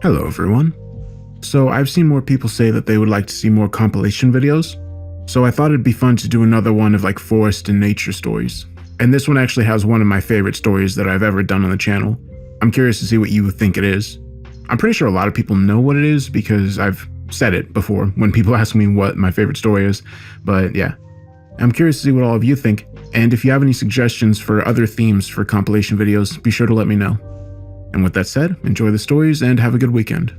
Hello everyone. So I've seen more people say that they would like to see more compilation videos, so I thought it'd be fun to do another one of like forest and nature stories. And this one actually has one of my favorite stories that I've ever done on the channel. I'm curious to see what you think it is. I'm pretty sure a lot of people know what it is because I've said it before when people ask me what my favorite story is, but yeah. I'm curious to see what all of you think, and if you have any suggestions for other themes for compilation videos, be sure to let me know. And with that said, enjoy the stories and have a good weekend.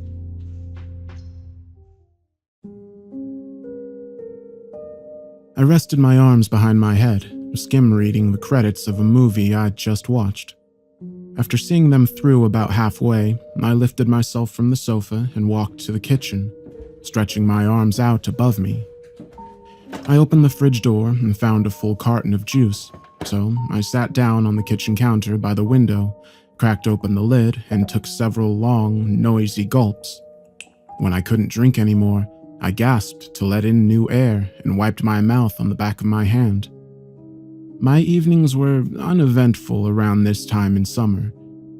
I rested my arms behind my head, skim-reading the credits of a movie I'd just watched. After seeing them through about halfway, I lifted myself from the sofa and walked to the kitchen, stretching my arms out above me. I opened the fridge door and found a full carton of juice, so I sat down on the kitchen counter by the window, cracked open the lid, and took several long, noisy gulps. When I couldn't drink anymore, I gasped to let in new air and wiped my mouth on the back of my hand. My evenings were uneventful around this time in summer.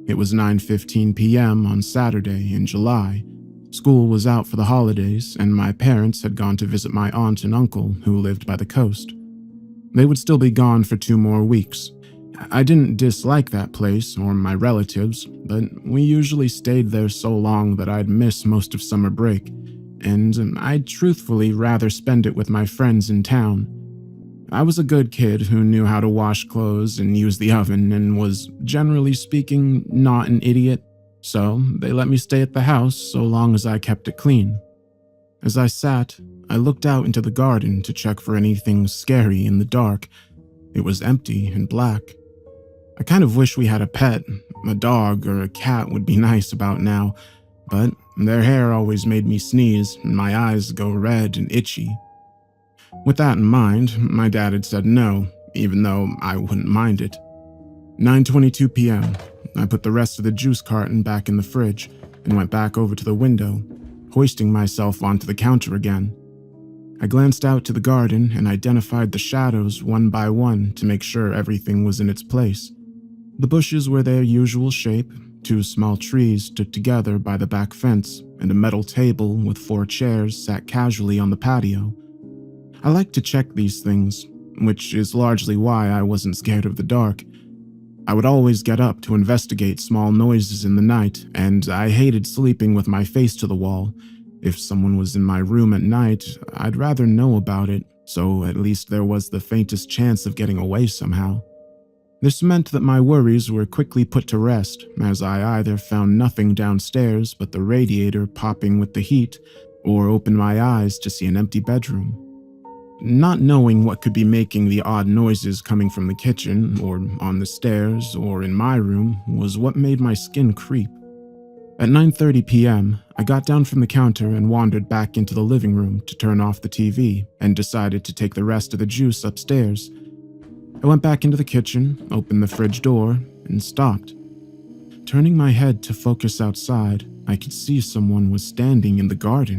It was 9:15 p.m. on Saturday in July. School was out for the holidays, and my parents had gone to visit my aunt and uncle who lived by the coast. They would still be gone for 2 more weeks. I didn't dislike that place or my relatives, but we usually stayed there so long that I'd miss most of summer break, and I'd truthfully rather spend it with my friends in town. I was a good kid who knew how to wash clothes and use the oven and was, generally speaking, not an idiot, so they let me stay at the house so long as I kept it clean. As I sat, I looked out into the garden to check for anything scary in the dark. It was empty and black. I kind of wish we had a pet. A dog or a cat would be nice about now, but their hair always made me sneeze and my eyes go red and itchy. With that in mind, my dad had said no, even though I wouldn't mind it. 9:22 p.m. I put the rest of the juice carton back in the fridge and went back over to the window, hoisting myself onto the counter again. I glanced out to the garden and identified the shadows one by one to make sure everything was in its place. The bushes were their usual shape, 2 small trees stood together by the back fence, and a metal table with 4 chairs sat casually on the patio. I like to check these things, which is largely why I wasn't scared of the dark. I would always get up to investigate small noises in the night, and I hated sleeping with my face to the wall. If someone was in my room at night, I'd rather know about it, so at least there was the faintest chance of getting away somehow. This meant that my worries were quickly put to rest, as I either found nothing downstairs but the radiator popping with the heat, or opened my eyes to see an empty bedroom. Not knowing what could be making the odd noises coming from the kitchen, or on the stairs, or in my room, was what made my skin creep. At 9:30 p.m., I got down from the counter and wandered back into the living room to turn off the TV, and decided to take the rest of the juice upstairs. I went back into the kitchen, opened the fridge door, and stopped. Turning my head to focus outside, I could see someone was standing in the garden.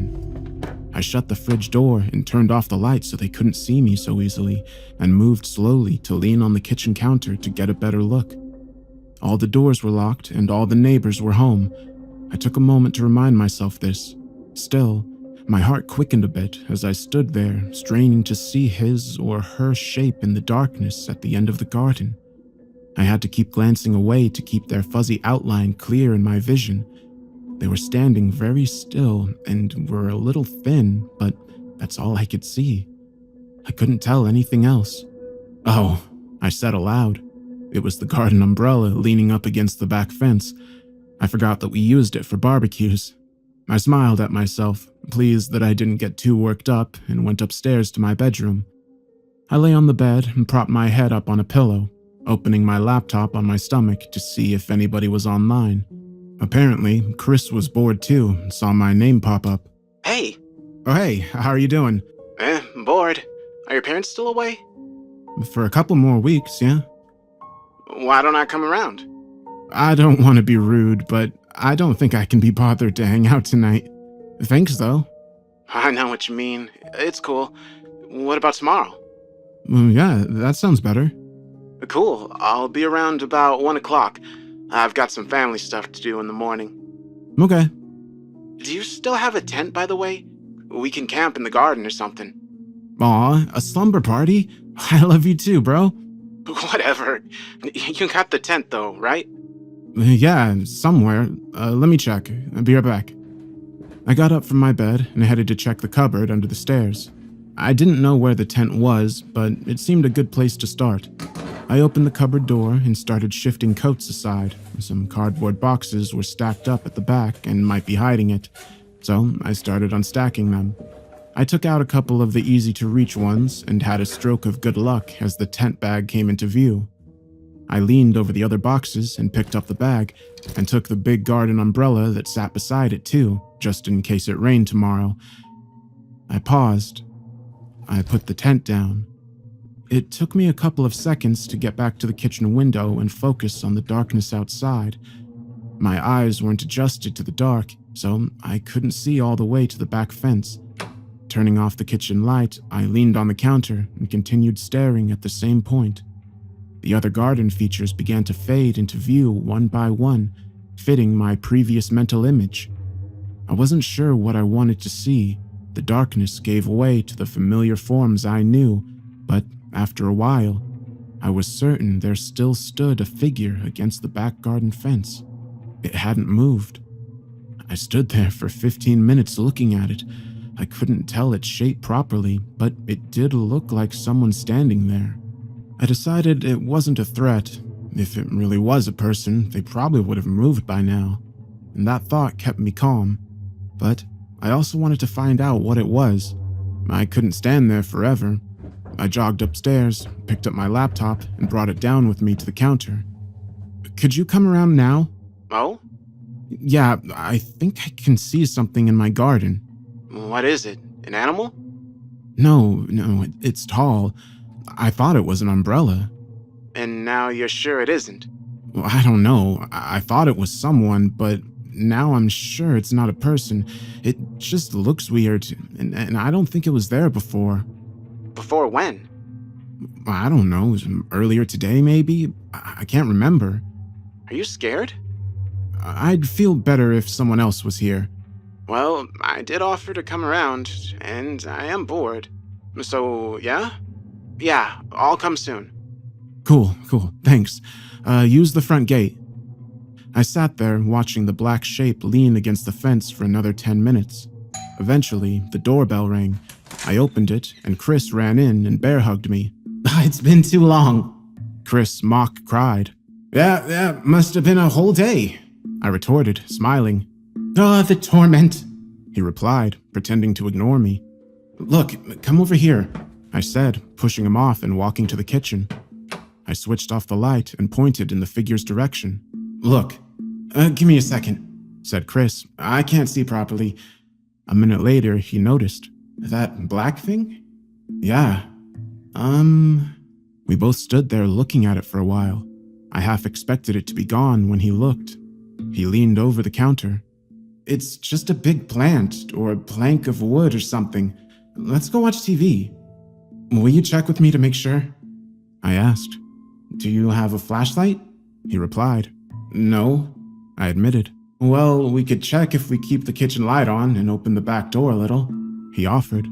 I shut the fridge door and turned off the light so they couldn't see me so easily, and moved slowly to lean on the kitchen counter to get a better look. All the doors were locked and all the neighbors were home. I took a moment to remind myself this. Still, my heart quickened a bit as I stood there, straining to see his or her shape in the darkness at the end of the garden. I had to keep glancing away to keep their fuzzy outline clear in my vision. They were standing very still and were a little thin, but that's all I could see. I couldn't tell anything else. Oh, I said aloud. It was the garden umbrella leaning up against the back fence. I forgot that we used it for barbecues. I smiled at myself, pleased that I didn't get too worked up, and went upstairs to my bedroom. I lay on the bed and propped my head up on a pillow, opening my laptop on my stomach to see if anybody was online. Apparently, Chris was bored too and saw my name pop up. Hey. Oh hey, how are you doing? Bored. Are your parents still away? For a couple more weeks, yeah. Why don't I come around? I don't want to be rude, but I don't think I can be bothered to hang out tonight. Thanks though. I know what you mean. It's cool. What about tomorrow? Yeah, that sounds better. Cool. I'll be around about 1 o'clock. I've got some family stuff to do in the morning. Okay. Do you still have a tent, by the way? We can camp in the garden or something. Aw, a slumber party? I love you too, bro. Whatever. You got the tent, though, right? Yeah, somewhere. Let me check. I'll be right back. I got up from my bed and headed to check the cupboard under the stairs. I didn't know where the tent was, but it seemed a good place to start. I opened the cupboard door and started shifting coats aside. Some cardboard boxes were stacked up at the back and might be hiding it, so I started unstacking them. I took out a couple of the easy-to-reach ones and had a stroke of good luck as the tent bag came into view. I leaned over the other boxes and picked up the bag and took the big garden umbrella that sat beside it too, just in case it rained tomorrow. I paused. I put the tent down. It took me a couple of seconds to get back to the kitchen window and focus on the darkness outside. My eyes weren't adjusted to the dark, so I couldn't see all the way to the back fence. Turning off the kitchen light, I leaned on the counter and continued staring at the same point. The other garden features began to fade into view one by one, fitting my previous mental image. I wasn't sure what I wanted to see. The darkness gave way to the familiar forms I knew, but after a while, I was certain there still stood a figure against the back garden fence. It hadn't moved. I stood there for 15 minutes looking at it. I couldn't tell its shape properly, but it did look like someone standing there. I decided it wasn't a threat. If it really was a person, they probably would have moved by now, and that thought kept me calm. But I also wanted to find out what it was. I couldn't stand there forever. I jogged upstairs, picked up my laptop, and brought it down with me to the counter. Could you come around now? Oh? Yeah, I think I can see something in my garden. What is it? An animal? No, it's tall. I thought it was an umbrella. And now you're sure it isn't? Well, I don't know. I thought it was someone, but now I'm sure it's not a person. It just looks weird, and I don't think it was there before. Before when? I don't know. It was earlier today, maybe? I can't remember. Are you scared? I'd feel better if someone else was here. Well, I did offer to come around, and I am bored. So, yeah? Yeah, I'll come soon. Cool, thanks. Use the front gate. I sat there watching the black shape lean against the fence for another 10 minutes. Eventually, the doorbell rang. I opened it, and Chris ran in and bear hugged me. It's been too long, Chris mock cried. Yeah, must have been a whole day, I retorted, smiling. Oh, the torment, he replied, pretending to ignore me. Look, come over here, I said, pushing him off and walking to the kitchen. I switched off the light and pointed in the figure's direction. Look, give me a second, said Chris. I can't see properly. A minute later, he noticed. That black thing? Yeah. We both stood there looking at it for a while. I half expected it to be gone when he looked. He leaned over the counter. It's just a big plant or a plank of wood or something. Let's go watch TV. Will you check with me to make sure? I asked. Do you have a flashlight? He replied. No, I admitted. Well, we could check if we keep the kitchen light on and open the back door a little, he offered.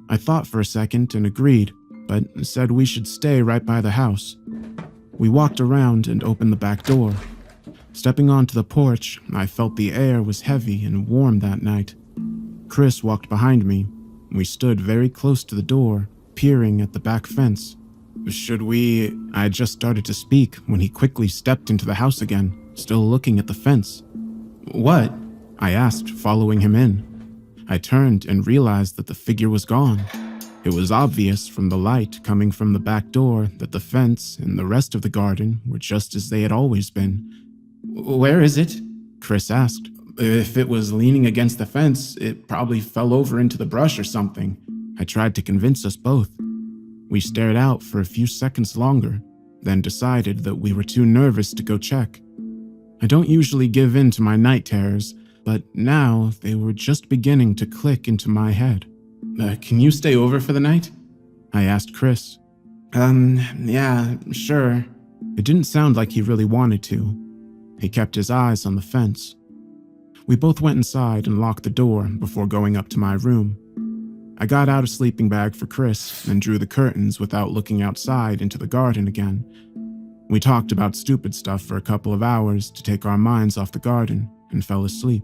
I thought for a second and agreed, but said we should stay right by the house. We walked around and opened the back door. Stepping onto the porch, I felt the air was heavy and warm that night. Chris walked behind me. We stood very close to the door, peering at the back fence. Should we? I had just started to speak when he quickly stepped into the house again, still looking at the fence. What? I asked, following him in. I turned and realized that the figure was gone. It was obvious from the light coming from the back door that the fence and the rest of the garden were just as they had always been. Where is it? Chris asked. If it was leaning against the fence, it probably fell over into the brush or something. I tried to convince us both. We stared out for a few seconds longer, then decided that we were too nervous to go check. I don't usually give in to my night terrors, but now they were just beginning to click into my head. Can you stay over for the night? I asked Chris. Yeah, sure. It didn't sound like he really wanted to. He kept his eyes on the fence. We both went inside and locked the door before going up to my room. I got out a sleeping bag for Chris and drew the curtains without looking outside into the garden again. We talked about stupid stuff for a couple of hours to take our minds off the garden and fell asleep.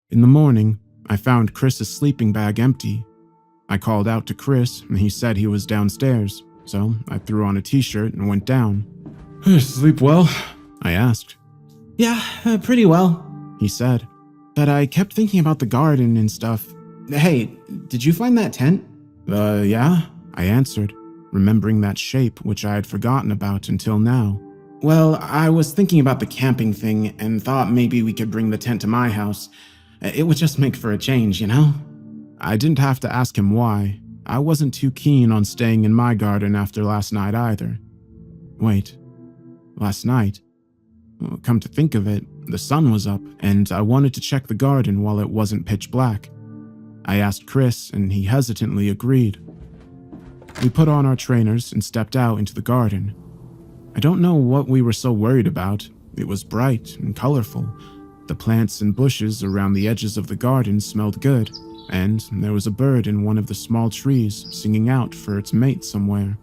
In the morning, I found Chris's sleeping bag empty. I called out to Chris and he said he was downstairs, so I threw on a t-shirt and went down. Sleep well? I asked. Yeah, pretty well, he said. But I kept thinking about the garden and stuff. Hey, did you find that tent? Yeah, I answered, remembering that shape which I had forgotten about until now. Well, I was thinking about the camping thing and thought maybe we could bring the tent to my house. It would just make for a change, you know? I didn't have to ask him why. I wasn't too keen on staying in my garden after last night either. Wait, last night? Well, come to think of it, the sun was up, and I wanted to check the garden while it wasn't pitch black. I asked Chris, and he hesitantly agreed. We put on our trainers and stepped out into the garden. I don't know what we were so worried about. It was bright and colorful. The plants and bushes around the edges of the garden smelled good, and there was a bird in one of the small trees singing out for its mate somewhere.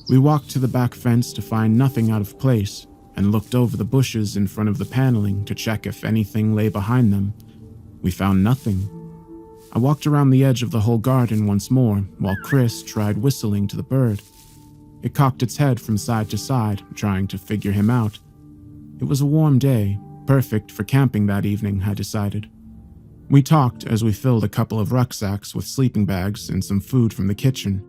We walked to the back fence to find nothing out of place, and looked over the bushes in front of the paneling to check if anything lay behind them. We found nothing. I walked around the edge of the whole garden once more, while Chris tried whistling to the bird. It cocked its head from side to side, trying to figure him out. It was a warm day, perfect for camping that evening, I decided. We talked as we filled a couple of rucksacks with sleeping bags and some food from the kitchen.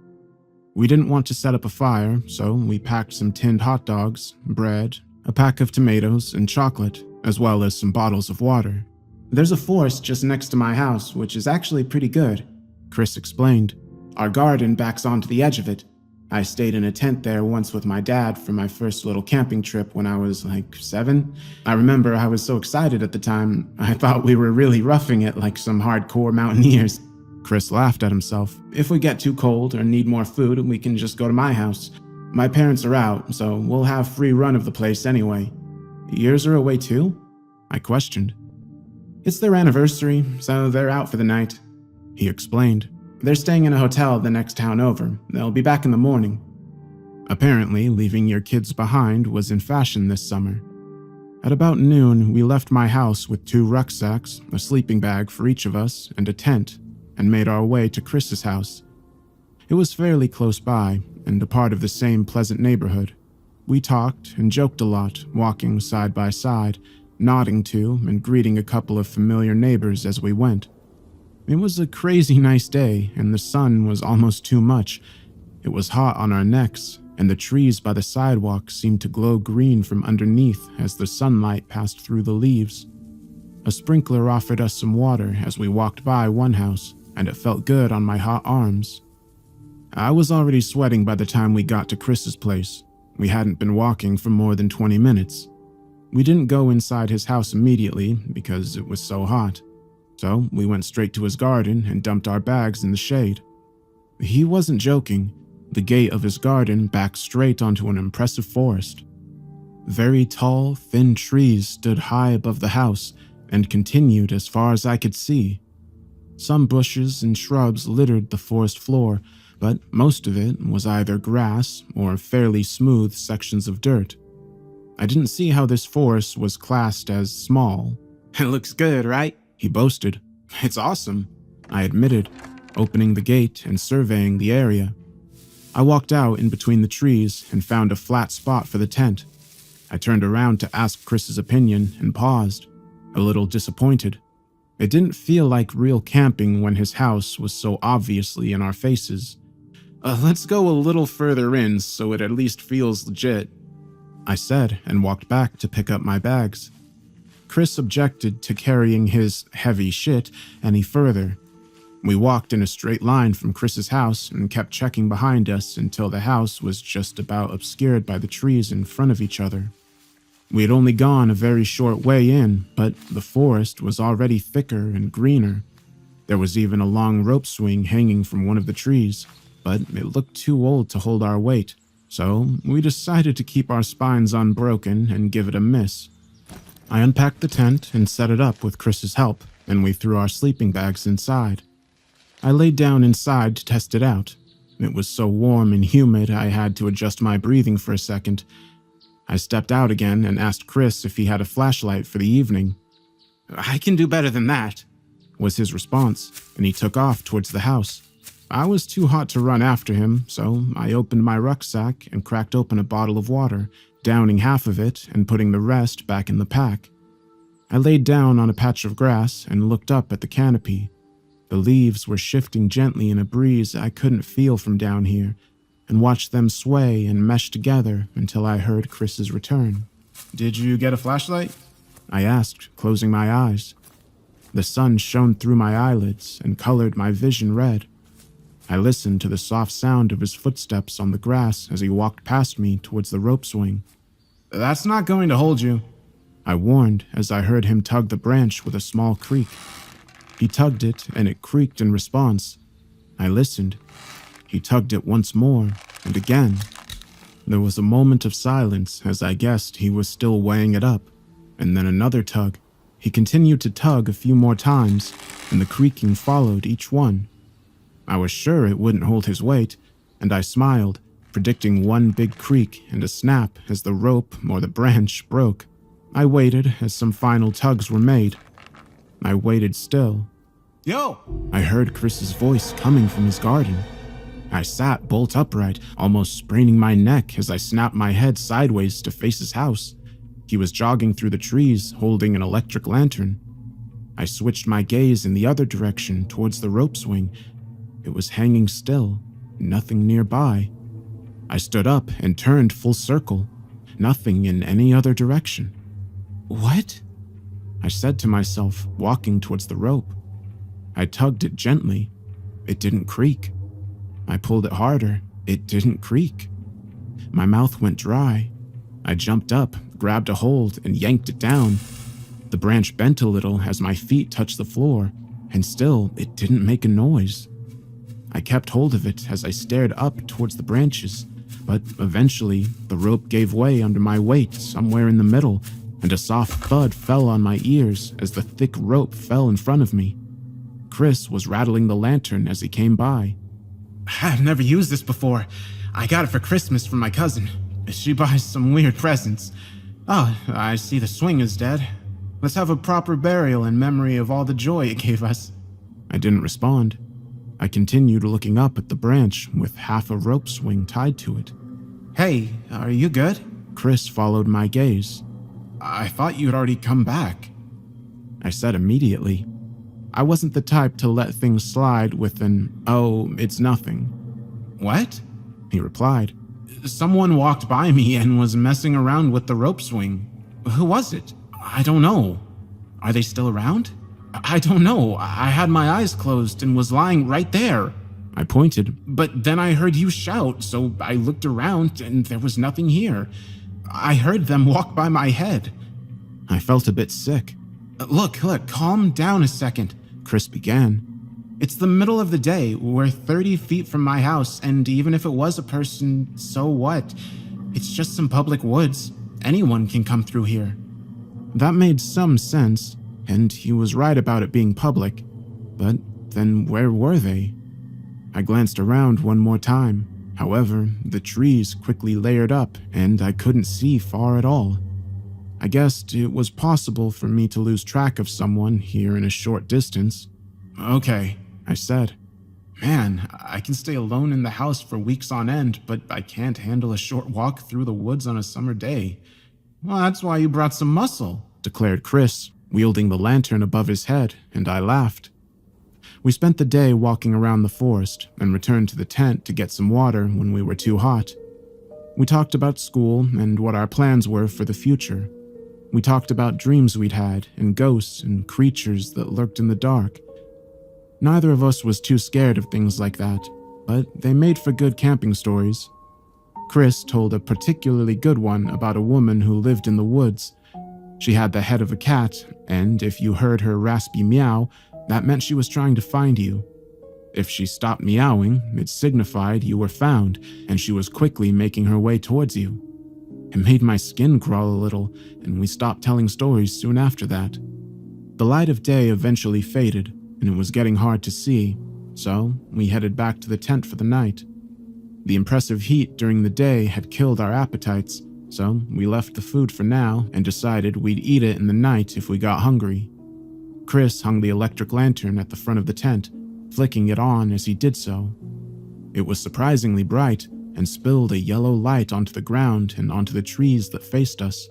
We didn't want to set up a fire, so we packed some tinned hot dogs, bread, a pack of tomatoes, and chocolate, as well as some bottles of water. There's a forest just next to my house, which is actually pretty good, Chris explained. Our garden backs onto the edge of it. I stayed in a tent there once with my dad for my first little camping trip when I was like 7. I remember I was so excited at the time, I thought we were really roughing it like some hardcore mountaineers. Chris laughed at himself. If we get too cold or need more food, we can just go to my house. My parents are out, so we'll have free run of the place anyway. Yours are away too? I questioned. It's their anniversary, so they're out for the night, he explained. They're staying in a hotel the next town over. They'll be back in the morning. Apparently, leaving your kids behind was in fashion this summer. At about noon, we left my house with 2 rucksacks, a sleeping bag for each of us, and a tent, and made our way to Chris's house. It was fairly close by, and a part of the same pleasant neighborhood. We talked and joked a lot, walking side by side, nodding to and greeting a couple of familiar neighbors as we went. It was a crazy nice day, and the sun was almost too much. It was hot on our necks, and the trees by the sidewalk seemed to glow green from underneath as the sunlight passed through the leaves. A sprinkler offered us some water as we walked by one house, and it felt good on my hot arms. I was already sweating by the time we got to Chris's place. We hadn't been walking for more than 20 minutes. We didn't go inside his house immediately because it was so hot. So we went straight to his garden and dumped our bags in the shade. He wasn't joking. The gate of his garden backed straight onto an impressive forest. Very tall, thin trees stood high above the house and continued as far as I could see. Some bushes and shrubs littered the forest floor, but most of it was either grass or fairly smooth sections of dirt. I didn't see how this forest was classed as small. It looks good, right? He boasted. It's awesome, I admitted, opening the gate and surveying the area. I walked out in between the trees and found a flat spot for the tent. I turned around to ask Chris's opinion and paused, a little disappointed. It didn't feel like real camping when his house was so obviously in our faces. Let's go a little further in so it at least feels legit, I said and walked back to pick up my bags. Chris objected to carrying his heavy shit any further. We walked in a straight line from Chris's house and kept checking behind us until the house was just about obscured by the trees in front of each other. We had only gone a very short way in, but the forest was already thicker and greener. There was even a long rope swing hanging from one of the trees, but it looked too old to hold our weight, so we decided to keep our spines unbroken and give it a miss. I unpacked the tent and set it up with Chris's help, and we threw our sleeping bags inside. I laid down inside to test it out. It was so warm and humid I had to adjust my breathing for a second. I stepped out again and asked Chris if he had a flashlight for the evening. "I can do better than that," was his response, and he took off towards the house. I was too hot to run after him, so I opened my rucksack and cracked open a bottle of water, downing half of it and putting the rest back in the pack. I laid down on a patch of grass and looked up at the canopy. The leaves were shifting gently in a breeze I couldn't feel from down here, and watched them sway and mesh together until I heard Chris's return. "Did you get a flashlight?" I asked, closing my eyes. The sun shone through my eyelids and colored my vision red. I listened to the soft sound of his footsteps on the grass as he walked past me towards the rope swing. "That's not going to hold you," I warned as I heard him tug the branch with a small creak. He tugged it and it creaked in response. I listened. He tugged it once more and again. There was a moment of silence as I guessed he was still weighing it up, and then another tug. He continued to tug a few more times, and the creaking followed each one. I was sure it wouldn't hold his weight, and I smiled, predicting one big creak and a snap as the rope or the branch broke. I waited as some final tugs were made. I waited still. "Yo!" I heard Chris's voice coming from his garden. I sat bolt upright, almost spraining my neck as I snapped my head sideways to face his house. He was jogging through the trees, holding an electric lantern. I switched my gaze in the other direction towards the rope swing. It was hanging still, nothing nearby. I stood up and turned full circle, nothing in any other direction. "What?" I said to myself, walking towards the rope. I tugged it gently. It didn't creak. I pulled it harder. It didn't creak. My mouth went dry. I jumped up, grabbed a hold, and yanked it down. The branch bent a little as my feet touched the floor, and still it didn't make a noise. I kept hold of it as I stared up towards the branches, but eventually the rope gave way under my weight somewhere in the middle, and a soft thud fell on my ears as the thick rope fell in front of me. Chris was rattling the lantern as he came by. "I've never used this before. I got it for Christmas from my cousin. She buys some weird presents. Oh, I see the swing is dead. Let's have a proper burial in memory of all the joy it gave us." I didn't respond. I continued looking up at the branch with half a rope swing tied to it. "Hey, are you good?" Chris followed my gaze. "I thought you'd already come back." I said immediately. I wasn't the type to let things slide with an, "Oh, it's nothing." "What?" he replied. "Someone walked by me and was messing around with the rope swing. Who was it? I don't know. Are they still around? I don't know. I had my eyes closed and was lying right there." I pointed. "But then I heard you shout, so I looked around and there was nothing here. I heard them walk by my head." I felt a bit sick. Look, calm down a second," Chris began. "It's the middle of the day. We're 30 feet from my house, and even if it was a person, so what? It's just some public woods. Anyone can come through here." That made some sense, and he was right about it being public. But then where were they? I glanced around one more time. However, the trees quickly layered up, and I couldn't see far at all. I guessed it was possible for me to lose track of someone here in a short distance. "Okay," I said. "Man, I can stay alone in the house for weeks on end, but I can't handle a short walk through the woods on a summer day." "Well, that's why you brought some muscle," declared Chris, wielding the lantern above his head, and I laughed. We spent the day walking around the forest and returned to the tent to get some water when we were too hot. We talked about school and what our plans were for the future. We talked about dreams we'd had and ghosts and creatures that lurked in the dark. Neither of us was too scared of things like that, but they made for good camping stories. Chris told a particularly good one about a woman who lived in the woods. She had the head of a cat, and if you heard her raspy meow, that meant she was trying to find you. If she stopped meowing, it signified you were found, and she was quickly making her way towards you. It made my skin crawl a little, and we stopped telling stories soon after that. The light of day eventually faded, and it was getting hard to see, so we headed back to the tent for the night. The impressive heat during the day had killed our appetites, so we left the food for now and decided we'd eat it in the night if we got hungry. Chris hung the electric lantern at the front of the tent, flicking it on as he did so. It was surprisingly bright and spilled a yellow light onto the ground and onto the trees that faced us.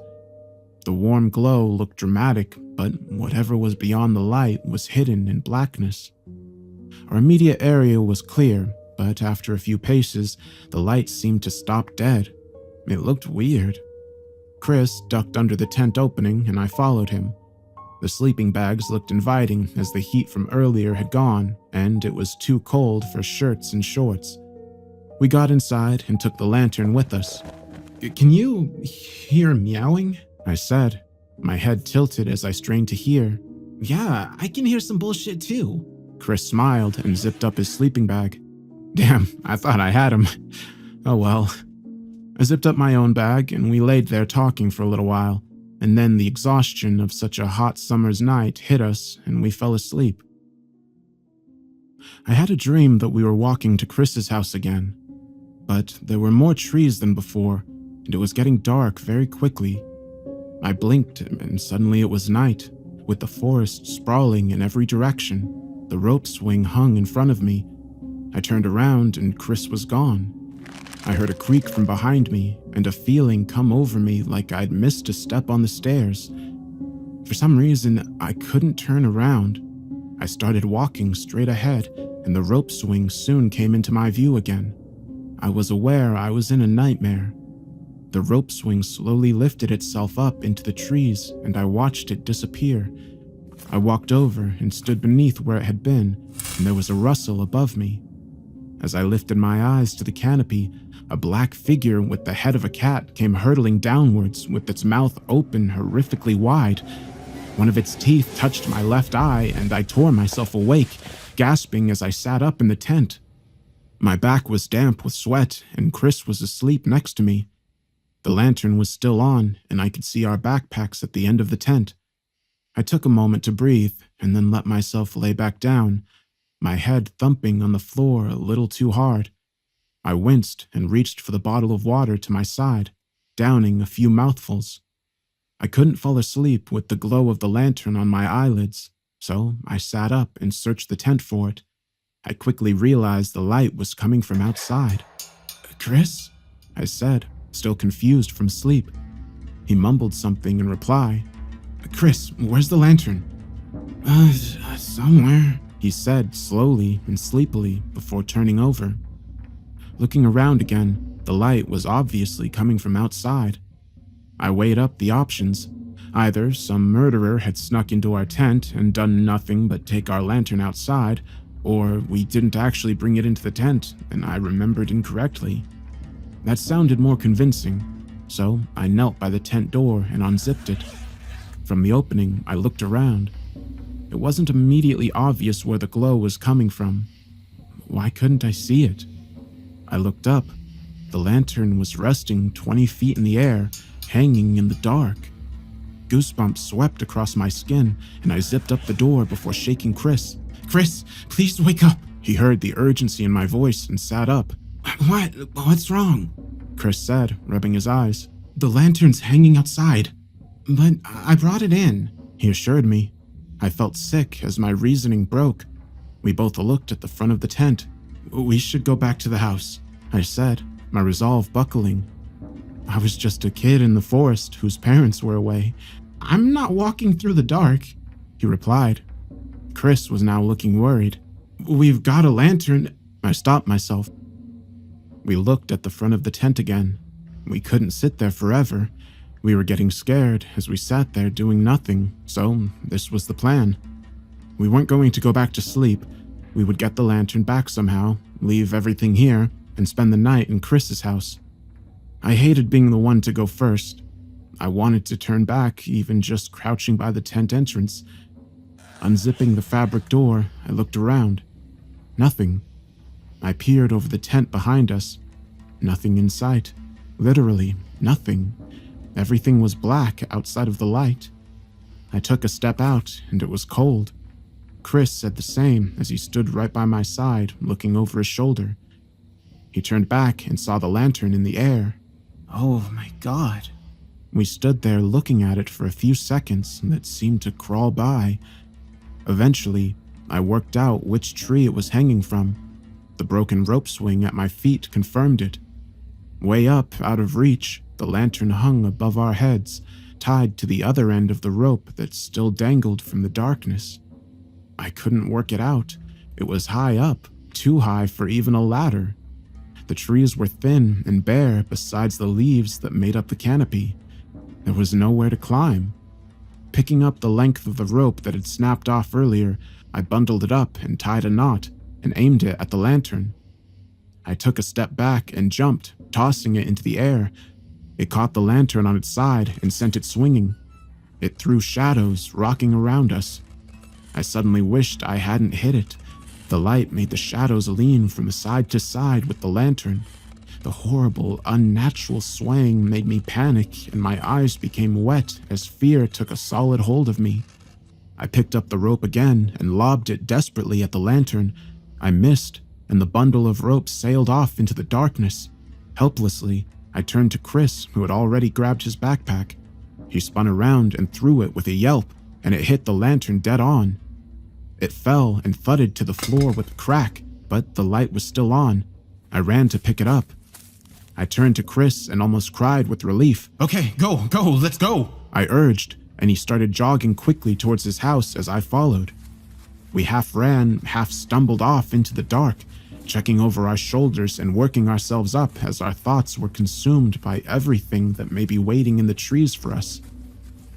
The warm glow looked dramatic, but whatever was beyond the light was hidden in blackness. Our immediate area was clear, but after a few paces, the light seemed to stop dead. It looked weird. Chris ducked under the tent opening, and I followed him. The sleeping bags looked inviting as the heat from earlier had gone, and it was too cold for shirts and shorts. We got inside and took the lantern with us. "Can you hear meowing?" I said, my head tilted as I strained to hear. "Yeah, I can hear some bullshit too." Chris smiled and zipped up his sleeping bag. Damn, I thought I had him. Oh well. I zipped up my own bag and we laid there talking for a little while, and then the exhaustion of such a hot summer's night hit us and we fell asleep. I had a dream that we were walking to Chris's house again, but there were more trees than before, and it was getting dark very quickly. I blinked and suddenly it was night, with the forest sprawling in every direction. The rope swing hung in front of me. I turned around and Chris was gone. I heard a creak from behind me and a feeling come over me like I'd missed a step on the stairs. For some reason, I couldn't turn around. I started walking straight ahead, and the rope swing soon came into my view again. I was aware I was in a nightmare. The rope swing slowly lifted itself up into the trees, and I watched it disappear. I walked over and stood beneath where it had been, and there was a rustle above me. As I lifted my eyes to the canopy, a black figure with the head of a cat came hurtling downwards with its mouth open horrifically wide. One of its teeth touched my left eye, and I tore myself awake, gasping as I sat up in the tent. My back was damp with sweat, and Chris was asleep next to me. The lantern was still on, and I could see our backpacks at the end of the tent. I took a moment to breathe, and then let myself lay back down, my head thumping on the floor a little too hard. I winced and reached for the bottle of water to my side, downing a few mouthfuls. I couldn't fall asleep with the glow of the lantern on my eyelids, so I sat up and searched the tent for it. I quickly realized the light was coming from outside. "Chris?" I said, still confused from sleep. He mumbled something in reply. "Chris, where's the lantern?" Somewhere," he said slowly and sleepily before turning over. Looking around again, the light was obviously coming from outside. I weighed up the options. Either some murderer had snuck into our tent and done nothing but take our lantern outside, or we didn't actually bring it into the tent and I remembered incorrectly. That sounded more convincing, so I knelt by the tent door and unzipped it. From the opening, I looked around. It wasn't immediately obvious where the glow was coming from. Why couldn't I see it? I looked up. The lantern was resting 20 feet in the air, hanging in the dark. Goosebumps swept across my skin, and I zipped up the door before shaking Chris. "Chris, please wake up!" He heard the urgency in my voice and sat up. What's wrong?" Chris said, rubbing his eyes. "The lantern's hanging outside." "But I brought it in," he assured me. I felt sick as my reasoning broke. We both looked at the front of the tent. "We should go back to the house," I said, my resolve buckling. I was just a kid in the forest whose parents were away. "I'm not walking through the dark," he replied. Chris was now looking worried. "We've got a lantern." I stopped myself. We looked at the front of the tent again. We couldn't sit there forever. We were getting scared as we sat there doing nothing, so this was the plan. We weren't going to go back to sleep. We would get the lantern back somehow, leave everything here, and spend the night in Chris's house. I hated being the one to go first. I wanted to turn back, even just crouching by the tent entrance. Unzipping the fabric door, I looked around. Nothing. I peered over the tent behind us. Nothing in sight. Literally nothing. Everything was black outside of the light. I took a step out, and it was cold. Chris said the same as he stood right by my side, looking over his shoulder. He turned back and saw the lantern in the air. Oh my God. We stood there looking at it for a few seconds that seemed to crawl by. Eventually, I worked out which tree it was hanging from. The broken rope swing at my feet confirmed it. Way up, out of reach, the lantern hung above our heads, tied to the other end of the rope that still dangled from the darkness. I couldn't work it out. It was high up, too high for even a ladder. The trees were thin and bare besides the leaves that made up the canopy. There was nowhere to climb. Picking up the length of the rope that had snapped off earlier, I bundled it up and tied a knot and aimed it at the lantern. I took a step back and jumped, tossing it into the air. It caught the lantern on its side and sent it swinging. It threw shadows, rocking around us. I suddenly wished I hadn't hit it. The light made the shadows lean from side to side with the lantern. The horrible, unnatural swaying made me panic, and my eyes became wet as fear took a solid hold of me. I picked up the rope again and lobbed it desperately at the lantern. I missed, and the bundle of rope sailed off into the darkness. Helplessly, I turned to Chris, who had already grabbed his backpack. He spun around and threw it with a yelp, and it hit the lantern dead on. It fell and thudded to the floor with a crack, but the light was still on. I ran to pick it up. I turned to Chris and almost cried with relief. Okay, go, let's go, I urged, and he started jogging quickly towards his house as I followed. We half ran, half stumbled off into the dark, checking over our shoulders and working ourselves up as our thoughts were consumed by everything that may be waiting in the trees for us.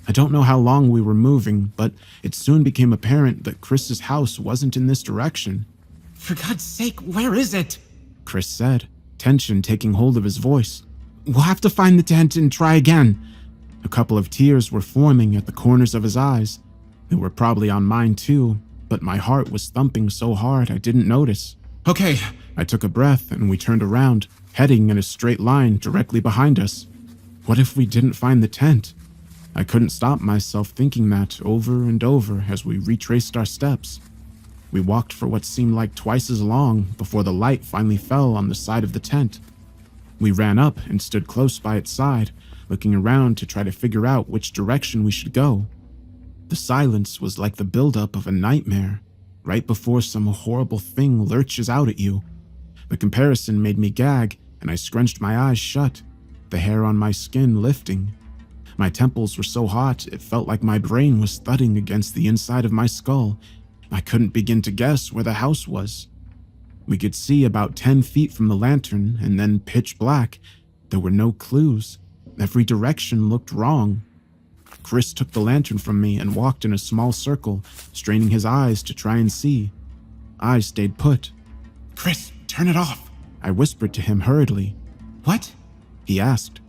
I don't know how long we were moving, but it soon became apparent that Chris's house wasn't in this direction. For God's sake, where is it? Chris said, tension taking hold of his voice. We'll have to find the tent and try again. A couple of tears were forming at the corners of his eyes. They were probably on mine too, but my heart was thumping so hard I didn't notice. Okay. I took a breath and we turned around, heading in a straight line directly behind us. What if we didn't find the tent? I couldn't stop myself thinking that over and over as we retraced our steps. We walked for what seemed like twice as long before the light finally fell on the side of the tent. We ran up and stood close by its side, looking around to try to figure out which direction we should go. The silence was like the buildup of a nightmare, right before some horrible thing lurches out at you. The comparison made me gag, and I scrunched my eyes shut, the hair on my skin lifting. My temples were so hot it felt like my brain was thudding against the inside of my skull. I couldn't begin to guess where the house was. We could see about 10 feet from the lantern, and then pitch black. There were no clues. Every direction looked wrong. Chris took the lantern from me and walked in a small circle, straining his eyes to try and see. I stayed put. Chris, turn it off, I whispered to him hurriedly. What? He asked.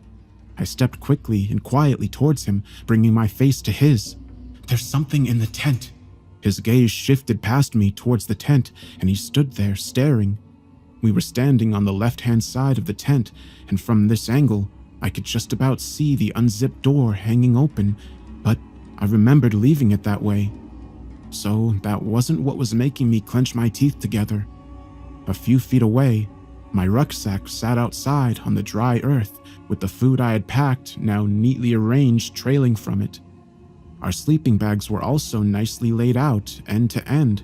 I stepped quickly and quietly towards him, bringing my face to his. There's something in the tent. His gaze shifted past me towards the tent, and he stood there staring. We were standing on the left-hand side of the tent, and from this angle, I could just about see the unzipped door hanging open, but I remembered leaving it that way. So that wasn't what was making me clench my teeth together. A few feet away, my rucksack sat outside on the dry earth, with the food I had packed now neatly arranged trailing from it. Our sleeping bags were also nicely laid out end to end,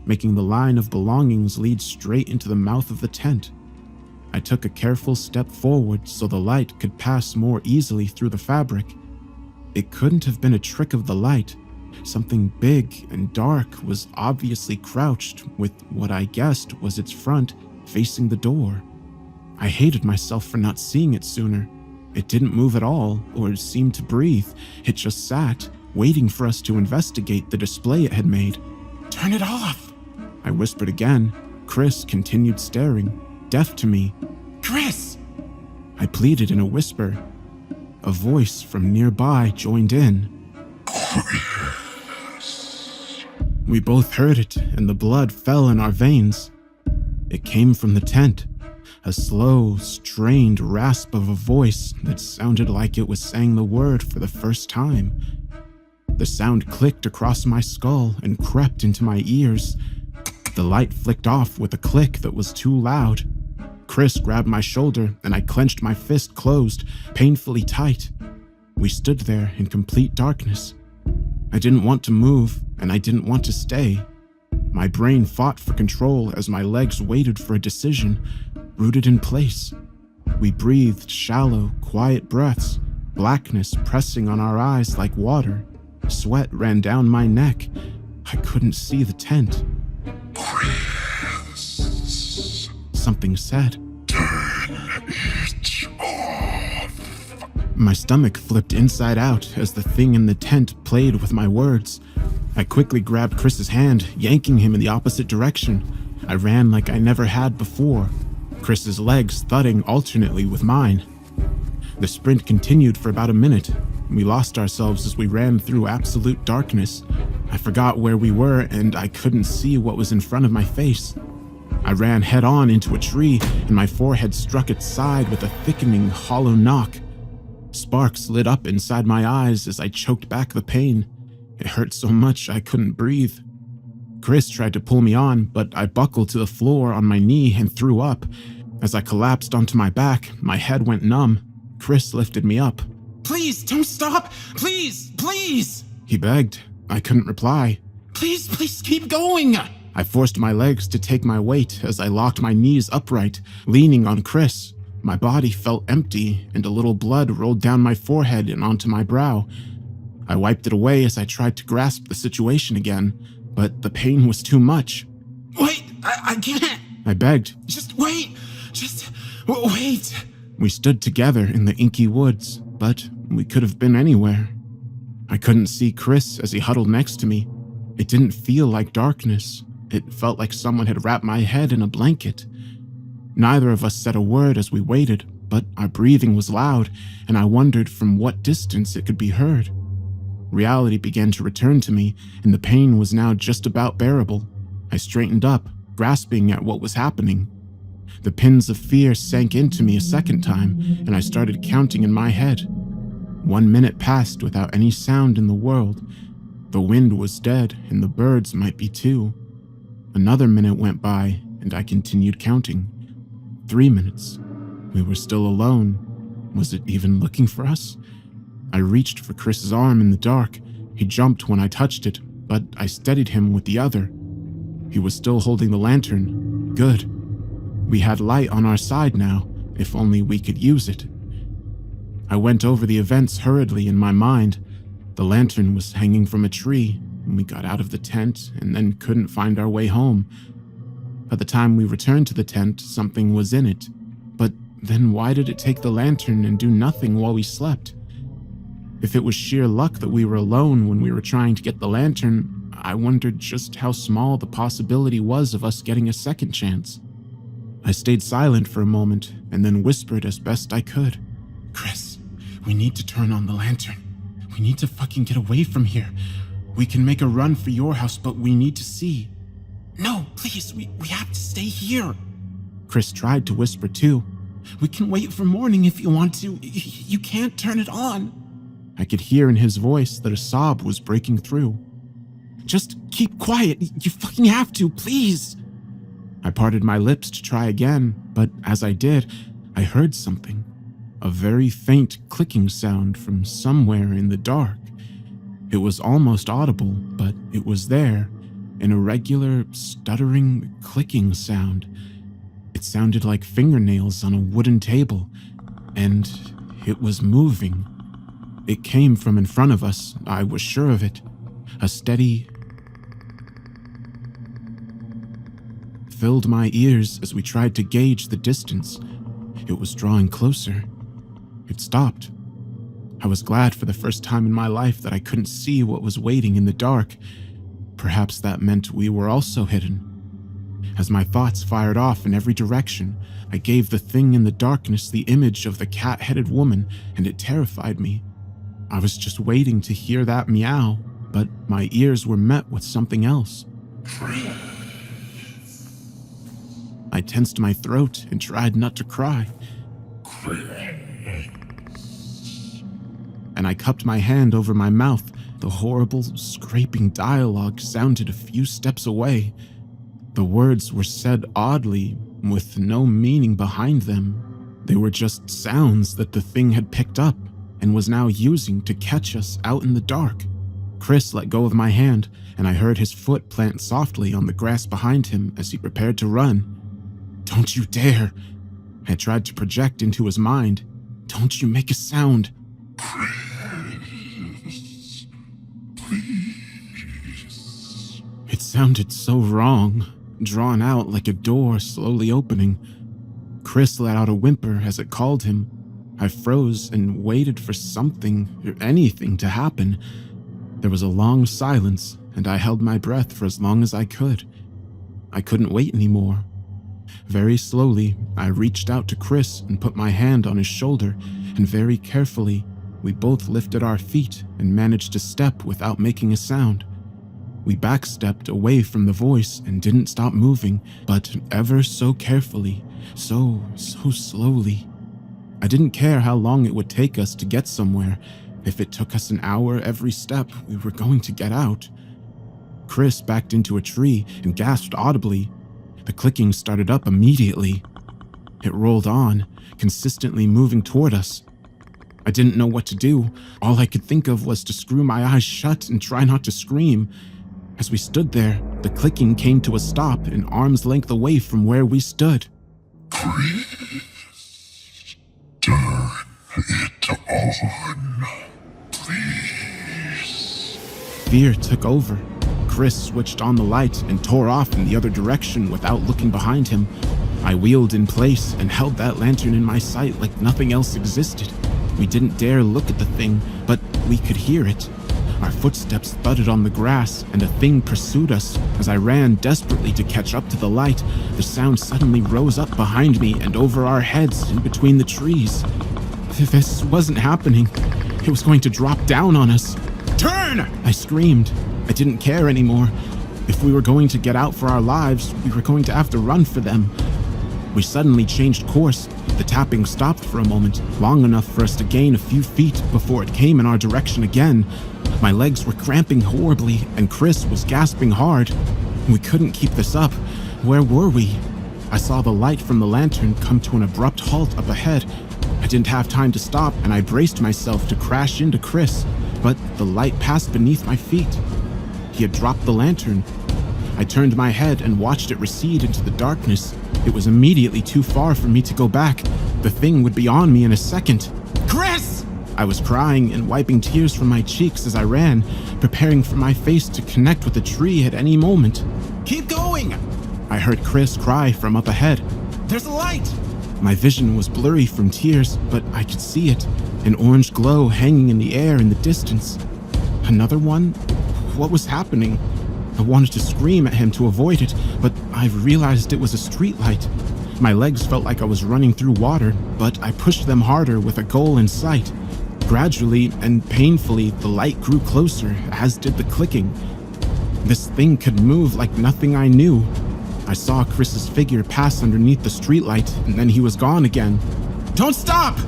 making the line of belongings lead straight into the mouth of the tent. I took a careful step forward so the light could pass more easily through the fabric. It couldn't have been a trick of the light. Something big and dark was obviously crouched, with what I guessed was its front facing the door. I hated myself for not seeing it sooner. It didn't move at all, or seem to breathe. It just sat, waiting for us to investigate the display it had made. Turn it off, I whispered again. Chris continued staring, deaf to me. Chris! I pleaded in a whisper. A voice from nearby joined in. We both heard it, and the blood fell in our veins. It came from the tent. a slow, strained rasp of a voice that sounded like it was saying the word for the first time. The sound clicked across my skull and crept into my ears. The light flicked off with a click that was too loud. Chris grabbed my shoulder and I clenched my fist closed, painfully tight. We stood there in complete darkness. I didn't want to move and I didn't want to stay. My brain fought for control as my legs waited for a decision, rooted in place. We breathed shallow, quiet breaths, blackness pressing on our eyes like water. Sweat ran down my neck. I couldn't see the tent. Chris. Something said. Turn it off. My stomach flipped inside out as the thing in the tent played with my words. I quickly grabbed Chris's hand, yanking him in the opposite direction. I ran like I never had before, Chris's legs thudding alternately with mine. The sprint continued for about a minute. We lost ourselves as we ran through absolute darkness. I forgot where we were and I couldn't see what was in front of my face. I ran head-on into a tree and my forehead struck its side with a thickening, hollow knock. Sparks lit up inside my eyes as I choked back the pain. It hurt so much I couldn't breathe. Chris tried to pull me on, but I buckled to the floor on my knee and threw up. As I collapsed onto my back, my head went numb. Chris lifted me up. Please, don't stop! Please, please! He begged. I couldn't reply. Please keep going! I forced my legs to take my weight as I locked my knees upright, leaning on Chris. My body felt empty, and a little blood rolled down my forehead and onto my brow. I wiped it away as I tried to grasp the situation again, but the pain was too much. Wait, I can't! I begged. Just wait! Wait! We stood together in the inky woods, but we could have been anywhere. I couldn't see Chris as he huddled next to me. It didn't feel like darkness. It felt like someone had wrapped my head in a blanket. Neither of us said a word as we waited, but our breathing was loud, and I wondered from what distance it could be heard. Reality began to return to me, and the pain was now just about bearable. I straightened up, grasping at what was happening. The pins of fear sank into me a second time, and I started counting in my head. 1 minute passed without any sound in the world. The wind was dead, and the birds might be too. Another minute went by, and I continued counting. 3 minutes. We were still alone. Was it even looking for us? I reached for Chris's arm in the dark. He jumped when I touched it, but I steadied him with the other. He was still holding the lantern. Good. We had light on our side now, if only we could use it. I went over the events hurriedly in my mind. The lantern was hanging from a tree, and we got out of the tent and then couldn't find our way home. By the time we returned to the tent, something was in it. But then why did it take the lantern and do nothing while we slept? If it was sheer luck that we were alone when we were trying to get the lantern, I wondered just how small the possibility was of us getting a second chance. I stayed silent for a moment and then whispered as best I could. Chris, we need to turn on the lantern. We need to fucking get away from here. We can make a run for your house, but we need to see. No, please, we have to stay here. Chris tried to whisper too. We can wait for morning if you want to. You can't turn it on. I could hear in his voice that a sob was breaking through. Just keep quiet. You fucking have to, please. I parted my lips to try again, but as I did, I heard something. A very faint clicking sound from somewhere in the dark. It was almost audible, but it was there, an irregular, stuttering, clicking sound. It sounded like fingernails on a wooden table, and it was moving. It came from in front of us, I was sure of it. A steady filled my ears as we tried to gauge the distance. It was drawing closer. It stopped. I was glad for the first time in my life that I couldn't see what was waiting in the dark. Perhaps that meant we were also hidden. As my thoughts fired off in every direction, I gave the thing in the darkness the image of the cat-headed woman, and it terrified me. I was just waiting to hear that meow, but my ears were met with something else. I I tensed my throat and tried not to cry. And I cupped my hand over my mouth. The horrible, scraping dialogue sounded a few steps away. The words were said oddly, with no meaning behind them. They were just sounds that the thing had picked up and was now using to catch us out in the dark. Chris let go of my hand, and I heard his foot plant softly on the grass behind him as he prepared to run. "Don't you dare!" I tried to project into his mind. "Don't you make a sound." It sounded so wrong, drawn out like a door slowly opening. Chris let out a whimper as it called him. I froze and waited for something or anything to happen. There was a long silence, and I held my breath for as long as I could. I couldn't wait anymore. Very slowly, I reached out to Chris and put my hand on his shoulder, and very carefully, we both lifted our feet and managed to step without making a sound. We backstepped away from the voice and didn't stop moving, but ever so carefully, so slowly. I didn't care how long it would take us to get somewhere. If it took us an hour every step, we were going to get out. Chris backed into a tree and gasped audibly. The clicking started up immediately. It rolled on, consistently moving toward us. I didn't know what to do. All I could think of was to screw my eyes shut and try not to scream. As we stood there, the clicking came to a stop an arm's length away from where we stood. Chris, turn it on, please. Fear took over. Chris switched on the light and tore off in the other direction without looking behind him. I wheeled in place and held that lantern in my sight like nothing else existed. We didn't dare look at the thing, but we could hear it. Our footsteps thudded on the grass, and a thing pursued us. As I ran desperately to catch up to the light, the sound suddenly rose up behind me and over our heads in between the trees. This wasn't happening. It was going to drop down on us. "Turn!" I screamed. I didn't care anymore. If we were going to get out for our lives, we were going to have to run for them. We suddenly changed course. The tapping stopped for a moment, long enough for us to gain a few feet before it came in our direction again. My legs were cramping horribly, and Chris was gasping hard. We couldn't keep this up. Where were we? I saw the light from the lantern come to an abrupt halt up ahead. I didn't have time to stop, and I braced myself to crash into Chris, but the light passed beneath my feet. He had dropped the lantern. I turned my head and watched it recede into the darkness. It was immediately too far for me to go back. The thing would be on me in a second. "Chris!" I was crying and wiping tears from my cheeks as I ran, preparing for my face to connect with the tree at any moment. "Keep going!" I heard Chris cry from up ahead. "There's a light!" My vision was blurry from tears, but I could see it, an orange glow hanging in the air in the distance. Another one? What was happening? I wanted to scream at him to avoid it, but I realized it was a streetlight. My legs felt like I was running through water, but I pushed them harder with a goal in sight. Gradually and painfully, the light grew closer, as did the clicking. This thing could move like nothing I knew. I saw Chris's figure pass underneath the streetlight, and then he was gone again. "Don't stop!"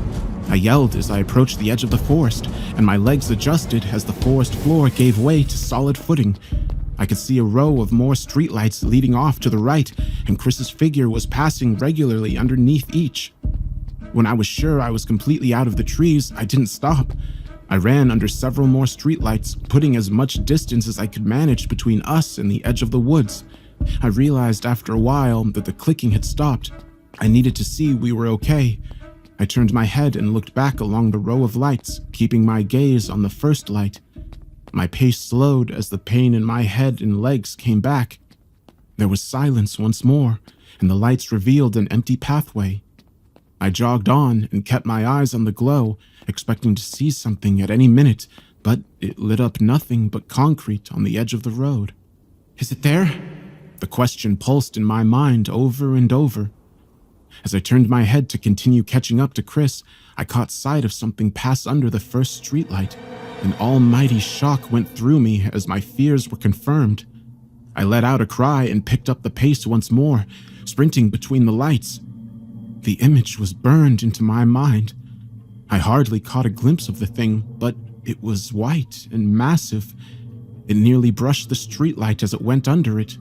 I yelled as I approached the edge of the forest, and my legs adjusted as the forest floor gave way to solid footing. I could see a row of more streetlights leading off to the right, and Chris's figure was passing regularly underneath each. When I was sure I was completely out of the trees, I didn't stop. I ran under several more streetlights, putting as much distance as I could manage between us and the edge of the woods. I realized after a while that the clicking had stopped. I needed to see we were okay. I turned my head and looked back along the row of lights, keeping my gaze on the first light. My pace slowed as the pain in my head and legs came back. There was silence once more, and the lights revealed an empty pathway. I jogged on and kept my eyes on the glow, expecting to see something at any minute, but it lit up nothing but concrete on the edge of the road. "Is it there?" The question pulsed in my mind over and over. As I turned my head to continue catching up to Chris, I caught sight of something pass under the first streetlight. An almighty shock went through me as my fears were confirmed. I let out a cry and picked up the pace once more. sprinting between the lights. The image was burned into my mind. I hardly caught a glimpse of the thing, but it was white and massive. It nearly brushed the streetlight as it went under it.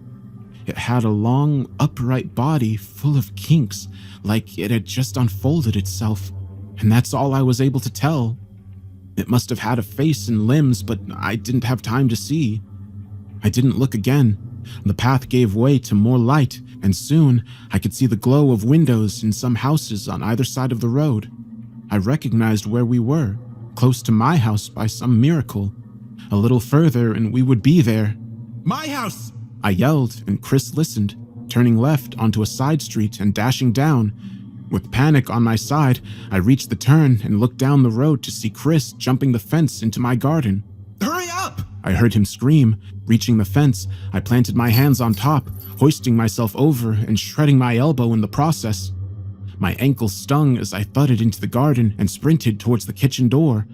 It had a long, upright body full of kinks, like it had just unfolded itself, and that's all I was able to tell. It must have had a face and limbs, but I didn't have time to see. I didn't look again. The path gave way to more light, and soon I could see the glow of windows in some houses on either side of the road. I recognized where we were, close to my house by some miracle. A little further and we would be there. "My house!" I yelled, and Chris listened, turning left onto a side street and dashing down. With panic on my side, I reached the turn and looked down the road to see Chris jumping the fence into my garden. "Hurry up!" I heard him scream. Reaching the fence, I planted my hands on top, hoisting myself over and shredding my elbow in the process. My ankle stung as I thudded into the garden and sprinted towards the kitchen door.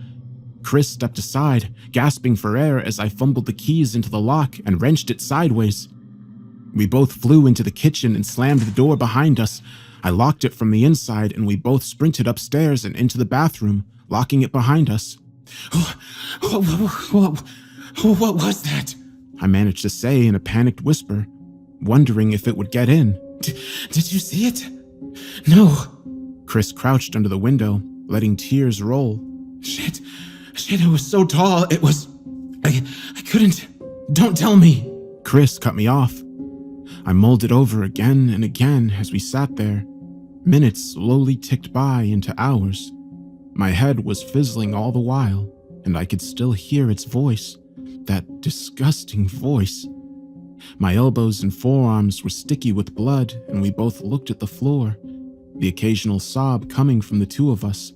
Chris stepped aside, gasping for air as I fumbled the keys into the lock and wrenched it sideways. We both flew into the kitchen and slammed the door behind us. I locked it from the inside and we both sprinted upstairs and into the bathroom, locking it behind us. What was that?" I managed to say in a panicked whisper, wondering if it would get in. Did you see it?" "No." Chris crouched under the window, letting tears roll. Shit, it was so tall, it was... I couldn't... Don't tell me." Chris cut me off. I mulled it over again and again as we sat there. Minutes slowly ticked by into hours. My head was fizzling all the while, and I could still hear its voice, that disgusting voice. My elbows and forearms were sticky with blood, and we both looked at the floor, the occasional sob coming from the two of us.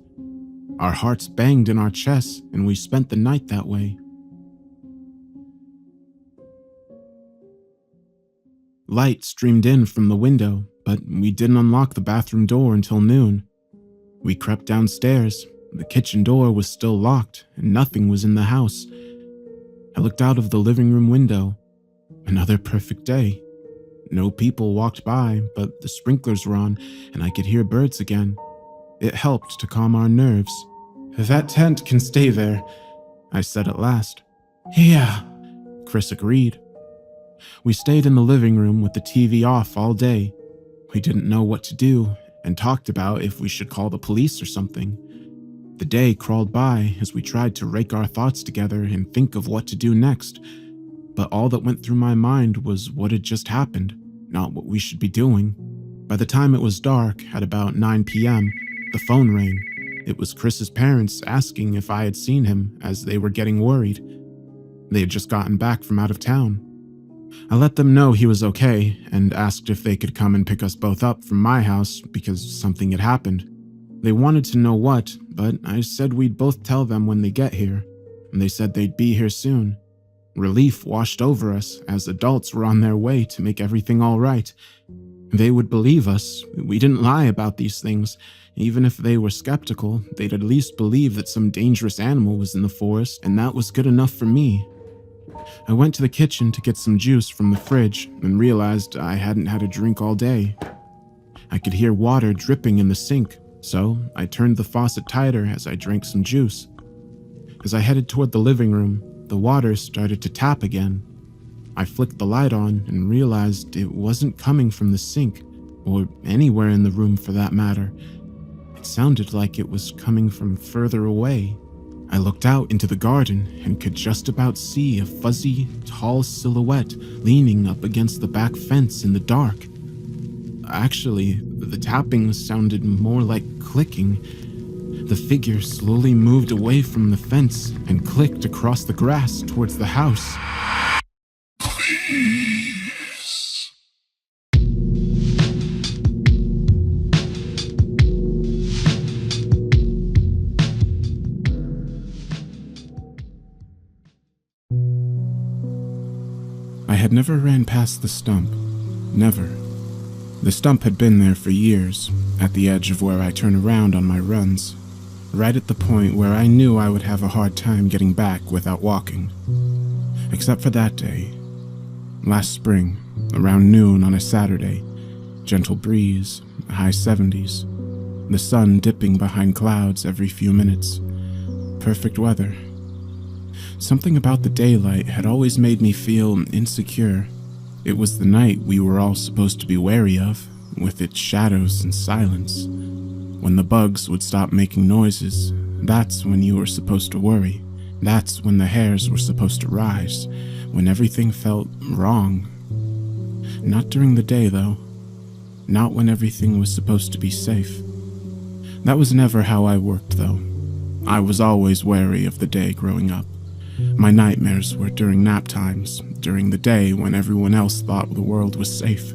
Our hearts banged in our chests, and we spent the night that way. Light streamed in from the window, but we didn't unlock the bathroom door until noon. We crept downstairs. The kitchen door was still locked, and nothing was in the house. I looked out of the living room window. Another perfect day. No people walked by, but the sprinklers were on, and I could hear birds again. It helped to calm our nerves. "That tent can stay there," I said at last. "Yeah," Chris agreed. We stayed in the living room with the TV off all day. We didn't know what to do and talked about if we should call the police or something. The day crawled by as we tried to rake our thoughts together and think of what to do next. But all that went through my mind was what had just happened, not what we should be doing. By the time it was dark, at about 9 p.m., the phone rang. It was Chris's parents asking if I had seen him, as they were getting worried. They had just gotten back from out of town. I let them know he was okay and asked if they could come and pick us both up from my house because something had happened. They wanted to know what, but I said we'd both tell them when they get here, and they said they'd be here soon. Relief washed over us as adults were on their way to make everything all right. They would believe us. We didn't lie about these things. Even if they were skeptical, they'd at least believe that some dangerous animal was in the forest, and that was good enough for me. I went to the kitchen to get some juice from the fridge and realized I hadn't had a drink all day. I could hear water dripping in the sink, so I turned the faucet tighter as I drank some juice. As I headed toward the living room, the water started to tap again. I flicked the light on and realized it wasn't coming from the sink, or anywhere in the room for that matter. It sounded like it was coming from further away. I looked out into the garden and could just about see a fuzzy, tall silhouette leaning up against the back fence in the dark. Actually, the tapping sounded more like clicking. The figure slowly moved away from the fence and clicked across the grass towards the house. Please. I had never ran past the stump. Never. The stump had been there for years, at the edge of where I turn around on my runs, right at the point where I knew I would have a hard time getting back without walking. Except for that day. Last spring, around noon on a Saturday, Gentle breeze, high 70s. The sun dipping behind clouds every few minutes. Perfect weather. Something about the daylight had always made me feel insecure. It was the night we were all supposed to be wary of, with its shadows and silence. When the bugs would stop making noises, that's when you were supposed to worry. That's when the hairs were supposed to rise, when everything felt wrong. Not during the day, though. Not when everything was supposed to be safe. That was never how I worked, though. I was always wary of the day growing up. My nightmares were during nap times, during the day when everyone else thought the world was safe.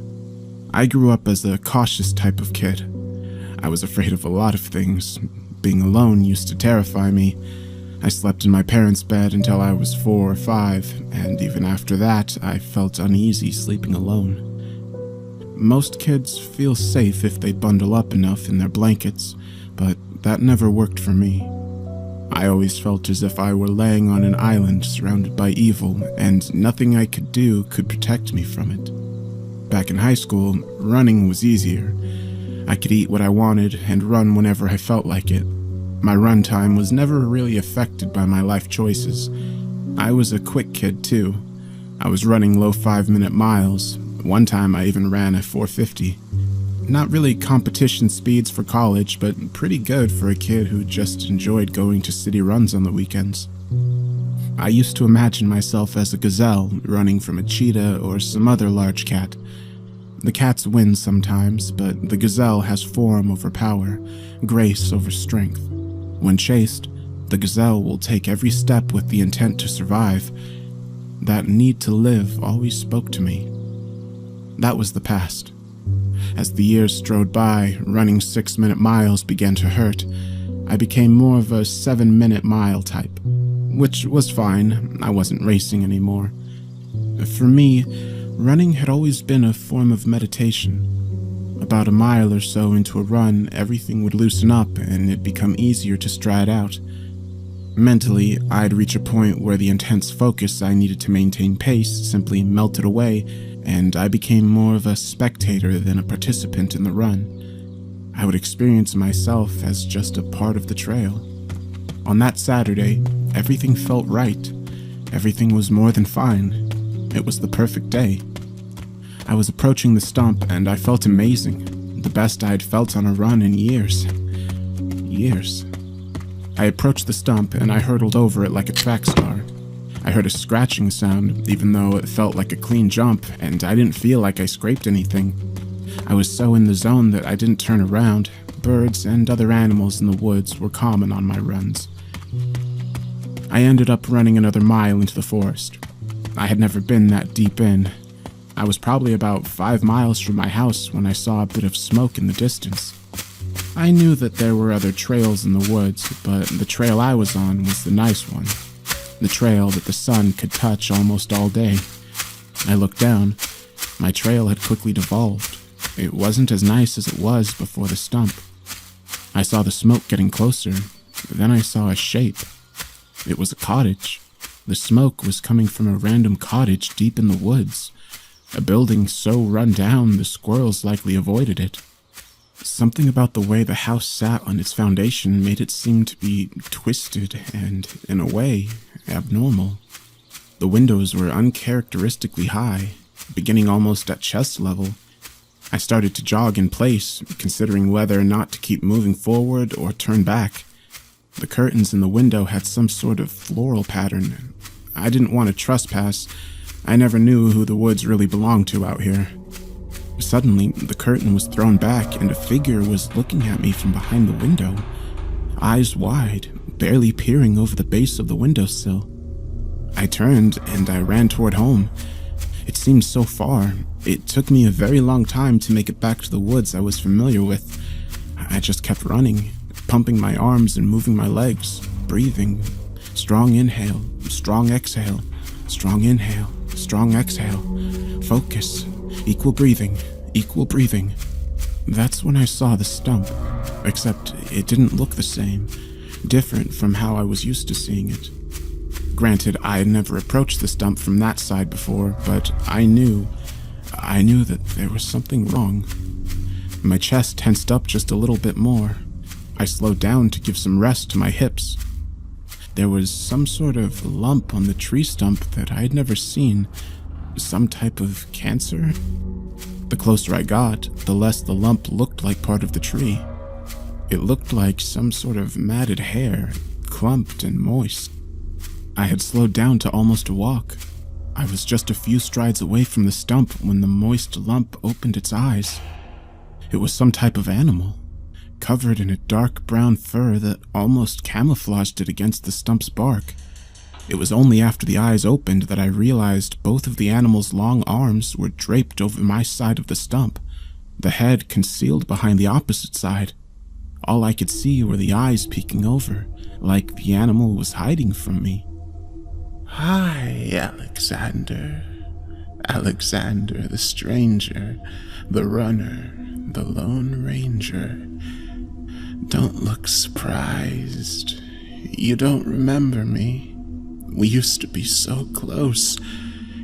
I grew up as a cautious type of kid. I was afraid of a lot of things. Being alone used to terrify me. I slept in my parents' bed until I was 4 or 5, and even after that, I felt uneasy sleeping alone. Most kids feel safe if they bundle up enough in their blankets, but that never worked for me. I always felt as if I were laying on an island surrounded by evil, and nothing I could do could protect me from it. Back in high school, running was easier. I could eat what I wanted and run whenever I felt like it. My run time was never really affected by my life choices. I was a quick kid, too. I was running low 5-minute miles. One time I even ran a 4:50. Not really competition speeds for college, but pretty good for a kid who just enjoyed going to city runs on the weekends. I used to imagine myself as a gazelle running from a cheetah or some other large cat. The cats win sometimes, but the gazelle has form over power, grace over strength. When chased, the gazelle will take every step with the intent to survive. That need to live always spoke to me. That was the past. As the years strode by, running 6-minute miles began to hurt. I became more of a 7-minute mile type, which was fine. I wasn't racing anymore. For me, running had always been a form of meditation. About a mile or so into a run, everything would loosen up and it'd become easier to stride out. Mentally, I'd reach a point where the intense focus I needed to maintain pace simply melted away, and I became more of a spectator than a participant in the run. I would experience myself as just a part of the trail. On that Saturday, everything felt right. Everything was more than fine. It was the perfect day. I was approaching the stump and I felt amazing. The best I'd felt on a run in years. Years. I approached the stump and I hurtled over it like a track star. I heard a scratching sound, even though it felt like a clean jump, and I didn't feel like I scraped anything. I was so in the zone that I didn't turn around. Birds and other animals in the woods were common on my runs. I ended up running another mile into the forest. I had never been that deep in. I was probably about 5 miles from my house when I saw a bit of smoke in the distance. I knew that there were other trails in the woods, but the trail I was on was the nice one. The trail that the sun could touch almost all day. I looked down. My trail had quickly devolved. It wasn't as nice as it was before the stump. I saw the smoke getting closer. Then I saw a shape. It was a cottage. The smoke was coming from a random cottage deep in the woods. A building so run down the squirrels likely avoided it. Something about the way the house sat on its foundation made it seem to be twisted and, in a way, abnormal. The windows were uncharacteristically high, beginning almost at chest level. I started to jog in place, considering whether or not to keep moving forward or turn back. The curtains in the window had some sort of floral pattern. I didn't want to trespass. I never knew who the woods really belonged to out here. Suddenly, the curtain was thrown back and a figure was looking at me from behind the window, eyes wide, barely peering over the base of the windowsill. I turned and I ran toward home. It seemed so far. It took me a very long time to make it back to the woods I was familiar with. I just kept running, pumping my arms and moving my legs, breathing. Strong inhale, strong exhale, strong inhale, strong exhale. Focus. Equal breathing, equal breathing. That's when I saw the stump, except it didn't look the same, different from how I was used to seeing it. Granted, I had never approached the stump from that side before, but I knew I knew that there was something wrong. My chest tensed up just a little bit more. I slowed down to give some rest to my hips. There was some sort of lump on the tree stump that I had never seen. Some type of cancer? The closer I got, the less the lump looked like part of the tree. It looked like some sort of matted hair, clumped and moist. I had slowed down to almost a walk. I was just a few strides away from the stump when the moist lump opened its eyes. It was some type of animal, covered in a dark brown fur that almost camouflaged it against the stump's bark. It was only after the eyes opened that I realized both of the animal's long arms were draped over my side of the stump, the head concealed behind the opposite side. All I could see were the eyes peeking over, like the animal was hiding from me. "Hi, Alexander. Alexander the stranger, the runner, the Lone Ranger. Don't look surprised. You don't remember me. We used to be so close.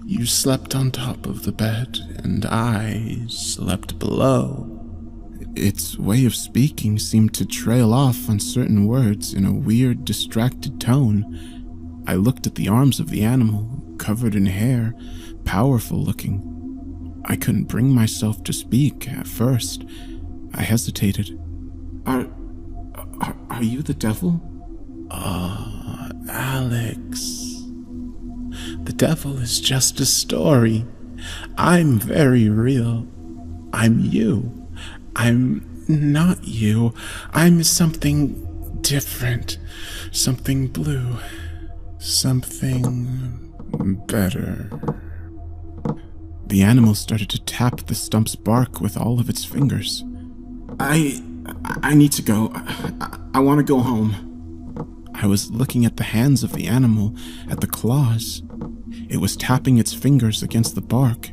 You slept on top of the bed, and I slept below." Its way of speaking seemed to trail off on certain words in a weird, distracted tone. I looked at the arms of the animal, covered in hair, powerful looking. I couldn't bring myself to speak at first. I hesitated. Are you the devil?" "Oh, Alex. The devil is just a story. I'm very real. I'm you. I'm not you. I'm something different. Something blue. Something better." The animal started to tap the stump's bark with all of its fingers. I need to go. I want to go home." I was looking at the hands of the animal, at the claws. It was tapping its fingers against the bark.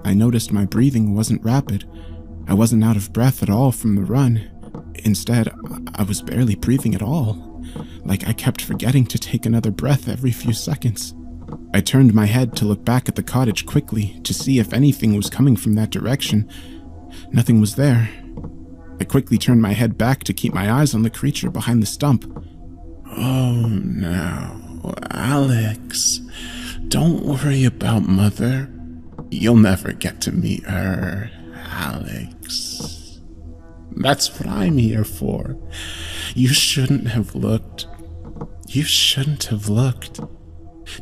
I noticed my breathing wasn't rapid. I wasn't out of breath at all from the run. Instead, I was barely breathing at all, like I kept forgetting to take another breath every few seconds. I turned my head to look back at the cottage quickly to see if anything was coming from that direction. Nothing was there. I quickly turned my head back to keep my eyes on the creature behind the stump. "Oh, now, Alex, don't worry about Mother. You'll never get to meet her, Alex. That's what I'm here for. You shouldn't have looked. You shouldn't have looked.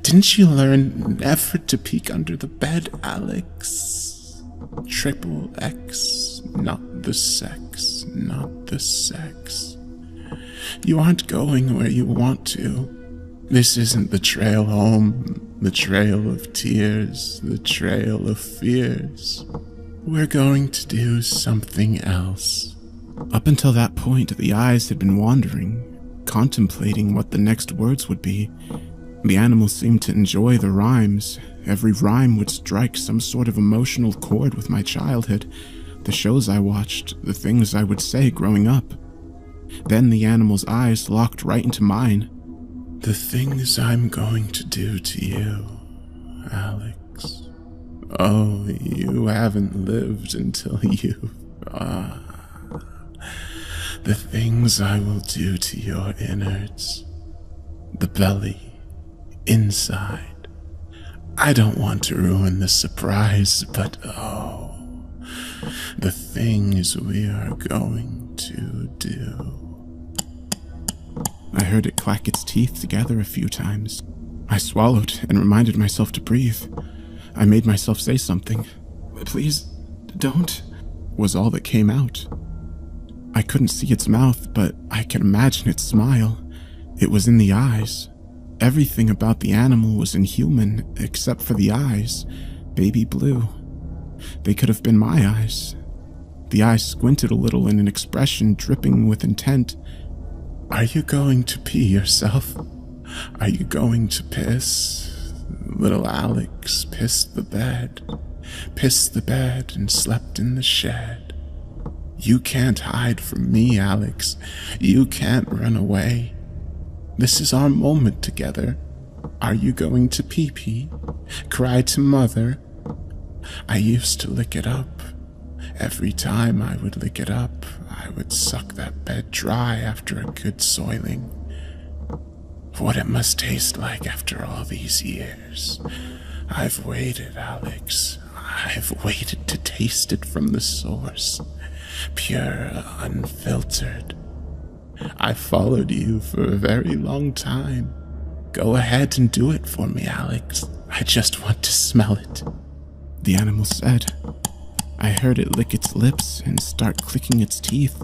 Didn't you learn never to peek under the bed, Alex? Triple X, not the sex, not the sex. You aren't going where you want to. This isn't the trail home, the trail of tears, the trail of fears. We're going to do something else." Up until that point, the eyes had been wandering, contemplating what the next words would be. The animal seemed to enjoy the rhymes. Every rhyme would strike some sort of emotional chord with my childhood, the shows I watched, the things I would say growing up. Then the animal's eyes locked right into mine. "The things I'm going to do to you, Alex. Oh, you haven't lived until you've... The things I will do to your innards. The belly. Inside. I don't want to ruin the surprise, but oh, the things we are going to do." I heard it clack its teeth together a few times. I swallowed and reminded myself to breathe. I made myself say something. "Please, don't," was all that came out. I couldn't see its mouth, but I could imagine its smile. It was in the eyes. Everything about the animal was inhuman, except for the eyes, baby blue. They could have been my eyes. The eyes squinted a little in an expression dripping with intent. "Are you going to pee yourself? Are you going to piss?" Little Alex pissed the bed and slept in the shed. You can't hide from me, Alex. You can't run away. This is our moment together. Are you going to pee-pee? Cry to Mother? I used to lick it up. Every time I would lick it up, I would suck that bed dry after a good soiling. What it must taste like after all these years. I've waited, Alex. I've waited to taste it from the source. Pure, unfiltered. I followed you for a very long time. Go ahead and do it for me, Alex. I just want to smell it. The animal said. I heard it lick its lips and start clicking its teeth.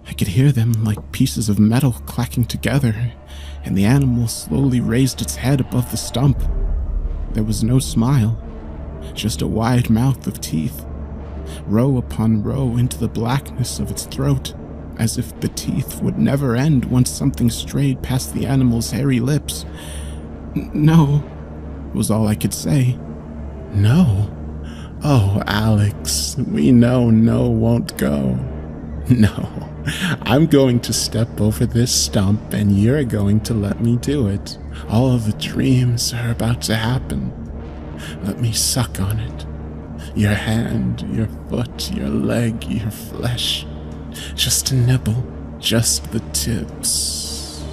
I could hear them like pieces of metal clacking together, and the animal slowly raised its head above the stump. There was no smile, just a wide mouth of teeth, row upon row into the blackness of its throat, as if the teeth would never end once something strayed past the animal's hairy lips. No, was all I could say. No? Oh, Alex, we know no won't go. No, I'm going to step over this stump and you're going to let me do it. All of the dreams are about to happen. Let me suck on it. Your hand, your foot, your leg, your flesh. Just a nibble, just the tips.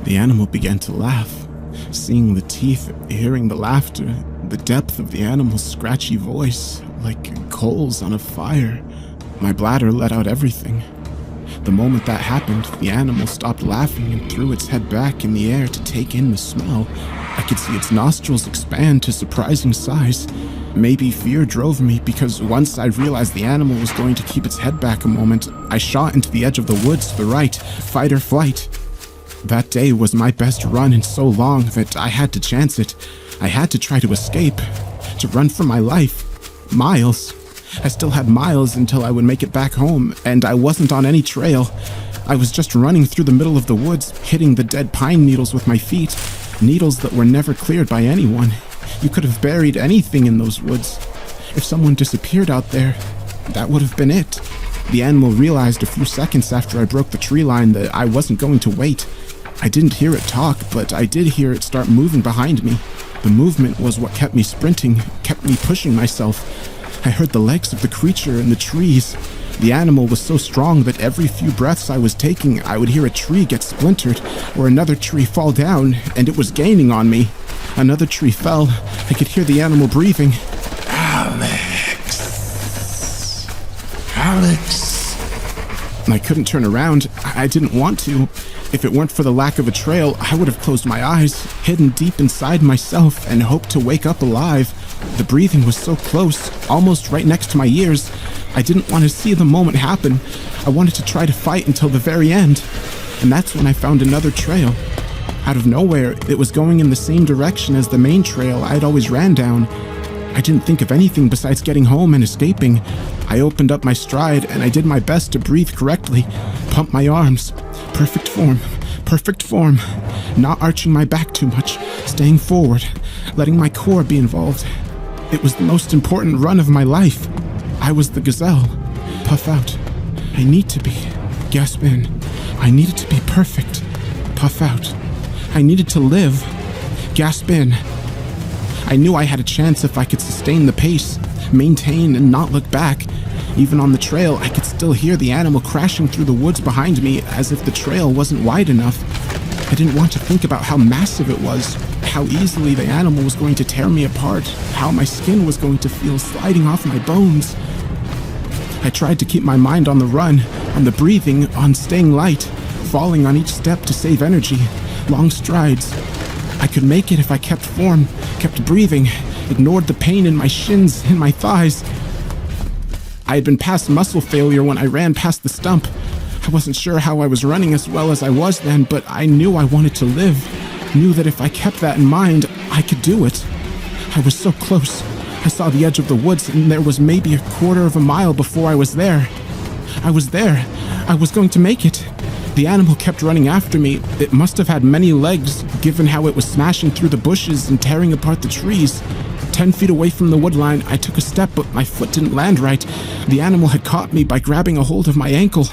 The animal began to laugh. Seeing the teeth, hearing the laughter, the depth of the animal's scratchy voice, like coals on a fire, my bladder let out everything. The moment that happened, the animal stopped laughing and threw its head back in the air to take in the smell. I could see its nostrils expand to surprising size. Maybe fear drove me, because once I realized the animal was going to keep its head back a moment, I shot into the edge of the woods to the right, fight or flight. That day was my best run in so long that I had to chance it. I had to try to escape, to run for my life. Miles. I still had miles until I would make it back home, and I wasn't on any trail. I was just running through the middle of the woods, hitting the dead pine needles with my feet, needles that were never cleared by anyone. You could have buried anything in those woods. If someone disappeared out there, that would have been it. The animal realized a few seconds after I broke the tree line that I wasn't going to wait. I didn't hear it talk, but I did hear it start moving behind me. The movement was what kept me sprinting, kept me pushing myself. I heard the legs of the creature in the trees. The animal was so strong that every few breaths I was taking, I would hear a tree get splintered, or another tree fall down, and it was gaining on me. Another tree fell. I could hear the animal breathing. Alex. Alex. I couldn't turn around. I didn't want to. If it weren't for the lack of a trail, I would have closed my eyes, hidden deep inside myself, and hoped to wake up alive. The breathing was so close, almost right next to my ears. I didn't want to see the moment happen. I wanted to try to fight until the very end. And that's when I found another trail. Out of nowhere, it was going in the same direction as the main trail I'd always ran down. I didn't think of anything besides getting home and escaping. I opened up my stride and I did my best to breathe correctly, pump my arms. Perfect form. Not arching my back too much, staying forward, letting my core be involved. It was the most important run of my life. I was the gazelle. Puff out. I need to be. Gasp in. I needed to be perfect. Puff out. I needed to live. Gasp in. I knew I had a chance if I could sustain the pace, maintain and not look back. Even on the trail, I could still hear the animal crashing through the woods behind me as if the trail wasn't wide enough. I didn't want to think about how massive it was, how easily the animal was going to tear me apart, how my skin was going to feel sliding off my bones. I tried to keep my mind on the run, on the breathing, on staying light, falling on each step to save energy, long strides. I could make it if I kept form, kept breathing, ignored the pain in my shins, in my thighs. I had been past muscle failure when I ran past the stump. I wasn't sure how I was running as well as I was then, but I knew I wanted to live. Knew that if I kept that in mind, I could do it. I was so close. I saw the edge of the woods, and there was maybe a quarter of a mile before I was there. I was there. I was going to make it. The animal kept running after me. It must have had many legs, given how it was smashing through the bushes and tearing apart the trees. 10 feet away from the woodline, I took a step, but my foot didn't land right. The animal had caught me by grabbing a hold of my ankle.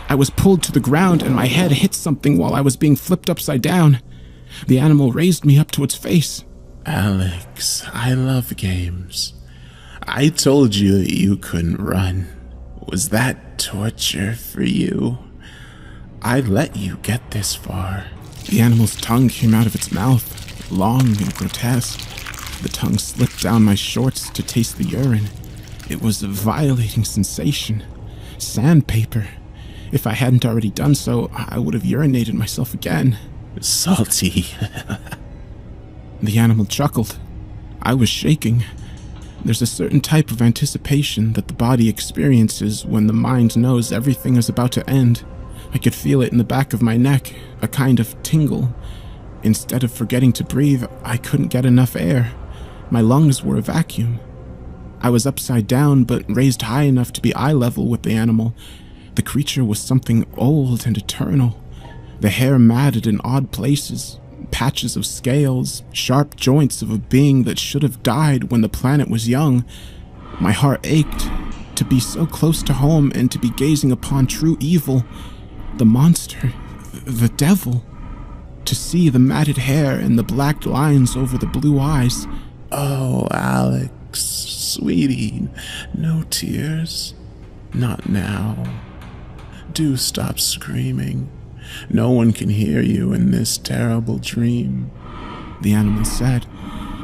I was pulled to the ground, and my head hit something while I was being flipped upside down. The animal raised me up to its face. Alex, I love games. I told you that you couldn't run. Was that torture for you? I let you get this far. The animal's tongue came out of its mouth, long and grotesque. The tongue slipped down my shorts to taste the urine. It was a violating sensation. Sandpaper. If I hadn't already done so, I would have urinated myself again. Salty. The animal chuckled. I was shaking. There's a certain type of anticipation that the body experiences when the mind knows everything is about to end. I could feel it in the back of my neck, a kind of tingle. Instead of forgetting to breathe, I couldn't get enough air. My lungs were a vacuum. I was upside down, but raised high enough to be eye level with the animal. The creature was something old and eternal. The hair matted in odd places, patches of scales, sharp joints of a being that should have died when the planet was young. My heart ached to be so close to home and to be gazing upon true evil, the monster, the devil, to see the matted hair and the black lines over the blue eyes. Oh, Alex, sweetie, no tears. Not now. Do stop screaming. No one can hear you in this terrible dream. The animal said.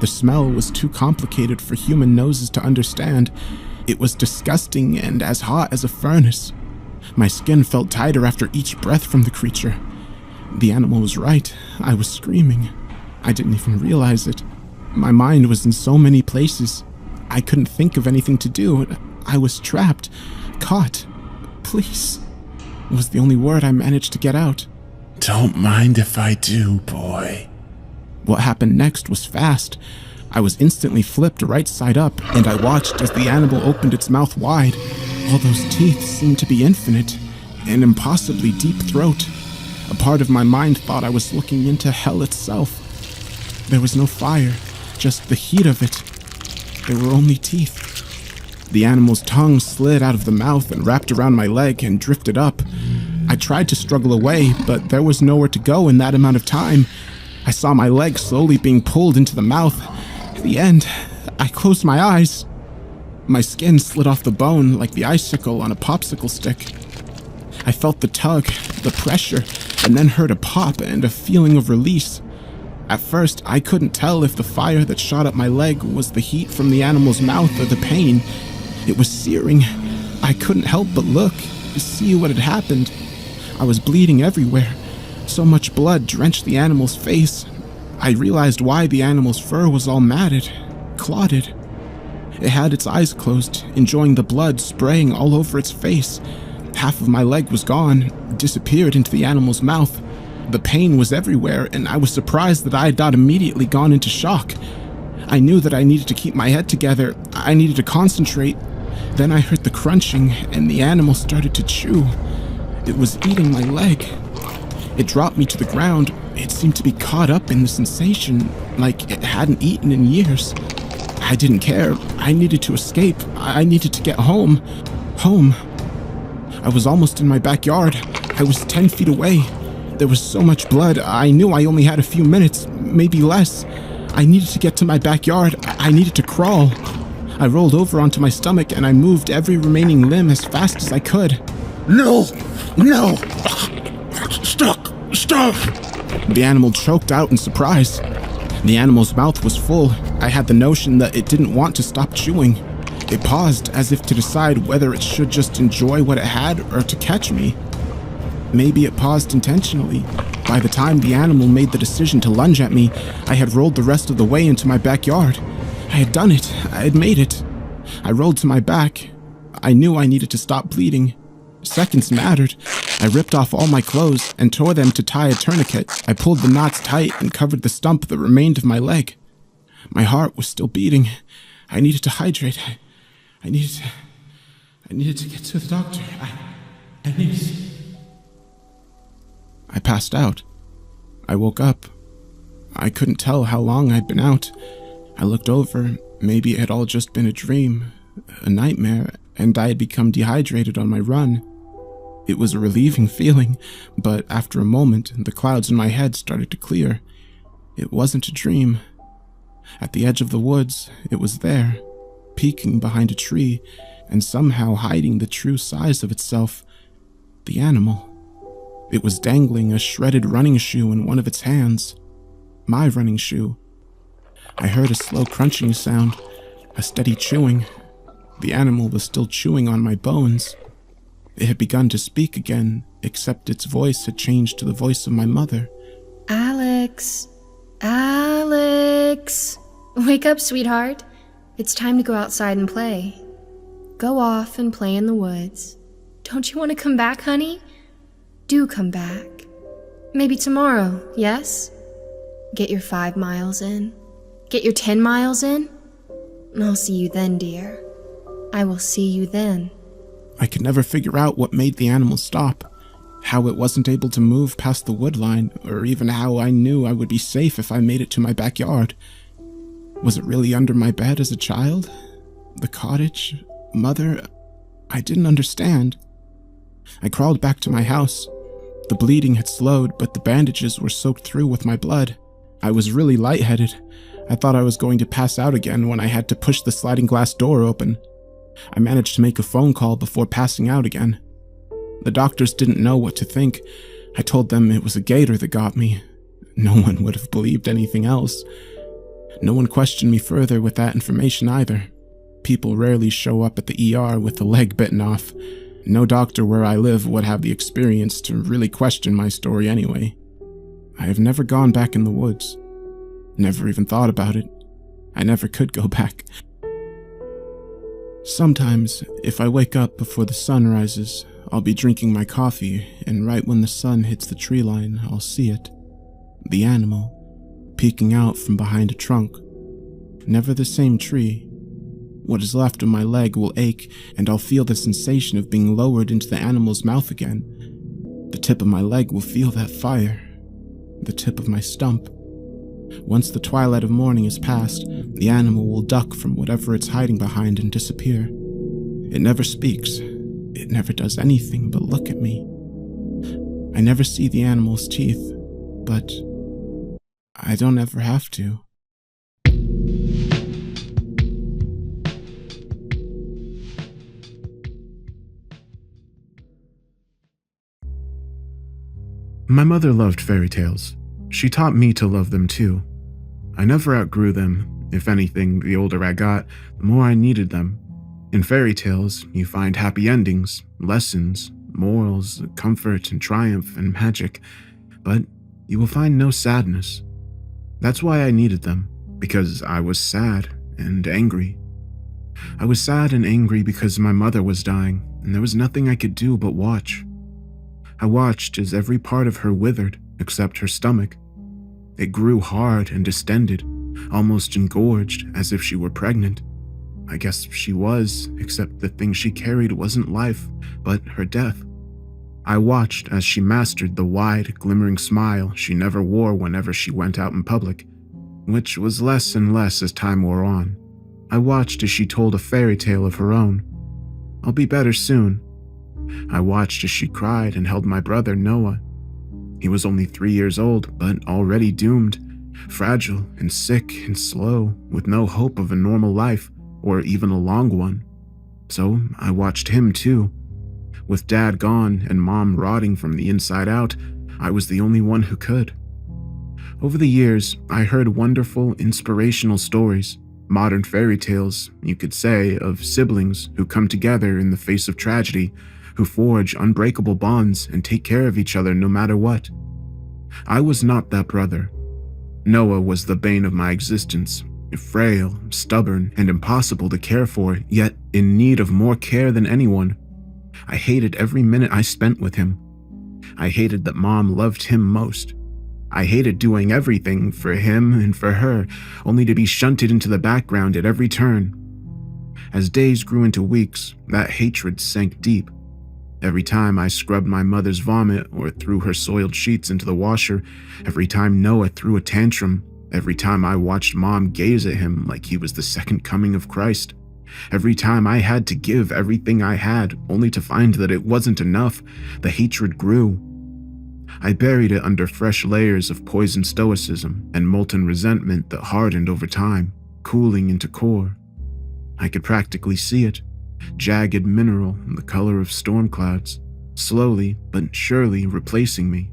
The smell was too complicated for human noses to understand. It was disgusting and as hot as a furnace. My skin felt tighter after each breath from the creature. The animal was right. I was screaming. I didn't even realize it. My mind was in so many places. I couldn't think of anything to do. I was trapped, caught. Please, was the only word I managed to get out. Don't mind if I do, boy. What happened next was fast. I was instantly flipped right side up, and I watched as the animal opened its mouth wide. All those teeth seemed to be infinite, an impossibly deep throat. A part of my mind thought I was looking into hell itself. There was no fire, just the heat of it. There were only teeth. The animal's tongue slid out of the mouth and wrapped around my leg and drifted up. I tried to struggle away, but there was nowhere to go in that amount of time. I saw my leg slowly being pulled into the mouth. At the end, I closed my eyes. My skin slid off the bone like the icicle on a popsicle stick. I felt the tug, the pressure, and then heard a pop and a feeling of release. At first, I couldn't tell if the fire that shot up my leg was the heat from the animal's mouth or the pain. It was searing. I couldn't help but look, see what had happened. I was bleeding everywhere. So much blood drenched the animal's face. I realized why the animal's fur was all matted, clotted. It had its eyes closed, enjoying the blood spraying all over its face. Half of my leg was gone, disappeared into the animal's mouth. The pain was everywhere, and I was surprised that I had not immediately gone into shock. I knew that I needed to keep my head together. I needed to concentrate. Then I heard the crunching, and the animal started to chew. It was eating my leg. It dropped me to the ground. It seemed to be caught up in the sensation, like it hadn't eaten in years. I didn't care. I needed to escape. I needed to get home. Home. I was almost in my backyard. I was 10 feet away. There was so much blood. I knew I only had a few minutes, maybe less. I needed to get to my backyard. I needed to crawl. I rolled over onto my stomach and I moved every remaining limb as fast as I could. No! No! Stop! The animal choked out in surprise. The animal's mouth was full. I had the notion that it didn't want to stop chewing. It paused as if to decide whether it should just enjoy what it had or to catch me. Maybe it paused intentionally. By the time the animal made the decision to lunge at me, I had rolled the rest of the way into my backyard. I had done it. I had made it. I rolled to my back. I knew I needed to stop bleeding. Seconds mattered. I ripped off all my clothes and tore them to tie a tourniquet. I pulled the knots tight and covered the stump that remained of my leg. My heart was still beating. I needed to hydrate. I needed to get to the doctor. I passed out. I woke up. I couldn't tell how long I'd been out. I looked over. Maybe it had all just been a dream, a nightmare, and I had become dehydrated on my run. It was a relieving feeling, but after a moment, the clouds in my head started to clear. It wasn't a dream. At the edge of the woods, it was there, peeking behind a tree and somehow hiding the true size of itself. The animal. It was dangling a shredded running shoe in one of its hands. My running shoe. I heard a slow crunching sound, a steady chewing. The animal was still chewing on my bones. It had begun to speak again, except its voice had changed to the voice of my mother. Alex. Alex. Wake up, sweetheart. It's time to go outside and play. Go off and play in the woods. Don't you want to come back, honey? Do come back. Maybe tomorrow, yes? Get your 5 miles in. Get your 10 miles in. I'll see you then, dear. I will see you then. I could never figure out what made the animal stop, how it wasn't able to move past the wood line, or even how I knew I would be safe if I made it to my backyard. Was it really under my bed as a child? The cottage? Mother? I didn't understand. I crawled back to my house. The bleeding had slowed, but the bandages were soaked through with my blood. I was really lightheaded. I thought I was going to pass out again when I had to push the sliding glass door open. I managed to make a phone call before passing out again. The doctors didn't know what to think. I told them it was a gator that got me. No one would have believed anything else. No one questioned me further with that information either. People rarely show up at the ER with a leg bitten off. No doctor where I live would have the experience to really question my story anyway. I have never gone back in the woods. Never even thought about it. I never could go back. Sometimes, if I wake up before the sun rises, I'll be drinking my coffee, and right when the sun hits the tree line, I'll see it. The animal, peeking out from behind a trunk. Never the same tree. What is left of my leg will ache, and I'll feel the sensation of being lowered into the animal's mouth again. The tip of my leg will feel that fire. The tip of my stump. Once the twilight of morning is past, the animal will duck from whatever it's hiding behind and disappear. It never speaks. It never does anything but look at me. I never see the animal's teeth, but I don't ever have to. My mother loved fairy tales. She taught me to love them too. I never outgrew them. If anything, the older I got, the more I needed them. In fairy tales, you find happy endings, lessons, morals, comfort and triumph and magic, but you will find no sadness. That's why I needed them, because I was sad and angry. I was sad and angry because my mother was dying, and there was nothing I could do but watch. I watched as every part of her withered, except her stomach. It grew hard and distended, almost engorged, as if she were pregnant. I guess she was, except the thing she carried wasn't life, but her death. I watched as she mastered the wide, glimmering smile she never wore whenever she went out in public, which was less and less as time wore on. I watched as she told a fairy tale of her own. I'll be better soon. I watched as she cried and held my brother Noah. He was only 3 years old, but already doomed, fragile and sick and slow, with no hope of a normal life, or even a long one. So I watched him too. With Dad gone and Mom rotting from the inside out, I was the only one who could. Over the years, I heard wonderful, inspirational stories, modern fairy tales, you could say, of siblings who come together in the face of tragedy, who forge unbreakable bonds and take care of each other no matter what. I was not that brother. Noah was the bane of my existence, frail, stubborn, and impossible to care for, yet in need of more care than anyone. I hated every minute I spent with him. I hated that Mom loved him most. I hated doing everything for him and for her, only to be shunted into the background at every turn. As days grew into weeks, that hatred sank deep. Every time I scrubbed my mother's vomit or threw her soiled sheets into the washer, every time Noah threw a tantrum, every time I watched Mom gaze at him like he was the second coming of Christ, every time I had to give everything I had only to find that it wasn't enough, the hatred grew. I buried it under fresh layers of poisoned stoicism and molten resentment that hardened over time. cooling into core. I could practically see it, jagged mineral in the color of storm clouds, slowly but surely replacing me.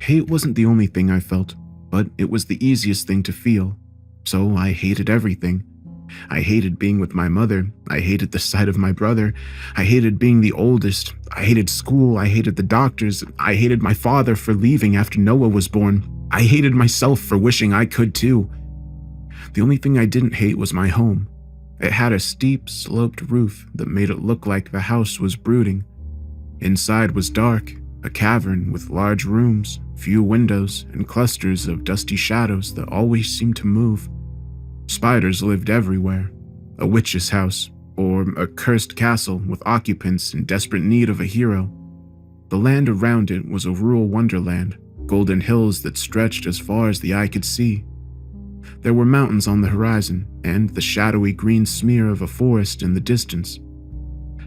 Hate wasn't the only thing I felt, but it was the easiest thing to feel, so I hated everything. I hated being with my mother, I hated the sight of my brother, I hated being the oldest, I hated school, I hated the doctors, I hated my father for leaving after Noah was born, I hated myself for wishing I could too. The only thing I didn't hate was my home. It had a steep, sloped roof that made it look like the house was brooding. Inside was dark, a cavern with large rooms, few windows, and clusters of dusty shadows that always seemed to move. Spiders lived everywhere. A witch's house, or a cursed castle with occupants in desperate need of a hero. The land around it was a rural wonderland, golden hills that stretched as far as the eye could see. There were mountains on the horizon, and the shadowy green smear of a forest in the distance.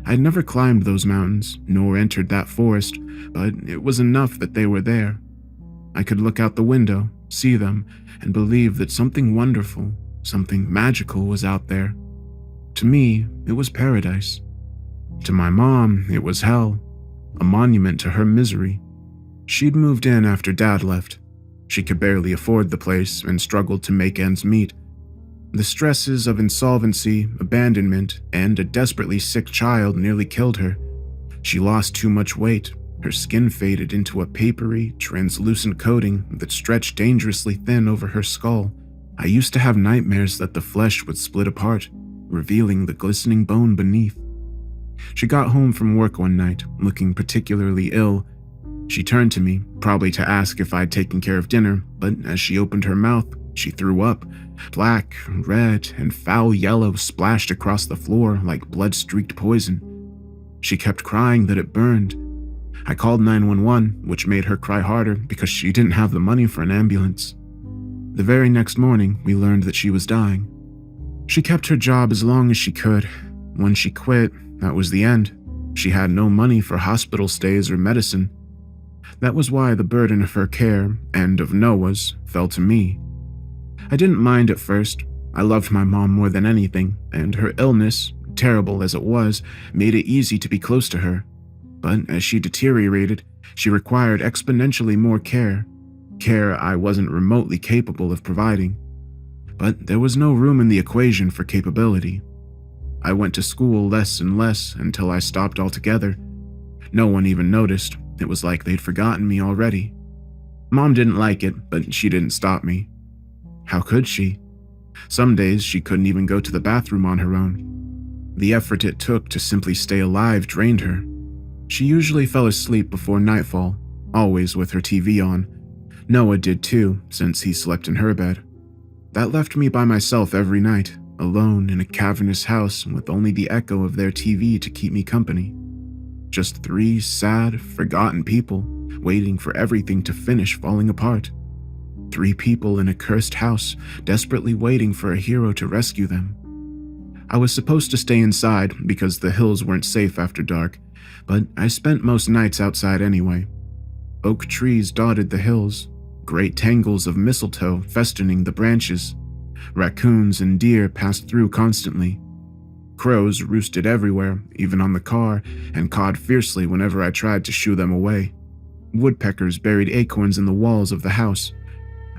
I'd never climbed those mountains, nor entered that forest, but it was enough that they were there. I could look out the window, see them, and believe that something wonderful, something magical was out there. To me, it was paradise. To my mom, it was hell, a monument to her misery. She'd moved in after Dad left. She could barely afford the place and struggled to make ends meet. The stresses of insolvency, abandonment, and a desperately sick child nearly killed her. She lost too much weight. Her skin faded into a papery, translucent coating that stretched dangerously thin over her skull. I used to have nightmares that the flesh would split apart, revealing the glistening bone beneath. She got home from work one night, looking particularly ill. She turned to me, probably to ask if I'd taken care of dinner, but as she opened her mouth, she threw up. Black, red, and foul yellow splashed across the floor like blood-streaked poison. She kept crying that it burned. I called 911, which made her cry harder because she didn't have the money for an ambulance. The very next morning, we learned that she was dying. She kept her job as long as she could. When she quit, that was the end. She had no money for hospital stays or medicine. That was why the burden of her care, and of Noah's, fell to me. I didn't mind at first. I loved my mom more than anything, and her illness, terrible as it was, made it easy to be close to her. But as she deteriorated, she required exponentially more care I wasn't remotely capable of providing. But there was no room in the equation for capability. I went to school less and less until I stopped altogether. No one even noticed. It was like they'd forgotten me already. Mom didn't like it, but she didn't stop me. How could she? Some days she couldn't even go to the bathroom on her own. The effort it took to simply stay alive drained her. She usually fell asleep before nightfall, always with her TV on. Noah did too, since he slept in her bed. That left me by myself every night, alone in a cavernous house with only the echo of their TV to keep me company. Just 3 sad, forgotten people, waiting for everything to finish falling apart. 3 people in a cursed house, desperately waiting for a hero to rescue them. I was supposed to stay inside because the hills weren't safe after dark, but I spent most nights outside anyway. Oak trees dotted the hills, great tangles of mistletoe festoning the branches. Raccoons and deer passed through constantly. Crows roosted everywhere, even on the car, and cawed fiercely whenever I tried to shoo them away. Woodpeckers buried acorns in the walls of the house.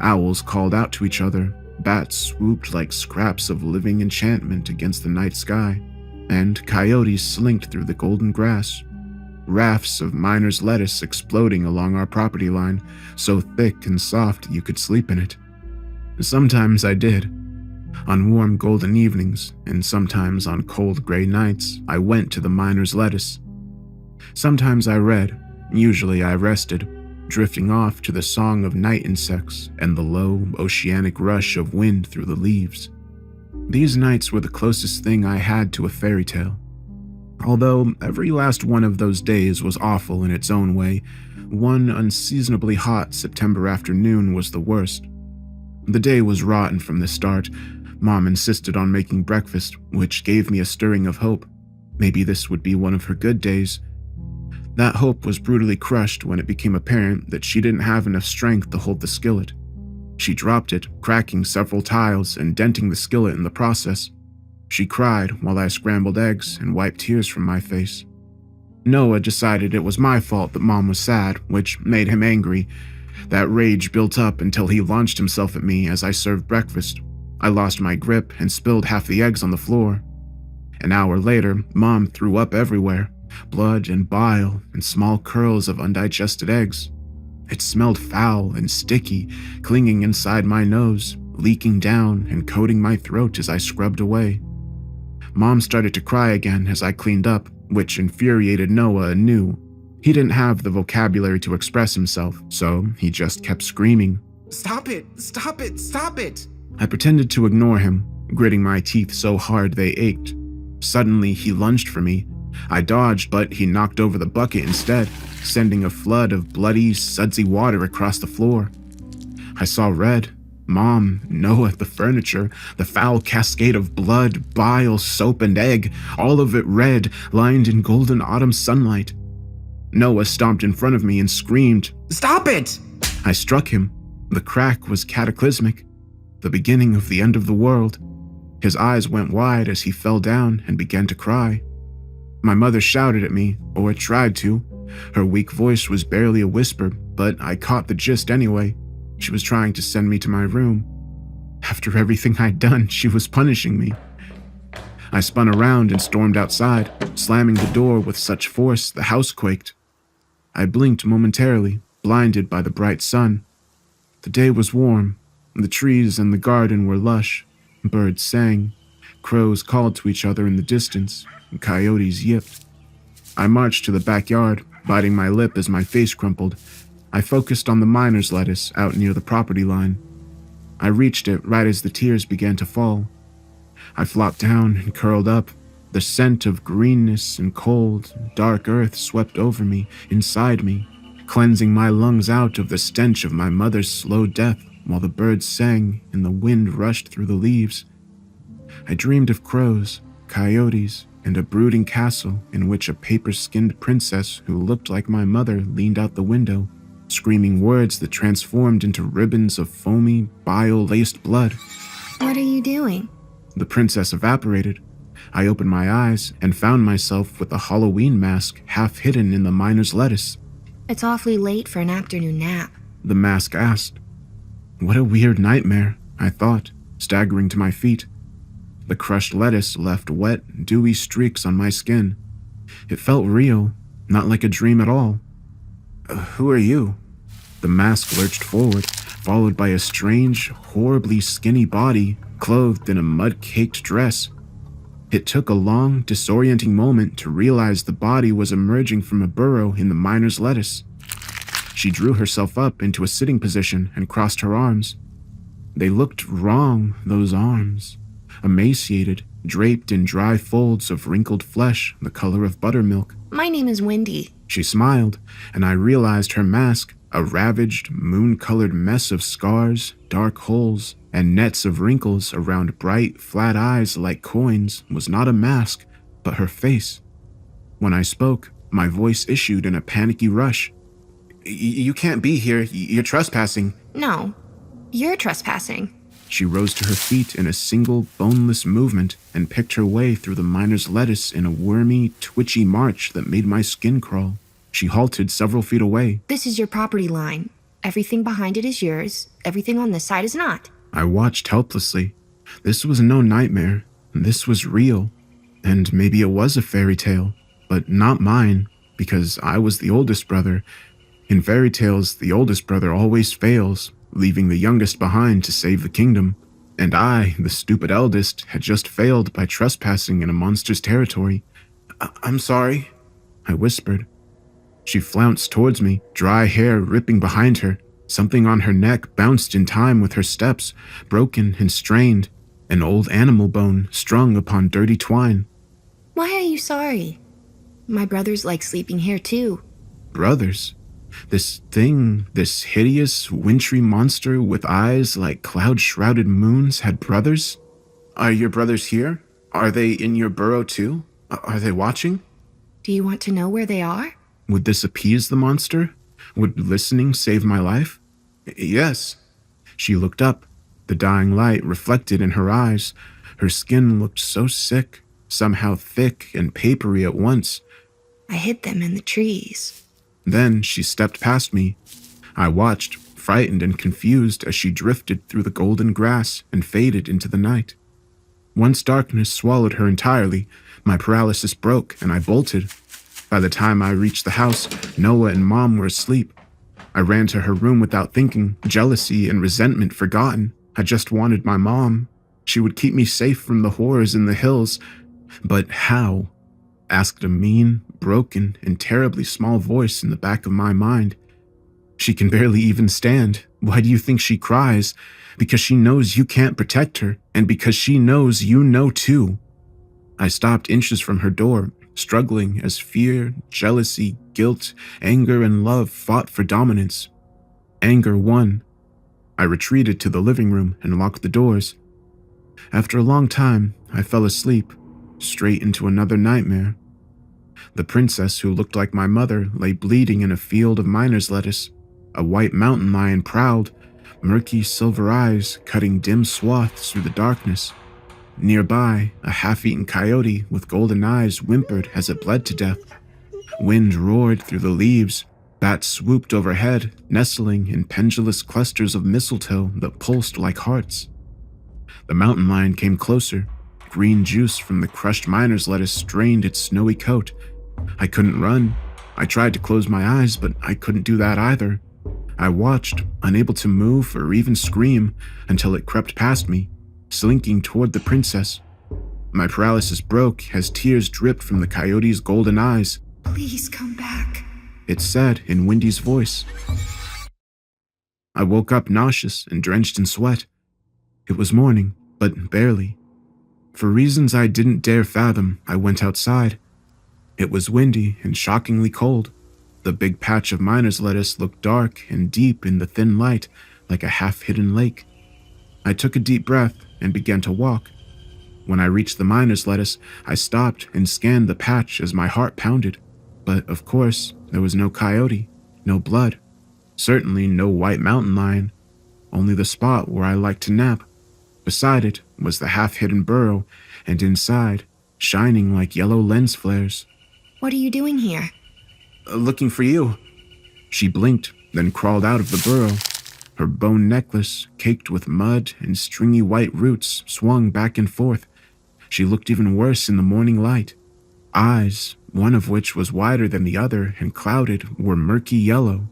Owls called out to each other. Bats swooped like scraps of living enchantment against the night sky, and coyotes slinked through the golden grass. Rafts of miner's lettuce exploding along our property line, so thick and soft you could sleep in it. Sometimes I did. On warm golden evenings, and sometimes on cold gray nights, I went to the miner's lettuce. Sometimes I read, usually I rested, drifting off to the song of night insects and the low, oceanic rush of wind through the leaves. These nights were the closest thing I had to a fairy tale. Although every last one of those days was awful in its own way, one unseasonably hot September afternoon was the worst. The day was rotten from the start. Mom insisted on making breakfast, which gave me a stirring of hope. Maybe this would be one of her good days. That hope was brutally crushed when it became apparent that she didn't have enough strength to hold the skillet. She dropped it, cracking several tiles and denting the skillet in the process. She cried while I scrambled eggs and wiped tears from my face. Noah decided it was my fault that Mom was sad, which made him angry. That rage built up until he launched himself at me as I served breakfast. I lost my grip and spilled half the eggs on the floor. An hour later, Mom threw up everywhere, blood and bile and small curls of undigested eggs. It smelled foul and sticky, clinging inside my nose, leaking down and coating my throat as I scrubbed away. Mom started to cry again as I cleaned up, which infuriated Noah anew. He didn't have the vocabulary to express himself, so he just kept screaming, Stop it! Stop it! Stop it! I pretended to ignore him, gritting my teeth so hard they ached. Suddenly, he lunged for me. I dodged, but he knocked over the bucket instead, sending a flood of bloody, sudsy water across the floor. I saw red. Mom, Noah, the furniture, the foul cascade of blood, bile, soap, and egg, all of it red, lined in golden autumn sunlight. Noah stomped in front of me and screamed, Stop it! I struck him. The crack was cataclysmic, the beginning of the end of the world. His eyes went wide as he fell down and began to cry. My mother shouted at me, or tried to. Her weak voice was barely a whisper, but I caught the gist anyway. She was trying to send me to my room. After everything I'd done, she was punishing me. I spun around and stormed outside, slamming the door with such force the house quaked. I blinked momentarily, blinded by the bright sun. The day was warm. The trees and the garden were lush. Birds sang. Crows called to each other in the distance, and coyotes yipped. I marched to the backyard, biting my lip as my face crumpled. I focused on the miner's lettuce out near the property line. I reached it right as the tears began to fall. I flopped down and curled up. The scent of greenness and cold, dark earth swept over me, inside me, cleansing my lungs out of the stench of my mother's slow death while the birds sang and the wind rushed through the leaves. I dreamed of crows, coyotes, and a brooding castle in which a paper-skinned princess who looked like my mother leaned out the window, screaming words that transformed into ribbons of foamy, bile-laced blood. What are you doing? The princess evaporated. I opened my eyes and found myself with a Halloween mask half hidden in the miner's lettuce. It's awfully late for an afternoon nap. The mask asked. What a weird nightmare, I thought, staggering to my feet. The crushed lettuce left wet, dewy streaks on my skin. It felt real, not like a dream at all. Who are you? The mask lurched forward, followed by a strange, horribly skinny body clothed in a mud-caked dress. It took a long, disorienting moment to realize the body was emerging from a burrow in the miner's lettuce. She drew herself up into a sitting position and crossed her arms. They looked wrong, those arms. Emaciated, draped in dry folds of wrinkled flesh the color of buttermilk. My name is Wendy. She smiled, and I realized her mask, a ravaged, moon-colored mess of scars, dark holes, and nets of wrinkles around bright, flat eyes like coins, was not a mask, but her face. When I spoke, my voice issued in a panicky rush. You can't be here. You're trespassing. No, you're trespassing. She rose to her feet in a single, boneless movement and picked her way through the miner's lettuce in a wormy, twitchy march that made my skin crawl. She halted several feet away. This is your property line. Everything behind it is yours. Everything on this side is not. I watched helplessly. This was no nightmare. This was real. And maybe it was a fairy tale, but not mine, because I was the oldest brother. In fairy tales, the oldest brother always fails, leaving the youngest behind to save the kingdom. And I, the stupid eldest, had just failed by trespassing in a monster's territory. I'm sorry, I whispered. She flounced towards me, dry hair ripping behind her. Something on her neck bounced in time with her steps, broken and strained, an old animal bone strung upon dirty twine. Why are you sorry? My brothers like sleeping here too. Brothers? This thing, this hideous, wintry monster with eyes like cloud-shrouded moons had brothers? Are your brothers here? Are they in your burrow too? Are they watching? Do you want to know where they are? Would this appease the monster? Would listening save my life? Yes. She looked up, the dying light reflected in her eyes. Her skin looked so sick, somehow thick and papery at once. I hid them in the trees. Then she stepped past me. I watched, frightened and confused, as she drifted through the golden grass and faded into the night. Once darkness swallowed her entirely, my paralysis broke and I bolted. By the time I reached the house, Noah and Mom were asleep. I ran to her room without thinking, jealousy and resentment forgotten. I just wanted my mom. She would keep me safe from the horrors in the hills. But how? Asked a mean, broken, and terribly small voice in the back of my mind. She can barely even stand. Why do you think she cries? Because she knows you can't protect her, and because she knows you know too. I stopped inches from her door, struggling as fear, jealousy, guilt, anger, and love fought for dominance. Anger won. I retreated to the living room and locked the doors. After a long time, I fell asleep, straight into another nightmare. The princess who looked like my mother lay bleeding in a field of miner's lettuce. A white mountain lion prowled, murky silver eyes cutting dim swaths through the darkness. Nearby, a half-eaten coyote with golden eyes whimpered as it bled to death. Wind roared through the leaves. Bats swooped overhead, nestling in pendulous clusters of mistletoe that pulsed like hearts. The mountain lion came closer. Green juice from the crushed miner's lettuce strained its snowy coat. I couldn't run. I tried to close my eyes, but I couldn't do that either. I watched, unable to move or even scream, until it crept past me, slinking toward the princess. My paralysis broke as tears dripped from the coyote's golden eyes. Please come back, It said in Wendy's voice. I woke up nauseous and drenched in sweat. It was morning, but barely. For reasons I didn't dare fathom, I went outside. It was windy and shockingly cold. The big patch of miner's lettuce looked dark and deep in the thin light, like a half-hidden lake. I took a deep breath and began to walk. When I reached the miner's lettuce, I stopped and scanned the patch as my heart pounded. But, of course, there was no coyote, no blood, certainly no white mountain lion, only the spot where I liked to nap. Beside it was the half-hidden burrow, and inside, shining like yellow lens flares. What are you doing here? Looking for you. She blinked, then crawled out of the burrow. Her bone necklace, caked with mud and stringy white roots, swung back and forth. She looked even worse in the morning light. Eyes, one of which was wider than the other and clouded, were murky yellow.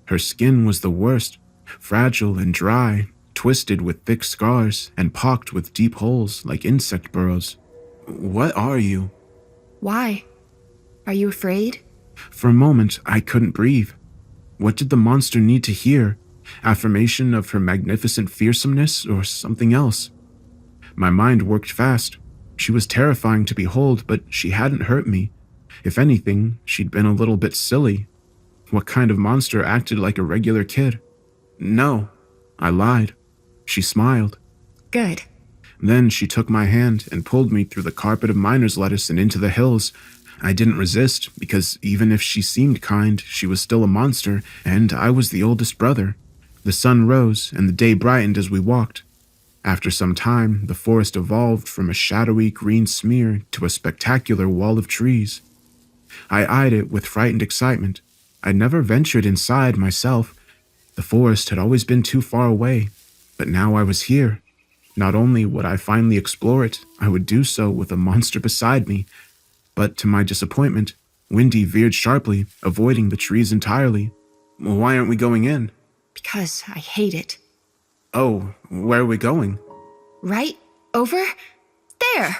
Her skin was the worst, fragile and dry, twisted with thick scars and pocked with deep holes like insect burrows. What are you? Why? Are you afraid? For a moment, I couldn't breathe. What did the monster need to hear? Affirmation of her magnificent fearsomeness or something else? My mind worked fast. She was terrifying to behold, but she hadn't hurt me. If anything, she'd been a little bit silly. What kind of monster acted like a regular kid? No, I lied. She smiled. Good. Then she took my hand and pulled me through the carpet of miner's lettuce and into the hills. I didn't resist, because even if she seemed kind, she was still a monster, and I was the oldest brother. The sun rose, and the day brightened as we walked. After some time, the forest evolved from a shadowy green smear to a spectacular wall of trees. I eyed it with frightened excitement. I'd never ventured inside myself. The forest had always been too far away, but now I was here. Not only would I finally explore it, I would do so with a monster beside me. But to my disappointment, Wendy veered sharply, avoiding the trees entirely. Why aren't we going in? Because I hate it. Oh, where are we going? Right over there.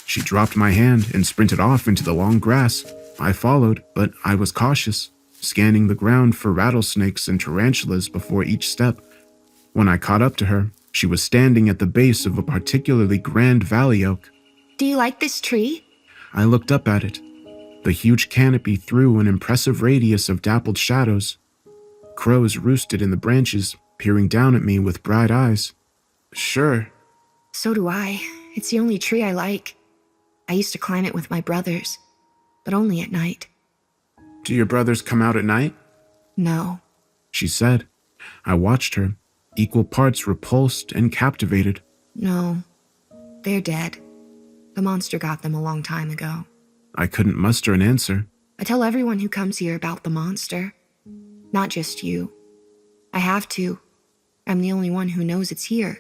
She dropped my hand and sprinted off into the long grass. I followed, but I was cautious, scanning the ground for rattlesnakes and tarantulas before each step. When I caught up to her, she was standing at the base of a particularly grand valley oak. Do you like this tree? I looked up at it. The huge canopy threw an impressive radius of dappled shadows. Crows roosted in the branches, peering down at me with bright eyes. Sure. So do I. It's the only tree I like. I used to climb it with my brothers, but only at night. Do your brothers come out at night? No. She said. I watched her. equal parts repulsed and captivated. No, they're dead. The monster got them a long time ago. I couldn't muster an answer. I tell everyone who comes here about the monster. Not just you. I have to. I'm the only one who knows it's here.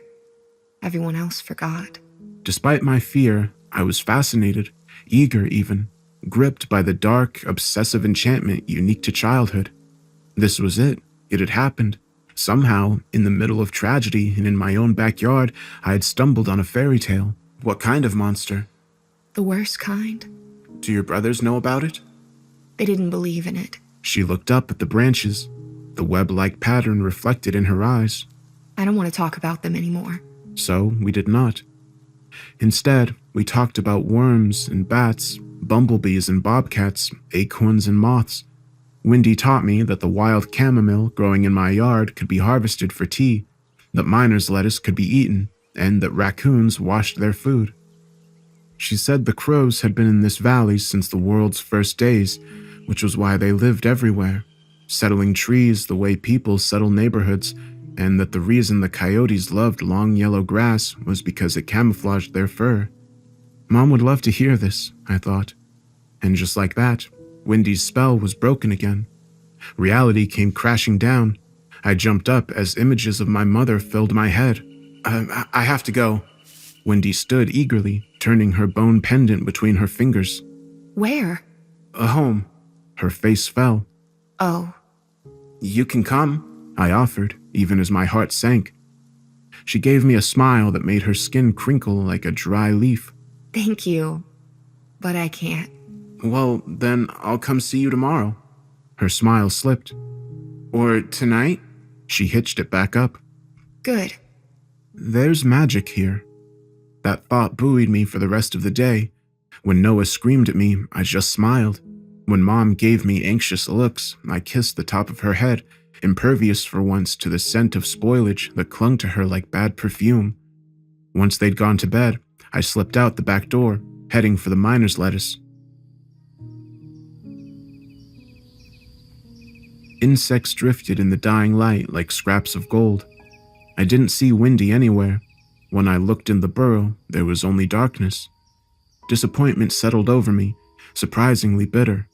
Everyone else forgot. Despite my fear, I was fascinated, eager even, gripped by the dark, obsessive enchantment unique to childhood. This was it. It had happened. Somehow, in the middle of tragedy and in my own backyard, I had stumbled on a fairy tale. What kind of monster? The worst kind. Do your brothers know about it? They didn't believe in it. She looked up at the branches, the web-like pattern reflected in her eyes. I don't want to talk about them anymore. So we did not. Instead, we talked about worms and bats, bumblebees and bobcats, acorns and moths. Wendy taught me that the wild chamomile growing in my yard could be harvested for tea, that miner's lettuce could be eaten, and that raccoons washed their food. She said the crows had been in this valley since the world's first days, which was why they lived everywhere, settling trees the way people settle neighborhoods, and that the reason the coyotes loved long yellow grass was because it camouflaged their fur. Mom would love to hear this, I thought. And just like that, Wendy's spell was broken again. Reality came crashing down. I jumped up as images of my mother filled my head. I have to go. Wendy stood eagerly, turning her bone pendant between her fingers. Where? Home. Her face fell. Oh. You can come, I offered, even as my heart sank. She gave me a smile that made her skin crinkle like a dry leaf. Thank you, but I can't. Well, then I'll come see you tomorrow. Her smile slipped. Or tonight? She hitched it back up. Good. There's magic here. That thought buoyed me for the rest of the day. When Noah screamed at me, I just smiled. When Mom gave me anxious looks, I kissed the top of her head, impervious for once to the scent of spoilage that clung to her like bad perfume. Once they'd gone to bed, I slipped out the back door, heading for the miner's lettuce. Insects drifted in the dying light like scraps of gold. I didn't see Wendy anywhere. When I looked in the burrow, there was only darkness. Disappointment settled over me, surprisingly bitter.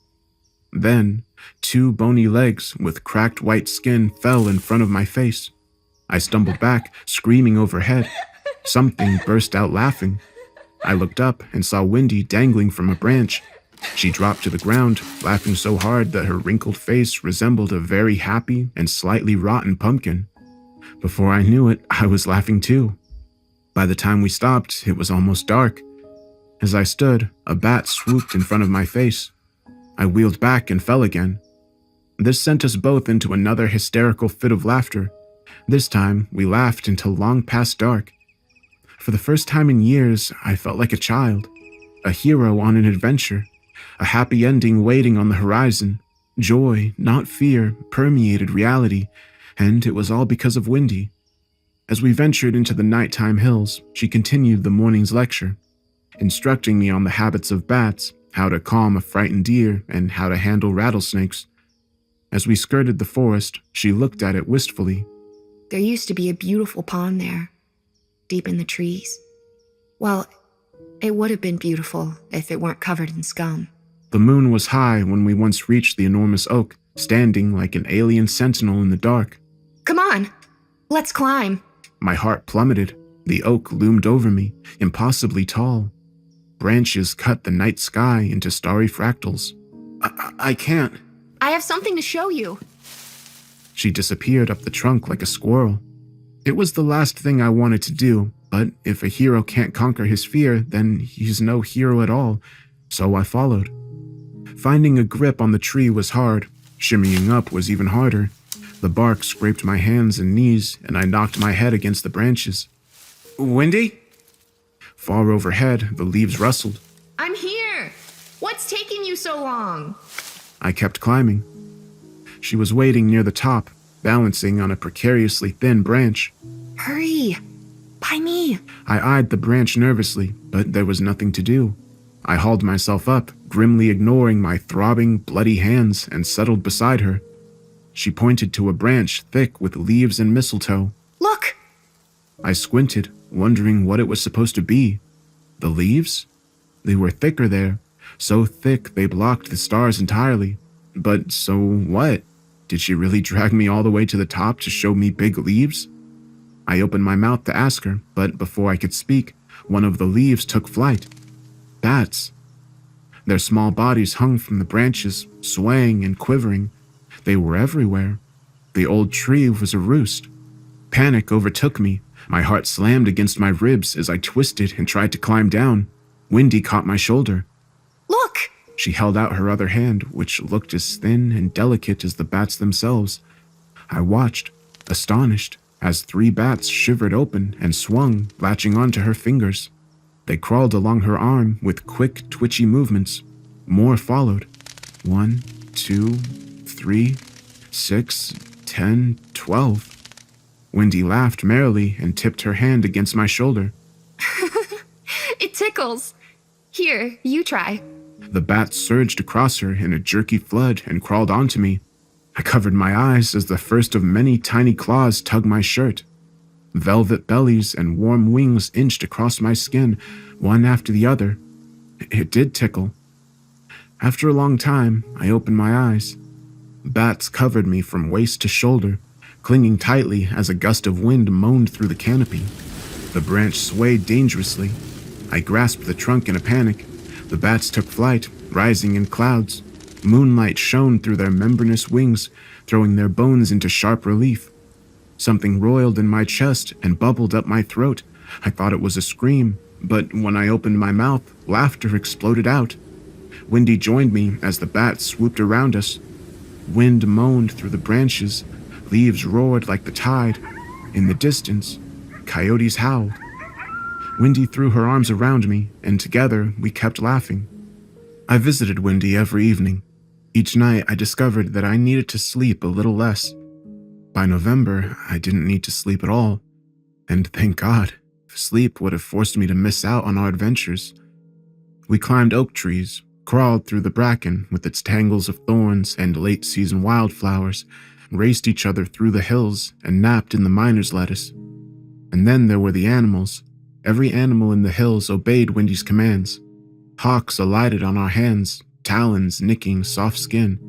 Then, 2 bony legs with cracked white skin fell in front of my face. I stumbled back, screaming overhead. Something burst out laughing. I looked up and saw Wendy dangling from a branch. She dropped to the ground, laughing so hard that her wrinkled face resembled a very happy and slightly rotten pumpkin. Before I knew it, I was laughing too. By the time we stopped, it was almost dark. As I stood, a bat swooped in front of my face. I wheeled back and fell again. This sent us both into another hysterical fit of laughter. This time, we laughed until long past dark. For the first time in years, I felt like a child, a hero on an adventure, a happy ending waiting on the horizon. Joy, not fear, permeated reality, and it was all because of Wendy. As we ventured into the nighttime hills, she continued the morning's lecture, instructing me on the habits of bats, how to calm a frightened deer, and how to handle rattlesnakes. As we skirted the forest, she looked at it wistfully. There used to be a beautiful pond there, deep in the trees. Well, it would have been beautiful if it weren't covered in scum. The moon was high when we once reached the enormous oak, standing like an alien sentinel in the dark. Come on, let's climb. My heart plummeted. The oak loomed over me, impossibly tall. Branches cut the night sky into starry fractals. I can't. I have something to show you. She disappeared up the trunk like a squirrel. It was the last thing I wanted to do, but if a hero can't conquer his fear, then he's no hero at all, so I followed. Finding a grip on the tree was hard. Shimmying up was even harder. The bark scraped my hands and knees, and I knocked my head against the branches. Wendy? Far overhead, the leaves rustled. I'm here! What's taking you so long? I kept climbing. She was waiting near the top, balancing on a precariously thin branch. Hurry! By me! I eyed the branch nervously, but there was nothing to do. I hauled myself up, grimly ignoring my throbbing, bloody hands, and settled beside her. She pointed to a branch thick with leaves and mistletoe. Look! I squinted, wondering what it was supposed to be. The leaves? They were thicker there, so thick they blocked the stars entirely. But so what? Did she really drag me all the way to the top to show me big leaves? I opened my mouth to ask her, but before I could speak, one of the leaves took flight. Bats. Their small bodies hung from the branches, swaying and quivering. They were everywhere. The old tree was a roost. Panic overtook me. My heart slammed against my ribs as I twisted and tried to climb down. Wendy caught my shoulder. Look! She held out her other hand, which looked as thin and delicate as the bats themselves. I watched, astonished, as 3 bats shivered open and swung, latching onto her fingers. They crawled along her arm with quick, twitchy movements. More followed. 1, 2, 3, 6, 10, 12. Wendy laughed merrily and tipped her hand against my shoulder. It tickles. Here, you try. The bats surged across her in a jerky flood and crawled onto me. I covered my eyes as the first of many tiny claws tugged my shirt. Velvet bellies and warm wings inched across my skin, one after the other. It did tickle. After a long time, I opened my eyes. Bats covered me from waist to shoulder, clinging tightly as a gust of wind moaned through the canopy. The branch swayed dangerously. I grasped the trunk in a panic. The bats took flight, rising in clouds. Moonlight shone through their membranous wings, throwing their bones into sharp relief. Something roiled in my chest and bubbled up my throat. I thought it was a scream, but when I opened my mouth, laughter exploded out. Wendy joined me as the bats swooped around us. Wind moaned through the branches. Leaves roared like the tide. In the distance, coyotes howled. Wendy threw her arms around me, and together we kept laughing. I visited Wendy every evening. Each night I discovered that I needed to sleep a little less. By November, I didn't need to sleep at all. And thank God, sleep would have forced me to miss out on our adventures. We climbed oak trees, crawled through the bracken with its tangles of thorns and late-season wildflowers, raced each other through the hills, and napped in the miner's lettuce. And then there were the animals. Every animal in the hills obeyed Wendy's commands. Hawks alighted on our hands, talons nicking soft skin.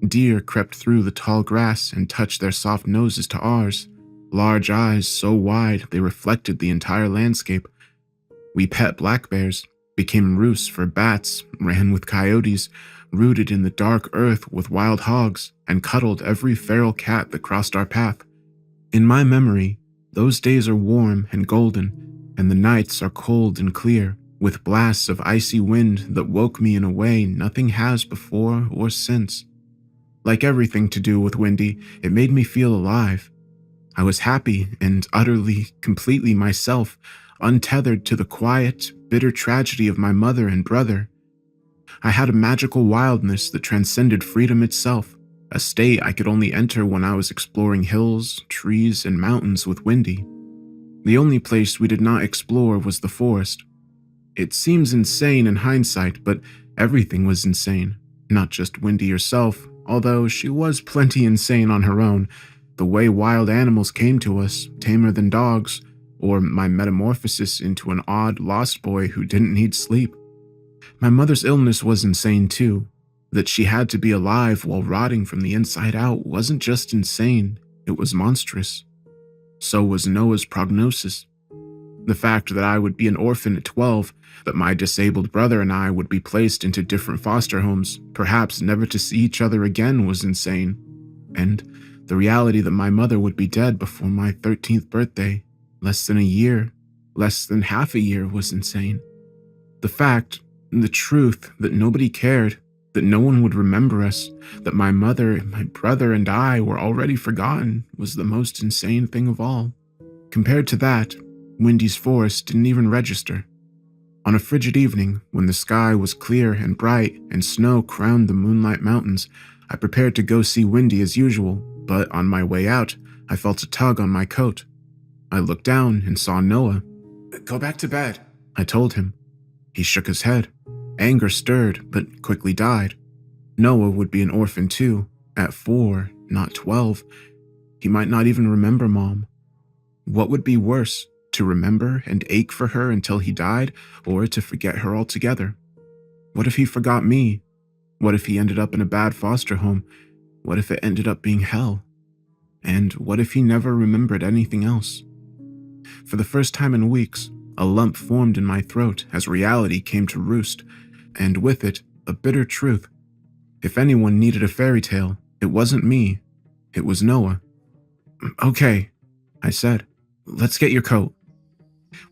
Deer crept through the tall grass and touched their soft noses to ours, large eyes so wide they reflected the entire landscape. We pet black bears, became roosts for bats, ran with coyotes, rooted in the dark earth with wild hogs, and cuddled every feral cat that crossed our path. In my memory, those days are warm and golden, and the nights are cold and clear, with blasts of icy wind that woke me in a way nothing has before or since. Like everything to do with Wendy, it made me feel alive. I was happy and utterly, completely myself, untethered to the quiet, bitter tragedy of my mother and brother. I had a magical wildness that transcended freedom itself, a state I could only enter when I was exploring hills, trees, and mountains with Wendy. The only place we did not explore was the forest. It seems insane in hindsight, but everything was insane, not just Wendy herself, although she was plenty insane on her own. The way wild animals came to us, tamer than dogs, or my metamorphosis into an odd lost boy who didn't need sleep. My mother's illness was insane too. That she had to be alive while rotting from the inside out wasn't just insane, it was monstrous. So was Noah's prognosis. The fact that I would be an orphan at 12, that my disabled brother and I would be placed into different foster homes, perhaps never to see each other again, was insane. And the reality that my mother would be dead before my 13th birthday, less than a year, less than half a year, was insane. The fact, the truth that nobody cared, that no one would remember us, that my mother, my brother, and I were already forgotten was the most insane thing of all. Compared to that, Wendy's forest didn't even register. On a frigid evening, when the sky was clear and bright and snow crowned the moonlight mountains, I prepared to go see Wendy as usual, but on my way out, I felt a tug on my coat. I looked down and saw Noah. "Go back to bed," I told him. He shook his head. Anger stirred, but quickly died. Noah would be an orphan too, at 4, not 12. He might not even remember Mom. What would be worse, To remember and ache for her until he died, or to forget her altogether? What if he forgot me? What if he ended up in a bad foster home? What if it ended up being hell? And what if he never remembered anything else? For the first time in weeks, a lump formed in my throat as reality came to roost, and with it, a bitter truth. If anyone needed a fairy tale, it wasn't me. It was Noah. "Okay," I said. "Let's get your coat."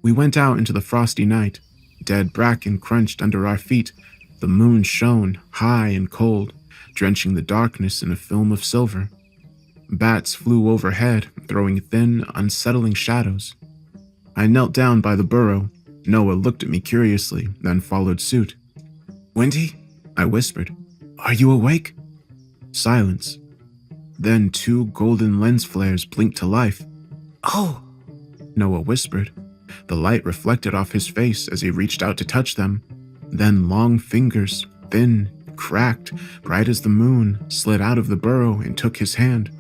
We went out into the frosty night. Dead bracken crunched under our feet. The moon shone, high and cold, drenching the darkness in a film of silver. Bats flew overhead, throwing thin, unsettling shadows. I knelt down by the burrow. Noah looked at me curiously, then followed suit. "Wendy?" I whispered. "Are you awake?" Silence. Then 2 golden lens flares blinked to life. "Oh!" Noah whispered. The light reflected off his face as he reached out to touch them. Then long fingers, thin, cracked, bright as the moon, slid out of the burrow and took his hand.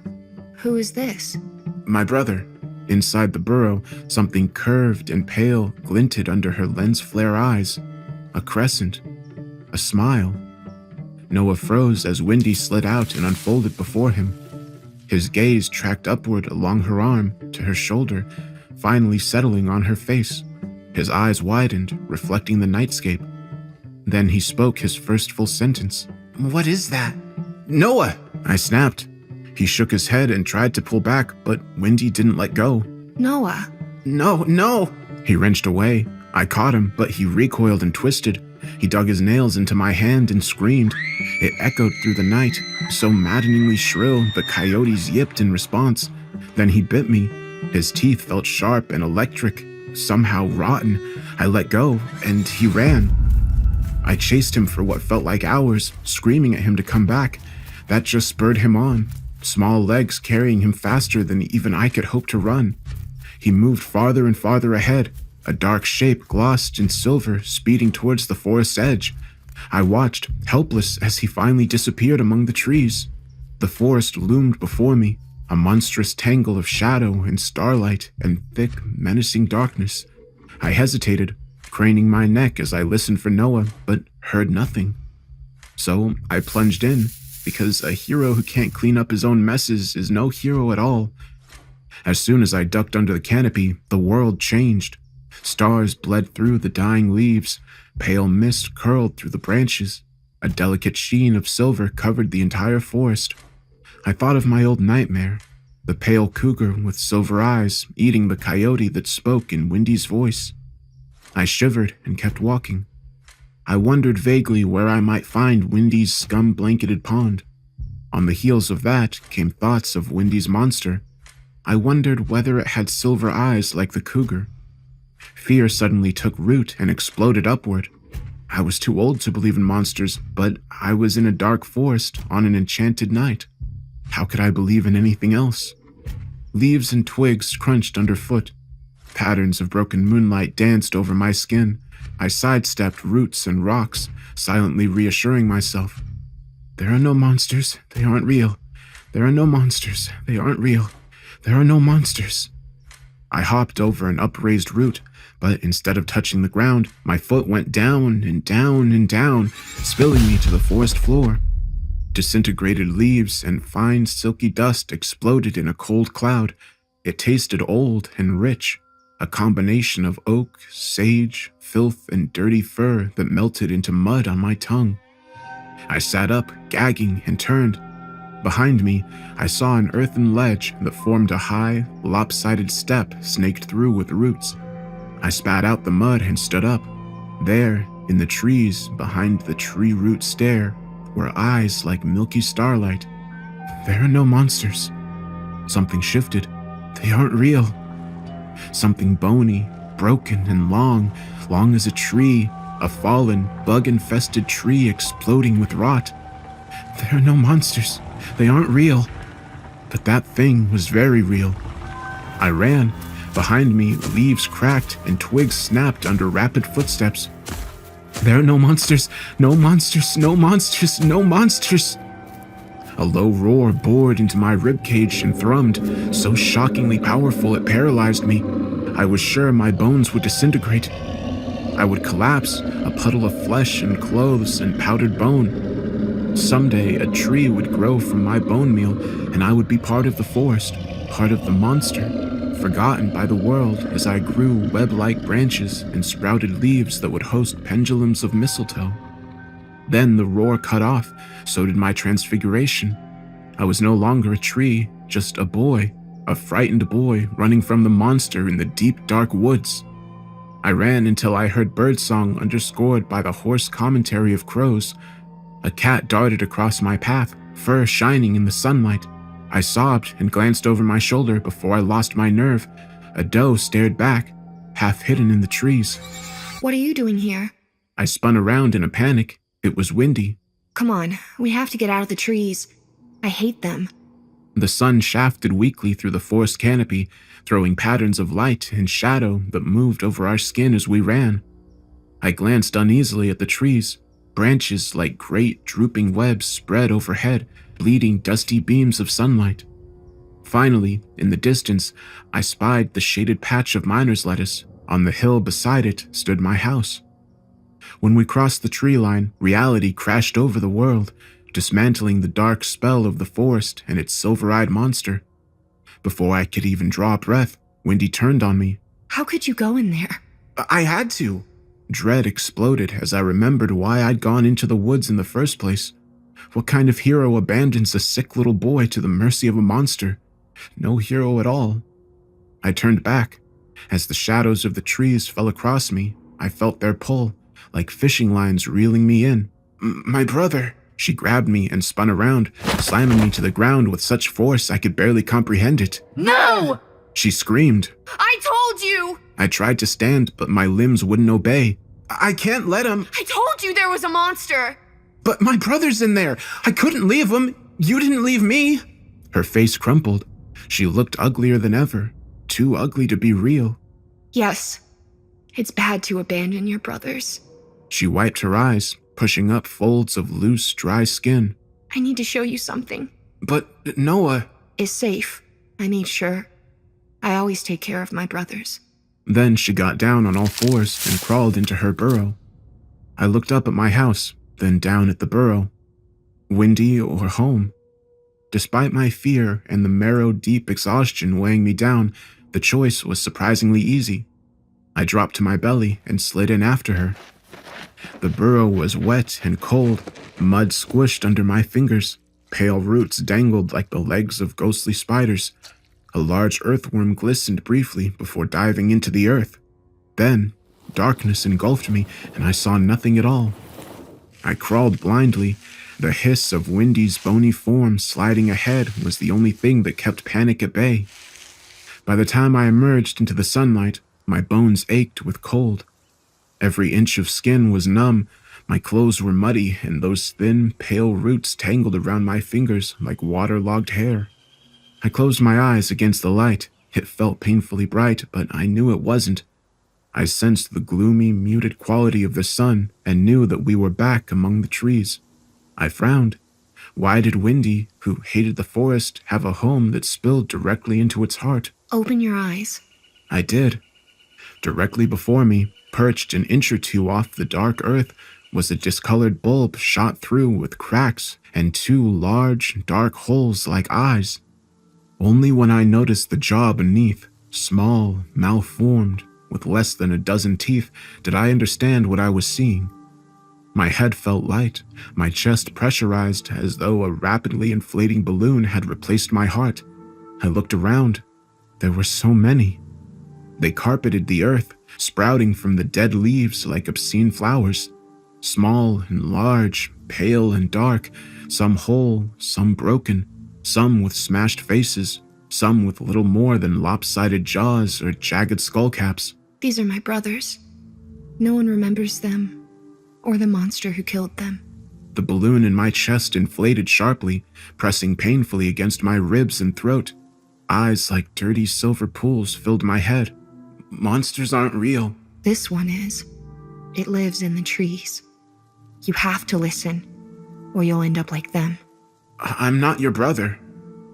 Who is this? My brother. Inside the burrow, something curved and pale glinted under her lens flare eyes. A crescent. A smile. Noah froze as Wendy slid out and unfolded before him. His gaze tracked upward along her arm to her shoulder, finally settling on her face. His eyes widened, reflecting the nightscape. Then he spoke his first full sentence. "What is that?" "Noah!" I snapped. He shook his head and tried to pull back, but Wendy didn't let go. Noah. No! He wrenched away. I caught him, but he recoiled and twisted. He dug his nails into my hand and screamed. It echoed through the night, so maddeningly shrill the coyotes yipped in response. Then he bit me. His teeth felt sharp and electric, somehow rotten. I let go, and he ran. I chased him for what felt like hours, screaming at him to come back. That just spurred him on, small legs carrying him faster than even I could hope to run. He moved farther and farther ahead, a dark shape glossed in silver speeding towards the forest's edge. I watched, helpless, as he finally disappeared among the trees. The forest loomed before me, a monstrous tangle of shadow and starlight and thick, menacing darkness. I hesitated, craning my neck as I listened for Noah, but heard nothing. So I plunged in, because a hero who can't clean up his own messes is no hero at all. As soon as I ducked under the canopy, the world changed. Stars bled through the dying leaves, pale mist curled through the branches. A delicate sheen of silver covered the entire forest. I thought of my old nightmare, the pale cougar with silver eyes eating the coyote that spoke in Wendy's voice. I shivered and kept walking. I wondered vaguely where I might find Wendy's scum-blanketed pond. On the heels of that came thoughts of Wendy's monster. I wondered whether it had silver eyes like the cougar. Fear suddenly took root and exploded upward. I was too old to believe in monsters, but I was in a dark forest on an enchanted night. How could I believe in anything else? Leaves and twigs crunched underfoot. Patterns of broken moonlight danced over my skin. I sidestepped roots and rocks, silently reassuring myself. There are no monsters. They aren't real. There are no monsters. They aren't real. There are no monsters. I hopped over an upraised root, but instead of touching the ground, my foot went down and down and down, spilling me to the forest floor. Disintegrated leaves and fine silky dust exploded in a cold cloud. It tasted old and rich, a combination of oak, sage, filth, and dirty fur that melted into mud on my tongue. I sat up, gagging, and turned. Behind me, I saw an earthen ledge that formed a high, lopsided step snaked through with roots. I spat out the mud and stood up. There, in the trees behind the tree root stair, were eyes like milky starlight. There are no monsters. Something shifted. They aren't real. Something bony, broken, and long as a tree, a fallen, bug-infested tree exploding with rot. There are no monsters. They aren't real. But that thing was very real. I ran. Behind me, leaves cracked and twigs snapped under rapid footsteps. There are no monsters, no monsters, no monsters, no monsters. A low roar bored into my ribcage and thrummed, so shockingly powerful it paralyzed me. I was sure my bones would disintegrate. I would collapse, a puddle of flesh and clothes and powdered bone. Someday, a tree would grow from my bone meal, and I would be part of the forest, part of the monster, forgotten by the world as I grew web-like branches and sprouted leaves that would host pendulums of mistletoe. Then the roar cut off, so did my transfiguration. I was no longer a tree, just a boy, a frightened boy running from the monster in the deep, dark woods. I ran until I heard birdsong underscored by the hoarse commentary of crows. A cat darted across my path, fur shining in the sunlight. I sobbed and glanced over my shoulder before I lost my nerve. A doe stared back, half hidden in the trees. What are you doing here? I spun around in a panic. It was windy. Come on, we have to get out of the trees. I hate them. The sun shafted weakly through the forest canopy, throwing patterns of light and shadow that moved over our skin as we ran. I glanced uneasily at the trees. Branches like great drooping webs spread overhead, bleeding dusty beams of sunlight. Finally, in the distance, I spied the shaded patch of miner's lettuce. On the hill beside it stood my house. When we crossed the tree line, reality crashed over the world, dismantling the dark spell of the forest and its silver-eyed monster. Before I could even draw a breath, Wendy turned on me. How could you go in there? I had to. Dread exploded as I remembered why I'd gone into the woods in the first place. What kind of hero abandons a sick little boy to the mercy of a monster? No hero at all. I turned back. As the shadows of the trees fell across me, I felt their pull, like fishing lines reeling me in. My brother! She grabbed me and spun around, slamming me to the ground with such force I could barely comprehend it. No! She screamed. I told you! I tried to stand, but my limbs wouldn't obey. I can't let him. I told you there was a monster! But my brother's in there. I couldn't leave him. You didn't leave me. Her face crumpled. She looked uglier than ever. Too ugly to be real. Yes, it's bad to abandon your brothers. She wiped her eyes, pushing up folds of loose, dry skin. I need to show you something. But Noah... Is safe. I made sure. I always take care of my brothers. Then she got down on all fours and crawled into her burrow. I looked up at my house, then down at the burrow. Windy or home? Despite my fear and the marrow-deep exhaustion weighing me down, the choice was surprisingly easy. I dropped to my belly and slid in after her. The burrow was wet and cold, mud squished under my fingers. Pale roots dangled like the legs of ghostly spiders. A large earthworm glistened briefly before diving into the earth. Then, darkness engulfed me, and I saw nothing at all. I crawled blindly. The hiss of Wendy's bony form sliding ahead was the only thing that kept panic at bay. By the time I emerged into the sunlight, my bones ached with cold. Every inch of skin was numb, my clothes were muddy, and those thin, pale roots tangled around my fingers like waterlogged hair. I closed my eyes against the light. It felt painfully bright, but I knew it wasn't. I sensed the gloomy, muted quality of the sun and knew that we were back among the trees. I frowned. Why did Wendy, who hated the forest, have a home that spilled directly into its heart? Open your eyes. I did. Directly before me, perched an inch or two off the dark earth, was a discolored bulb shot through with cracks and two large, dark holes like eyes. Only when I noticed the jaw beneath, small, malformed, with less than a dozen teeth, did I understand what I was seeing. My head felt light, my chest pressurized as though a rapidly inflating balloon had replaced my heart. I looked around. There were so many. They carpeted the earth, sprouting from the dead leaves like obscene flowers. Small and large, pale and dark, some whole, some broken, some with smashed faces, some with little more than lopsided jaws or jagged skull caps. These are my brothers. No one remembers them, or the monster who killed them. The balloon in my chest inflated sharply, pressing painfully against my ribs and throat. Eyes like dirty silver pools filled my head. Monsters aren't real. This one is. It lives in the trees. You have to listen, or you'll end up like them. I'm not your brother.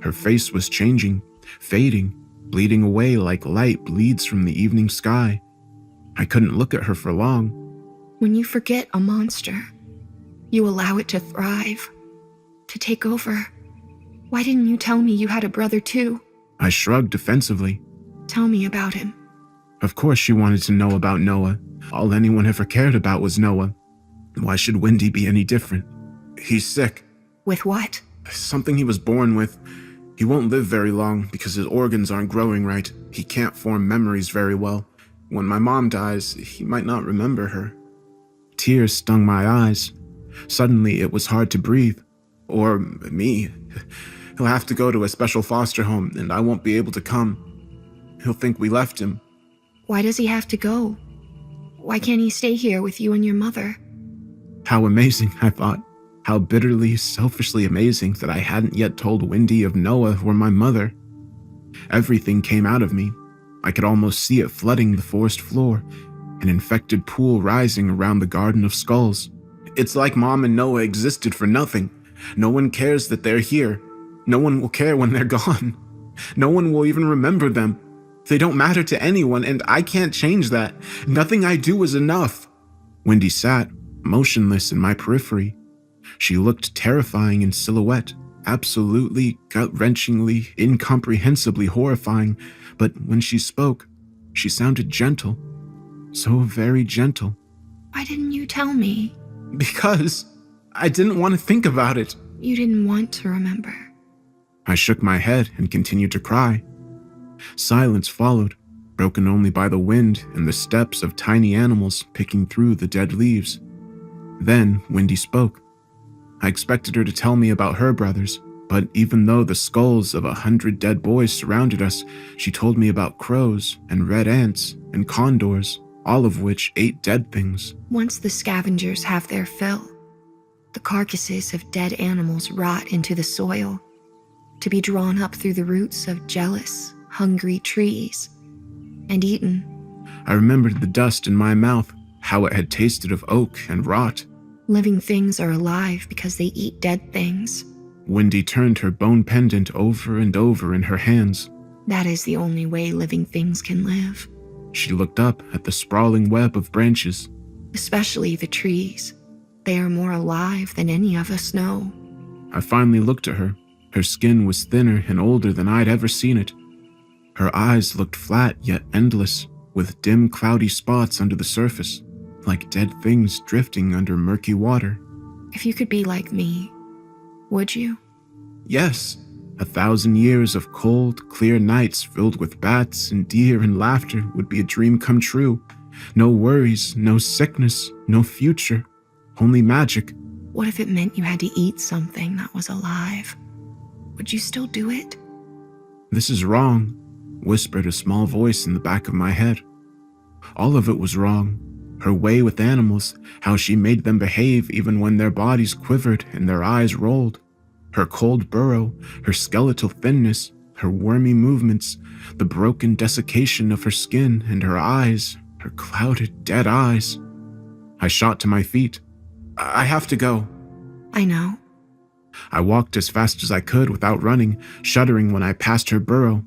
Her face was changing, fading. bleeding away like light bleeds from the evening sky. I couldn't look at her for long. When you forget a monster, you allow it to thrive, to take over. Why didn't you tell me you had a brother too? I shrugged defensively. Tell me about him. Of course she wanted to know about Noah. All anyone ever cared about was Noah. Why should Wendy be any different? He's sick. With what? Something he was born with. He won't live very long because his organs aren't growing right. He can't form memories very well. When my mom dies, he might not remember her. Tears stung my eyes. Suddenly, it was hard to breathe. Or me. He'll have to go to a special foster home, and I won't be able to come. He'll think we left him. Why does he have to go? Why can't he stay here with you and your mother? How amazing, I thought. How bitterly, selfishly amazing that I hadn't yet told Wendy of Noah or my mother. Everything came out of me. I could almost see it flooding the forest floor, an infected pool rising around the Garden of Skulls. It's like Mom and Noah existed for nothing. No one cares that they're here. No one will care when they're gone. No one will even remember them. They don't matter to anyone, and I can't change that. Nothing I do is enough. Wendy sat, motionless in my periphery. She looked terrifying in silhouette, absolutely, gut-wrenchingly, incomprehensibly horrifying, but when she spoke, she sounded gentle. So very gentle. Why didn't you tell me? Because I didn't want to think about it. You didn't want to remember. I shook my head and continued to cry. Silence followed, broken only by the wind and the steps of tiny animals picking through the dead leaves. Then Wendy spoke. I expected her to tell me about her brothers, but even though the skulls of 100 dead boys surrounded us, she told me about crows and red ants and condors, all of which ate dead things. Once the scavengers have their fill, the carcasses of dead animals rot into the soil, to be drawn up through the roots of jealous, hungry trees, and eaten. I remembered the dust in my mouth, how it had tasted of oak and rot. Living things are alive because they eat dead things. Wendy turned her bone pendant over and over in her hands. That is the only way living things can live. She looked up at the sprawling web of branches. Especially the trees. They are more alive than any of us know. I finally looked at her. Her skin was thinner and older than I'd ever seen it. Her eyes looked flat yet endless, with dim cloudy spots under the surface, like dead things drifting under murky water. If you could be like me, would you? Yes, 1,000 years of cold, clear nights filled with bats and deer and laughter would be a dream come true. No worries, no sickness, no future, only magic. What if it meant you had to eat something that was alive? Would you still do it? This is wrong, whispered a small voice in the back of my head. All of it was wrong. Her way with animals, how she made them behave even when their bodies quivered and their eyes rolled. Her cold burrow, her skeletal thinness, her wormy movements, the broken desiccation of her skin and her eyes, her clouded, dead eyes. I shot to my feet. I have to go. I know. I walked as fast as I could without running, shuddering when I passed her burrow.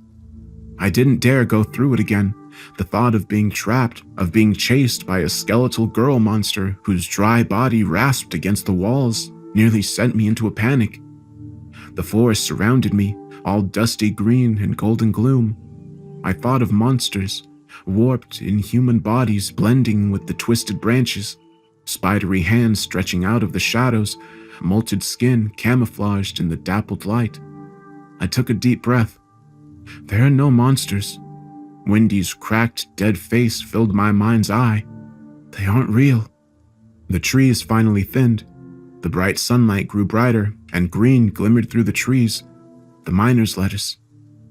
I didn't dare go through it again. The thought of being trapped, of being chased by a skeletal girl monster whose dry body rasped against the walls, nearly sent me into a panic. The forest surrounded me, all dusty green and golden gloom. I thought of monsters, warped inhuman bodies blending with the twisted branches, spidery hands stretching out of the shadows, molted skin camouflaged in the dappled light. I took a deep breath. There are no monsters. Wendy's cracked, dead face filled my mind's eye. They aren't real. The trees finally thinned. The bright sunlight grew brighter, and green glimmered through the trees. The miner's lettuce,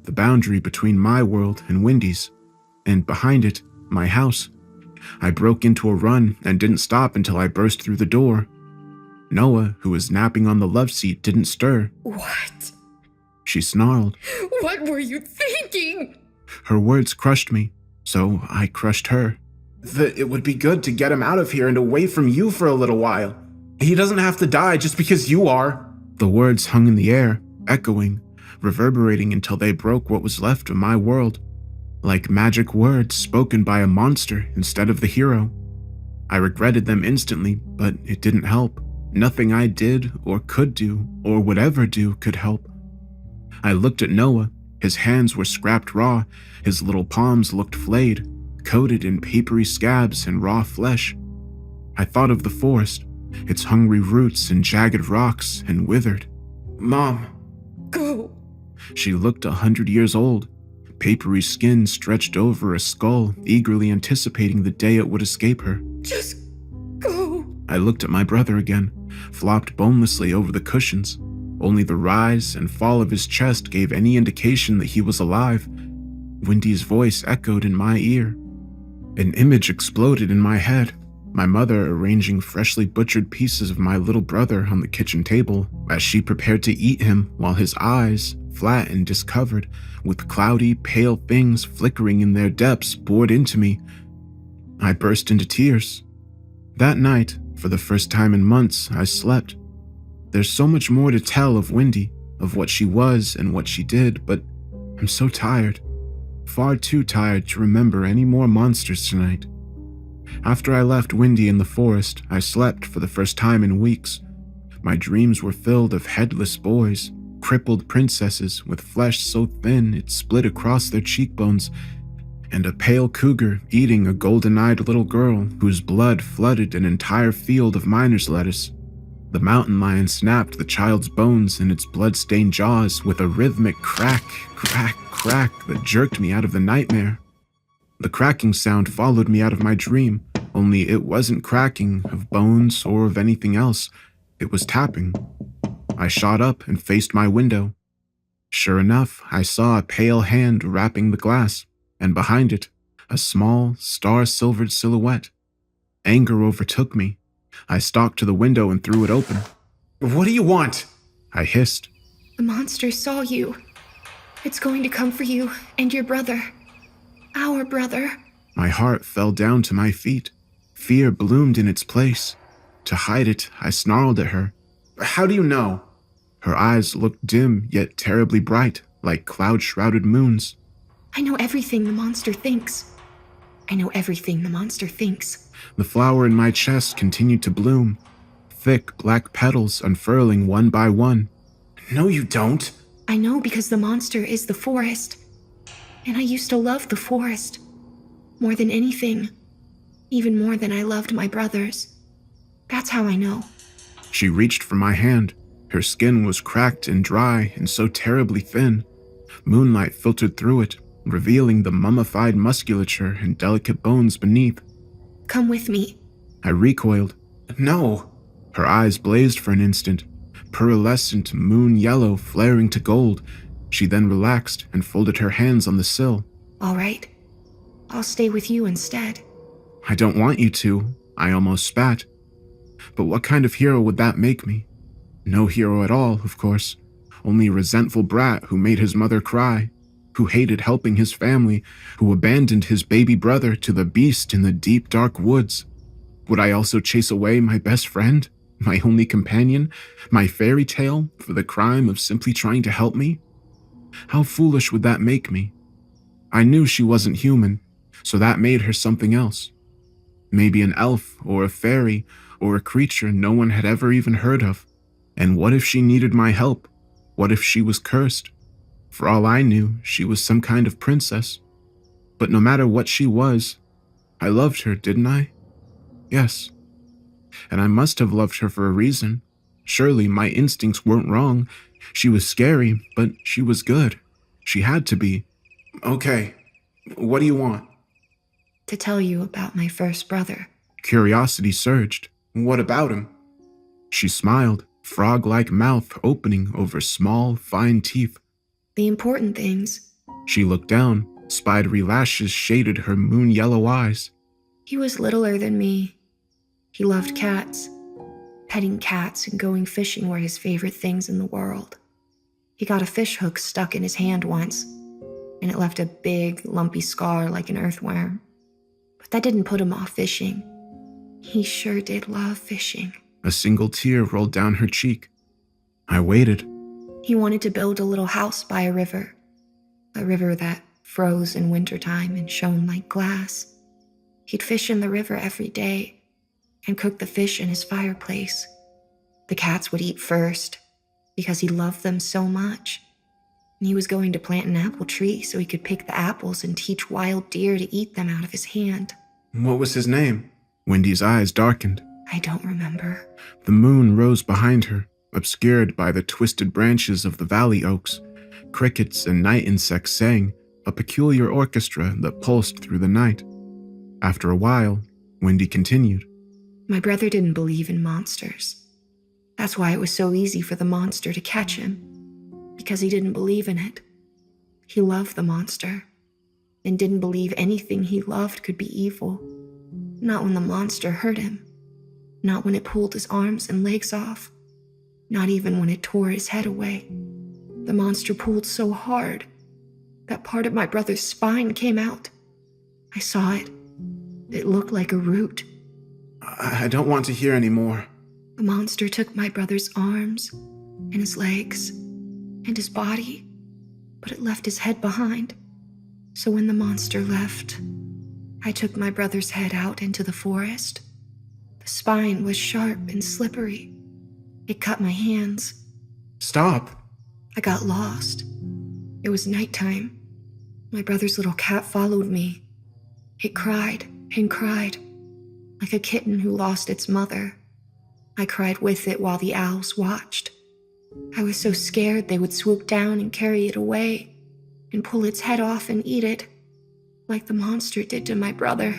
the boundary between my world and Wendy's, and behind it, my house. I broke into a run and didn't stop until I burst through the door. Noah, who was napping on the love seat, didn't stir. What? She snarled. What were you thinking? Her words crushed me, so I crushed her. It would be good to get him out of here and away from you for a little while. He doesn't have to die just because you are. The words hung in the air, echoing, reverberating until they broke what was left of my world, like magic words spoken by a monster instead of the hero. I regretted them instantly, but it didn't help. Nothing I did or could do or would ever do could help. I looked at Noah. His hands were scrapped raw, his little palms looked flayed, coated in papery scabs and raw flesh. I thought of the forest, its hungry roots and jagged rocks, and withered. "Mom." Go. She looked 100 years old, papery skin stretched over a skull, eagerly anticipating the day it would escape her. Just go. I looked at my brother again, flopped bonelessly over the cushions. Only the rise and fall of his chest gave any indication that he was alive. Wendy's voice echoed in my ear. An image exploded in my head. My mother arranging freshly butchered pieces of my little brother on the kitchen table as she prepared to eat him, while his eyes, flat and discovered, with cloudy, pale things flickering in their depths, bored into me. I burst into tears. That night, for the first time in months, I slept. There's so much more to tell of Wendy, of what she was and what she did, but I'm so tired. Far too tired to remember any more monsters tonight. After I left Wendy in the forest, I slept for the first time in weeks. My dreams were filled of headless boys, crippled princesses with flesh so thin it split across their cheekbones, and a pale cougar eating a golden-eyed little girl whose blood flooded an entire field of miner's lettuce. The mountain lion snapped the child's bones in its blood-stained jaws with a rhythmic crack, crack, crack that jerked me out of the nightmare. The cracking sound followed me out of my dream, only it wasn't cracking of bones or of anything else. It was tapping. I shot up and faced my window. Sure enough, I saw a pale hand wrapping the glass, and behind it, a small, star-silvered silhouette. Anger overtook me. I stalked to the window and threw it open. "What do you want?" I hissed. The monster saw you. It's going to come for you and your brother. Our brother. My heart fell down to my feet. Fear bloomed in its place. To hide it, I snarled at her. "How do you know?" Her eyes looked dim yet terribly bright, like cloud-shrouded moons. I know everything the monster thinks. I know everything the monster thinks. The flower in my chest continued to bloom, thick black petals unfurling one by one. "No, you don't." I know because the monster is the forest. And I used to love the forest. More than anything. Even more than I loved my brothers. That's how I know. She reached for my hand. Her skin was cracked and dry and so terribly thin. Moonlight filtered through it, revealing the mummified musculature and delicate bones beneath. Come with me. I recoiled. "No." Her eyes blazed for an instant, pearlescent moon yellow flaring to gold. She then relaxed and folded her hands on the sill. All right. I'll stay with you instead. "I don't want you to," I almost spat. But what kind of hero would that make me? No hero at all, of course. Only a resentful brat who made his mother cry, who hated helping his family, who abandoned his baby brother to the beast in the deep, dark woods. Would I also chase away my best friend, my only companion, my fairy tale, for the crime of simply trying to help me? How foolish would that make me? I knew she wasn't human, so that made her something else. Maybe an elf or a fairy or a creature no one had ever even heard of. And what if she needed my help? What if she was cursed? For all I knew, she was some kind of princess. But no matter what she was, I loved her, didn't I? Yes. And I must have loved her for a reason. Surely my instincts weren't wrong. She was scary, but she was good. She had to be. "Okay, what do you want?" To tell you about my first brother. Curiosity surged. "What about him?" She smiled, frog-like mouth opening over small, fine teeth. The important things. She looked down. Spidery lashes shaded her moon-yellow eyes. He was littler than me. He loved cats. Petting cats and going fishing were his favorite things in the world. He got a fish hook stuck in his hand once, and it left a big, lumpy scar like an earthworm. But that didn't put him off fishing. He sure did love fishing. A single tear rolled down her cheek. I waited. He wanted to build a little house by a river that froze in wintertime and shone like glass. He'd fish in the river every day and cook the fish in his fireplace. The cats would eat first because he loved them so much. And he was going to plant an apple tree so he could pick the apples and teach wild deer to eat them out of his hand. What was his name? Wendy's eyes darkened. I don't remember. The moon rose behind her, obscured by the twisted branches of the valley oaks. Crickets and night insects sang, a peculiar orchestra that pulsed through the night. After a while, Wendy continued. My brother didn't believe in monsters. That's why it was so easy for the monster to catch him, because he didn't believe in it. He loved the monster and didn't believe anything he loved could be evil. Not when the monster hurt him. Not when it pulled his arms and legs off. Not even when it tore his head away. The monster pulled so hard that part of my brother's spine came out. I saw it. It looked like a root. I don't want to hear any more. The monster took my brother's arms and his legs and his body, but it left his head behind. So when the monster left, I took my brother's head out into the forest. The spine was sharp and slippery. It cut my hands. Stop. I got lost. It was nighttime. My brother's little cat followed me. It cried and cried, like a kitten who lost its mother. I cried with it while the owls watched. I was so scared they would swoop down and carry it away and pull its head off and eat it, like the monster did to my brother.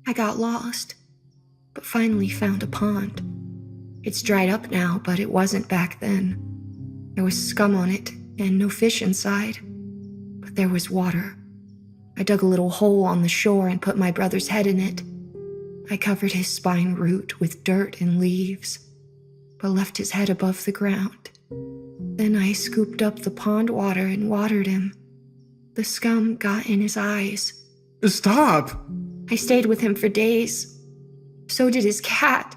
I got lost, but finally found a pond. It's dried up now, but it wasn't back then. There was scum on it and no fish inside, but there was water. I dug a little hole on the shore and put my brother's head in it. I covered his spine root with dirt and leaves, but left his head above the ground. Then I scooped up the pond water and watered him. The scum got in his eyes. Stop! I stayed with him for days. So did his cat.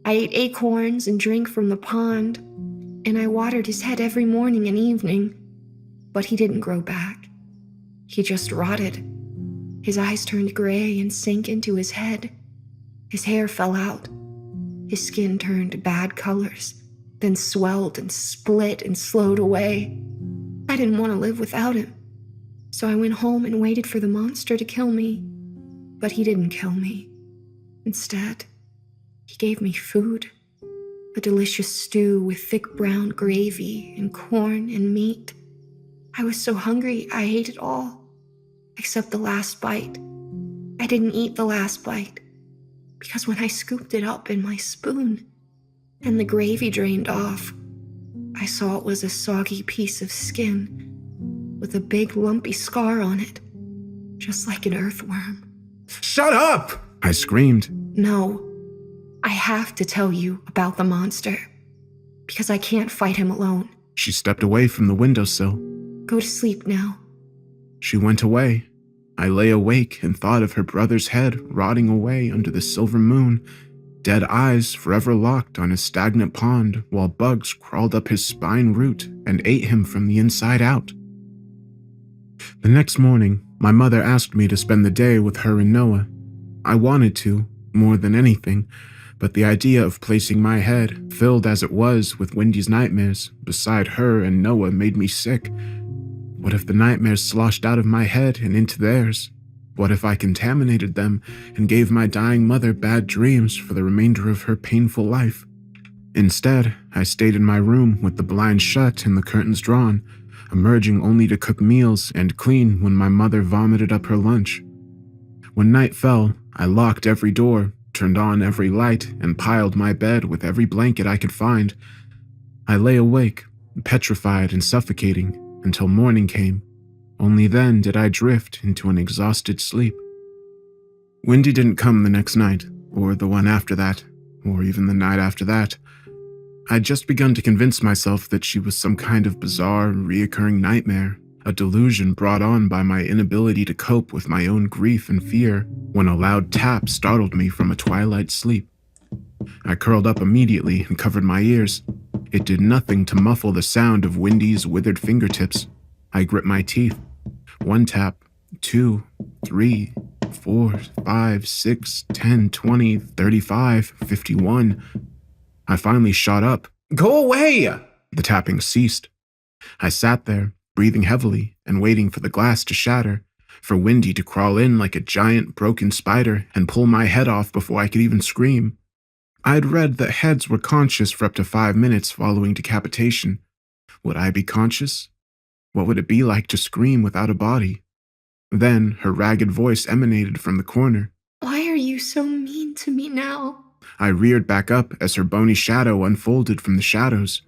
I ate acorns and drank from the pond, and I watered his head every morning and evening. But he didn't grow back. He just rotted. His eyes turned gray and sank into his head. His hair fell out. His skin turned bad colors, then swelled and split and slowed away. I didn't want to live without him. So I went home and waited for the monster to kill me. But he didn't kill me. Instead, he gave me food. A delicious stew with thick brown gravy and corn and meat. I was so hungry I ate it all, except the last bite. I didn't eat the last bite, because when I scooped it up in my spoon and the gravy drained off, I saw it was a soggy piece of skin with a big lumpy scar on it, just like an earthworm. Shut up! I screamed. No, I have to tell you about the monster, because I can't fight him alone. She stepped away from the windowsill. Go to sleep now. She went away. I lay awake and thought of her brother's head rotting away under the silver moon, dead eyes forever locked on a stagnant pond while bugs crawled up his spine root and ate him from the inside out. The next morning, my mother asked me to spend the day with her and Noah. I wanted to, more than anything, but the idea of placing my head, filled as it was with Wendy's nightmares, beside her and Noah made me sick. What if the nightmares sloshed out of my head and into theirs? What if I contaminated them and gave my dying mother bad dreams for the remainder of her painful life? Instead, I stayed in my room with the blinds shut and the curtains drawn, emerging only to cook meals and clean when my mother vomited up her lunch. When night fell, I locked every door, turned on every light, and piled my bed with every blanket I could find. I lay awake, petrified and suffocating, until morning came. Only then did I drift into an exhausted sleep. Wendy didn't come the next night, or the one after that, or even the night after that. I'd just begun to convince myself that she was some kind of bizarre, reoccurring nightmare, a delusion brought on by my inability to cope with my own grief and fear, when a loud tap startled me from a twilight sleep. I curled up immediately and covered my ears. It did nothing to muffle the sound of Wendy's withered fingertips. I gripped my teeth. 1 tap, 2, 3, 4, 5, 6, 10, 20, 35, 51. I finally shot up. Go away! The tapping ceased. I sat there, breathing heavily and waiting for the glass to shatter, for Wendy to crawl in like a giant broken spider and pull my head off before I could even scream. I had read that heads were conscious for up to 5 minutes following decapitation. Would I be conscious? What would it be like to scream without a body? Then her ragged voice emanated from the corner. Why are you so mean to me now? I reared back up as her bony shadow unfolded from the shadows.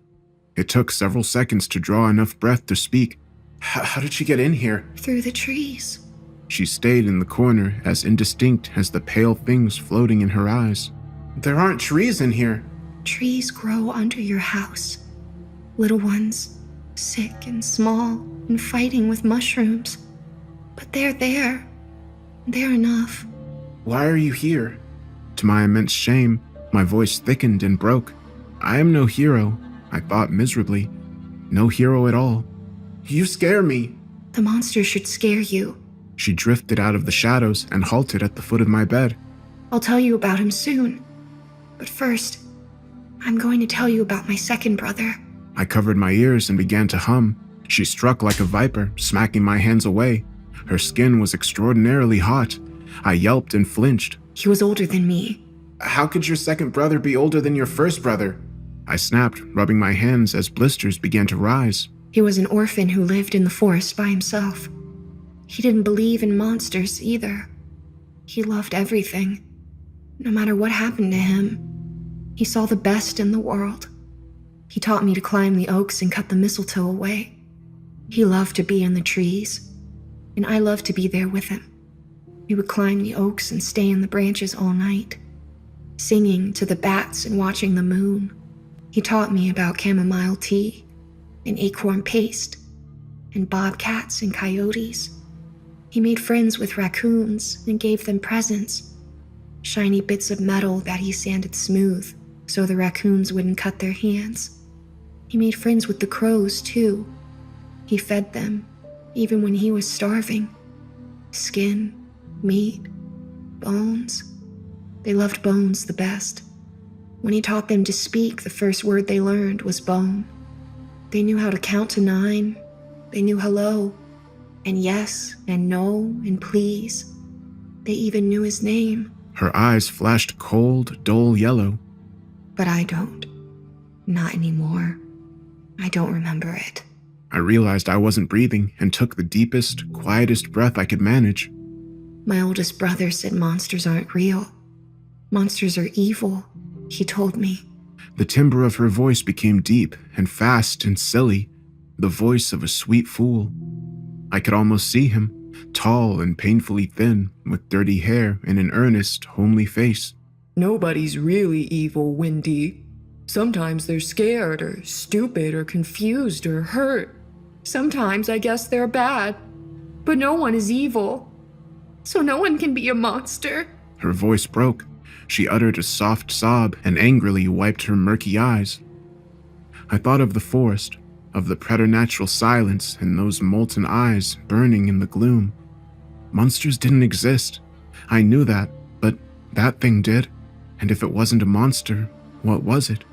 It took several seconds to draw enough breath to speak. How did she get in here? Through the trees. She stayed in the corner, as indistinct as the pale things floating in her eyes. There aren't trees in here. Trees grow under your house. Little ones, sick and small and fighting with mushrooms. But they're there. They're enough. Why are you here? To my immense shame, my voice thickened and broke. I am no hero, I thought miserably. No hero at all. You scare me. The monster should scare you. She drifted out of the shadows and halted at the foot of my bed. I'll tell you about him soon. But first, I'm going to tell you about my second brother. I covered my ears and began to hum. She struck like a viper, smacking my hands away. Her skin was extraordinarily hot. I yelped and flinched. He was older than me. How could your second brother be older than your first brother? I snapped, rubbing my hands as blisters began to rise. He was an orphan who lived in the forest by himself. He didn't believe in monsters either. He loved everything. No matter what happened to him, he saw the best in the world. He taught me to climb the oaks and cut the mistletoe away. He loved to be in the trees, and I loved to be there with him. We would climb the oaks and stay in the branches all night, singing to the bats and watching the moon. He taught me about chamomile tea and acorn paste and bobcats and coyotes. He made friends with raccoons and gave them presents, shiny bits of metal that he sanded smooth so the raccoons wouldn't cut their hands. He made friends with the crows, too. He fed them, even when he was starving. Skin, meat, bones. They loved bones the best. When he taught them to speak, the first word they learned was bone. They knew how to count to 9. They knew hello, and yes, and no, and please. They even knew his name. Her eyes flashed cold, dull yellow. But I don't. Not anymore. I don't remember it. I realized I wasn't breathing and took the deepest, quietest breath I could manage. My oldest brother said monsters aren't real. Monsters are evil, he told me. The timbre of her voice became deep and fast and silly, the voice of a sweet fool. I could almost see him, tall and painfully thin, with dirty hair and an earnest, homely face. Nobody's really evil, Wendy. Sometimes they're scared or stupid or confused or hurt. Sometimes I guess they're bad. But no one is evil. So no one can be a monster. Her voice broke. She uttered a soft sob and angrily wiped her murky eyes. I thought of the forest, of the preternatural silence and those molten eyes burning in the gloom. Monsters didn't exist. I knew that, but that thing did. And if it wasn't a monster, what was it?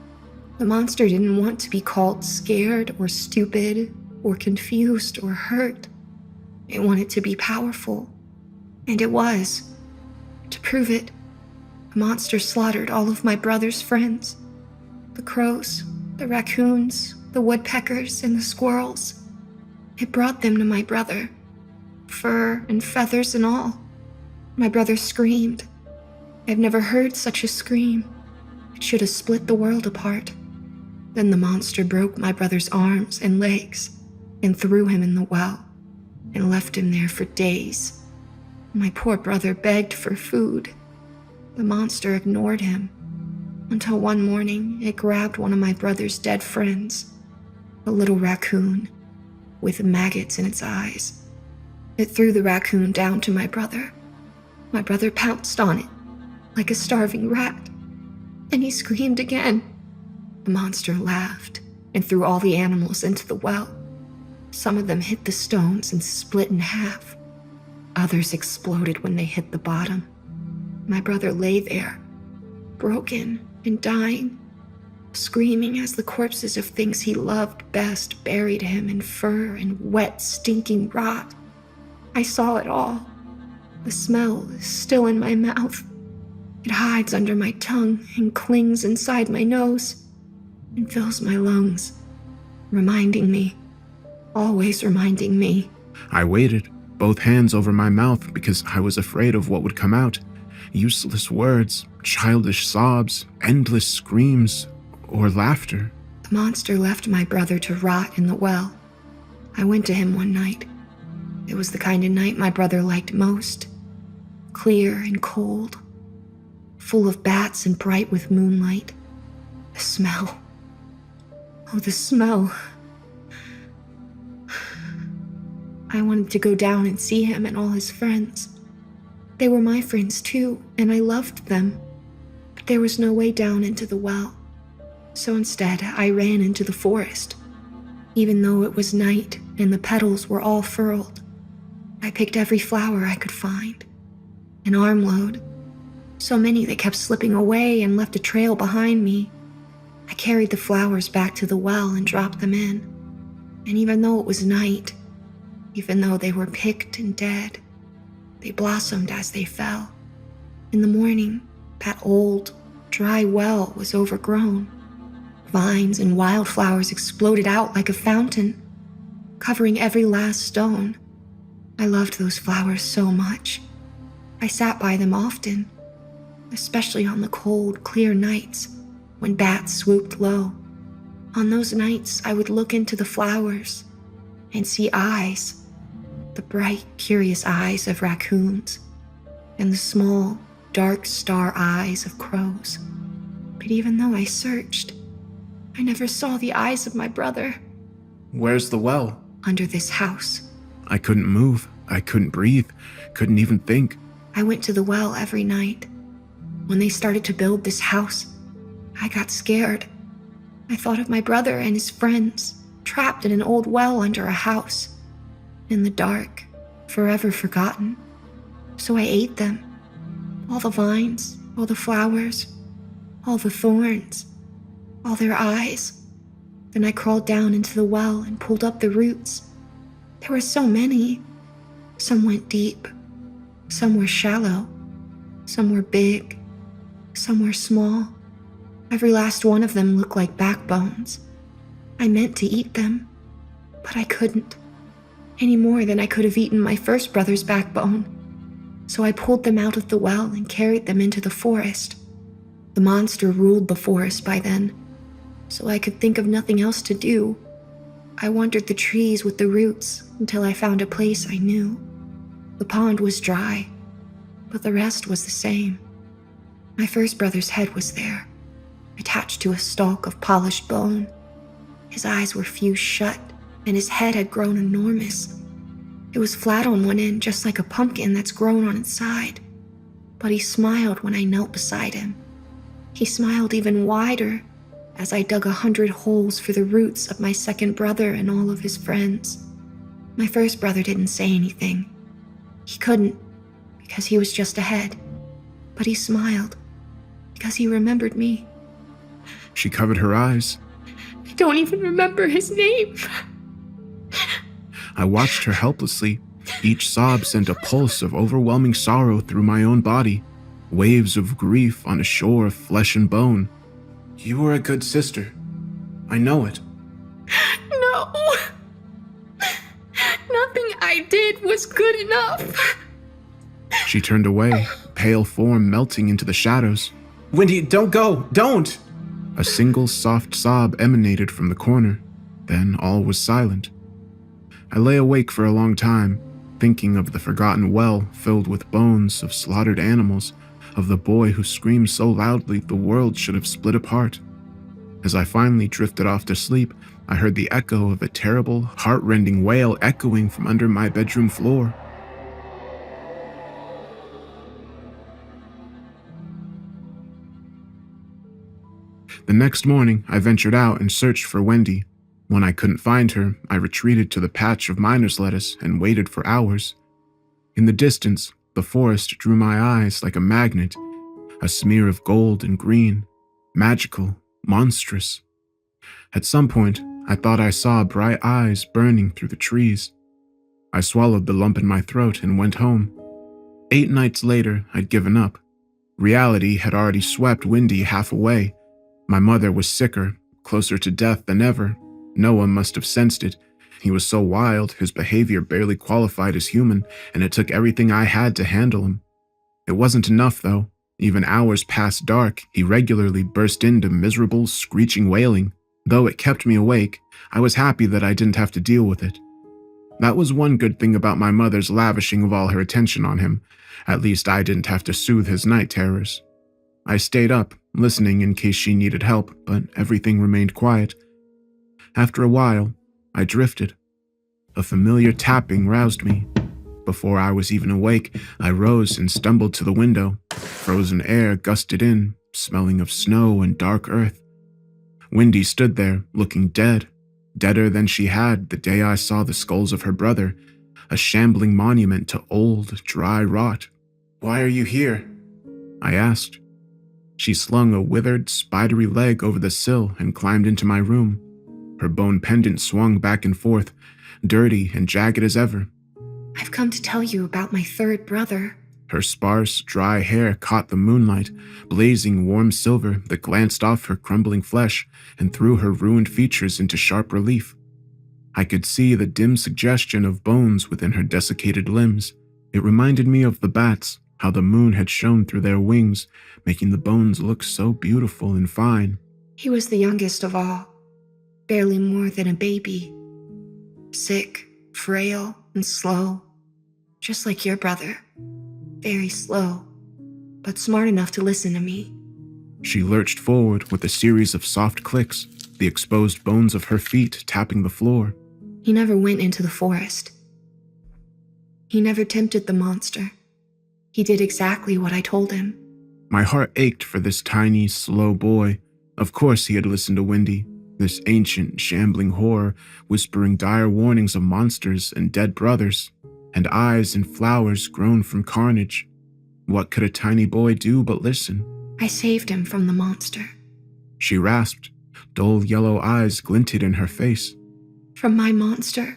The monster didn't want to be called scared or stupid or confused or hurt. It wanted to be powerful. And it was. To prove it, the monster slaughtered all of my brother's friends. The crows, the raccoons, the woodpeckers, and the squirrels. It brought them to my brother, fur and feathers and all. My brother screamed. I've never heard such a scream. It should have split the world apart. Then the monster broke my brother's arms and legs and threw him in the well and left him there for days. My poor brother begged for food. The monster ignored him until one morning it grabbed one of my brother's dead friends, a little raccoon with maggots in its eyes. It threw the raccoon down to my brother. My brother pounced on it like a starving rat. And he screamed again. The monster laughed and threw all the animals into the well. Some of them hit the stones and split in half. Others exploded when they hit the bottom. My brother lay there, broken and dying, screaming as the corpses of things he loved best buried him in fur and wet, stinking rot. I saw it all. The smell is still in my mouth. It hides under my tongue and clings inside my nose and fills my lungs, reminding me, always reminding me. I waited, both hands over my mouth, because I was afraid of what would come out. Useless words, childish sobs, endless screams, or laughter. The monster left my brother to rot in the well. I went to him one night. It was the kind of night my brother liked most. Clear and cold, full of bats and bright with moonlight. The smell. Oh, the smell. I wanted to go down and see him and all his friends. They were my friends too, and I loved them. But there was no way down into the well. So instead, I ran into the forest. Even though it was night and the petals were all furled, I picked every flower I could find. An armload. So many they kept slipping away and left a trail behind me. I carried the flowers back to the well and dropped them in. And even though it was night, even though they were picked and dead, they blossomed as they fell. In the morning, that old, dry well was overgrown. Vines and wildflowers exploded out like a fountain, covering every last stone. I loved those flowers so much. I sat by them often, especially on the cold, clear nights when bats swooped low. On those nights, I would look into the flowers and see eyes, the bright, curious eyes of raccoons, and the small, dark star eyes of crows. But even though I searched, I never saw the eyes of my brother. Where's the well? Under this house. I couldn't move. I couldn't breathe. Couldn't even think. I went to the well every night. When they started to build this house, I got scared. I thought of my brother and his friends, trapped in an old well under a house, in the dark, forever forgotten. So I ate them. All the vines, all the flowers, all the thorns, all their eyes. Then I crawled down into the well and pulled up the roots. There were so many. Some went deep. Some were shallow. Some were big. Some were small. Every last one of them looked like backbones. I meant to eat them, but I couldn't. Any more than I could have eaten my first brother's backbone. So I pulled them out of the well and carried them into the forest. The monster ruled the forest by then, so I could think of nothing else to do. I wandered the trees with the roots until I found a place I knew. The pond was dry, but the rest was the same. My first brother's head was there, attached to a stalk of polished bone. His eyes were fused shut, and his head had grown enormous. It was flat on one end, just like a pumpkin that's grown on its side. But he smiled when I knelt beside him. He smiled even wider as I dug 100 holes for the roots of my second brother and all of his friends. My first brother didn't say anything. He couldn't, because he was just ahead. But he smiled, because he remembered me. She covered her eyes. I don't even remember his name. I watched her helplessly. Each sob sent a pulse of overwhelming sorrow through my own body, waves of grief on a shore of flesh and bone. You were a good sister. I know it. No. Nothing I did was good enough. She turned away, pale form melting into the shadows. Wendy, don't go! Don't! A single soft sob emanated from the corner. Then all was silent. I lay awake for a long time, thinking of the forgotten well filled with bones of slaughtered animals, of the boy who screamed so loudly the world should have split apart. As I finally drifted off to sleep, I heard the echo of a terrible, heart-rending wail echoing from under my bedroom floor. The next morning, I ventured out and searched for Wendy. When I couldn't find her, I retreated to the patch of miner's lettuce and waited for hours. In the distance, the forest drew my eyes like a magnet, a smear of gold and green, magical, monstrous. At some point, I thought I saw bright eyes burning through the trees. I swallowed the lump in my throat and went home. 8 nights later, I'd given up. Reality had already swept Wendy half away. My mother was sicker, closer to death than ever. Noah must have sensed it. He was so wild, his behavior barely qualified as human, and it took everything I had to handle him. It wasn't enough, though. Even hours past dark, he regularly burst into miserable, screeching wailing. Though it kept me awake, I was happy that I didn't have to deal with it. That was one good thing about my mother's lavishing of all her attention on him. At least I didn't have to soothe his night terrors. I stayed up, listening in case she needed help, but everything remained quiet. After a while, I drifted. A familiar tapping roused me. Before I was even awake, I rose and stumbled to the window. Frozen air gusted in, smelling of snow and dark earth. Wendy stood there, looking dead, deader than she had the day I saw the skulls of her brother, a shambling monument to old, dry rot. "Why are you here?" I asked. She slung a withered, spidery leg over the sill and climbed into my room. Her bone pendant swung back and forth, dirty and jagged as ever. "I've come to tell you about my third brother." Her sparse, dry hair caught the moonlight, blazing warm silver that glanced off her crumbling flesh and threw her ruined features into sharp relief. I could see the dim suggestion of bones within her desiccated limbs. It reminded me of the bats, how the moon had shone through their wings, making the bones look so beautiful and fine. He was the youngest of all, barely more than a baby. Sick, frail, and slow, just like your brother. Very slow, but smart enough to listen to me. She lurched forward with a series of soft clicks, the exposed bones of her feet tapping the floor. He never went into the forest. He never tempted the monster. He did exactly what I told him. My heart ached for this tiny, slow boy. Of course he had listened to Wendy, this ancient, shambling horror, whispering dire warnings of monsters and dead brothers, and eyes and flowers grown from carnage. What could a tiny boy do but listen? I saved him from the monster. She rasped. Dull yellow eyes glinted in her face. From my monster.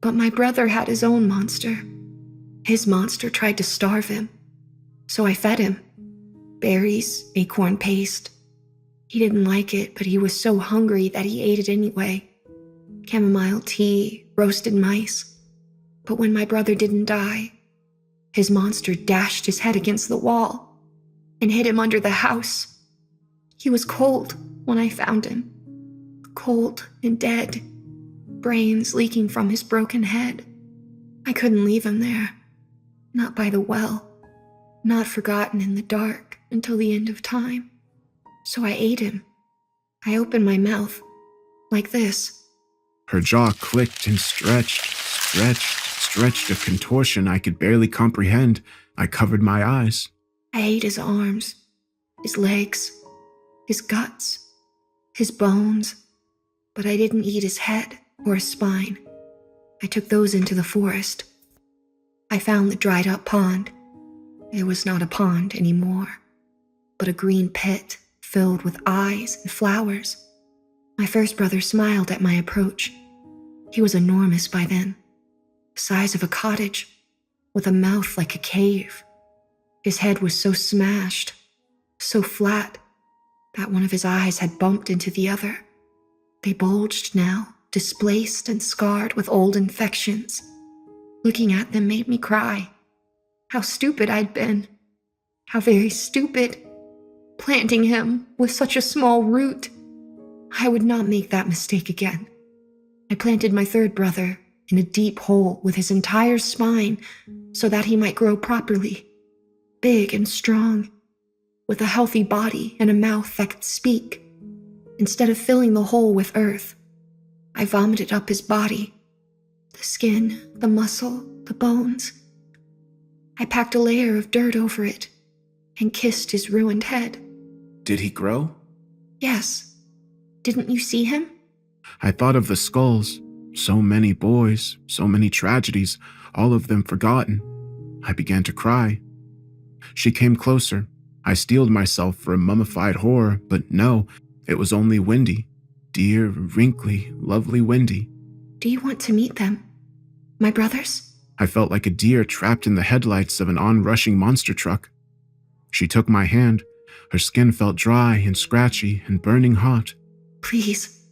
But my brother had his own monster. His monster tried to starve him. So I fed him. Berries, acorn paste. He didn't like it, but he was so hungry that he ate it anyway. Chamomile tea, roasted mice. But when my brother didn't die, his monster dashed his head against the wall and hid him under the house. He was cold when I found him. Cold and dead, brains leaking from his broken head. I couldn't leave him there. Not by the well. Not forgotten in the dark until the end of time. So I ate him. I opened my mouth, like this. Her jaw clicked and stretched a contortion I could barely comprehend. I covered my eyes. I ate his arms, his legs, his guts, his bones, but I didn't eat his head or his spine. I took those into the forest. I found the dried up pond. It was not a pond anymore, but a green pit filled with eyes and flowers. My first brother smiled at my approach. He was enormous by then, the size of a cottage, with a mouth like a cave. His head was so smashed, so flat, that one of his eyes had bumped into the other. They bulged now, displaced and scarred with old infections. Looking at them made me cry. How stupid I'd been. How very stupid. Planting him with such a small root. I would not make that mistake again. I planted my third brother in a deep hole with his entire spine so that he might grow properly, big and strong, with a healthy body and a mouth that could speak. Instead of filling the hole with earth, I vomited up his body, the skin, the muscle, the bones. I packed a layer of dirt over it and kissed his ruined head. Did he grow? Yes. Didn't you see him? I thought of the skulls. So many boys, so many tragedies, all of them forgotten. I began to cry. She came closer. I steeled myself for a mummified horror, but no, it was only Wendy. Dear, wrinkly, lovely Wendy. Do you want to meet them? My brothers? I felt like a deer trapped in the headlights of an onrushing monster truck. She took my hand. Her skin felt dry and scratchy and burning hot. Please.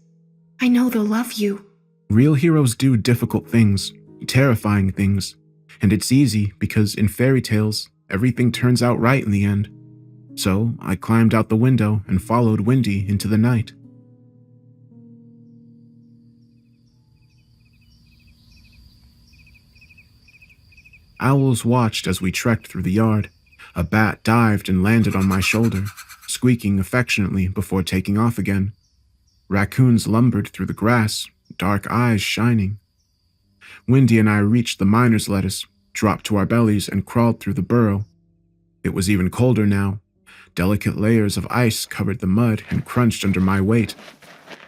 I know they'll love you. Real heroes do difficult things, terrifying things, and it's easy because in fairy tales, everything turns out right in the end. So I climbed out the window and followed Wendy into the night. Owls watched as we trekked through the yard. A bat dived and landed on my shoulder, squeaking affectionately before taking off again. Raccoons lumbered through the grass, dark eyes shining. Wendy and I reached the miner's lettuce, dropped to our bellies, and crawled through the burrow. It was even colder now. Delicate layers of ice covered the mud and crunched under my weight.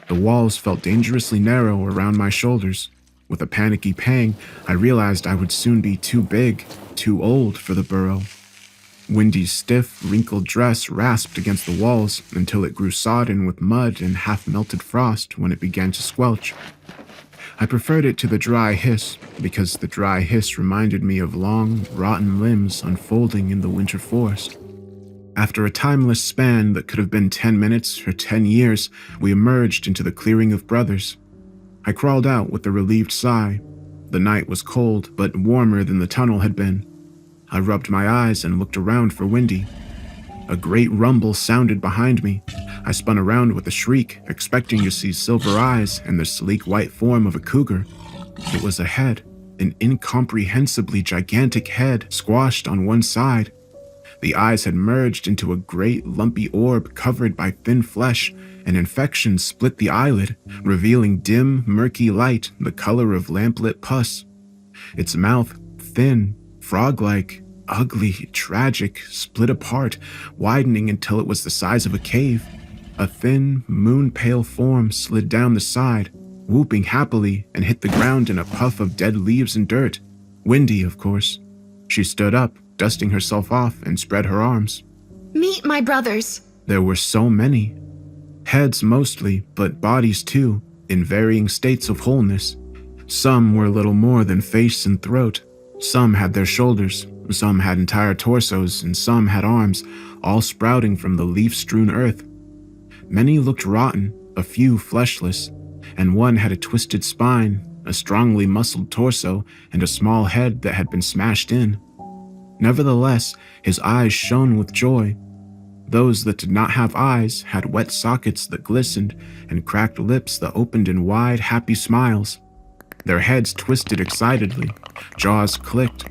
The walls felt dangerously narrow around my shoulders. With a panicky pang, I realized I would soon be too big, too old for the burrow. Wendy's stiff, wrinkled dress rasped against the walls until it grew sodden with mud and half-melted frost when it began to squelch. I preferred it to the dry hiss because the dry hiss reminded me of long, rotten limbs unfolding in the winter forest. After a timeless span that could have been 10 minutes or 10 years, we emerged into the clearing of brothers. I crawled out with a relieved sigh. The night was cold, but warmer than the tunnel had been. I rubbed my eyes and looked around for Wendy. A great rumble sounded behind me. I spun around with a shriek, expecting to see silver eyes and the sleek white form of a cougar. It was a head, an incomprehensibly gigantic head squashed on one side. The eyes had merged into a great lumpy orb covered by thin flesh. An infection split the eyelid, revealing dim, murky light the color of lamplit pus. Its mouth, thin, frog-like, ugly, tragic, split apart, widening until it was the size of a cave. A thin, moon-pale form slid down the side, whooping happily, and hit the ground in a puff of dead leaves and dirt. Wendy, of course. She stood up, dusting herself off, and spread her arms. Meet my brothers. There were so many. Heads mostly, but bodies too, in varying states of wholeness. Some were little more than face and throat. Some had their shoulders, some had entire torsos, and some had arms, all sprouting from the leaf-strewn earth. Many looked rotten, a few fleshless, and one had a twisted spine, a strongly muscled torso, and a small head that had been smashed in. Nevertheless, his eyes shone with joy. Those that did not have eyes had wet sockets that glistened and cracked lips that opened in wide, happy smiles. Their heads twisted excitedly, jaws clicked.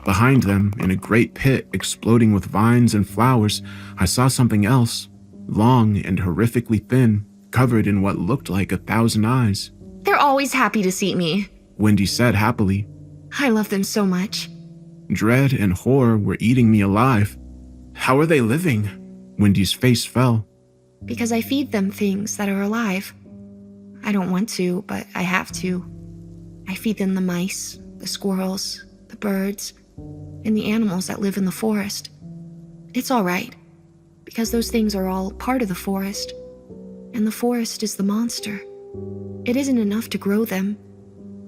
Behind them, in a great pit exploding with vines and flowers, I saw something else, long and horrifically thin, covered in what looked like 1,000 eyes. They're always happy to see me, Wendy said happily. I love them so much. Dread and horror were eating me alive. How are they living? Wendy's face fell. Because I feed them things that are alive. I don't want to, but I have to. I feed them the mice, the squirrels, the birds, and the animals that live in the forest. It's all right, because those things are all part of the forest, and the forest is the monster. It isn't enough to grow them,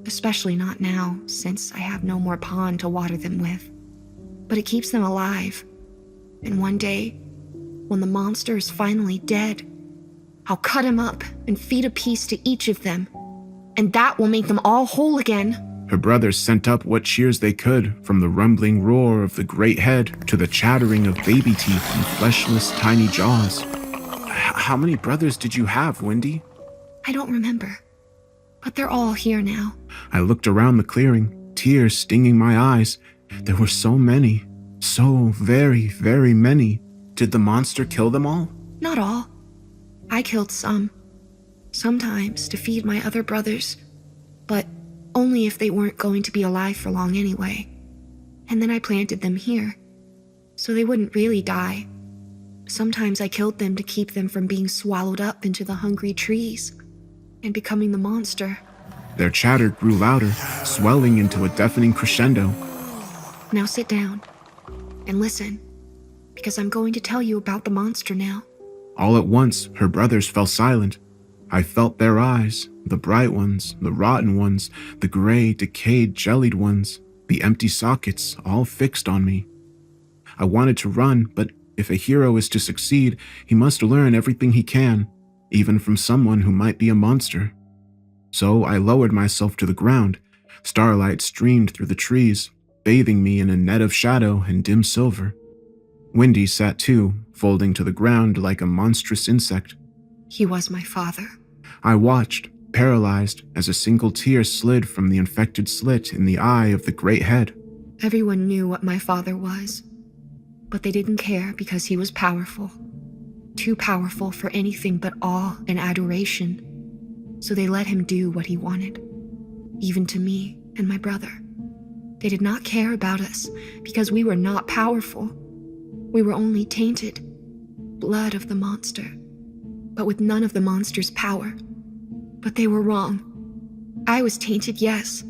especially not now, since I have no more pond to water them with. But it keeps them alive, and one day, when the monster is finally dead, I'll cut him up and feed a piece to each of them, and that will make them all whole again. Her brothers sent up what cheers they could, from the rumbling roar of the great head to the chattering of baby teeth and fleshless tiny jaws. How many brothers did you have, Wendy? I don't remember, but they're all here now. I looked around the clearing, tears stinging my eyes. There were so many, so very, very many. Did the monster kill them all? Not all. I killed some. Sometimes to feed my other brothers, but only if they weren't going to be alive for long anyway. And then I planted them here, so they wouldn't really die. Sometimes I killed them to keep them from being swallowed up into the hungry trees and becoming the monster. Their chatter grew louder, swelling into a deafening crescendo. Now sit down and listen, because I'm going to tell you about the monster now. All at once, her brothers fell silent. I felt their eyes, the bright ones, the rotten ones, the gray, decayed, jellied ones, the empty sockets, all fixed on me. I wanted to run, but if a hero is to succeed, he must learn everything he can, even from someone who might be a monster. So I lowered myself to the ground. Starlight streamed through the trees, bathing me in a net of shadow and dim silver. Wendy sat too, folding to the ground like a monstrous insect. He was my father. I watched, paralyzed, as a single tear slid from the infected slit in the eye of the great head. Everyone knew what my father was, but they didn't care because he was powerful. Too powerful for anything but awe and adoration. So they let him do what he wanted, even to me and my brother. They did not care about us because we were not powerful. We were only tainted, blood of the monster, but with none of the monster's power. But they were wrong. I was tainted, yes,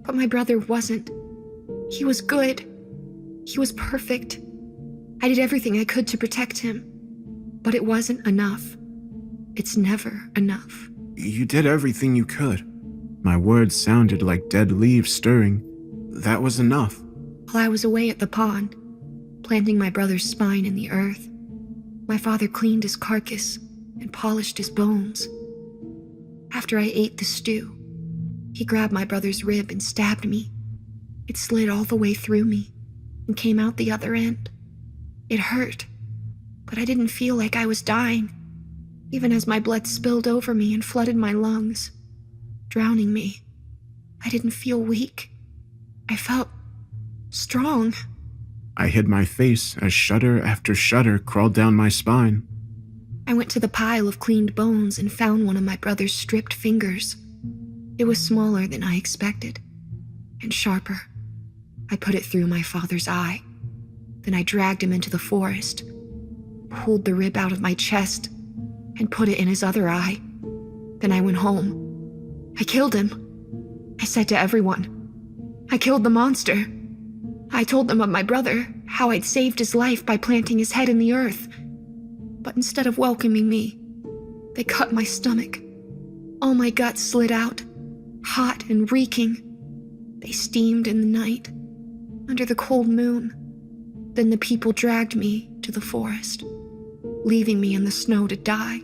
but my brother wasn't. He was good. He was perfect. I did everything I could to protect him, but it wasn't enough. It's never enough. You did everything you could. My words sounded like dead leaves stirring. That was enough. While I was away at the pond, planting my brother's spine in the earth, my father cleaned his carcass and polished his bones. After I ate the stew, he grabbed my brother's rib and stabbed me. It slid all the way through me and came out the other end. It hurt, but I didn't feel like I was dying, even as my blood spilled over me and flooded my lungs, drowning me. I didn't feel weak. I felt strong. I hid my face as shudder after shudder crawled down my spine. I went to the pile of cleaned bones and found one of my brother's stripped fingers. It was smaller than I expected, and sharper. I put it through my father's eye. Then I dragged him into the forest, pulled the rib out of my chest, and put it in his other eye. Then I went home. I killed him. I said to everyone, I killed the monster. I told them of my brother, how I'd saved his life by planting his head in the earth. But instead of welcoming me, they cut my stomach. All my guts slid out, hot and reeking. They steamed in the night, under the cold moon. Then the people dragged me to the forest, leaving me in the snow to die.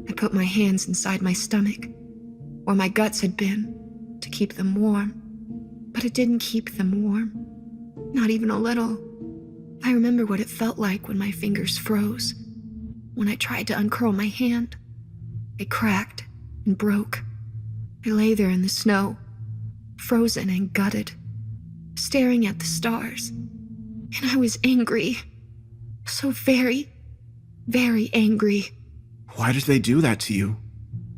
I put my hands inside my stomach, where my guts had been, to keep them warm. But it didn't keep them warm, not even a little. I remember what it felt like when my fingers froze. When I tried to uncurl my hand, it cracked and broke. I lay there in the snow, frozen and gutted, staring at the stars. And I was angry. So very, very angry. Why did they do that to you?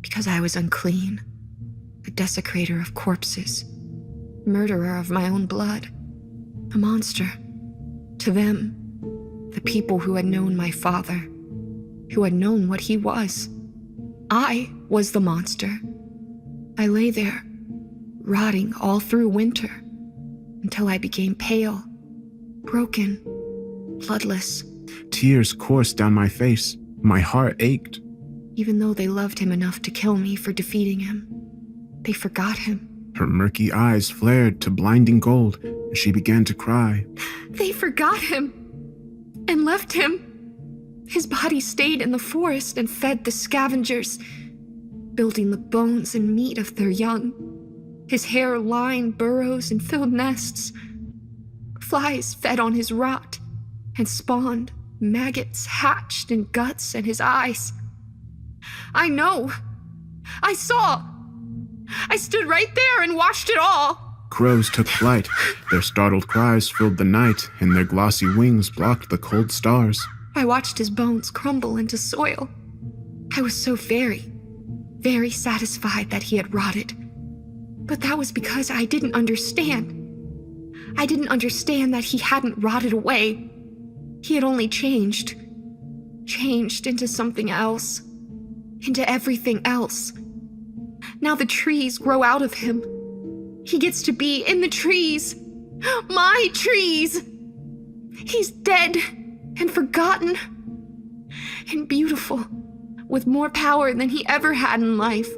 Because I was unclean, a desecrator of corpses, murderer of my own blood, a monster. To them, the people who had known my father, who had known what he was. I was the monster. I lay there, rotting all through winter, until I became pale, broken, bloodless. Tears coursed down my face. My heart ached. Even though they loved him enough to kill me for defeating him, they forgot him. Her murky eyes flared to blinding gold, and she began to cry. They forgot him and left him. His body stayed in the forest and fed the scavengers, building the bones and meat of their young. His hair lined burrows and filled nests. Flies fed on his rot and spawned. Maggots hatched in guts and his eyes. I know. I saw. I stood right there and watched it all. Crows took flight. Their startled cries filled the night, and their glossy wings blocked the cold stars. I watched his bones crumble into soil. I was so very, very satisfied that he had rotted. But that was because I didn't understand. I didn't understand that he hadn't rotted away. He had only changed. changed into something else, into everything else. Now the trees grow out of him. He gets to be in the trees. My trees! He's dead and forgotten and beautiful, with more power than he ever had in life.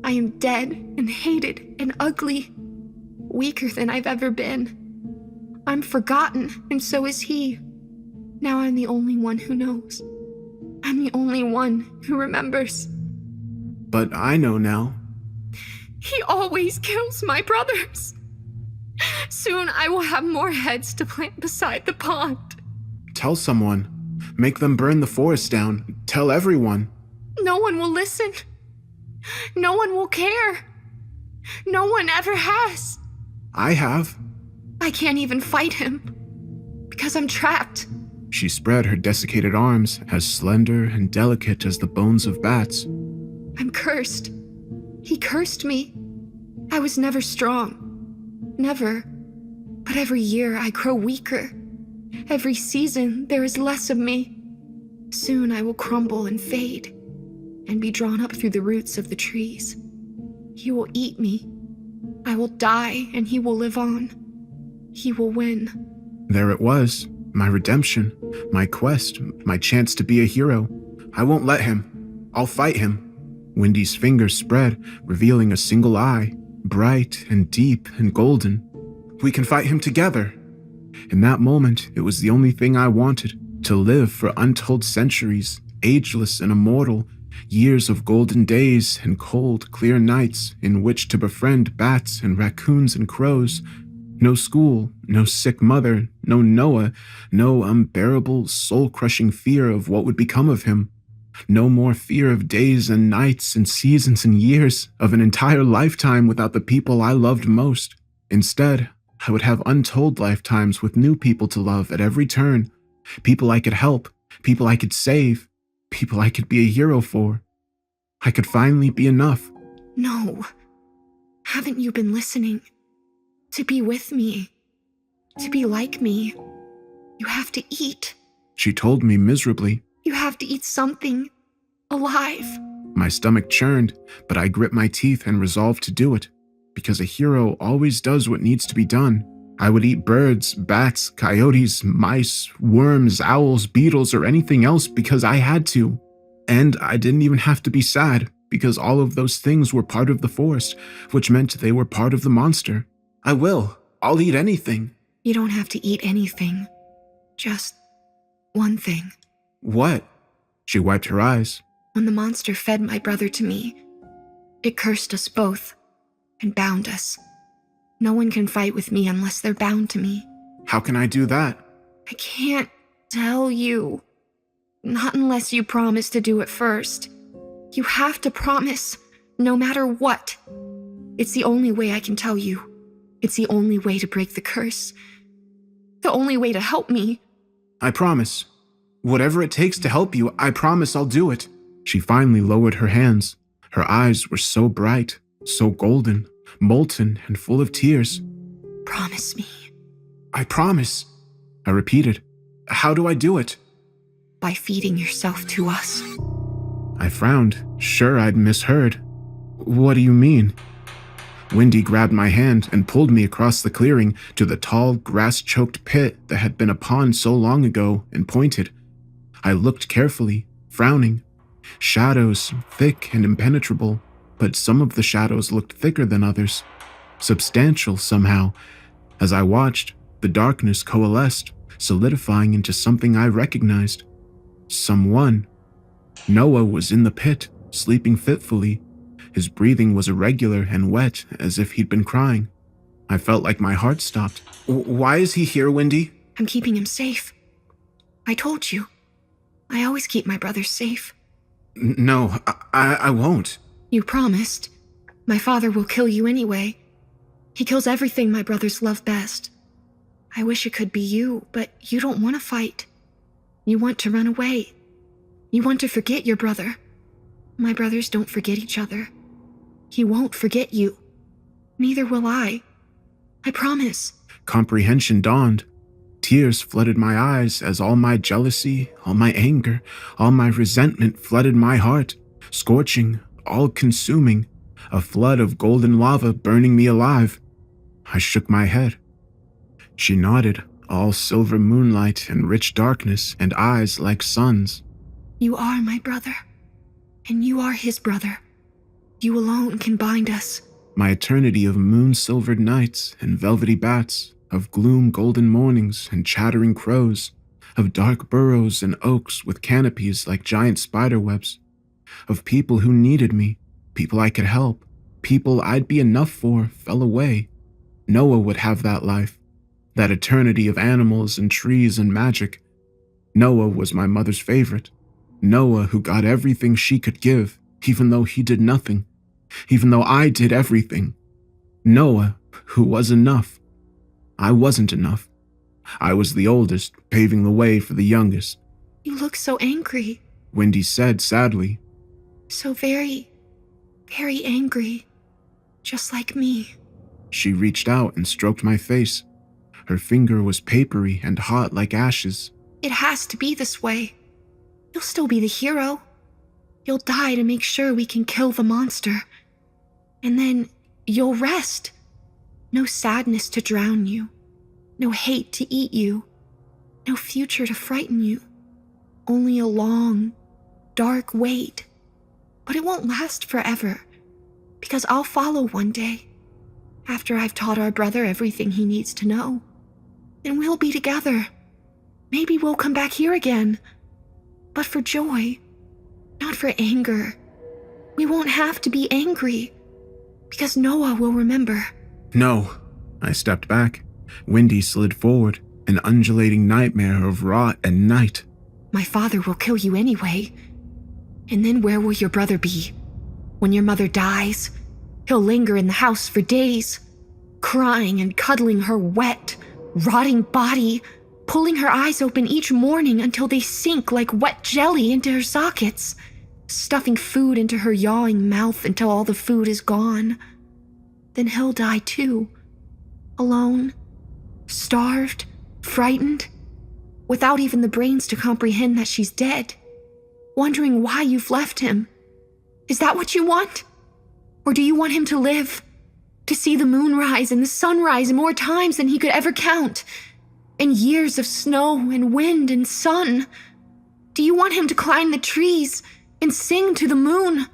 I am dead and hated and ugly, weaker than I've ever been. I'm forgotten, and so is he. Now I'm the only one who knows. I'm the only one who remembers. But I know now. He always kills my brothers. Soon I will have more heads to plant beside the pond. Tell someone. Make them burn the forest down. Tell everyone. No one will listen. No one will care. No one ever has. I have. I can't even fight him because I'm trapped. She spread her desiccated arms, as slender and delicate as the bones of bats. I'm cursed. He cursed me. I was never strong. Never. But every year I grow weaker. Every season there is less of me. Soon I will crumble and fade and be drawn up through the roots of the trees. He will eat me. I will die and he will live on. He will win. There it was. My redemption. My quest. My chance to be a hero. I won't let him. I'll fight him. Wendy's fingers spread, revealing a single eye, bright and deep and golden. We can fight him together. In that moment, it was the only thing I wanted, to live for untold centuries, ageless and immortal, years of golden days and cold, clear nights in which to befriend bats and raccoons and crows. No school, no sick mother, no Noah, no unbearable, soul-crushing fear of what would become of him. No more fear of days and nights and seasons and years, of an entire lifetime without the people I loved most. Instead, I would have untold lifetimes with new people to love at every turn. People I could help, people I could save, people I could be a hero for. I could finally be enough. No. Haven't you been listening? To be with me. To be like me. You have to eat. She told me miserably. You have to eat something. Alive. My stomach churned, but I grit my teeth and resolved to do it. Because a hero always does what needs to be done. I would eat birds, bats, coyotes, mice, worms, owls, beetles, or anything else because I had to. And I didn't even have to be sad, because all of those things were part of the forest, which meant they were part of the monster. I will. I'll eat anything. You don't have to eat anything. Just one thing. What? She wiped her eyes. When the monster fed my brother to me, it cursed us both and bound us. No one can fight with me unless they're bound to me. How can I do that? I can't tell you. Not unless you promise to do it first. You have to promise, no matter what. It's the only way I can tell you. It's the only way to break the curse. The only way to help me. I promise. Whatever it takes to help you, I promise I'll do it. She finally lowered her hands. Her eyes were so bright, so golden, molten and full of tears. Promise me. I promise. I repeated. How do I do it? By feeding yourself to us. I frowned, sure I'd misheard. What do you mean? Wendy grabbed my hand and pulled me across the clearing to the tall, grass-choked pit that had been a pond so long ago and pointed. I looked carefully, frowning. Shadows, thick and impenetrable, but some of the shadows looked thicker than others. Substantial somehow. As I watched, the darkness coalesced, solidifying into something I recognized. Someone. Noah was in the pit, sleeping fitfully. His breathing was irregular and wet, as if he'd been crying. I felt like my heart stopped. Why is he here, Wendy? I'm keeping him safe. I told you. I always keep my brothers safe. No, I won't. You promised. My father will kill you anyway. He kills everything my brothers love best. I wish it could be you, but you don't want to fight. You want to run away. You want to forget your brother. My brothers don't forget each other. He won't forget you. Neither will I. I promise. Comprehension dawned. Tears flooded my eyes as all my jealousy, all my anger, all my resentment flooded my heart, scorching, all-consuming, a flood of golden lava burning me alive. I shook my head. She nodded, all silver moonlight and rich darkness and eyes like suns. You are my brother, and you are his brother. You alone can bind us. My eternity of moon-silvered nights and velvety bats, of gloom golden mornings and chattering crows, of dark burrows and oaks with canopies like giant spiderwebs, of people who needed me, people I could help, people I'd be enough for, fell away. Noah would have that life, that eternity of animals and trees and magic. Noah was my mother's favorite. Noah who got everything she could give, even though he did nothing, even though I did everything. Noah who was enough. I wasn't enough. I was the oldest, paving the way for the youngest. You look so angry. Wendy said sadly. So very, very angry. Just like me. She reached out and stroked my face. Her finger was papery and hot like ashes. It has to be this way. You'll still be the hero. You'll die to make sure we can kill the monster. And then you'll rest. No sadness to drown you. No hate to eat you. No future to frighten you. Only a long, dark wait. But it won't last forever. Because I'll follow one day. After I've taught our brother everything he needs to know. And we'll be together. Maybe we'll come back here again. But for joy. Not for anger. We won't have to be angry. Because Noah will remember. No. I stepped back. Wendy slid forward, an undulating nightmare of rot and night. My father will kill you anyway. And then where will your brother be? When your mother dies, he'll linger in the house for days, crying and cuddling her wet, rotting body, pulling her eyes open each morning until they sink like wet jelly into her sockets, stuffing food into her yawing mouth until all the food is gone. Then he'll die too, alone, starved, frightened, without even the brains to comprehend that she's dead, wondering why you've left him. Is that what you want? Or do you want him to live? To see the moon rise and the sun rise more times than he could ever count? And years of snow and wind and sun? Do you want him to climb the trees and sing to the moon?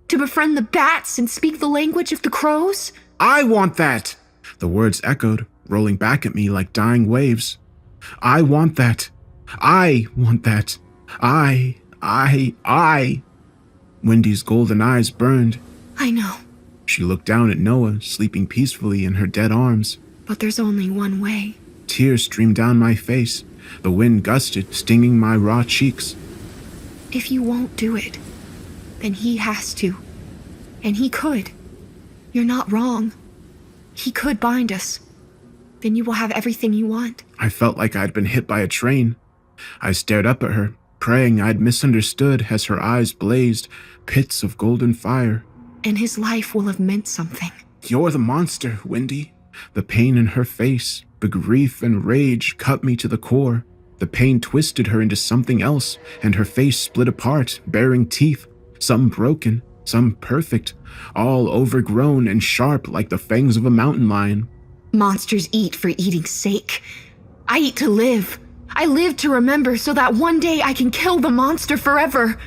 To befriend the bats and speak the language of the crows? I want that! The words echoed, rolling back at me like dying waves. I want that. I want that. I. Wendy's golden eyes burned. I know. She looked down at Noah, sleeping peacefully in her dead arms. But there's only one way. Tears streamed down my face. The wind gusted, stinging my raw cheeks. If you won't do it, then he has to. And he could. You're not wrong. He could bind us. Then you will have everything you want. I felt like I'd been hit by a train. I stared up at her, praying I'd misunderstood as her eyes blazed, pits of golden fire. And his life will have meant something. You're the monster, Wendy. The pain in her face, the grief and rage cut me to the core. The pain twisted her into something else, and her face split apart, bearing teeth, some broken, some perfect, all overgrown and sharp like the fangs of a mountain lion. Monsters eat for eating's sake. I eat to live. I live to remember so that one day I can kill the monster forever.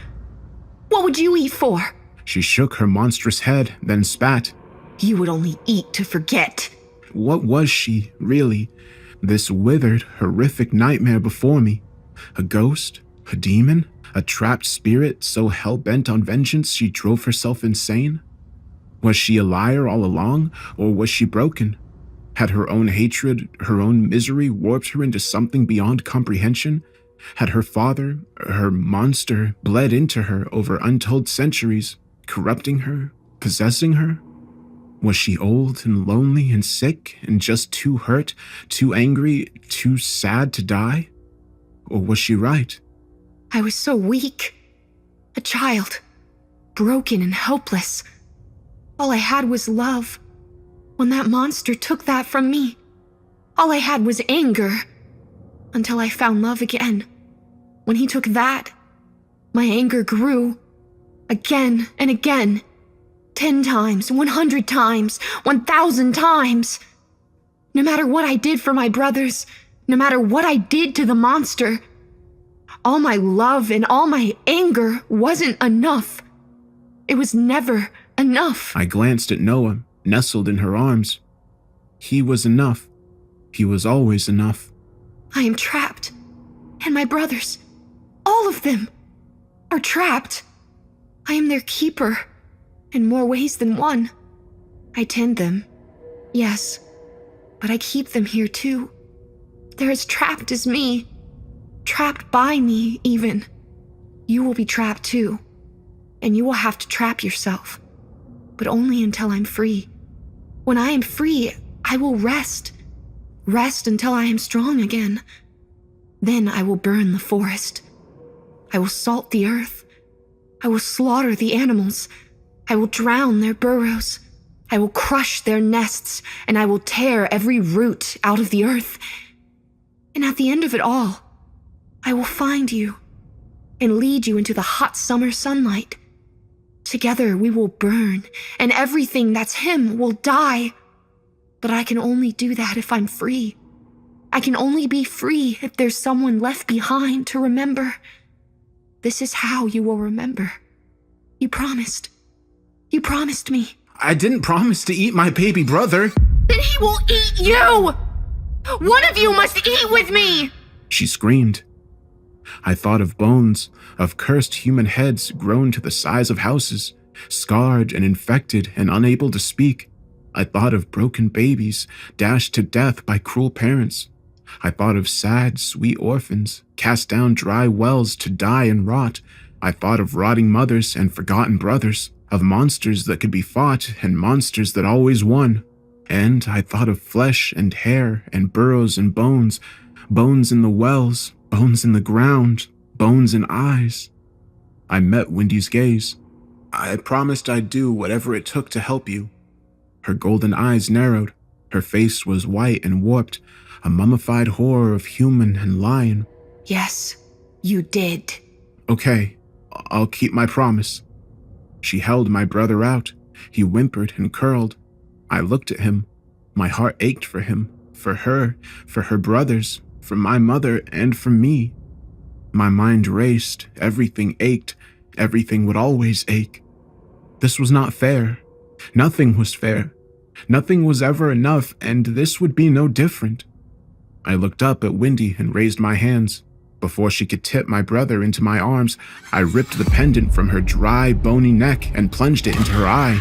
What would you eat for? She shook her monstrous head, then spat. You would only eat to forget. What was she, really? This withered, horrific nightmare before me. A ghost? A demon? A trapped spirit so hell-bent on vengeance she drove herself insane? Was she a liar all along, or was she broken? Had her own hatred, her own misery warped her into something beyond comprehension? Had her father, her monster, bled into her over untold centuries, corrupting her, possessing her? Was she old and lonely and sick and just too hurt, too angry, too sad to die? Or was she right? I was so weak. A child. Broken and helpless. All I had was love. When that monster took that from me, all I had was anger. until I found love again. When he took that, my anger grew. Again and again. 10 times, 100 times, 1,000 times. No matter what I did for my brothers, no matter what I did to the monster, all my love and all my anger wasn't enough. It was never enough. I glanced at Noah, nestled in her arms. He was enough. He was always enough. I am trapped. And my brothers, all of them, are trapped. I am their keeper, in more ways than one. I tend them, yes, but I keep them here too. They're as trapped as me. Trapped by me, even. You will be trapped too. And you will have to trap yourself. But only until I'm free. When I am free, I will rest. Rest until I am strong again. Then I will burn the forest. I will salt the earth. I will slaughter the animals. I will drown their burrows. I will crush their nests, and I will tear every root out of the earth. And at the end of it all, I will find you and lead you into the hot summer sunlight. Together we will burn, and everything that's him will die. But I can only do that if I'm free. I can only be free if there's someone left behind to remember. This is how you will remember. You promised. You promised me. I didn't promise to eat my baby brother. Then he will eat you! One of you must eat with me! She screamed. I thought of bones, of cursed human heads grown to the size of houses, scarred and infected and unable to speak. I thought of broken babies, dashed to death by cruel parents. I thought of sad, sweet orphans, cast down dry wells to die and rot. I thought of rotting mothers and forgotten brothers, of monsters that could be fought and monsters that always won. And I thought of flesh and hair and burrows and bones, bones in the wells, bones in the ground, bones in eyes. I met Wendy's gaze. I promised I'd do whatever it took to help you. Her golden eyes narrowed. Her face was white and warped, a mummified horror of human and lion. Yes, you did. Okay, I'll keep my promise. She held my brother out. He whimpered and curled. I looked at him. My heart ached for him, for her brothers, for my mother, and for me. My mind raced. Everything ached. Everything would always ache. This was not fair. Nothing was fair. Nothing was ever enough, and this would be no different. I looked up at Wendy and raised my hands. Before she could tip my brother into my arms, I ripped the pendant from her dry, bony neck and plunged it into her eye.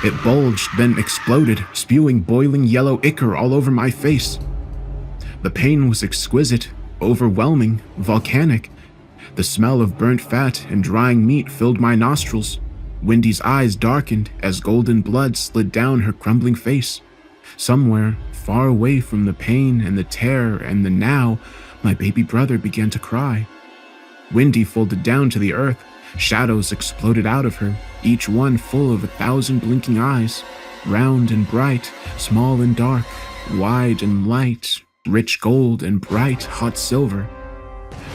It bulged, then exploded, spewing boiling yellow ichor all over my face. The pain was exquisite, overwhelming, volcanic. The smell of burnt fat and drying meat filled my nostrils. Wendy's eyes darkened as golden blood slid down her crumbling face. Somewhere, far away from the pain and the terror and the now, my baby brother began to cry. Wendy folded down to the earth. Shadows exploded out of her, each one full of 1,000 blinking eyes, round and bright, small and dark, wide and light, rich gold and bright hot silver.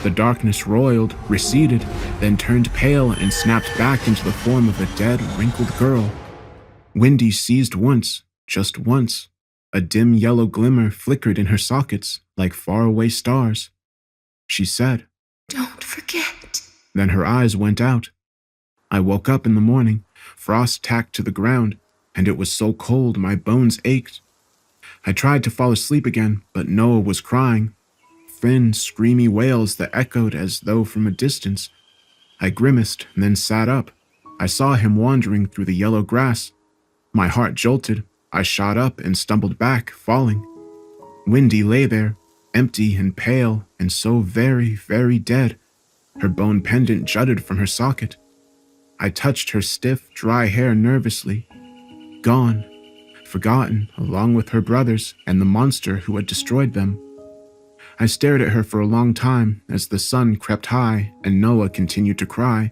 The darkness roiled, receded, then turned pale and snapped back into the form of a dead, wrinkled girl. Wendy seized once, just once. A dim yellow glimmer flickered in her sockets like faraway stars. She said, "Don't forget." Then her eyes went out. I woke up in the morning, frost tacked to the ground, and it was so cold my bones ached. I tried to fall asleep again, but Noah was crying. Thin, screamy wails that echoed as though from a distance. I grimaced, then sat up. I saw him wandering through the yellow grass. My heart jolted. I shot up and stumbled back, falling. Wendy lay there, empty and pale, and so very, very dead. Her bone pendant jutted from her socket. I touched her stiff, dry hair nervously. Gone, forgotten, along with her brothers and the monster who had destroyed them. I stared at her for a long time as the sun crept high and Noah continued to cry.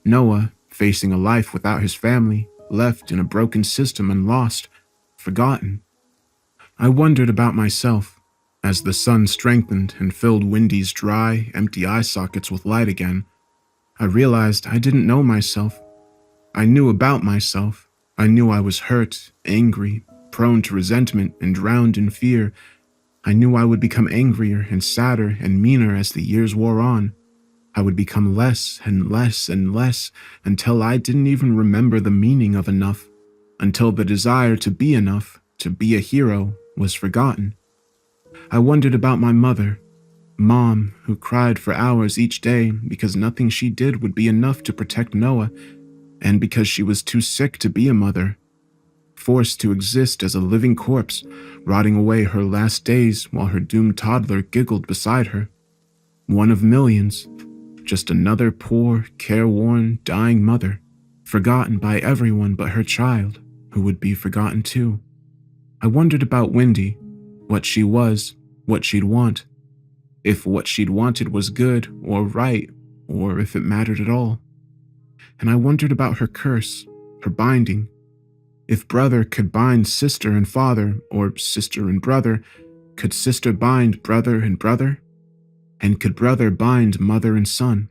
Noah, facing a life without his family, left in a broken system and lost, forgotten. I wondered about myself. As the sun strengthened and filled Wendy's dry, empty eye sockets with light again, I realized I didn't know myself. I knew about myself. I knew I was hurt, angry, prone to resentment, and drowned in fear. I knew I would become angrier and sadder and meaner as the years wore on. I would become less and less and less until I didn't even remember the meaning of enough, until the desire to be enough, to be a hero, was forgotten. I wondered about my mother, Mom, who cried for hours each day because nothing she did would be enough to protect Noah, and because she was too sick to be a mother, forced to exist as a living corpse, rotting away her last days while her doomed toddler giggled beside her. One of millions, just another poor, careworn, dying mother, forgotten by everyone but her child, who would be forgotten too. I wondered about Wendy, what she was, what she'd want, if what she'd wanted was good or right, or if it mattered at all. And I wondered about her curse, her binding. If brother could bind sister and father, or sister and brother, could sister bind brother and brother? And could brother bind mother and son?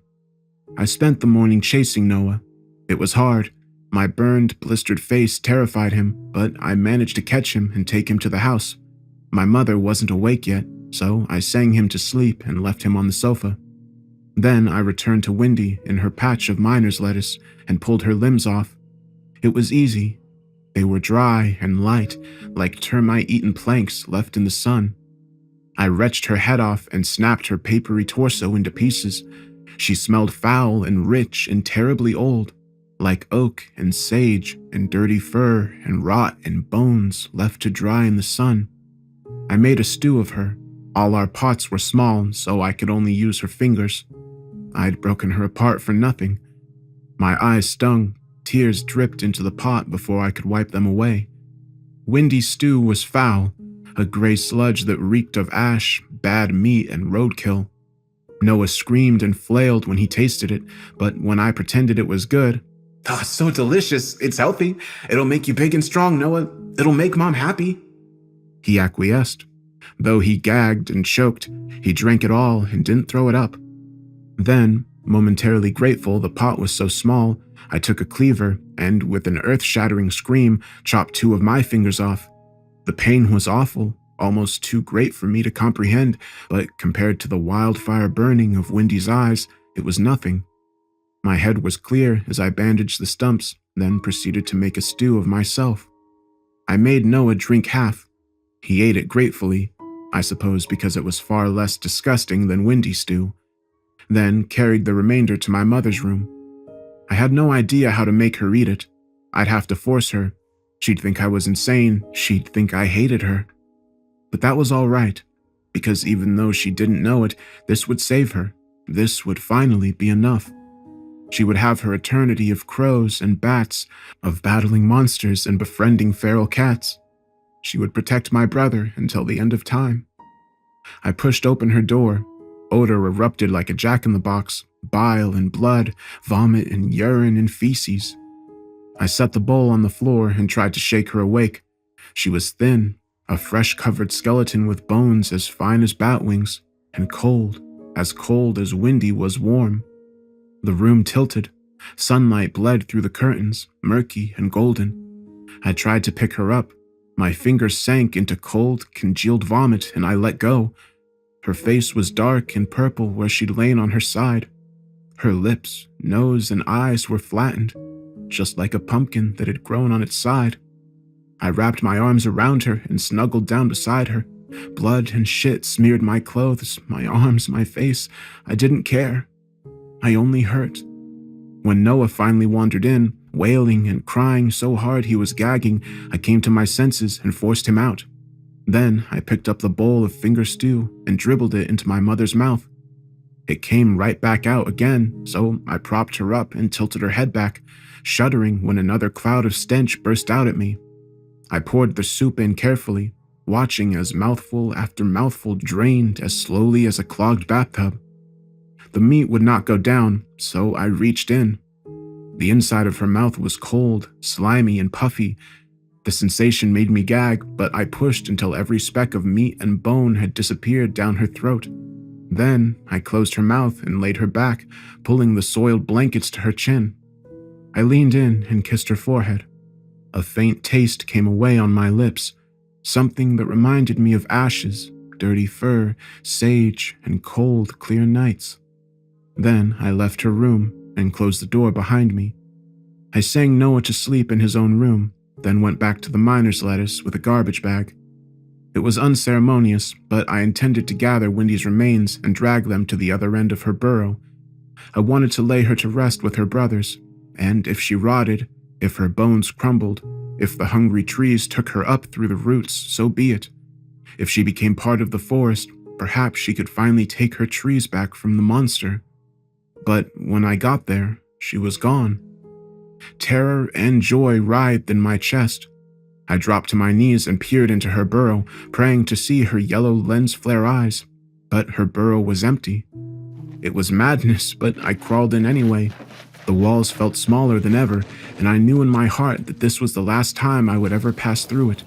I spent the morning chasing Noah. It was hard. My burned, blistered face terrified him, but I managed to catch him and take him to the house. My mother wasn't awake yet, so I sang him to sleep and left him on the sofa. Then I returned to Wendy in her patch of miner's lettuce and pulled her limbs off. It was easy. They were dry and light, like termite-eaten planks left in the sun. I wrenched her head off and snapped her papery torso into pieces. She smelled foul and rich and terribly old, like oak and sage and dirty fur and rot and bones left to dry in the sun. I made a stew of her. All our pots were small, so I could only use her fingers. I'd broken her apart for nothing. My eyes stung. Tears dripped into the pot before I could wipe them away. Wendy's stew was foul, a gray sludge that reeked of ash, bad meat, and roadkill. Noah screamed and flailed when he tasted it, but when I pretended it was good, "Oh, it's so delicious. It's healthy. It'll make you big and strong, Noah. It'll make Mom happy," he acquiesced. Though he gagged and choked, he drank it all and didn't throw it up. Then, momentarily grateful the pot was so small, I took a cleaver and, with an earth-shattering scream, chopped 2 of my fingers off. The pain was awful, almost too great for me to comprehend, but compared to the wildfire burning of Wendy's eyes, it was nothing. My head was clear as I bandaged the stumps, then proceeded to make a stew of myself. I made Noah drink half. He ate it gratefully, I suppose because it was far less disgusting than Wendy's stew, then carried the remainder to my mother's room. I had no idea how to make her eat it. I'd have to force her. She'd think I was insane. She'd think I hated her. But that was all right, because even though she didn't know it, this would save her. This would finally be enough. She would have her eternity of crows and bats, of battling monsters and befriending feral cats. She would protect my brother until the end of time. I pushed open her door. Odor erupted like a jack-in-the-box, bile and blood, vomit and urine and feces. I set the bowl on the floor and tried to shake her awake. She was thin, a fresh-covered skeleton with bones as fine as bat wings, and cold as Wendy was warm. The room tilted. Sunlight bled through the curtains, murky and golden. I tried to pick her up. My fingers sank into cold, congealed vomit, and I let go. Her face was dark and purple where she'd lain on her side. Her lips, nose, and eyes were flattened, just like a pumpkin that had grown on its side. I wrapped my arms around her and snuggled down beside her. Blood and shit smeared my clothes, my arms, my face. I didn't care. I only hurt. When Noah finally wandered in, wailing and crying so hard he was gagging, I came to my senses and forced him out. Then I picked up the bowl of finger stew and dribbled it into my mother's mouth. It came right back out again, so I propped her up and tilted her head back, shuddering when another cloud of stench burst out at me. I poured the soup in carefully, watching as mouthful after mouthful drained as slowly as a clogged bathtub. The meat would not go down, so I reached in. The inside of her mouth was cold, slimy, and puffy. The sensation made me gag, but I pushed until every speck of meat and bone had disappeared down her throat. Then I closed her mouth and laid her back, pulling the soiled blankets to her chin. I leaned in and kissed her forehead. A faint taste came away on my lips, something that reminded me of ashes, dirty fur, sage, and cold, clear nights. Then I left her room and closed the door behind me. I sang Noah to sleep in his own room, then went back to the miner's lettuce with a garbage bag. It was unceremonious, but I intended to gather Wendy's remains and drag them to the other end of her burrow. I wanted to lay her to rest with her brothers, and if she rotted, if her bones crumbled, if the hungry trees took her up through the roots, so be it. If she became part of the forest, perhaps she could finally take her trees back from the monster. But when I got there, she was gone. Terror and joy writhed in my chest. I dropped to my knees and peered into her burrow, praying to see her yellow lens flare eyes, but her burrow was empty. It was madness, but I crawled in anyway. The walls felt smaller than ever, and I knew in my heart that this was the last time I would ever pass through it.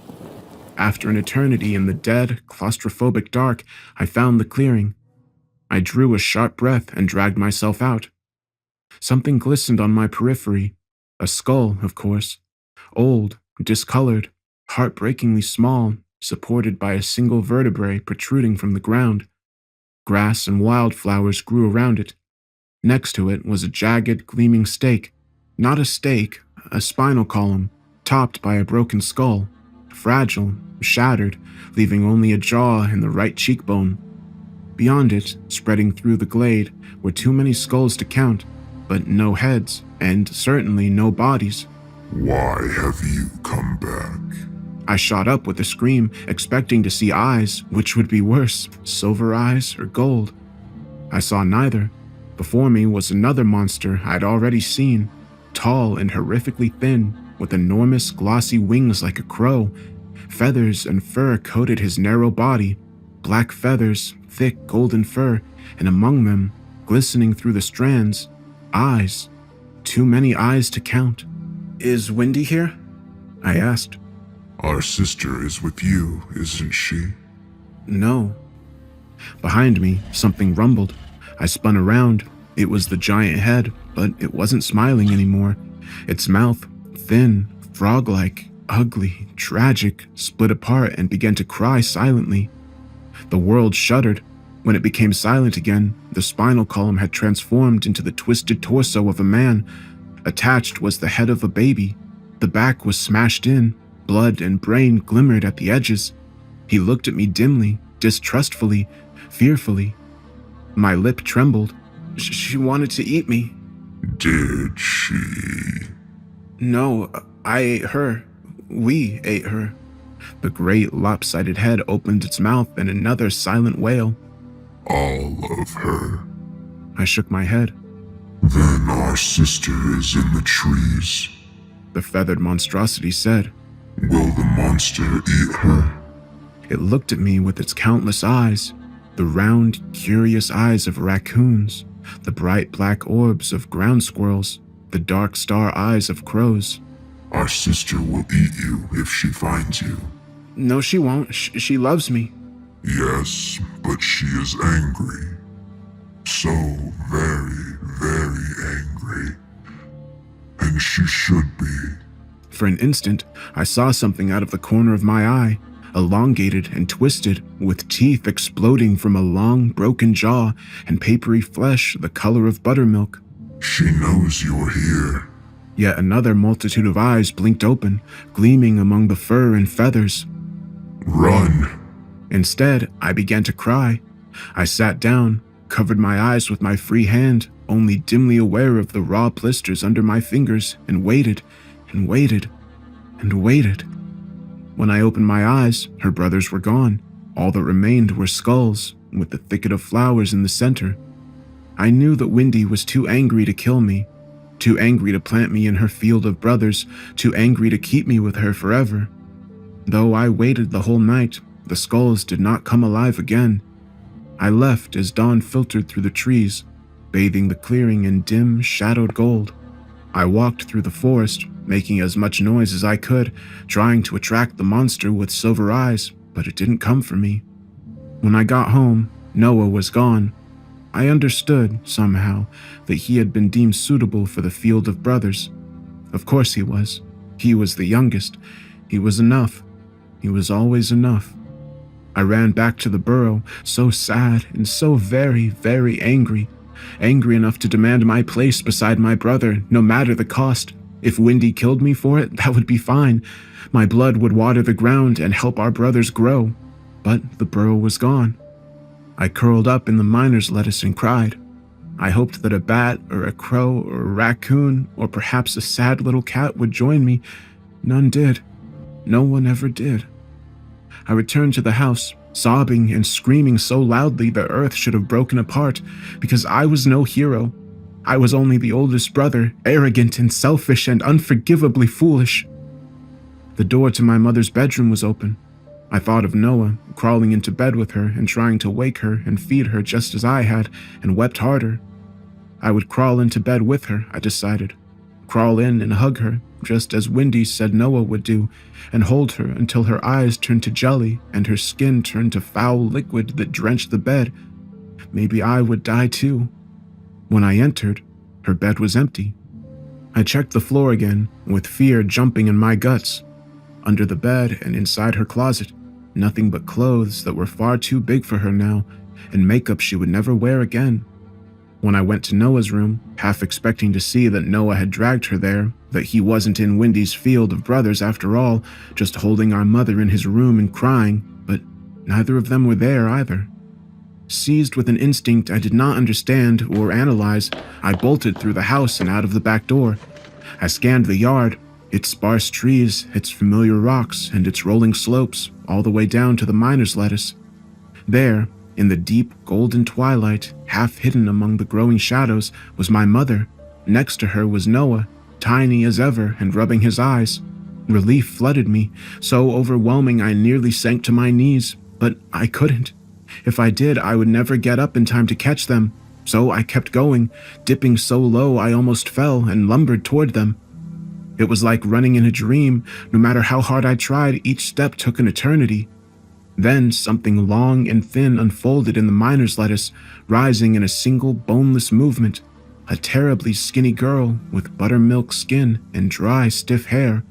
After an eternity in the dead, claustrophobic dark, I found the clearing. I drew a sharp breath and dragged myself out. Something glistened on my periphery. A skull, of course. Old, discolored, heartbreakingly small, supported by a single vertebrae protruding from the ground. Grass and wildflowers grew around it. Next to it was a jagged, gleaming stake. Not a stake, a spinal column, topped by a broken skull. Fragile, shattered, leaving only a jaw and the right cheekbone. Beyond it, spreading through the glade, were too many skulls to count, but no heads, and certainly no bodies. Why have you come back? I shot up with a scream, expecting to see eyes, which would be worse, silver eyes or gold. I saw neither. Before me was another monster I'd already seen, tall and horrifically thin, with enormous glossy wings like a crow. Feathers and fur coated his narrow body, black feathers, thick golden fur, and among them, glistening through the strands, eyes. Too many eyes to count. "Is Wendy here?" I asked. Our sister is with you, isn't she? No. Behind me, something rumbled. I spun around. It was the giant head, but it wasn't smiling anymore. Its mouth, thin, frog-like, ugly, tragic, split apart and began to cry silently. The world shuddered. When it became silent again, the spinal column had transformed into the twisted torso of a man. Attached was the head of a baby. The back was smashed in. Blood and brain glimmered at the edges. He looked at me dimly, distrustfully, fearfully. My lip trembled. She wanted to eat me. Did she? No, I ate her. We ate her. The great lopsided head opened its mouth in another silent wail. All of her? I shook my head. Then our sister is in the trees. The feathered monstrosity said. Will the monster eat her? It looked at me with its countless eyes, the round, curious eyes of raccoons, the bright black orbs of ground squirrels, the dark star eyes of crows. Our sister will eat you if she finds you. No, she won't. She loves me. Yes, but she is angry. So very, very angry. And she should be. For an instant, I saw something out of the corner of my eye, elongated and twisted, with teeth exploding from a long, broken jaw and papery flesh the color of buttermilk. She knows you're here. Yet another multitude of eyes blinked open, gleaming among the fur and feathers. Run. Instead, I began to cry. I sat down, covered my eyes with my free hand, only dimly aware of the raw blisters under my fingers, and waited, and waited, and waited. When I opened my eyes, her brothers were gone. All that remained were skulls, with the thicket of flowers in the center. I knew that Wendy was too angry to kill me, too angry to plant me in her field of brothers, too angry to keep me with her forever. Though I waited the whole night, the skulls did not come alive again. I left as dawn filtered through the trees, bathing the clearing in dim, shadowed gold. I walked through the forest, making as much noise as I could, trying to attract the monster with silver eyes, but it didn't come for me. When I got home, Noah was gone. I understood, somehow, that he had been deemed suitable for the field of brothers. Of course he was. He was the youngest. He was enough. He was always enough. I ran back to the burrow, so sad and so very, very angry. Angry enough to demand my place beside my brother, no matter the cost. If Windy killed me for it, that would be fine. My blood would water the ground and help our brothers grow. But the burrow was gone. I curled up in the miner's lettuce and cried. I hoped that a bat or a crow or a raccoon or perhaps a sad little cat would join me. None did. No one ever did. I returned to the house, sobbing and screaming so loudly the earth should have broken apart, because I was no hero. I was only the oldest brother, arrogant and selfish and unforgivably foolish. The door to my mother's bedroom was open. I thought of Noah, crawling into bed with her and trying to wake her and feed her just as I had, and wept harder. I would crawl into bed with her, I decided. Crawl in and hug her, just as Windy said Noah would do, and hold her until her eyes turned to jelly and her skin turned to foul liquid that drenched the bed. Maybe I would die too. When I entered, her bed was empty. I checked the floor again, with fear jumping in my guts. Under the bed and inside her closet, nothing but clothes that were far too big for her now, and makeup she would never wear again. When I went to Noah's room, half expecting to see that Noah had dragged her there, that he wasn't in Windy's field of brothers after all, just holding our mother in his room and crying, but neither of them were there either. Seized with an instinct I did not understand or analyze, I bolted through the house and out of the back door. I scanned the yard, its sparse trees, its familiar rocks, and its rolling slopes, all the way down to the miner's lettuce. There, in the deep golden twilight, half hidden among the growing shadows, was my mother. Next to her was Noah, tiny as ever and rubbing his eyes. Relief flooded me, so overwhelming I nearly sank to my knees, but I couldn't. If I did, I would never get up in time to catch them, so I kept going, dipping so low I almost fell and lumbered toward them. It was like running in a dream. No matter how hard I tried, each step took an eternity. Then something long and thin unfolded in the miner's lettuce, rising in a single boneless movement. A terribly skinny girl with buttermilk skin and dry, stiff hair.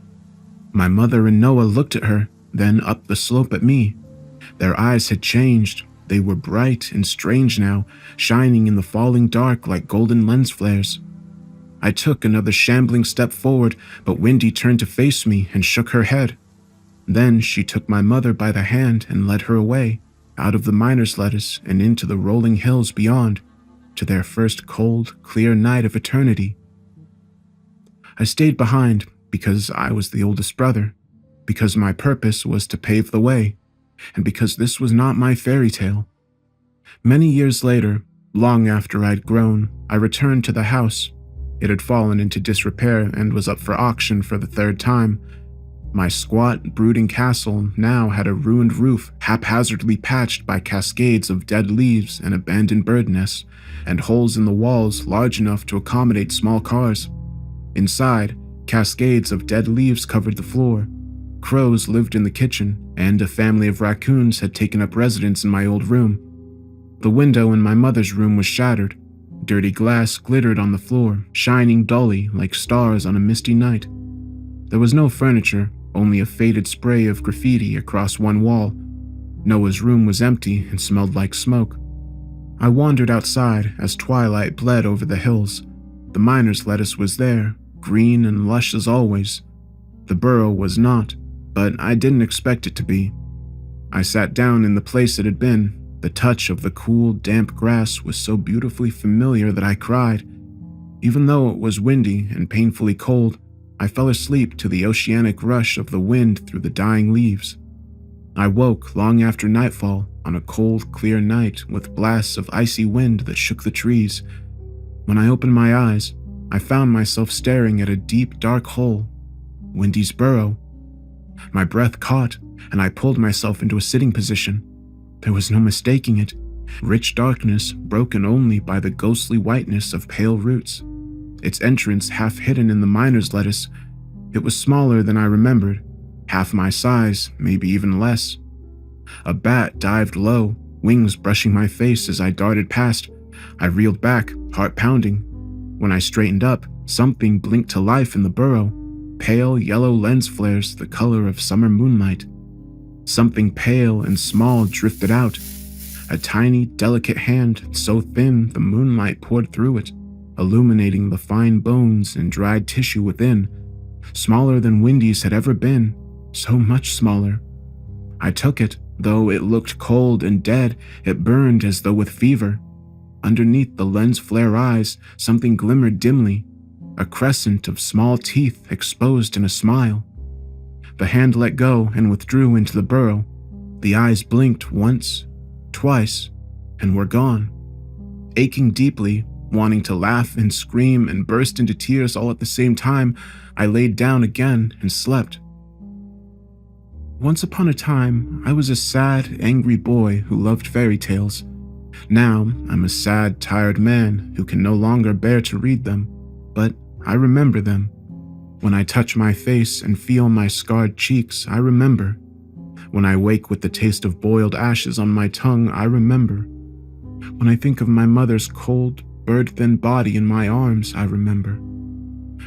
My mother and Noah looked at her, then up the slope at me. Their eyes had changed. They were bright and strange now, shining in the falling dark like golden lens flares. I took another shambling step forward, but Windy turned to face me and shook her head. Then she took my mother by the hand and led her away, out of the miner's lettuce and into the rolling hills beyond, to their first cold, clear night of eternity. I stayed behind because I was the oldest brother, because my purpose was to pave the way, and because this was not my fairy tale. Many years later, long after I'd grown, I returned to the house. It had fallen into disrepair and was up for auction for the third time. My squat, brooding castle now had a ruined roof haphazardly patched by cascades of dead leaves and abandoned bird nests, and holes in the walls large enough to accommodate small cars. Inside, cascades of dead leaves covered the floor. Crows lived in the kitchen, and a family of raccoons had taken up residence in my old room. The window in my mother's room was shattered. Dirty glass glittered on the floor, shining dully like stars on a misty night. There was no furniture, only a faded spray of graffiti across one wall. Noah's room was empty and smelled like smoke. I wandered outside as twilight bled over the hills. The miner's lettuce was there, green and lush as always. The burrow was not, but I didn't expect it to be. I sat down in the place it had been. The touch of the cool, damp grass was so beautifully familiar that I cried. Even though it was windy and painfully cold, I fell asleep to the oceanic rush of the wind through the dying leaves. I woke long after nightfall on a cold, clear night with blasts of icy wind that shook the trees. When I opened my eyes, I found myself staring at a deep, dark hole, Windy's burrow. My breath caught, and I pulled myself into a sitting position. There was no mistaking it. Rich darkness, broken only by the ghostly whiteness of pale roots. Its entrance half hidden in the miner's lettuce. It was smaller than I remembered, half my size, maybe even less. A bat dived low, wings brushing my face as I darted past. I reeled back, heart pounding. When I straightened up, something blinked to life in the burrow. Pale yellow lens flares the color of summer moonlight. Something pale and small drifted out. A tiny, delicate hand, so thin the moonlight poured through it, illuminating the fine bones and dried tissue within. Smaller than Wendy's had ever been, so much smaller. I took it, though it looked cold and dead. It burned as though with fever. Underneath the lens flare eyes, something glimmered dimly, a crescent of small teeth exposed in a smile. The hand let go and withdrew into the burrow. The eyes blinked once, twice, and were gone. Aching deeply, wanting to laugh and scream and burst into tears all at the same time, I laid down again and slept. Once upon a time, I was a sad, angry boy who loved fairy tales. Now, I'm a sad, tired man who can no longer bear to read them, but I remember them. When I touch my face and feel my scarred cheeks, I remember. When I wake with the taste of boiled ashes on my tongue, I remember. When I think of my mother's cold, bird-thin body in my arms, I remember.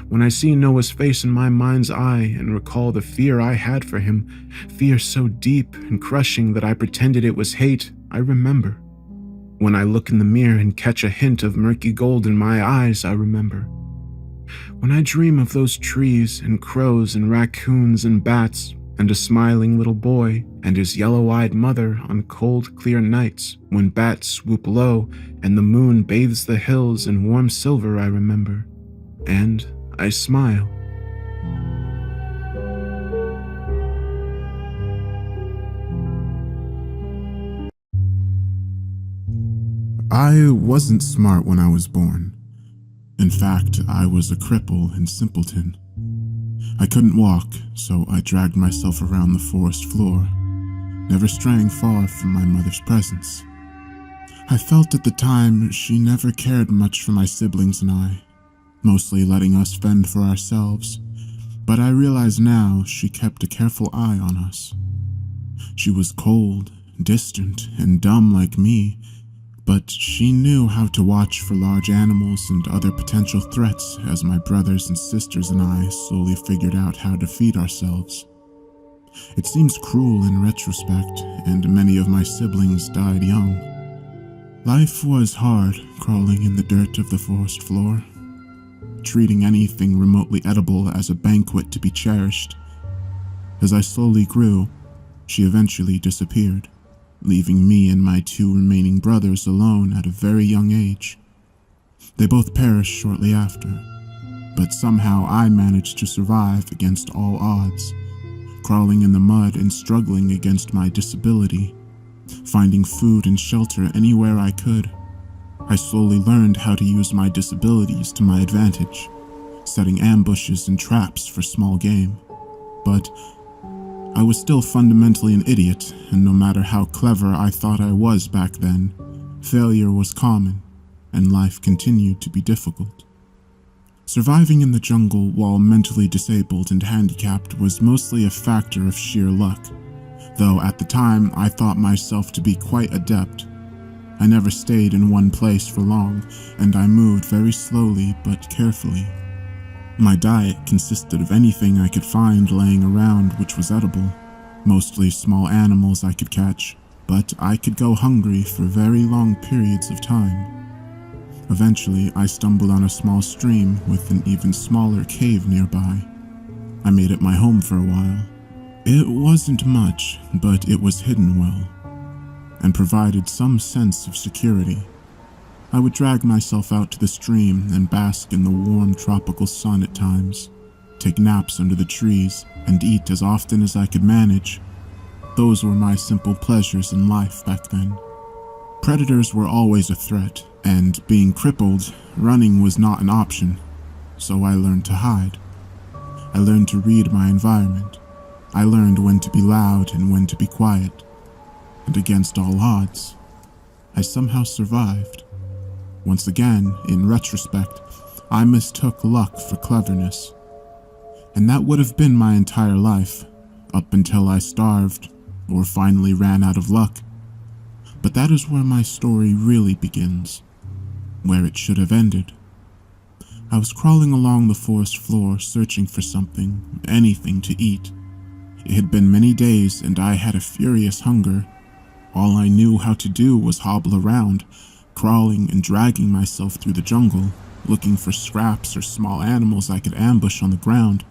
When I see Noah's face in my mind's eye and recall the fear I had for him, fear so deep and crushing that I pretended it was hate, I remember. When I look in the mirror and catch a hint of murky gold in my eyes, I remember. When I dream of those trees and crows and raccoons and bats and a smiling little boy and his yellow-eyed mother on cold, clear nights when bats swoop low and the moon bathes the hills in warm silver, I remember. And I smile. I wasn't smart when I was born. In fact, I was a cripple and simpleton. I couldn't walk, so I dragged myself around the forest floor, never straying far from my mother's presence. I felt at the time she never cared much for my siblings and I, mostly letting us fend for ourselves, but I realize now she kept a careful eye on us. She was cold, distant, and dumb like me, but she knew how to watch for large animals and other potential threats as my brothers and sisters and I slowly figured out how to feed ourselves. It seems cruel in retrospect, and many of my siblings died young. Life was hard crawling in the dirt of the forest floor, treating anything remotely edible as a banquet to be cherished. As I slowly grew, she eventually disappeared, leaving me and my two remaining brothers alone at a very young age. They both perished shortly after, but somehow I managed to survive against all odds, crawling in the mud and struggling against my disability, finding food and shelter anywhere I could. I slowly learned how to use my disabilities to my advantage, setting ambushes and traps for small game. But I was still fundamentally an idiot, and no matter how clever I thought I was back then, failure was common, and life continued to be difficult. Surviving in the jungle while mentally disabled and handicapped was mostly a factor of sheer luck, though at the time I thought myself to be quite adept. I never stayed in one place for long, and I moved very slowly but carefully. My diet consisted of anything I could find laying around which was edible, mostly small animals I could catch, but I could go hungry for very long periods of time. Eventually, I stumbled on a small stream with an even smaller cave nearby. I made it my home for a while. It wasn't much, but it was hidden well, and provided some sense of security. I would drag myself out to the stream and bask in the warm tropical sun at times, take naps under the trees, and eat as often as I could manage. Those were my simple pleasures in life back then. Predators were always a threat, and being crippled, running was not an option, so I learned to hide. I learned to read my environment. I learned when to be loud and when to be quiet. And against all odds, I somehow survived. Once again, in retrospect, I mistook luck for cleverness. And that would have been my entire life, up until I starved, or finally ran out of luck. But that is where my story really begins, where it should have ended. I was crawling along the forest floor searching for something, anything to eat. It had been many days and I had a furious hunger. All I knew how to do was hobble around, crawling and dragging myself through the jungle, looking for scraps or small animals I could ambush on the ground.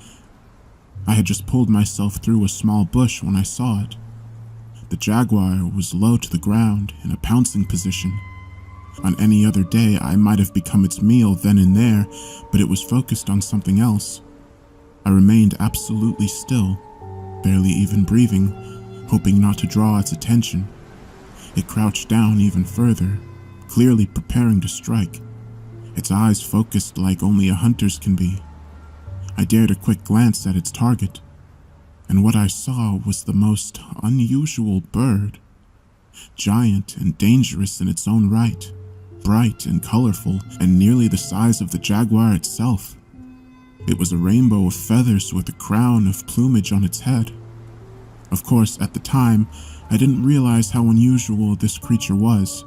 I had just pulled myself through a small bush when I saw it. The jaguar was low to the ground in a pouncing position. On any other day, I might have become its meal then and there, but it was focused on something else. I remained absolutely still, barely even breathing, hoping not to draw its attention. It crouched down even further, clearly preparing to strike, its eyes focused like only a hunter's can be. I dared a quick glance at its target, and what I saw was the most unusual bird. Giant and dangerous in its own right, bright and colorful, and nearly the size of the jaguar itself. It was a rainbow of feathers with a crown of plumage on its head. Of course, at the time, I didn't realize how unusual this creature was.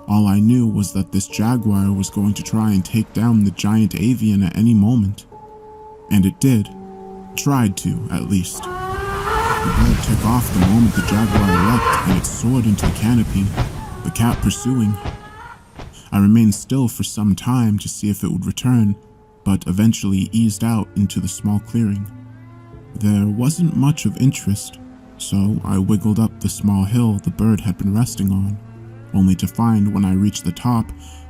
All I knew was that this jaguar was going to try and take down the giant avian at any moment. And it did. Tried to, at least. The bird took off the moment the jaguar leapt and it soared into the canopy, the cat pursuing. I remained still for some time to see if it would return, but eventually eased out into the small clearing. There wasn't much of interest, so I wiggled up the small hill the bird had been resting on, only to find when I reached the top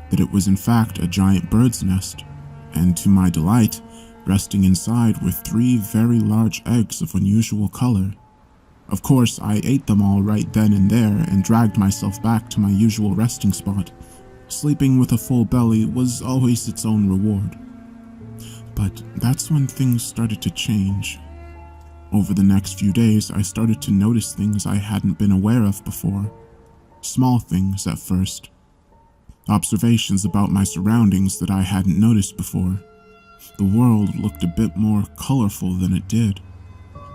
that it was in fact a giant bird's nest, and to my delight, resting inside were 3 very large eggs of unusual color. Of course, I ate them all right then and there and dragged myself back to my usual resting spot. Sleeping with a full belly was always its own reward. But that's when things started to change. Over the next few days, I started to notice things I hadn't been aware of before. Small things at first. Observations about my surroundings that I hadn't noticed before. The world looked a bit more colorful than it did.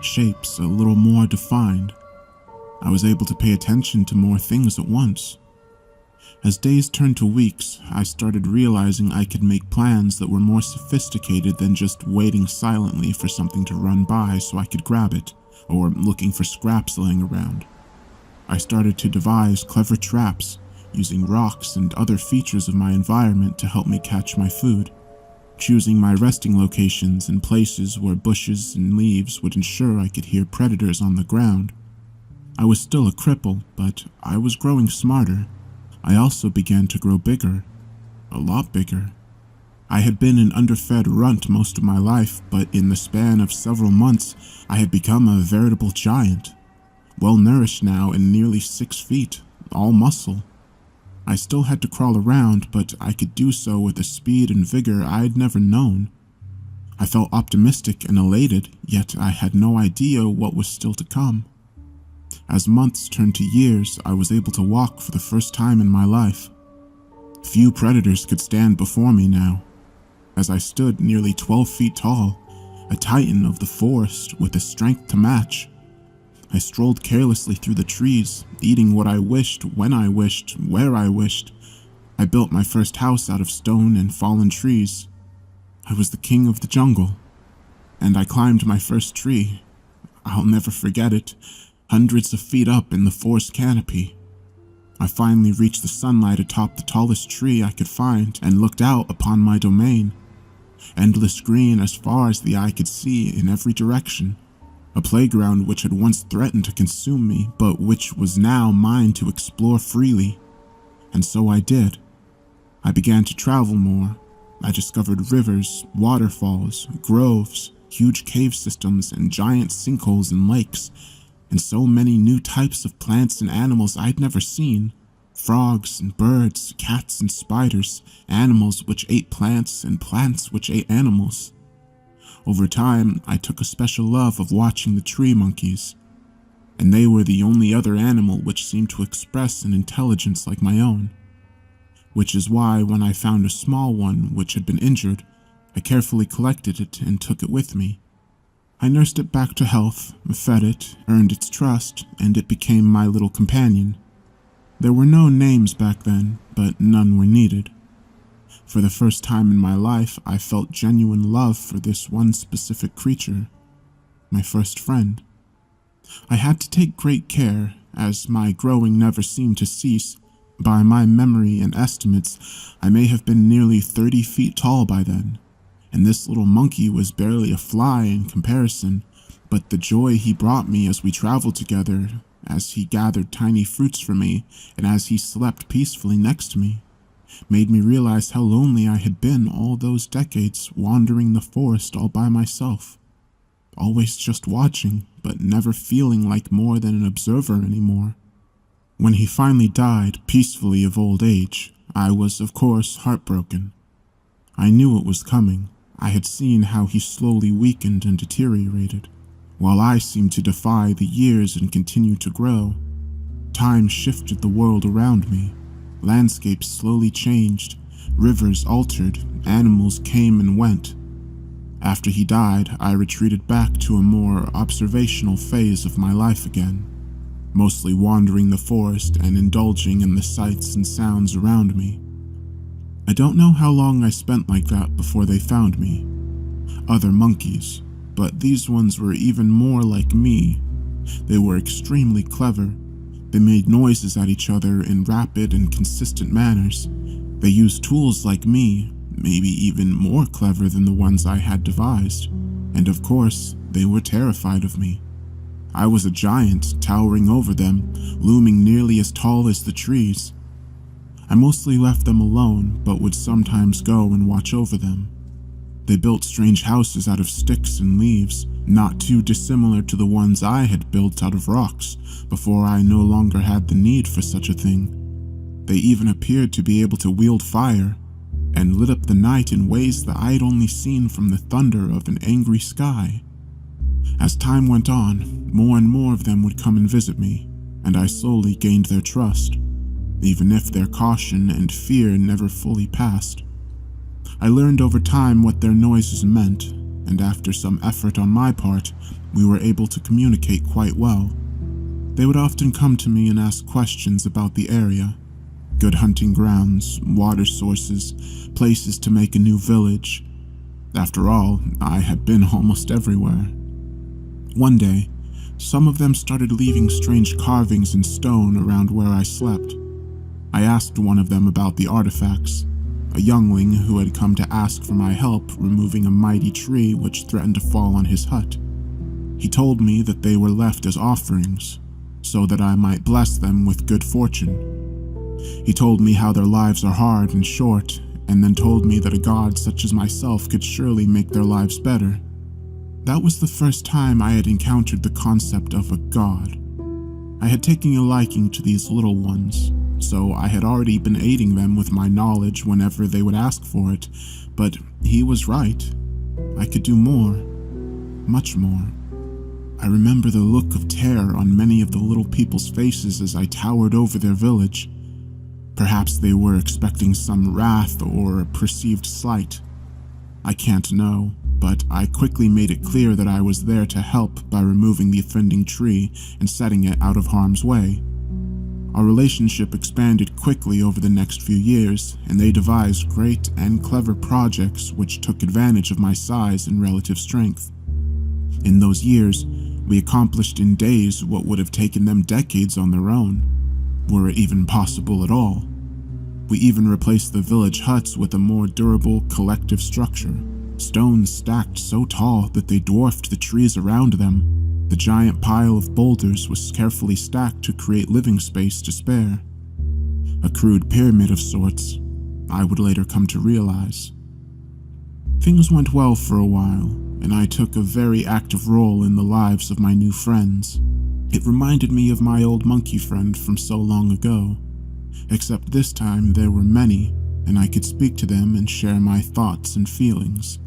Shapes a little more defined. I was able to pay attention to more things at once. As days turned to weeks, I started realizing I could make plans that were more sophisticated than just waiting silently for something to run by so I could grab it, or looking for scraps laying around. I started to devise clever traps, using rocks and other features of my environment to help me catch my food, choosing my resting locations and places where bushes and leaves would ensure I could hear predators on the ground. I was still a cripple, but I was growing smarter. I also began to grow bigger, a lot bigger. I had been an underfed runt most of my life, but in the span of several months, I had become a veritable giant, well-nourished now and nearly 6 feet, all muscle. I still had to crawl around, but I could do so with a speed and vigor I'd never known. I felt optimistic and elated, yet I had no idea what was still to come. As months turned to years, I was able to walk for the first time in my life. Few predators could stand before me now. As I stood nearly 12 feet tall, a titan of the forest with a strength to match, I strolled carelessly through the trees, eating what I wished, when I wished, where I wished. I built my first house out of stone and fallen trees. I was the king of the jungle, and I climbed my first tree. I'll never forget it. Hundreds of feet up in the forest canopy. I finally reached the sunlight atop the tallest tree I could find and looked out upon my domain. Endless green as far as the eye could see in every direction. A playground which had once threatened to consume me, but which was now mine to explore freely. And so I did. I began to travel more. I discovered rivers, waterfalls, groves, huge cave systems, and giant sinkholes and lakes, and so many new types of plants and animals I'd never seen. Frogs and birds, cats and spiders, animals which ate plants and plants which ate animals. Over time, I took a special love of watching the tree monkeys, and they were the only other animal which seemed to express an intelligence like my own. Which is why when I found a small one which had been injured, I carefully collected it and took it with me. I nursed it back to health, fed it, earned its trust, and it became my little companion. There were no names back then, but none were needed. For the first time in my life, I felt genuine love for this one specific creature, my first friend. I had to take great care, as my growing never seemed to cease. By my memory and estimates, I may have been nearly 30 feet tall by then, and this little monkey was barely a fly in comparison, but the joy he brought me as we traveled together, as he gathered tiny fruits for me, and as he slept peacefully next to me, made me realize how lonely I had been all those decades wandering the forest all by myself, always just watching, but never feeling like more than an observer anymore. When he finally died peacefully of old age, I was, of course, heartbroken. I knew it was coming. I had seen how he slowly weakened and deteriorated, while I seemed to defy the years and continue to grow. Time shifted the world around me. Landscapes slowly changed, rivers altered, animals came and went. After he died, I retreated back to a more observational phase of my life again, mostly wandering the forest and indulging in the sights and sounds around me. I don't know how long I spent like that before they found me. Other monkeys, but these ones were even more like me. They were extremely clever. They made noises at each other in rapid and consistent manners. They used tools like me, maybe even more clever than the ones I had devised. And of course, they were terrified of me. I was a giant, towering over them, looming nearly as tall as the trees. I mostly left them alone, but would sometimes go and watch over them. They built strange houses out of sticks and leaves, not too dissimilar to the ones I had built out of rocks before I no longer had the need for such a thing. They even appeared to be able to wield fire, and lit up the night in ways that I'd only seen from the thunder of an angry sky. As time went on, more and more of them would come and visit me, and I slowly gained their trust, even if their caution and fear never fully passed. I learned over time what their noises meant, and after some effort on my part, we were able to communicate quite well. They would often come to me and ask questions about the area, good hunting grounds, water sources, places to make a new village. After all, I had been almost everywhere. One day, some of them started leaving strange carvings in stone around where I slept. I asked one of them about the artifacts, a youngling who had come to ask for my help removing a mighty tree which threatened to fall on his hut. He told me that they were left as offerings, so that I might bless them with good fortune. He told me how their lives are hard and short, and then told me that a god such as myself could surely make their lives better. That was the first time I had encountered the concept of a god. I had taken a liking to these little ones, so I had already been aiding them with my knowledge whenever they would ask for it, but he was right. I could do more, much more. I remember the look of terror on many of the little people's faces as I towered over their village. Perhaps they were expecting some wrath or a perceived slight. I can't know, but I quickly made it clear that I was there to help by removing the offending tree and setting it out of harm's way. Our relationship expanded quickly over the next few years, and they devised great and clever projects which took advantage of my size and relative strength. In those years, we accomplished in days what would have taken them decades on their own, were it even possible at all. We even replaced the village huts with a more durable collective structure, stones stacked so tall that they dwarfed the trees around them. The giant pile of boulders was carefully stacked to create living space to spare. A crude pyramid of sorts, I would later come to realize. Things went well for a while, and I took a very active role in the lives of my new friends. It reminded me of my old monkey friend from so long ago, except this time there were many, and I could speak to them and share my thoughts and feelings.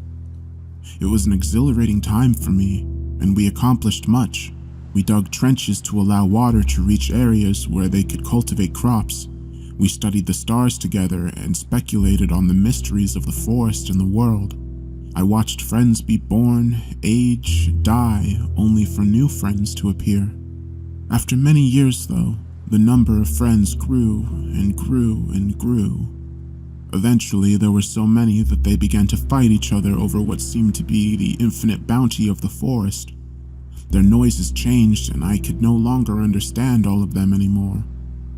It was an exhilarating time for me, and we accomplished much. We dug trenches to allow water to reach areas where they could cultivate crops. We studied the stars together and speculated on the mysteries of the forest and the world. I watched friends be born, age, die, only for new friends to appear. After many years, though, the number of friends grew and grew and grew. Eventually, there were so many that they began to fight each other over what seemed to be the infinite bounty of the forest. Their noises changed, and I could no longer understand all of them anymore,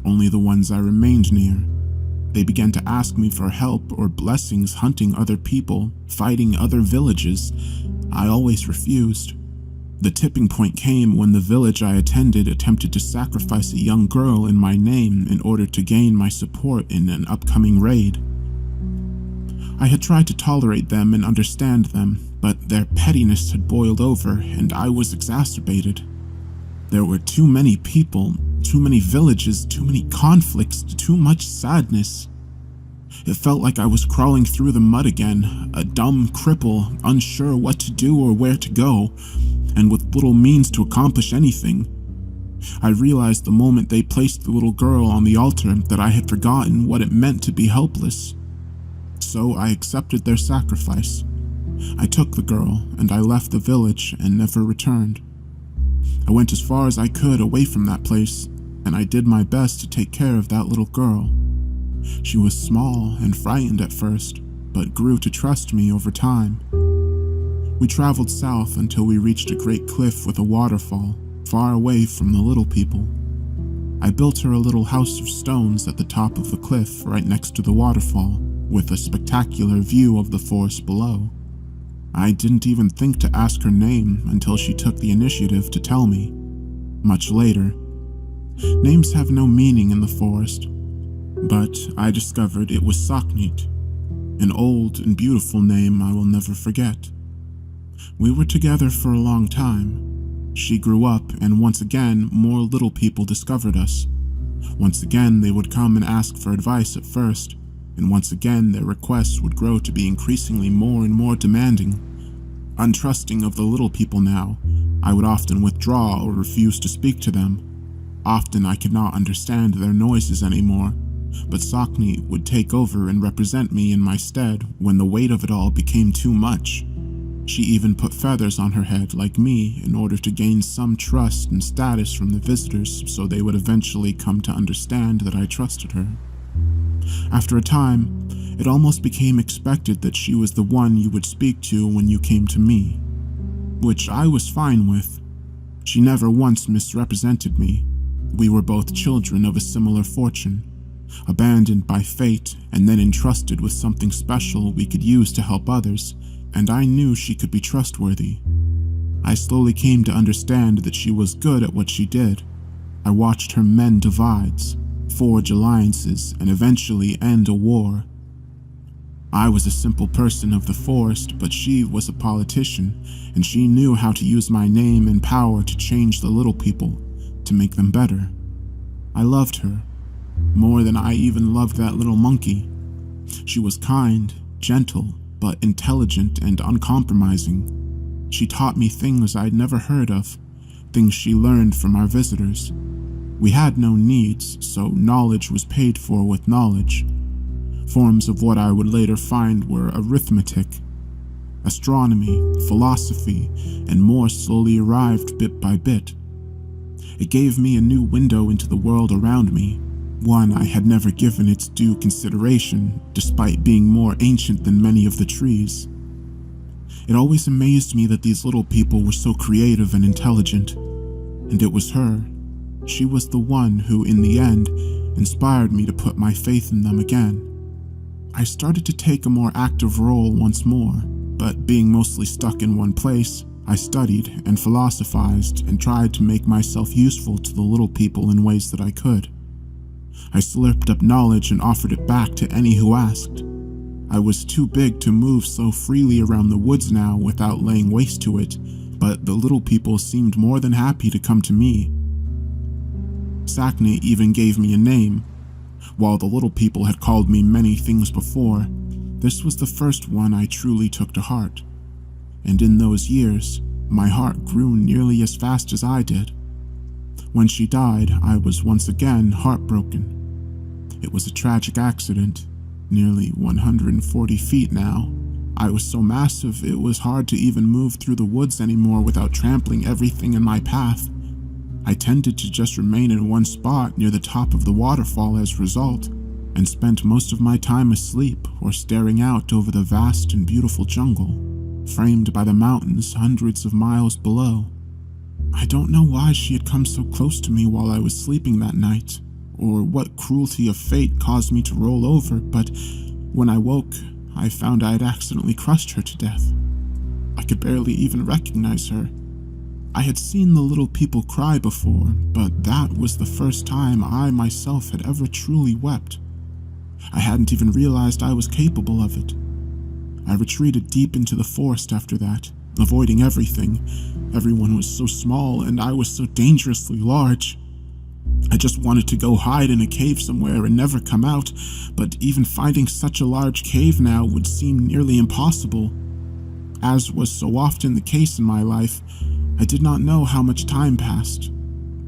only the ones I remained near. They began to ask me for help or blessings hunting other people, fighting other villages. I always refused. The tipping point came when the village I attempted to sacrifice a young girl in my name in order to gain my support in an upcoming raid. I had tried to tolerate them and understand them, but their pettiness had boiled over and I was exacerbated. There were too many people, too many villages, too many conflicts, too much sadness. It felt like I was crawling through the mud again, a dumb cripple, unsure what to do or where to go, and with little means to accomplish anything. I realized the moment they placed the little girl on the altar that I had forgotten what it meant to be helpless. So I accepted their sacrifice. I took the girl and I left the village and never returned. I went as far as I could away from that place, and I did my best to take care of that little girl. She was small and frightened at first, but grew to trust me over time. We traveled south until we reached a great cliff with a waterfall, far away from the little people. I built her a little house of stones at the top of the cliff right next to the waterfall, with a spectacular view of the forest below. I didn't even think to ask her name until she took the initiative to tell me. Much later. Names have no meaning in the forest, but I discovered it was Saknit, an old and beautiful name I will never forget. We were together for a long time. She grew up, and once again, more little people discovered us. Once again, they would come and ask for advice at first, and once again their requests would grow to be increasingly more and more demanding. Untrusting of the little people now, I would often withdraw or refuse to speak to them. Often I could not understand their noises anymore, but Sakni would take over and represent me in my stead when the weight of it all became too much. She even put feathers on her head like me in order to gain some trust and status from the visitors so they would eventually come to understand that I trusted her. After a time, it almost became expected that she was the one you would speak to when you came to me, which I was fine with. She never once misrepresented me. We were both children of a similar fortune, abandoned by fate and then entrusted with something special we could use to help others, and I knew she could be trustworthy. I slowly came to understand that she was good at what she did. I watched her mend divides, forge alliances, and eventually end a war. I was a simple person of the forest, but she was a politician, and she knew how to use my name and power to change the little people, to make them better. I loved her, more than I even loved that little monkey. She was kind, gentle, but intelligent and uncompromising. She taught me things I'd never heard of, things she learned from our visitors. We had no needs, so knowledge was paid for with knowledge. Forms of what I would later find were arithmetic, astronomy, philosophy, and more slowly arrived bit by bit. It gave me a new window into the world around me, one I had never given its due consideration, despite being more ancient than many of the trees. It always amazed me that these little people were so creative and intelligent, and it was her. She was the one who, in the end, inspired me to put my faith in them again. I started to take a more active role once more, but being mostly stuck in one place, I studied and philosophized and tried to make myself useful to the little people in ways that I could. I slurped up knowledge and offered it back to any who asked. I was too big to move so freely around the woods now without laying waste to it, but the little people seemed more than happy to come to me. Sakni even gave me a name. While the little people had called me many things before, this was the first one I truly took to heart. And in those years, my heart grew nearly as fast as I did. When she died, I was once again heartbroken. It was a tragic accident, nearly 140 feet now, I was so massive it was hard to even move through the woods anymore without trampling everything in my path. I tended to just remain in one spot near the top of the waterfall as a result, and spent most of my time asleep or staring out over the vast and beautiful jungle, framed by the mountains hundreds of miles below. I don't know why she had come so close to me while I was sleeping that night, or what cruelty of fate caused me to roll over, but when I woke, I found I had accidentally crushed her to death. I could barely even recognize her. I had seen the little people cry before, but that was the first time I myself had ever truly wept. I hadn't even realized I was capable of it. I retreated deep into the forest after that, avoiding everything. Everyone was so small and I was so dangerously large. I just wanted to go hide in a cave somewhere and never come out, but even finding such a large cave now would seem nearly impossible. As was so often the case in my life, I did not know how much time passed.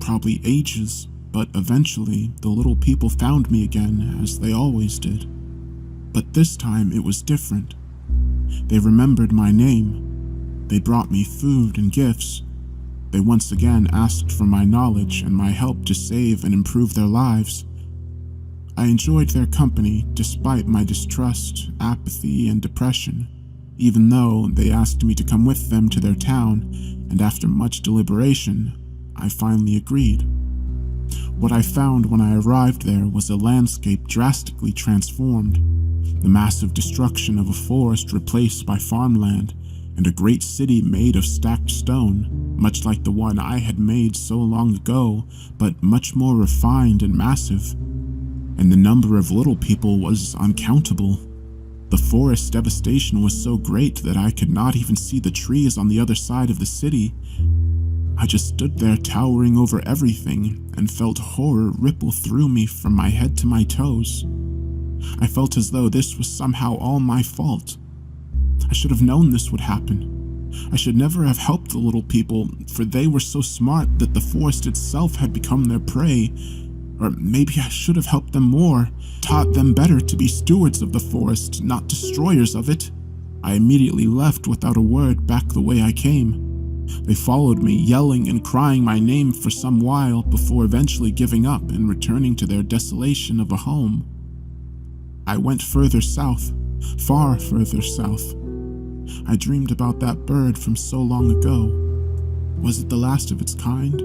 Probably ages, but eventually the little people found me again, as they always did. But this time it was different. They remembered my name. They brought me food and gifts. They once again asked for my knowledge and my help to save and improve their lives. I enjoyed their company despite my distrust, apathy, and depression, even though they asked me to come with them to their town, and after much deliberation, I finally agreed. What I found when I arrived there was a landscape drastically transformed. The massive destruction of a forest replaced by farmland, and a great city made of stacked stone, much like the one I had made so long ago, but much more refined and massive. And the number of little people was uncountable. The forest devastation was so great that I could not even see the trees on the other side of the city. I just stood there towering over everything and felt horror ripple through me from my head to my toes. I felt as though this was somehow all my fault. I should have known this would happen. I should never have helped the little people, for they were so smart that the forest itself had become their prey. Or maybe I should have helped them more, taught them better to be stewards of the forest, not destroyers of it. I immediately left without a word back the way I came. They followed me, yelling and crying my name for some while before eventually giving up and returning to their desolation of a home. I went further south, far further south. I dreamed about that bird from so long ago. Was it the last of its kind?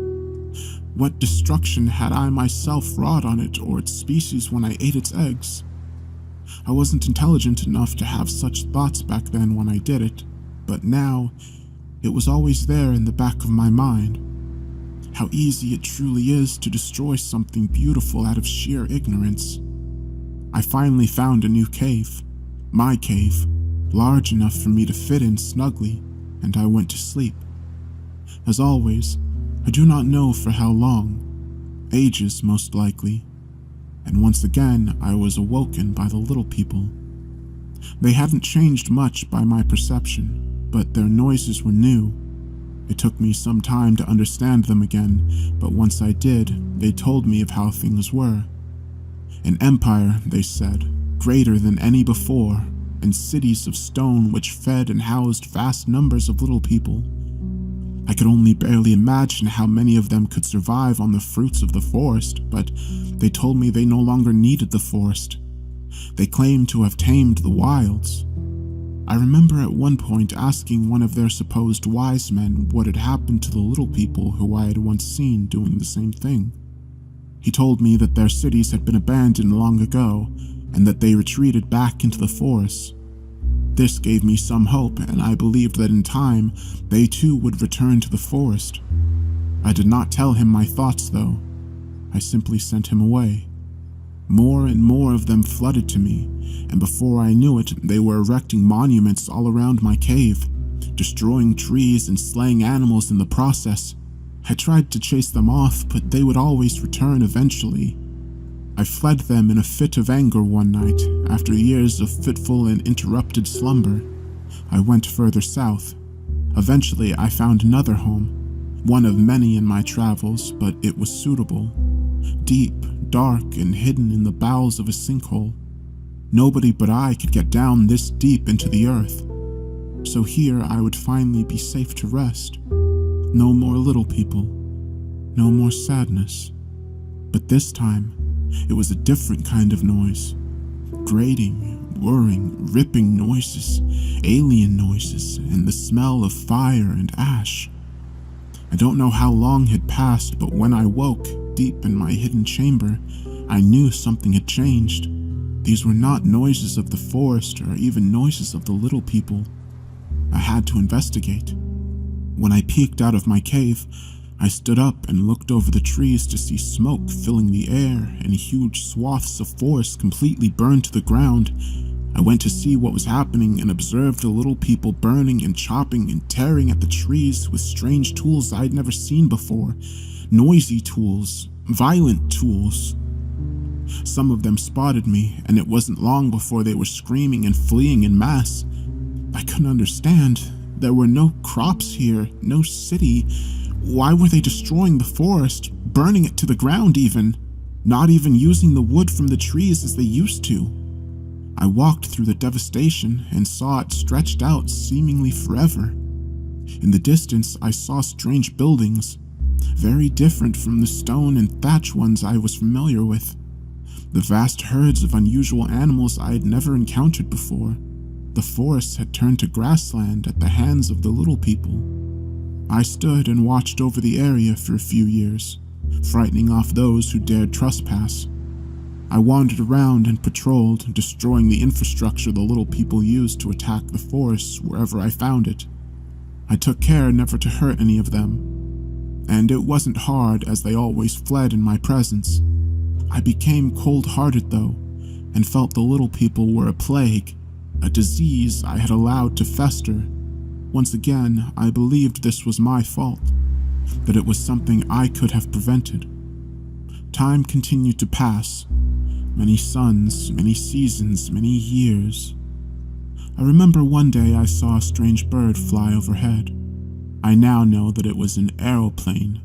What destruction had I myself wrought on it or its species when I ate its eggs? I wasn't intelligent enough to have such thoughts back then when I did it, but now it was always there in the back of my mind. How easy it truly is to destroy something beautiful out of sheer ignorance. I finally found a new cave, my cave, large enough for me to fit in snugly, and I went to sleep. As always, I do not know for how long, ages most likely, and once again I was awoken by the little people. They hadn't changed much by my perception, but their noises were new. It took me some time to understand them again, but once I did, they told me of how things were. An empire, they said, greater than any before, and cities of stone which fed and housed vast numbers of little people. I could only barely imagine how many of them could survive on the fruits of the forest, but they told me they no longer needed the forest. They claimed to have tamed the wilds. I remember at one point asking one of their supposed wise men what had happened to the little people who I had once seen doing the same thing. He told me that their cities had been abandoned long ago, and that they retreated back into the forest. This gave me some hope, and I believed that in time, they too would return to the forest. I did not tell him my thoughts, though. I simply sent him away. More and more of them flooded to me, and before I knew it, they were erecting monuments all around my cave, destroying trees and slaying animals in the process. I tried to chase them off, but they would always return eventually. I fled them in a fit of anger one night, after years of fitful and interrupted slumber. I went further south. Eventually, I found another home, one of many in my travels, but it was suitable. Deep, dark, and hidden in the bowels of a sinkhole. Nobody but I could get down this deep into the earth. So here I would finally be safe to rest. No more little people, no more sadness. But this time, it was a different kind of noise. Grating, whirring, ripping noises, alien noises, and the smell of fire and ash. I don't know how long had passed, but when I woke, deep in my hidden chamber, I knew something had changed. These were not noises of the forest or even noises of the little people. I had to investigate. When I peeked out of my cave, I stood up and looked over the trees to see smoke filling the air and huge swaths of forest completely burned to the ground. I went to see what was happening and observed the little people burning and chopping and tearing at the trees with strange tools I'd never seen before. Noisy tools, violent tools. Some of them spotted me, and it wasn't long before they were screaming and fleeing en masse. I couldn't understand. There were no crops here, no city. Why were they destroying the forest, burning it to the ground even, not even using the wood from the trees as they used to? I walked through the devastation and saw it stretched out seemingly forever. In the distance, I saw strange buildings, very different from the stone and thatch ones I was familiar with. The vast herds of unusual animals I had never encountered before. The forests had turned to grassland at the hands of the little people. I stood and watched over the area for a few years, frightening off those who dared trespass. I wandered around and patrolled, destroying the infrastructure the little people used to attack the forests wherever I found it. I took care never to hurt any of them, and it wasn't hard as they always fled in my presence. I became cold-hearted though, and felt the little people were a plague, a disease I had allowed to fester. Once again, I believed this was my fault, that it was something I could have prevented. Time continued to pass. Many suns, many seasons, many years. I remember one day I saw a strange bird fly overhead. I now know that it was an aeroplane,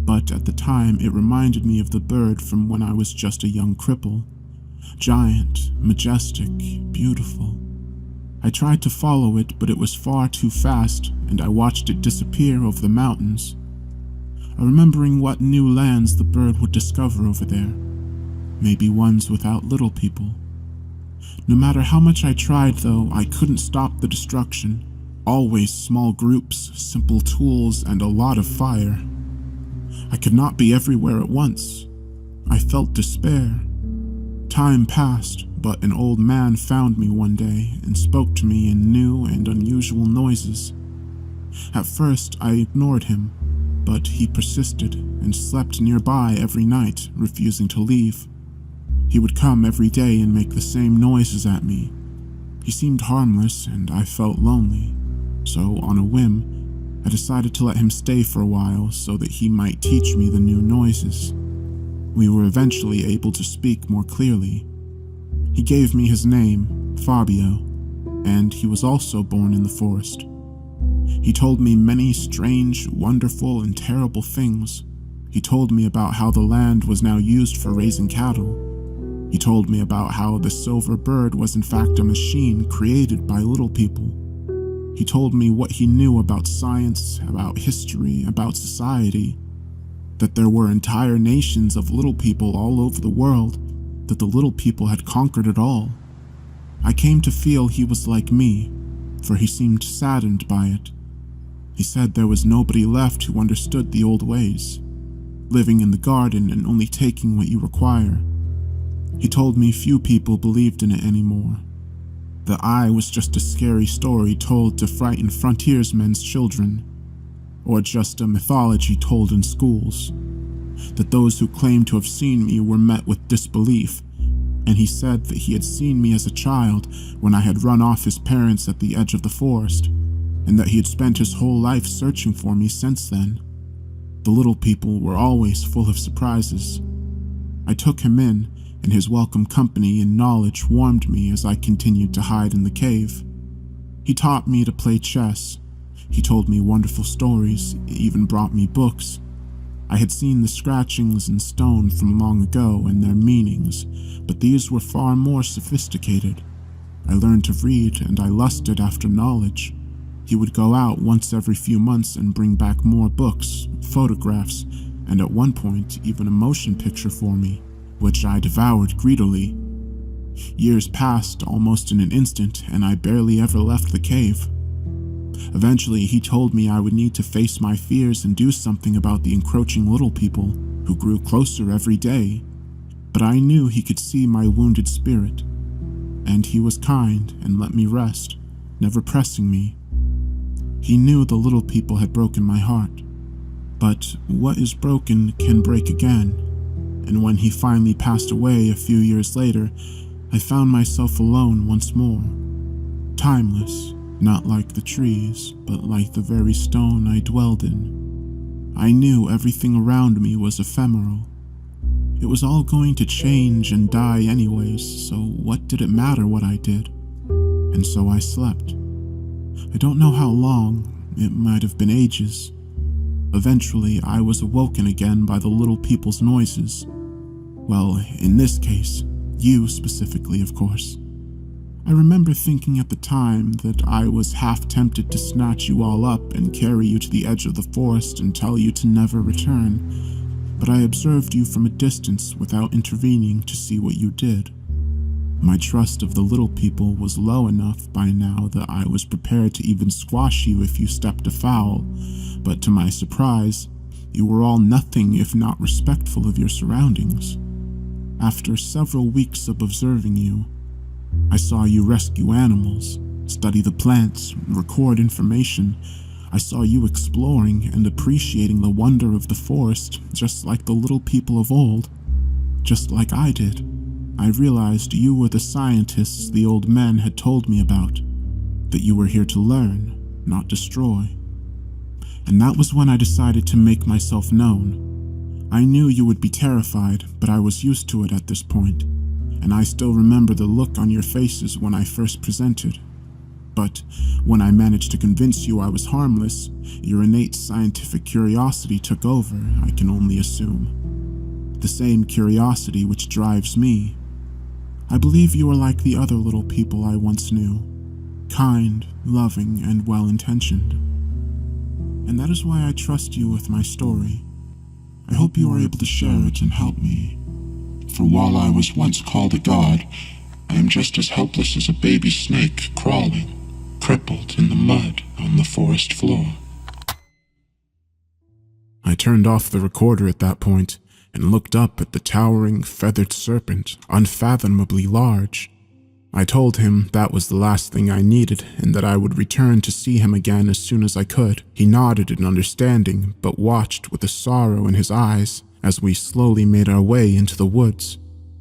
but at the time it reminded me of the bird from when I was just a young cripple. Giant, majestic, beautiful. I tried to follow it, but it was far too fast, and I watched it disappear over the mountains. Remembering what new lands the bird would discover over there. Maybe ones without little people. No matter how much I tried, though, I couldn't stop the destruction. Always small groups, simple tools, and a lot of fire. I could not be everywhere at once. I felt despair. Time passed, but an old man found me one day and spoke to me in new and unusual noises. At first, I ignored him, but he persisted and slept nearby every night, refusing to leave. He would come every day and make the same noises at me. He seemed harmless, and I felt lonely, so on a whim, I decided to let him stay for a while so that he might teach me the new noises. We were eventually able to speak more clearly. He gave me his name, Fabio, and he was also born in the forest. He told me many strange, wonderful, and terrible things. He told me about how the land was now used for raising cattle. He told me about how the silver bird was in fact a machine created by little people. He told me what he knew about science, about history, about society, that there were entire nations of little people all over the world, that the little people had conquered it all. I came to feel he was like me, for he seemed saddened by it. He said there was nobody left who understood the old ways, living in the garden and only taking what you require. He told me few people believed in it anymore. That I was just a scary story told to frighten frontiersmen's children, or just a mythology told in schools. That those who claimed to have seen me were met with disbelief, and he said that he had seen me as a child when I had run off his parents at the edge of the forest, and that he had spent his whole life searching for me since then. The little people were always full of surprises. I took him in, and his welcome company and knowledge warmed me as I continued to hide in the cave. He taught me to play chess. He told me wonderful stories, even brought me books. I had seen the scratchings in stone from long ago and their meanings, but these were far more sophisticated. I learned to read and I lusted after knowledge. He would go out once every few months and bring back more books, photographs, and at one point even a motion picture for me, which I devoured greedily. Years passed almost in an instant, and I barely ever left the cave. Eventually, he told me I would need to face my fears and do something about the encroaching little people who grew closer every day. But I knew he could see my wounded spirit, and he was kind and let me rest, never pressing me. He knew the little people had broken my heart, but what is broken can break again, and when he finally passed away a few years later, I found myself alone once more, timeless, not like the trees, but like the very stone I dwelled in. I knew everything around me was ephemeral. It was all going to change and die anyways, so what did it matter what I did? And so I slept. I don't know how long, it might have been ages. Eventually, I was awoken again by the little people's noises. Well, in this case, you specifically, of course. I remember thinking at the time that I was half tempted to snatch you all up and carry you to the edge of the forest and tell you to never return, but I observed you from a distance without intervening to see what you did. My trust of the little people was low enough by now that I was prepared to even squash you if you stepped afoul, but to my surprise, you were all nothing if not respectful of your surroundings. After several weeks of observing you, I saw you rescue animals, study the plants, record information. I saw you exploring and appreciating the wonder of the forest, just like the little people of old, just like I did. I realized you were the scientists the old men had told me about, that you were here to learn, not destroy. And that was when I decided to make myself known. I knew you would be terrified, but I was used to it at this point, and I still remember the look on your faces when I first presented. But when I managed to convince you I was harmless, your innate scientific curiosity took over, I can only assume. The same curiosity which drives me. I believe you are like the other little people I once knew, kind, loving, and well-intentioned. And that is why I trust you with my story. I hope you are able to share it and help me. For while I was once called a god, I am just as helpless as a baby snake crawling, crippled in the mud on the forest floor. I turned off the recorder at that point and looked up at the towering, feathered serpent, unfathomably large. I told him that was the last thing I needed and that I would return to see him again as soon as I could. He nodded in understanding, but watched with a sorrow in his eyes as we slowly made our way into the woods,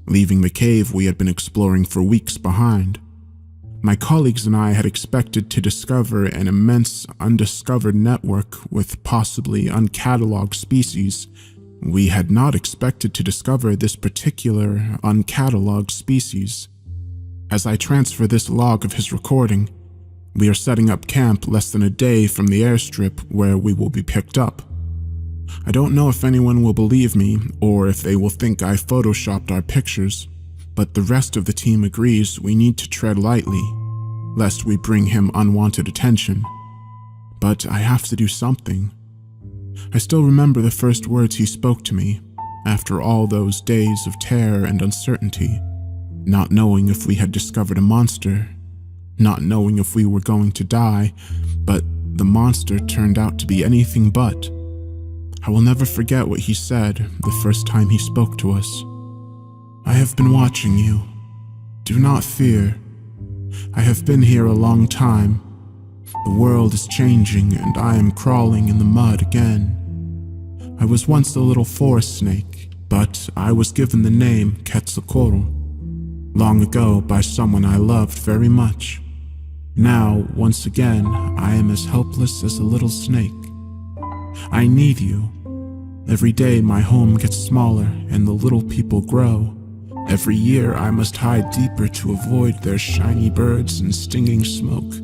leaving the cave we had been exploring for weeks behind. My colleagues and I had expected to discover an immense, undiscovered network with possibly uncatalogued species. We had not expected to discover this particular, uncatalogued species. As I transfer this log of his recording, we are setting up camp less than a day from the airstrip where we will be picked up. I don't know if anyone will believe me or if they will think I photoshopped our pictures, but the rest of the team agrees we need to tread lightly, lest we bring him unwanted attention. But I have to do something. I still remember the first words he spoke to me, after all those days of terror and uncertainty, not knowing if we had discovered a monster, not knowing if we were going to die, but the monster turned out to be anything but. I will never forget what he said the first time he spoke to us. I have been watching you. Do not fear. I have been here a long time. The world is changing and I am crawling in the mud again. I was once a little forest snake, but I was given the name Quetzalcoatl long ago by someone I loved very much. Now, once again, I am as helpless as a little snake. I need you. Every day my home gets smaller and the little people grow. Every year I must hide deeper to avoid their shiny birds and stinging smoke.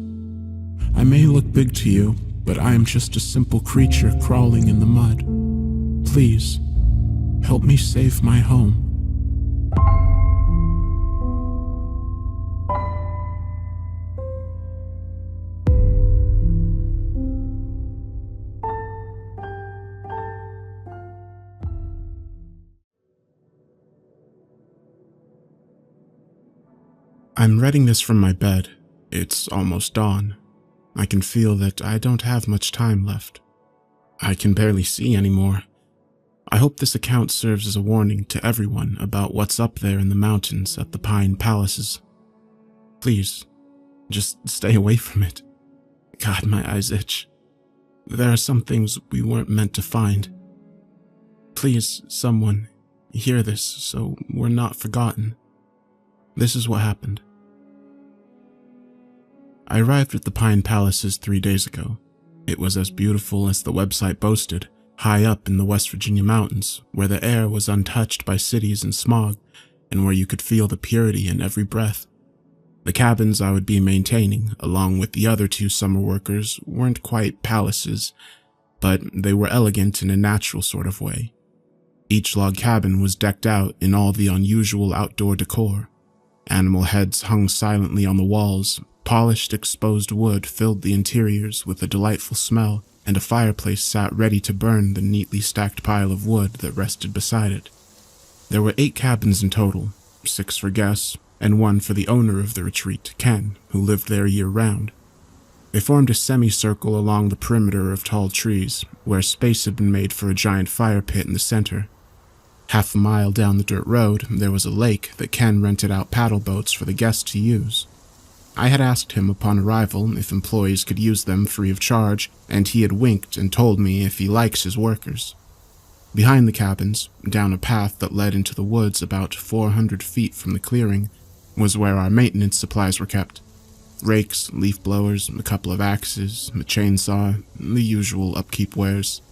I may look big to you, but I am just a simple creature crawling in the mud. Please, help me save my home. I'm writing this from my bed. It's almost dawn. I can feel that I don't have much time left. I can barely see anymore. I hope this account serves as a warning to everyone about what's up there in the mountains at the Pine Palaces. Please, just stay away from it. God, my eyes itch. There are some things we weren't meant to find. Please, someone, hear this so we're not forgotten. This is what happened. I arrived at the Pine Palaces 3 days ago. It was as beautiful as the website boasted, high up in the West Virginia mountains, where the air was untouched by cities and smog, and where you could feel the purity in every breath. The cabins I would be maintaining, along with the other 2 summer workers, weren't quite palaces, but they were elegant in a natural sort of way. Each log cabin was decked out in all the unusual outdoor decor. Animal heads hung silently on the walls, polished exposed wood filled the interiors with a delightful smell, and a fireplace sat ready to burn the neatly stacked pile of wood that rested beside it. There were 8 cabins in total, 6 for guests, and 1 for the owner of the retreat, Ken, who lived there year-round. They formed a semicircle along the perimeter of tall trees, where space had been made for a giant fire pit in the center. Half a mile down the dirt road, there was a lake that Ken rented out paddle boats for the guests to use. I had asked him upon arrival if employees could use them free of charge, and he had winked and told me if he likes his workers. Behind the cabins, down a path that led into the woods about 400 feet from the clearing, was where our maintenance supplies were kept. Rakes, leaf blowers, a couple of axes, a chainsaw, the usual upkeep wares.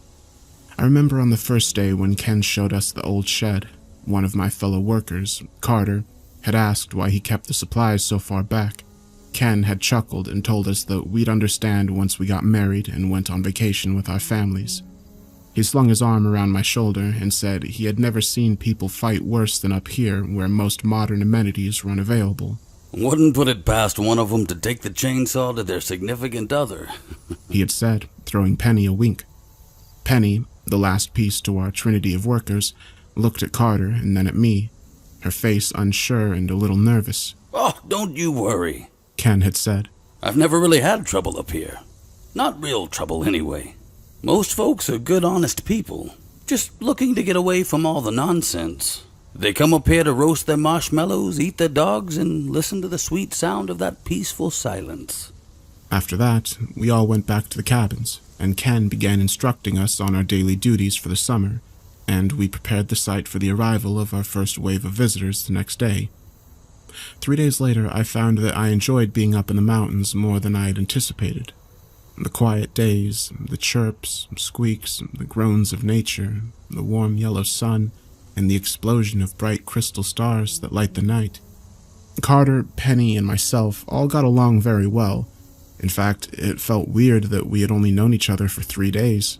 I remember on the first day when Ken showed us the old shed, one of my fellow workers, Carter, had asked why he kept the supplies so far back. Ken had chuckled and told us that we'd understand once we got married and went on vacation with our families. He slung his arm around my shoulder and said he had never seen people fight worse than up here where most modern amenities were unavailable. Wouldn't put it past one of them to take the chainsaw to their significant other, he had said, throwing Penny a wink. Penny, the last piece to our trinity of workers, looked at Carter and then at me, her face unsure and a little nervous. Oh, don't you worry, Ken had said. I've never really had trouble up here. Not real trouble, anyway. Most folks are good, honest people, just looking to get away from all the nonsense. They come up here to roast their marshmallows, eat their dogs, and listen to the sweet sound of that peaceful silence. After that, we all went back to the cabins, and Ken began instructing us on our daily duties for the summer, and we prepared the site for the arrival of our first wave of visitors the next day. 3 days later, I found that I enjoyed being up in the mountains more than I had anticipated. The quiet days, the chirps, squeaks, the groans of nature, the warm yellow sun, and the explosion of bright crystal stars that light the night. Carter, Penny, and myself all got along very well. In fact, it felt weird that we had only known each other for 3 days.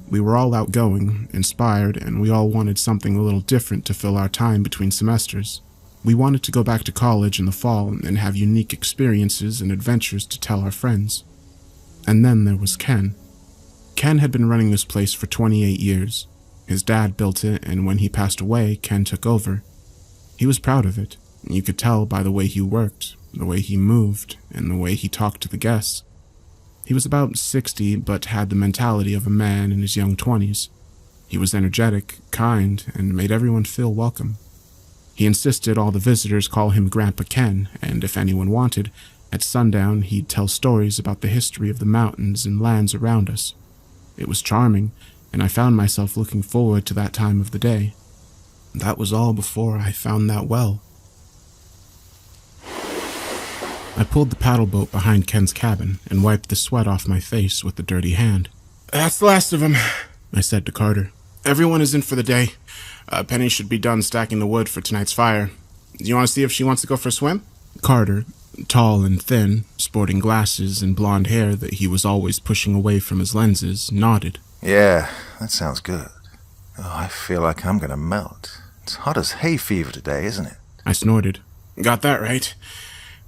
We were all outgoing, inspired, and we all wanted something a little different to fill our time between semesters. We wanted to go back to college in the fall and have unique experiences and adventures to tell our friends. And then there was Ken. Ken had been running this place for 28 years. His dad built it, and when he passed away, Ken took over. He was proud of it. You could tell by the way he worked, the way he moved, and the way he talked to the guests. He was about 60, but had the mentality of a man in his young 20s. He was energetic, kind, and made everyone feel welcome. He insisted all the visitors call him Grandpa Ken, and if anyone wanted, at sundown he'd tell stories about the history of the mountains and lands around us. It was charming, and I found myself looking forward to that time of the day. That was all before I found that well. I pulled the paddle boat behind Ken's cabin and wiped the sweat off my face with a dirty hand. "That's the last of them," I said to Carter. "Everyone is in for the day. Penny should be done stacking the wood for tonight's fire. Do you want to see if she wants to go for a swim?" Carter, tall and thin, sporting glasses and blonde hair that he was always pushing away from his lenses, nodded. "Yeah, that sounds good. Oh, I feel like I'm gonna melt. It's hot as hay fever today, isn't it?" I snorted. "Got that right.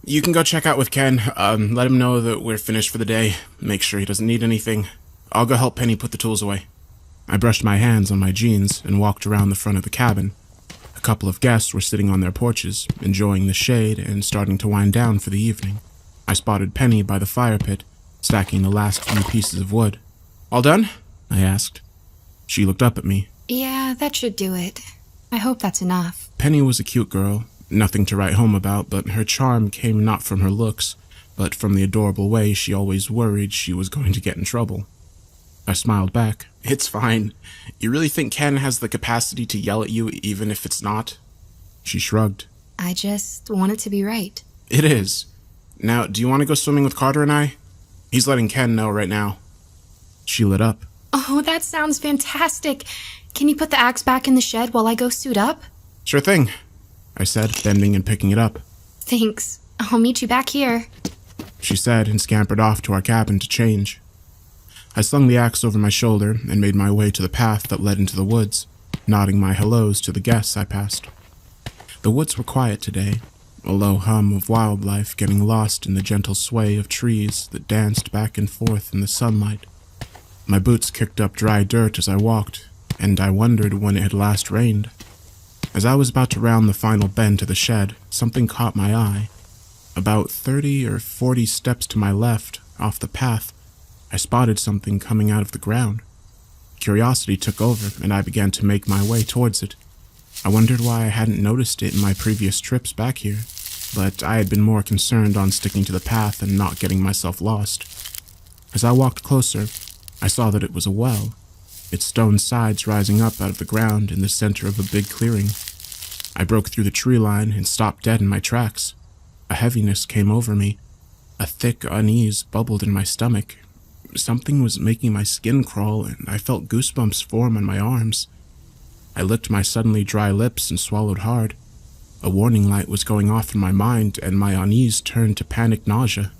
You can go check out with Ken. Let him know that we're finished for the day. Make sure he doesn't need anything. I'll go help Penny put the tools away." I brushed my hands on my jeans and walked around the front of the cabin. A A couple of guests were sitting on their porches, enjoying the shade and starting to wind down for the evening. I spotted Penny by the fire pit, stacking the last few pieces of wood. "All done?" I asked. She looked up at me. Yeah, that should do it. I hope that's enough. Penny was a cute girl, nothing to write home about, but her charm came not from her looks, but from the adorable way she always worried she was going to get in trouble. I smiled back. "It's fine. You really think Ken has the capacity to yell at you even if it's not?" She shrugged. I just want it to be right. "It is. Now, do you want to go swimming with Carter and I? He's letting Ken know right now." She lit up. Oh, that sounds fantastic. Can you put the axe back in the shed while I go suit up? "Sure thing," I said, bending and picking it up. Thanks. I'll meet you back here. She said and scampered off to our cabin to change. I slung the axe over my shoulder and made my way to the path that led into the woods, nodding my hellos to the guests I passed. The woods were quiet today, a low hum of wildlife getting lost in the gentle sway of trees that danced back and forth in the sunlight. My boots kicked up dry dirt as I walked, and I wondered when it had last rained. As I was about to round the final bend to the shed, something caught my eye. About 30 or 40 steps to my left, off the path, I spotted something coming out of the ground. Curiosity took over, and I began to make my way towards it. I wondered why I hadn't noticed it in my previous trips back here, but I had been more concerned on sticking to the path and not getting myself lost. As I walked closer, I saw that it was a well, its stone sides rising up out of the ground in the center of a big clearing. I broke through the tree line and stopped dead in my tracks. A heaviness came over me. A thick unease bubbled in my stomach. Something was making my skin crawl, and I felt goosebumps form on my arms. I licked my suddenly dry lips and swallowed hard. A warning light was going off in my mind, and my unease turned to panic nausea.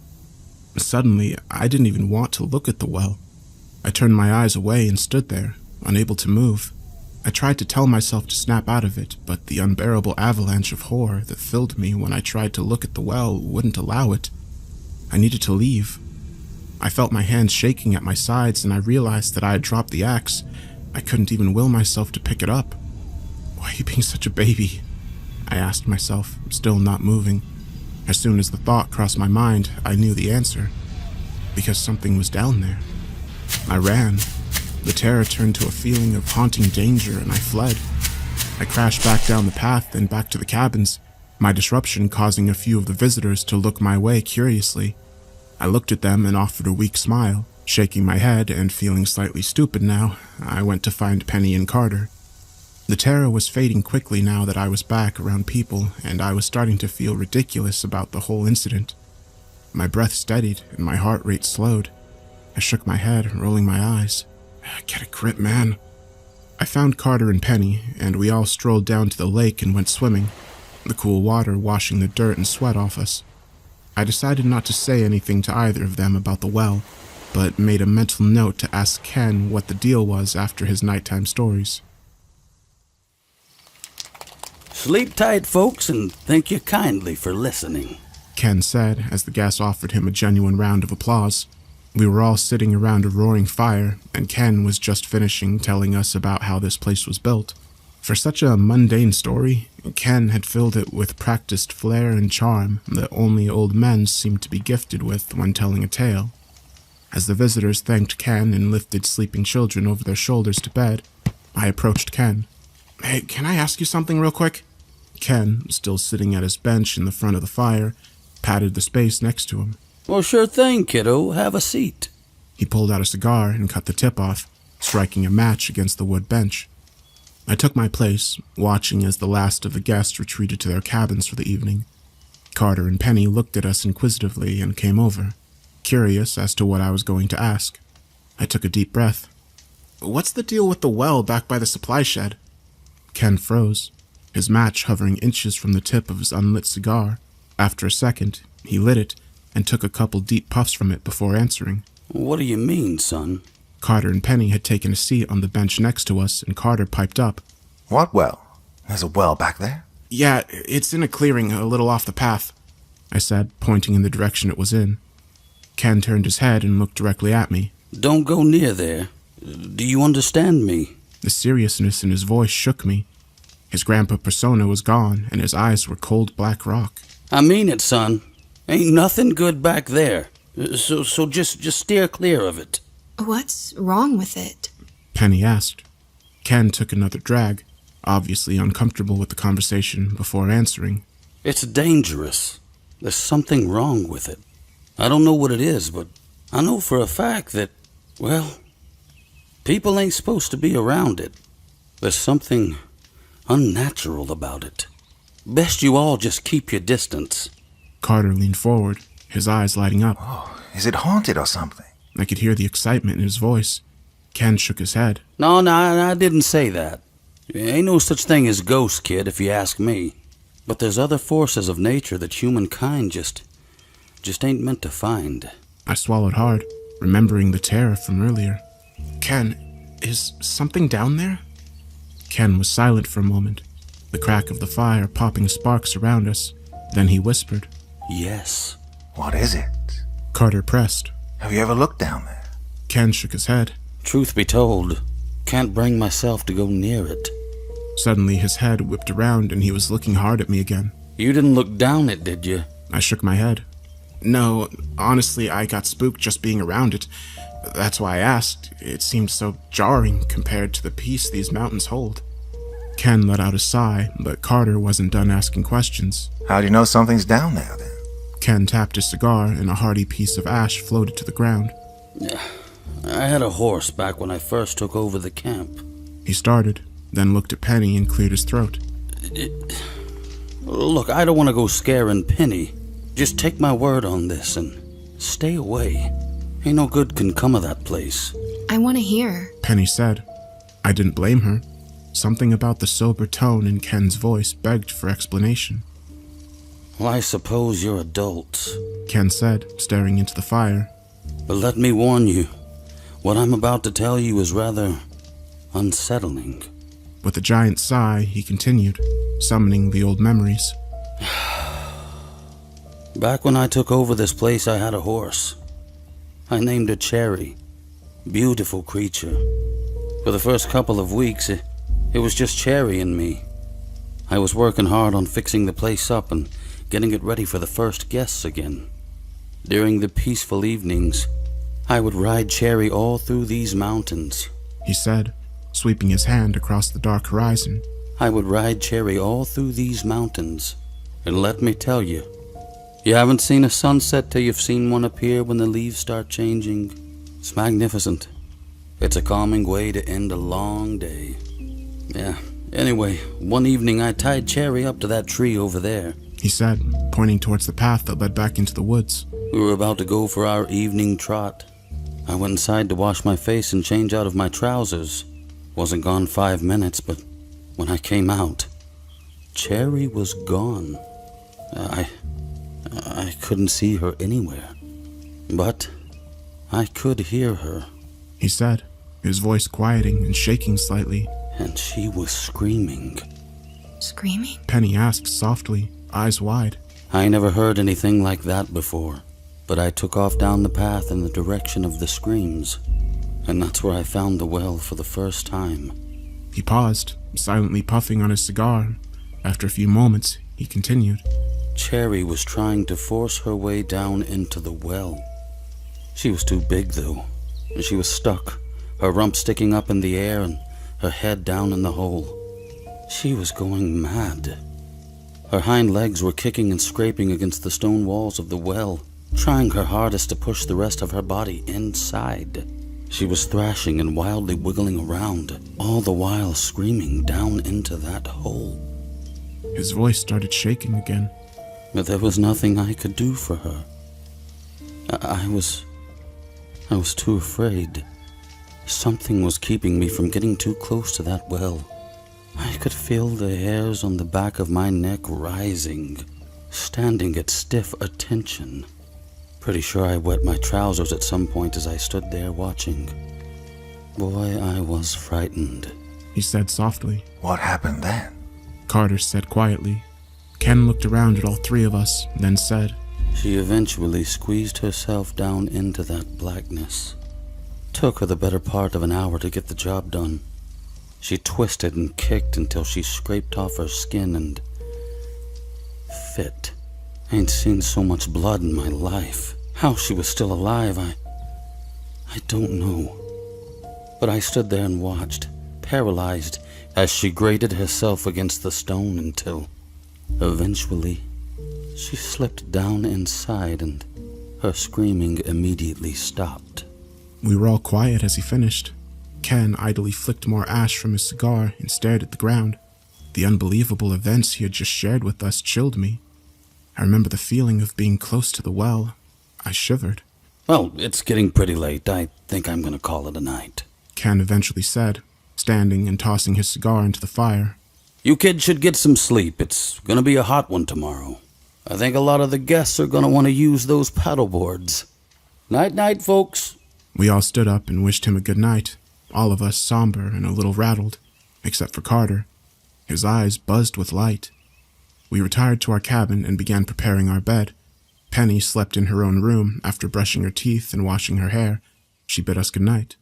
Suddenly, I didn't even want to look at the well. I turned my eyes away and stood there, unable to move. I tried to tell myself to snap out of it, but the unbearable avalanche of horror that filled me when I tried to look at the well wouldn't allow it. I needed to leave. I felt my hands shaking at my sides, and I realized that I had dropped the axe. I couldn't even will myself to pick it up. "Why are you being such a baby?" I asked myself, still not moving. As soon as the thought crossed my mind, I knew the answer. Because something was down there. I ran. The terror turned to a feeling of haunting danger, and I fled. I crashed back down the path and back to the cabins, my disruption causing a few of the visitors to look my way curiously. I looked at them and offered a weak smile. Shaking my head and feeling slightly stupid now, I went to find Penny and Carter. The terror was fading quickly now that I was back around people, and I was starting to feel ridiculous about the whole incident. My breath steadied and my heart rate slowed. I shook my head, rolling my eyes. "Get a grip, man." I found Carter and Penny, and we all strolled down to the lake and went swimming, the cool water washing the dirt and sweat off us. I decided not to say anything to either of them about the well, but made a mental note to ask Ken what the deal was after his nighttime stories. Sleep tight, folks, and thank you kindly for listening, Ken said as the guests offered him a genuine round of applause. We were all sitting around a roaring fire, and Ken was just finishing telling us about how this place was built. For such a mundane story, Ken had filled it with practiced flair and charm that only old men seemed to be gifted with when telling a tale. As the visitors thanked Ken and lifted sleeping children over their shoulders to bed, I approached Ken. "Hey, can I ask you something real quick?" Ken, still sitting at his bench in the front of the fire, patted the space next to him. "Well, sure thing, kiddo. Have a seat." He pulled out a cigar and cut the tip off, striking a match against the wood bench. I took my place, watching as the last of the guests retreated to their cabins for the evening. Carter and Penny looked at us inquisitively and came over, curious as to what I was going to ask. I took a deep breath. "What's the deal with the well back by the supply shed?" Ken froze, his match hovering inches from the tip of his unlit cigar. After a second, he lit it and took a couple deep puffs from it before answering. "What do you mean, son?" Carter and Penny had taken a seat on the bench next to us, and Carter piped up. What well? There's a well back there? "Yeah, it's in a clearing a little off the path," I said, pointing in the direction it was in. Ken turned his head and looked directly at me. "Don't go near there. Do you understand me?" The seriousness in his voice shook me. His grandpa persona was gone, and his eyes were cold black rock. I mean it, son. Ain't nothing good back there. So just steer clear of it. What's wrong with it? Penny asked. Ken took another drag, obviously uncomfortable with the conversation, before answering. It's dangerous. There's something wrong with it. I don't know what it is, but I know for a fact that, well, people ain't supposed to be around it. There's something unnatural about it. Best you all just keep your distance. Carter leaned forward, his eyes lighting up. Oh, is it haunted or something? I could hear the excitement in his voice. Ken shook his head. No, I didn't say that. Ain't no such thing as ghosts, kid, if you ask me. But there's other forces of nature that humankind just ain't meant to find. I swallowed hard, remembering the terror from earlier. Ken, is something down there? Ken was silent for a moment, the crack of the fire popping sparks around us. Then he whispered. Yes. What is it? Carter pressed. Have you ever looked down there? Ken shook his head. Truth be told, can't bring myself to go near it. Suddenly his head whipped around and he was looking hard at me again. You didn't look down it, did you? I shook my head. No, honestly, I got spooked just being around it. That's why I asked. It seemed so jarring compared to the peace these mountains hold. Ken let out a sigh, but Carter wasn't done asking questions. How do you know something's down there, then? Ken tapped his cigar and a hearty piece of ash floated to the ground. I had a horse back when I first took over the camp. He started, then looked at Penny and cleared his throat. Look, I don't want to go scaring Penny. Just take my word on this and stay away. Ain't no good can come of that place. I want to hear. Penny said. I didn't blame her. Something about the sober tone in Ken's voice begged for explanation. Well, I suppose you're adults, Ken said, staring into the fire. But let me warn you, what I'm about to tell you is rather unsettling. With a giant sigh, he continued, summoning the old memories. Back when I took over this place, I had a horse. I named her Cherry. Beautiful creature. For the first couple of weeks, it was just Cherry and me. I was working hard on fixing the place up and getting it ready for the first guests again. During the peaceful evenings, I would ride Cherry all through these mountains, he said, sweeping his hand across the dark horizon. I would ride Cherry all through these mountains, and let me tell you, you haven't seen a sunset till you've seen one appear when the leaves start changing. It's magnificent. It's a calming way to end a long day. Yeah, anyway, one evening I tied Cherry up to that tree over there, he said, pointing towards the path that led back into the woods. We were about to go for our evening trot. I went inside to wash my face and change out of my trousers. Wasn't gone 5 minutes, but when I came out, Cherry was gone. I couldn't see her anywhere, but I could hear her, he said, his voice quieting and shaking slightly. And she was screaming. Screaming? Penny asked softly, eyes wide. I never heard anything like that before, but I took off down the path in the direction of the screams, and that's where I found the well for the first time. He paused, silently puffing on his cigar. After a few moments, he continued. Cherry was trying to force her way down into the well. She was too big, though, and she was stuck, her rump sticking up in the air and her head down in the hole. She was going mad. Her hind legs were kicking and scraping against the stone walls of the well, trying her hardest to push the rest of her body inside. She was thrashing and wildly wiggling around, all the while screaming down into that hole. His voice started shaking again. But there was nothing I could do for her. I was too afraid. Something was keeping me from getting too close to that well. I could feel the hairs on the back of my neck rising, standing at stiff attention. Pretty sure I wet my trousers at some point as I stood there watching. Boy, I was frightened, he said softly. What happened then? Carter said quietly. Ken looked around at all three of us, then said, She eventually squeezed herself down into that blackness. Took her the better part of an hour to get the job done. She twisted and kicked until she scraped off her skin and fit. I ain't seen so much blood in my life. How she was still alive, I don't know. But I stood there and watched, paralyzed, as she grated herself against the stone until, eventually, she slipped down inside and her screaming immediately stopped. We were all quiet as he finished. Ken idly flicked more ash from his cigar and stared at the ground. The unbelievable events he had just shared with us chilled me. I remember the feeling of being close to the well. I shivered. Well, it's getting pretty late. I think I'm going to call it a night. Ken eventually said, standing and tossing his cigar into the fire. You kids should get some sleep. It's going to be a hot one tomorrow. I think a lot of the guests are going to want to use those paddleboards. Night-night, folks. We all stood up and wished him a good night, all of us somber and a little rattled, except for Carter. His eyes buzzed with light. We retired to our cabin and began preparing our bed. Penny slept in her own room after brushing her teeth and washing her hair. She bid us good night.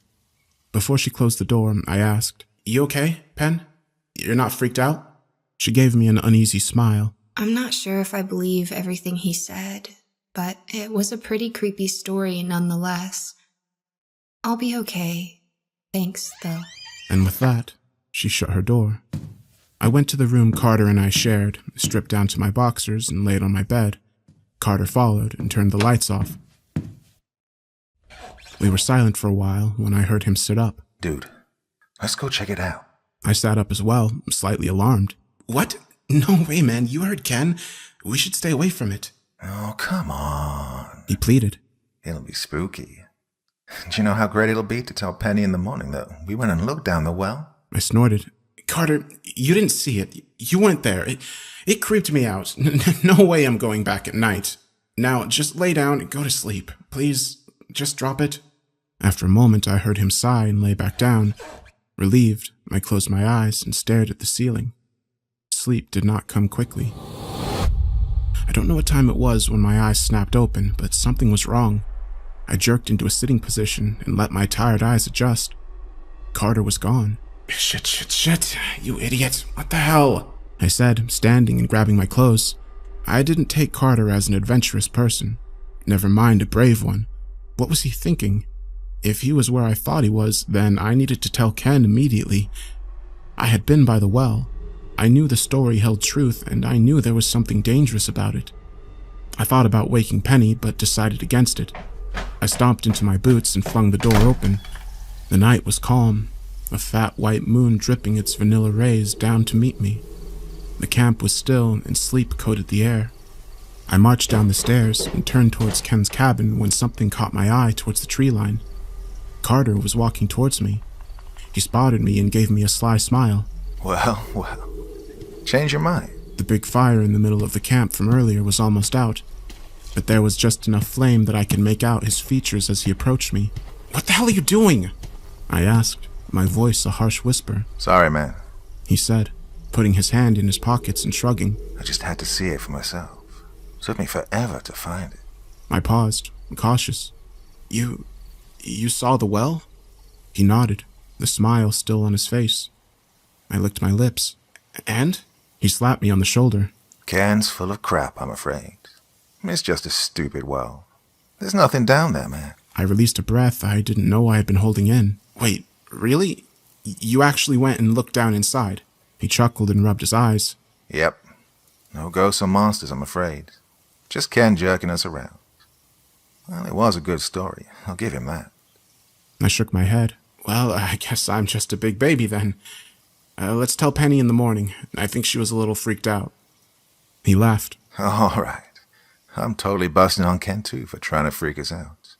Before she closed the door, I asked, "You okay, Pen? You're not freaked out?" She gave me an uneasy smile. I'm not sure if I believe everything he said, but it was a pretty creepy story nonetheless. I'll be okay. Thanks, though. And with that, she shut her door. I went to the room Carter and I shared, stripped down to my boxers, and laid on my bed. Carter followed and turned the lights off. We were silent for a while when I heard him sit up. Dude, let's go check it out. I sat up as well, slightly alarmed. "What? No way, man. You heard Ken. We should stay away from it." Oh, come on. He pleaded. It'll be spooky. Do you know how great it'll be to tell Penny in the morning that we went and looked down the well? I snorted. "Carter, you didn't see it. You weren't there. It creeped me out. No way I'm going back at night. Now, just lay down and go to sleep. Please, just drop it." After a moment, I heard him sigh and lay back down. Relieved, I closed my eyes and stared at the ceiling. Sleep did not come quickly. I don't know what time it was when my eyes snapped open, but something was wrong. I jerked into a sitting position and let my tired eyes adjust. Carter was gone. Shit, you idiot. What the hell?" I said, standing and grabbing my clothes. I didn't take Carter as an adventurous person. Never mind a brave one. What was he thinking? If he was where I thought he was, then I needed to tell Ken immediately. I had been by the well. I knew the story held truth, and I knew there was something dangerous about it. I thought about waking Penny, but decided against it. I stomped into my boots and flung the door open. The night was calm, a fat white moon dripping its vanilla rays down to meet me. The camp was still, and sleep coated the air. I marched down the stairs and turned towards Ken's cabin when something caught my eye towards the tree line. Carter was walking towards me. He spotted me and gave me a sly smile. Well. Change your mind. The big fire in the middle of the camp from earlier was almost out, but there was just enough flame that I could make out his features as he approached me. "What the hell are you doing?" I asked, my voice a harsh whisper. Sorry, man. He said, putting his hand in his pockets and shrugging. I just had to see it for myself. It took me forever to find it. I paused, cautious. You saw the well?" He nodded, the smile still on his face. I licked my lips. "And?" He slapped me on the shoulder. Can's full of crap, I'm afraid. It's just a stupid well. There's nothing down there, man. I released a breath I didn't know I had been holding in. "Wait, really? You actually went and looked down inside?" He chuckled and rubbed his eyes. Yep. No ghosts or monsters, I'm afraid. Just Ken jerking us around. Well, it was a good story. I'll give him that. I shook my head. "Well, I guess I'm just a big baby then. Let's tell Penny in the morning. I think she was a little freaked out." He laughed. All right. I'm totally busting on Ken, too, for trying to freak us out.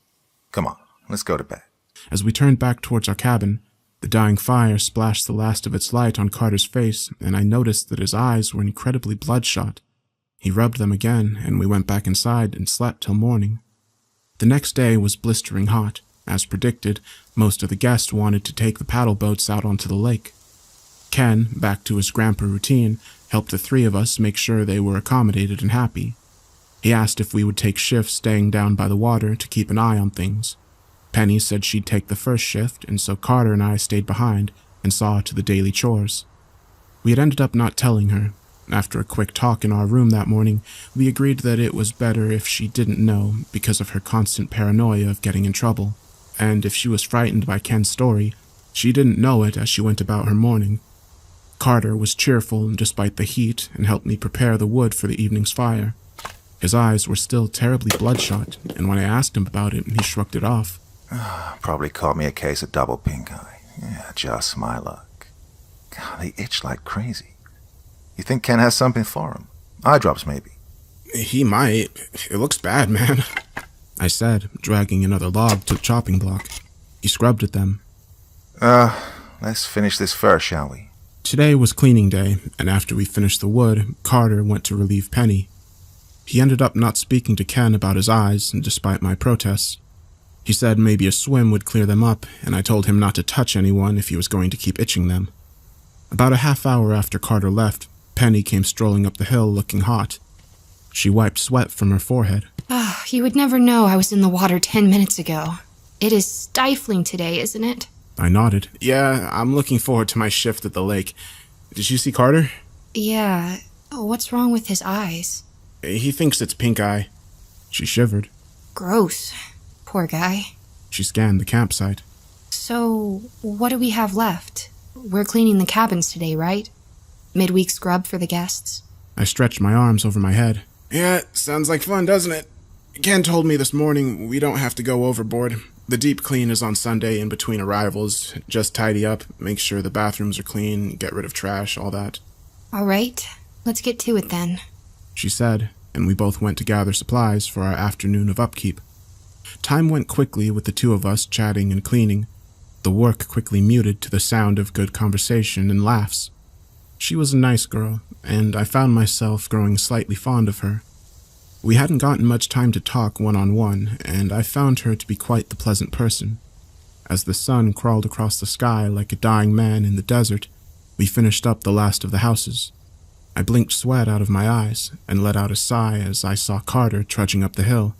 Come on, let's go to bed. As we turned back towards our cabin, the dying fire splashed the last of its light on Carter's face, and I noticed that his eyes were incredibly bloodshot. He rubbed them again, and we went back inside and slept till morning. The next day was blistering hot. As predicted, most of the guests wanted to take the paddle boats out onto the lake. Ken, back to his grandpa routine, helped the three of us make sure they were accommodated and happy. He asked if we would take shifts staying down by the water to keep an eye on things. Penny said she'd take the first shift, and so Carter and I stayed behind, and saw to the daily chores. We had ended up not telling her. After a quick talk in our room that morning, we agreed that it was better if she didn't know because of her constant paranoia of getting in trouble, and if she was frightened by Ken's story, she didn't know it as she went about her morning. Carter was cheerful despite the heat and helped me prepare the wood for the evening's fire. His eyes were still terribly bloodshot, and when I asked him about it, he shrugged it off. Probably caught me a case of double pink eye. Yeah, just my luck. God, they itch like crazy. You think Ken has something for him? Eye drops, maybe. He might. It looks bad, man, I said, dragging another log to the chopping block. He scrubbed at them. Let's finish this first, shall we? Today was cleaning day, and after we finished the wood, Carter went to relieve Penny. He ended up not speaking to Ken about his eyes, despite my protests. He said maybe a swim would clear them up, and I told him not to touch anyone if he was going to keep itching them. About a half hour after Carter left, Penny came strolling up the hill looking hot. She wiped sweat from her forehead. You would never know I was in the water 10 minutes ago. It is stifling today, isn't it? I nodded. Yeah, I'm looking forward to my shift at the lake. Did you see Carter? Yeah. What's wrong with his eyes? He thinks it's pink eye. She shivered. Gross. Poor guy. She scanned the campsite. So, what do we have left? We're cleaning the cabins today, right? Midweek scrub for the guests? I stretched my arms over my head. Yeah, sounds like fun, doesn't it? Ken told me this morning we don't have to go overboard. The deep clean is on Sunday in between arrivals. Just tidy up, make sure the bathrooms are clean, get rid of trash, all that. All right, let's get to it then, she said, and we both went to gather supplies for our afternoon of upkeep. Time went quickly with the two of us chatting and cleaning. The work quickly muted to the sound of good conversation and laughs. She was a nice girl, and I found myself growing slightly fond of her. We hadn't gotten much time to talk one-on-one, and I found her to be quite the pleasant person. As the sun crawled across the sky like a dying man in the desert, we finished up the last of the houses. I blinked sweat out of my eyes and let out a sigh as I saw Carter trudging up the hill.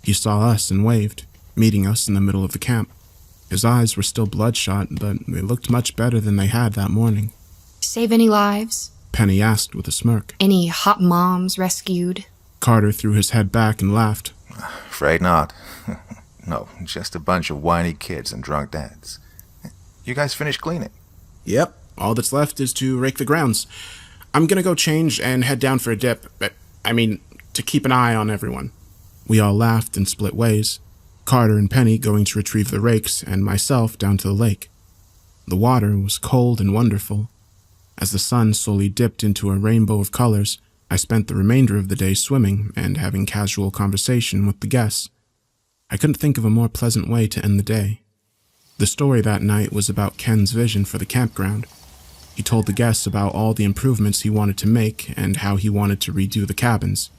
He saw us and waved, meeting us in the middle of the camp. His eyes were still bloodshot, but they looked much better than they had that morning. Save any lives? Penny asked with a smirk. Any hot moms rescued? Carter threw his head back and laughed. Afraid not. No, just a bunch of whiny kids and drunk dads. You guys finished cleaning? Yep, all that's left is to rake the grounds. I'm gonna go change and head down for a dip. To keep an eye on everyone. We all laughed and split ways. Carter and Penny going to retrieve the rakes, and myself down to the lake. The water was cold and wonderful. As the sun slowly dipped into a rainbow of colors, I spent the remainder of the day swimming and having casual conversation with the guests. I couldn't think of a more pleasant way to end the day. The story that night was about Ken's vision for the campground. He told the guests about all the improvements he wanted to make and how he wanted to redo the cabins.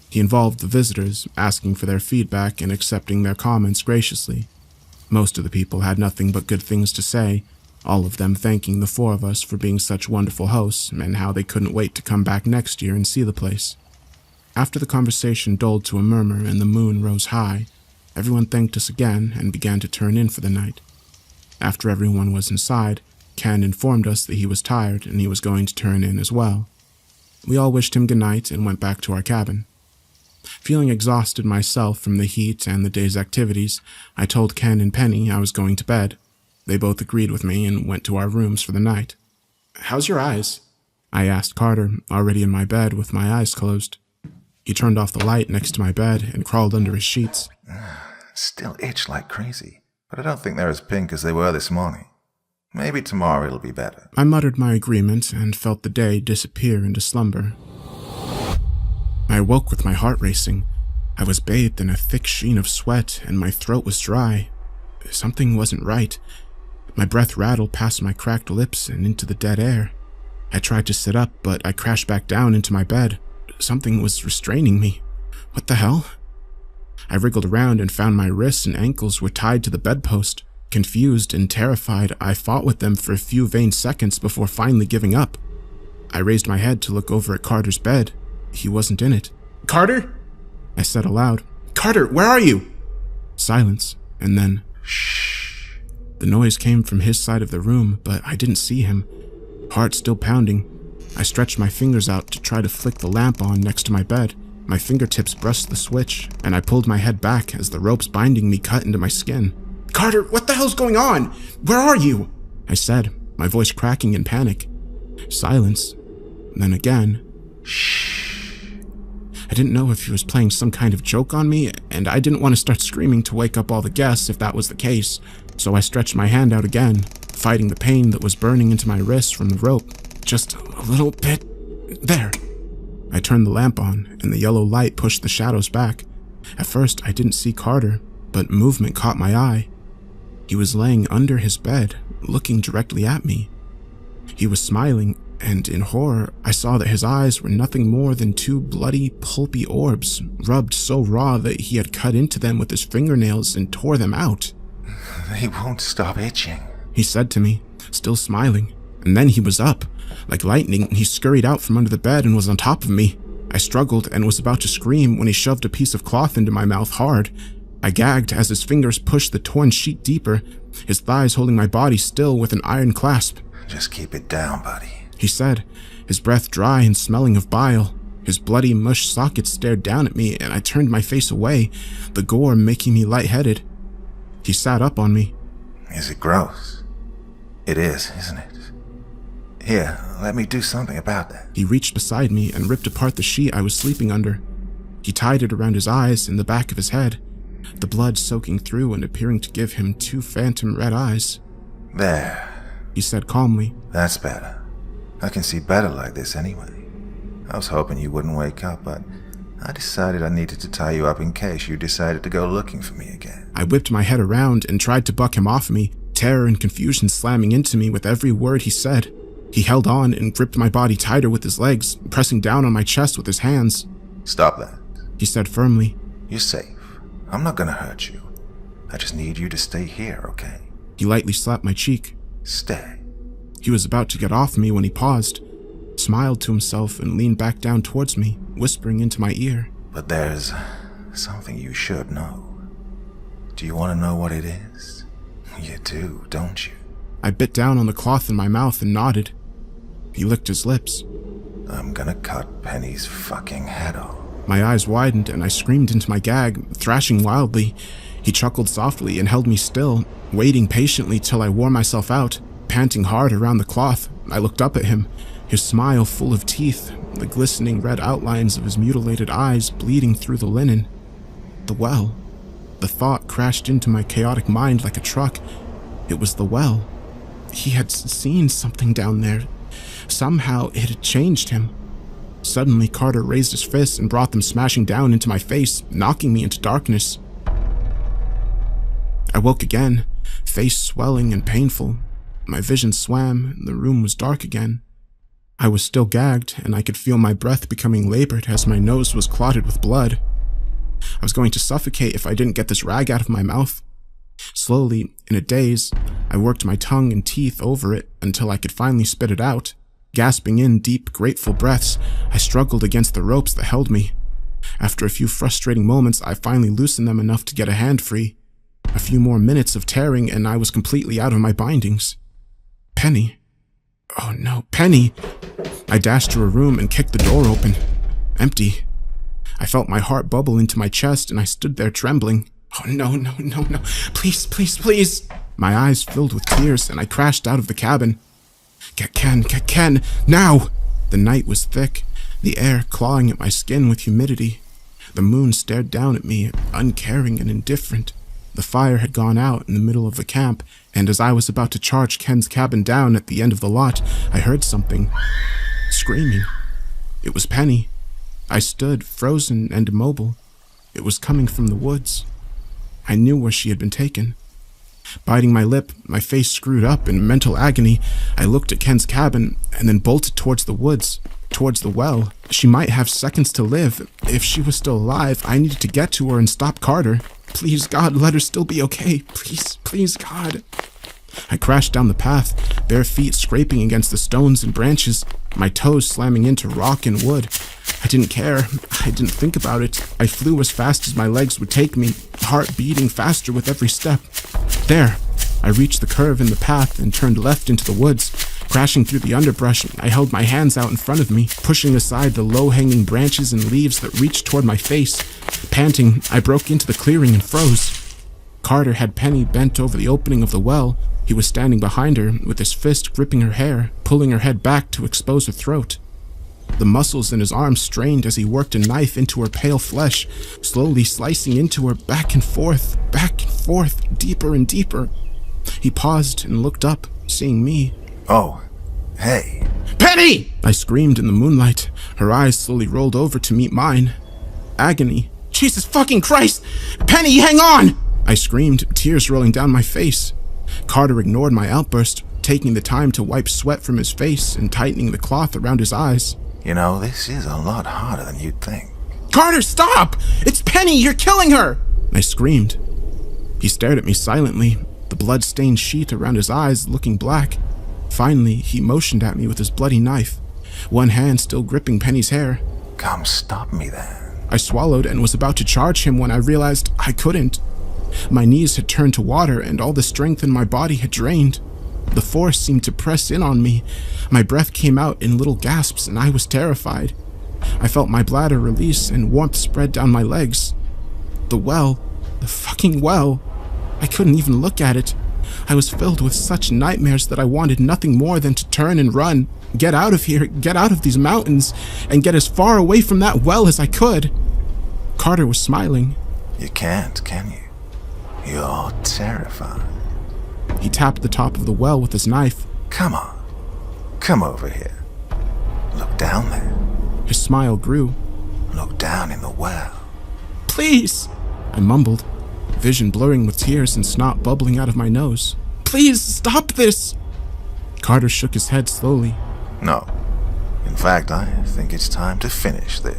He involved the visitors, asking for their feedback and accepting their comments graciously. Most of the people had nothing but good things to say, all of them thanking the four of us for being such wonderful hosts and how they couldn't wait to come back next year and see the place. After the conversation dulled to a murmur and the moon rose high, everyone thanked us again and began to turn in for the night. After everyone was inside, Ken informed us that he was tired and he was going to turn in as well. We all wished him good night and went back to our cabin. Feeling exhausted myself from the heat and the day's activities, I told Ken and Penny I was going to bed. They both agreed with me and went to our rooms for the night. "How's your eyes?" I asked Carter, already in my bed with my eyes closed. He turned off the light next to my bed and crawled under his sheets. Still itch like crazy, but I don't think they're as pink as they were this morning. Maybe tomorrow it'll be better. I muttered my agreement and felt the day disappear into slumber. I awoke with my heart racing. I was bathed in a thick sheen of sweat and my throat was dry. Something wasn't right. My breath rattled past my cracked lips and into the dead air. I tried to sit up, but I crashed back down into my bed. Something was restraining me. What the hell? I wriggled around and found my wrists and ankles were tied to the bedpost. Confused and terrified, I fought with them for a few vain seconds before finally giving up. I raised my head to look over at Carter's bed. He wasn't in it. "Carter?" I said aloud. "Carter, where are you?" Silence, and then... Shh. The The noise came from his side of the room, but I didn't see him. Heart still pounding, I stretched my fingers out to try to flick the lamp on next to my bed. My fingertips brushed the switch, and I pulled my head back as the ropes binding me cut into my skin. "Carter, what the hell's going on? Where are you?" I said, my voice cracking in panic. Silence. Then again. Shh. I didn't know if he was playing some kind of joke on me, and I didn't want to start screaming to wake up all the guests if that was the case, so I stretched my hand out again, fighting the pain that was burning into my wrist from the rope. Just a little bit. There. I turned the lamp on, and the yellow light pushed the shadows back. At first, I didn't see Carter, but movement caught my eye. He was laying under his bed, looking directly at me. He was smiling, and in horror, I saw that his eyes were nothing more than two bloody, pulpy orbs, rubbed so raw that he had cut into them with his fingernails and tore them out. They won't stop itching, he said to me, still smiling, and then he was up. Like lightning, he scurried out from under the bed and was on top of me. I struggled and was about to scream when he shoved a piece of cloth into my mouth hard. I gagged as his fingers pushed the torn sheet deeper, his thighs holding my body still with an iron clasp. Just keep it down, buddy, he said, his breath dry and smelling of bile. His bloody mush sockets stared down at me, and I turned my face away, the gore making me lightheaded. He sat up on me. Is it gross? It is, isn't it? Here, let me do something about that. He reached beside me and ripped apart the sheet I was sleeping under. He tied it around his eyes and the back of his head, the blood soaking through and appearing to give him two phantom red eyes. There, he said calmly. That's better. I can see better like this anyway. I was hoping you wouldn't wake up, but I decided I needed to tie you up in case you decided to go looking for me again. I whipped my head around and tried to buck him off me, terror and confusion slamming into me with every word he said. He held on and gripped my body tighter with his legs, pressing down on my chest with his hands. Stop that, he said firmly. You're safe. I'm not gonna hurt you. I just need you to stay here, okay? He lightly slapped my cheek. Stay. He was about to get off me when he paused, smiled to himself, and leaned back down towards me, whispering into my ear. But there's something you should know. Do you want to know what it is? You do, don't you? I bit down on the cloth in my mouth and nodded. He licked his lips. I'm gonna cut Penny's fucking head off. My eyes widened and I screamed into my gag, thrashing wildly. He chuckled softly and held me still, waiting patiently till I wore myself out, panting hard around the cloth. I looked up at him, his smile full of teeth, the glistening red outlines of his mutilated eyes bleeding through the linen. The well. The thought crashed into my chaotic mind like a truck. It was the well. He had seen something down there. Somehow it had changed him. Suddenly, Carter raised his fists and brought them smashing down into my face, knocking me into darkness. I woke again, face swelling and painful. My vision swam, and the room was dark again. I was still gagged, and I could feel my breath becoming labored as my nose was clotted with blood. I was going to suffocate if I didn't get this rag out of my mouth. Slowly, in a daze, I worked my tongue and teeth over it until I could finally spit it out. Gasping in deep, grateful breaths, I struggled against the ropes that held me. After a few frustrating moments, I finally loosened them enough to get a hand free. A few more minutes of tearing, and I was completely out of my bindings. Penny. Oh no, Penny! I dashed to her room and kicked the door open. Empty. I felt my heart bubble into my chest, and I stood there trembling. Oh no, no, no, no. Please, please, please. My eyes filled with tears, and I crashed out of the cabin. Get Ken, now! The night was thick, the air clawing at my skin with humidity. The moon stared down at me, uncaring and indifferent. The fire had gone out in the middle of the camp, and as I was about to charge Ken's cabin down at the end of the lot, I heard something. Screaming. It was Penny. I stood, frozen and immobile. It was coming from the woods. I knew where she had been taken. Biting my lip, my face screwed up in mental agony, I looked at Ken's cabin and then bolted towards the woods, towards the well. She might have seconds to live. If she was still alive, I needed to get to her and stop Carter. Please, God, let her still be okay. Please, please, God. I crashed down the path, bare feet scraping against the stones and branches, my toes slamming into rock and wood. I didn't care. I didn't think about it. I flew as fast as my legs would take me, heart beating faster with every step. There! I reached the curve in the path and turned left into the woods. Crashing through the underbrush, I held my hands out in front of me, pushing aside the low-hanging branches and leaves that reached toward my face. Panting, I broke into the clearing and froze. Carter had Penny bent over the opening of the well. He was standing behind her, with his fist gripping her hair, pulling her head back to expose her throat. The muscles in his arms strained as he worked a knife into her pale flesh, slowly slicing into her back and forth, deeper and deeper. He paused and looked up, seeing me. Oh, hey. "Penny!" I screamed in the moonlight. Her eyes slowly rolled over to meet mine. Agony. "Jesus fucking Christ! Penny, hang on!" I screamed, tears rolling down my face. Carter ignored my outburst, taking the time to wipe sweat from his face and tightening the cloth around his eyes. You know, this is a lot harder than you'd think. "Carter, stop! It's Penny! You're killing her!" I screamed. He stared at me silently, the blood-stained sheet around his eyes looking black. Finally, he motioned at me with his bloody knife, one hand still gripping Penny's hair. Come stop me then. I swallowed and was about to charge him when I realized I couldn't. My knees had turned to water and all the strength in my body had drained. The force seemed to press in on me. My breath came out in little gasps and I was terrified. I felt my bladder release and warmth spread down my legs. The well, the fucking well. I couldn't even look at it. I was filled with such nightmares that I wanted nothing more than to turn and run, get out of here, get out of these mountains, and get as far away from that well as I could. Carter was smiling. You can't, can you? You're terrified. He tapped the top of the well with his knife. Come on. Come over here. Look down there. His smile grew. Look down in the well. "Please," I mumbled, vision blurring with tears and snot bubbling out of my nose. "Please, stop this." Carter shook his head slowly. No. In fact, I think it's time to finish this.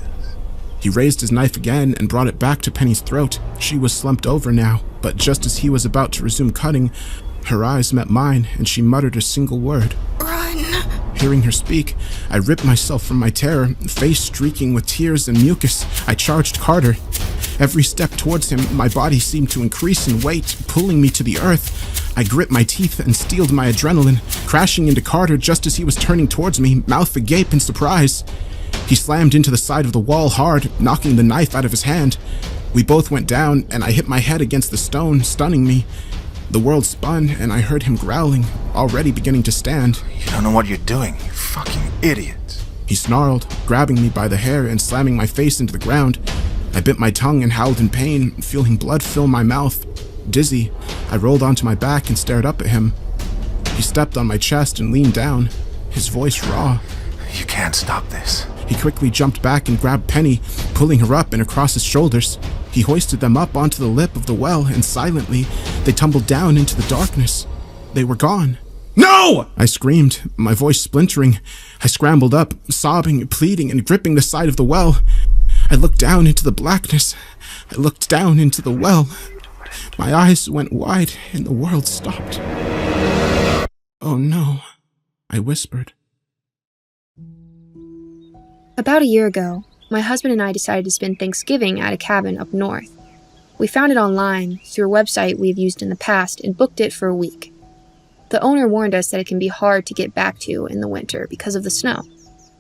He raised his knife again and brought it back to Penny's throat. She was slumped over now, but just as he was about to resume cutting, her eyes met mine and she muttered a single word. Run! Hearing her speak, I ripped myself from my terror, face streaking with tears and mucus. I charged Carter. Every step towards him, my body seemed to increase in weight, pulling me to the earth. I gripped my teeth and steeled my adrenaline, crashing into Carter just as he was turning towards me, mouth agape in surprise. He slammed into the side of the wall hard, knocking the knife out of his hand. We both went down, and I hit my head against the stone, stunning me. The world spun, and I heard him growling, already beginning to stand. You don't know what you're doing, you fucking idiot. He snarled, grabbing me by the hair and slamming my face into the ground. I bit my tongue and howled in pain, feeling blood fill my mouth. Dizzy, I rolled onto my back and stared up at him. He stepped on my chest and leaned down, his voice raw. You can't stop this. He quickly jumped back and grabbed Penny, pulling her up and across his shoulders. He hoisted them up onto the lip of the well, and silently, they tumbled down into the darkness. They were gone. "No!" I screamed, my voice splintering. I scrambled up, sobbing, pleading, and gripping the side of the well. I looked down into the blackness. I looked down into the well. My eyes went wide, and the world stopped. "Oh no," I whispered. About a year ago, my husband and I decided to spend Thanksgiving at a cabin up north. We found it online through a website we've used in the past and booked it for a week. The owner warned us that it can be hard to get back to in the winter because of the snow.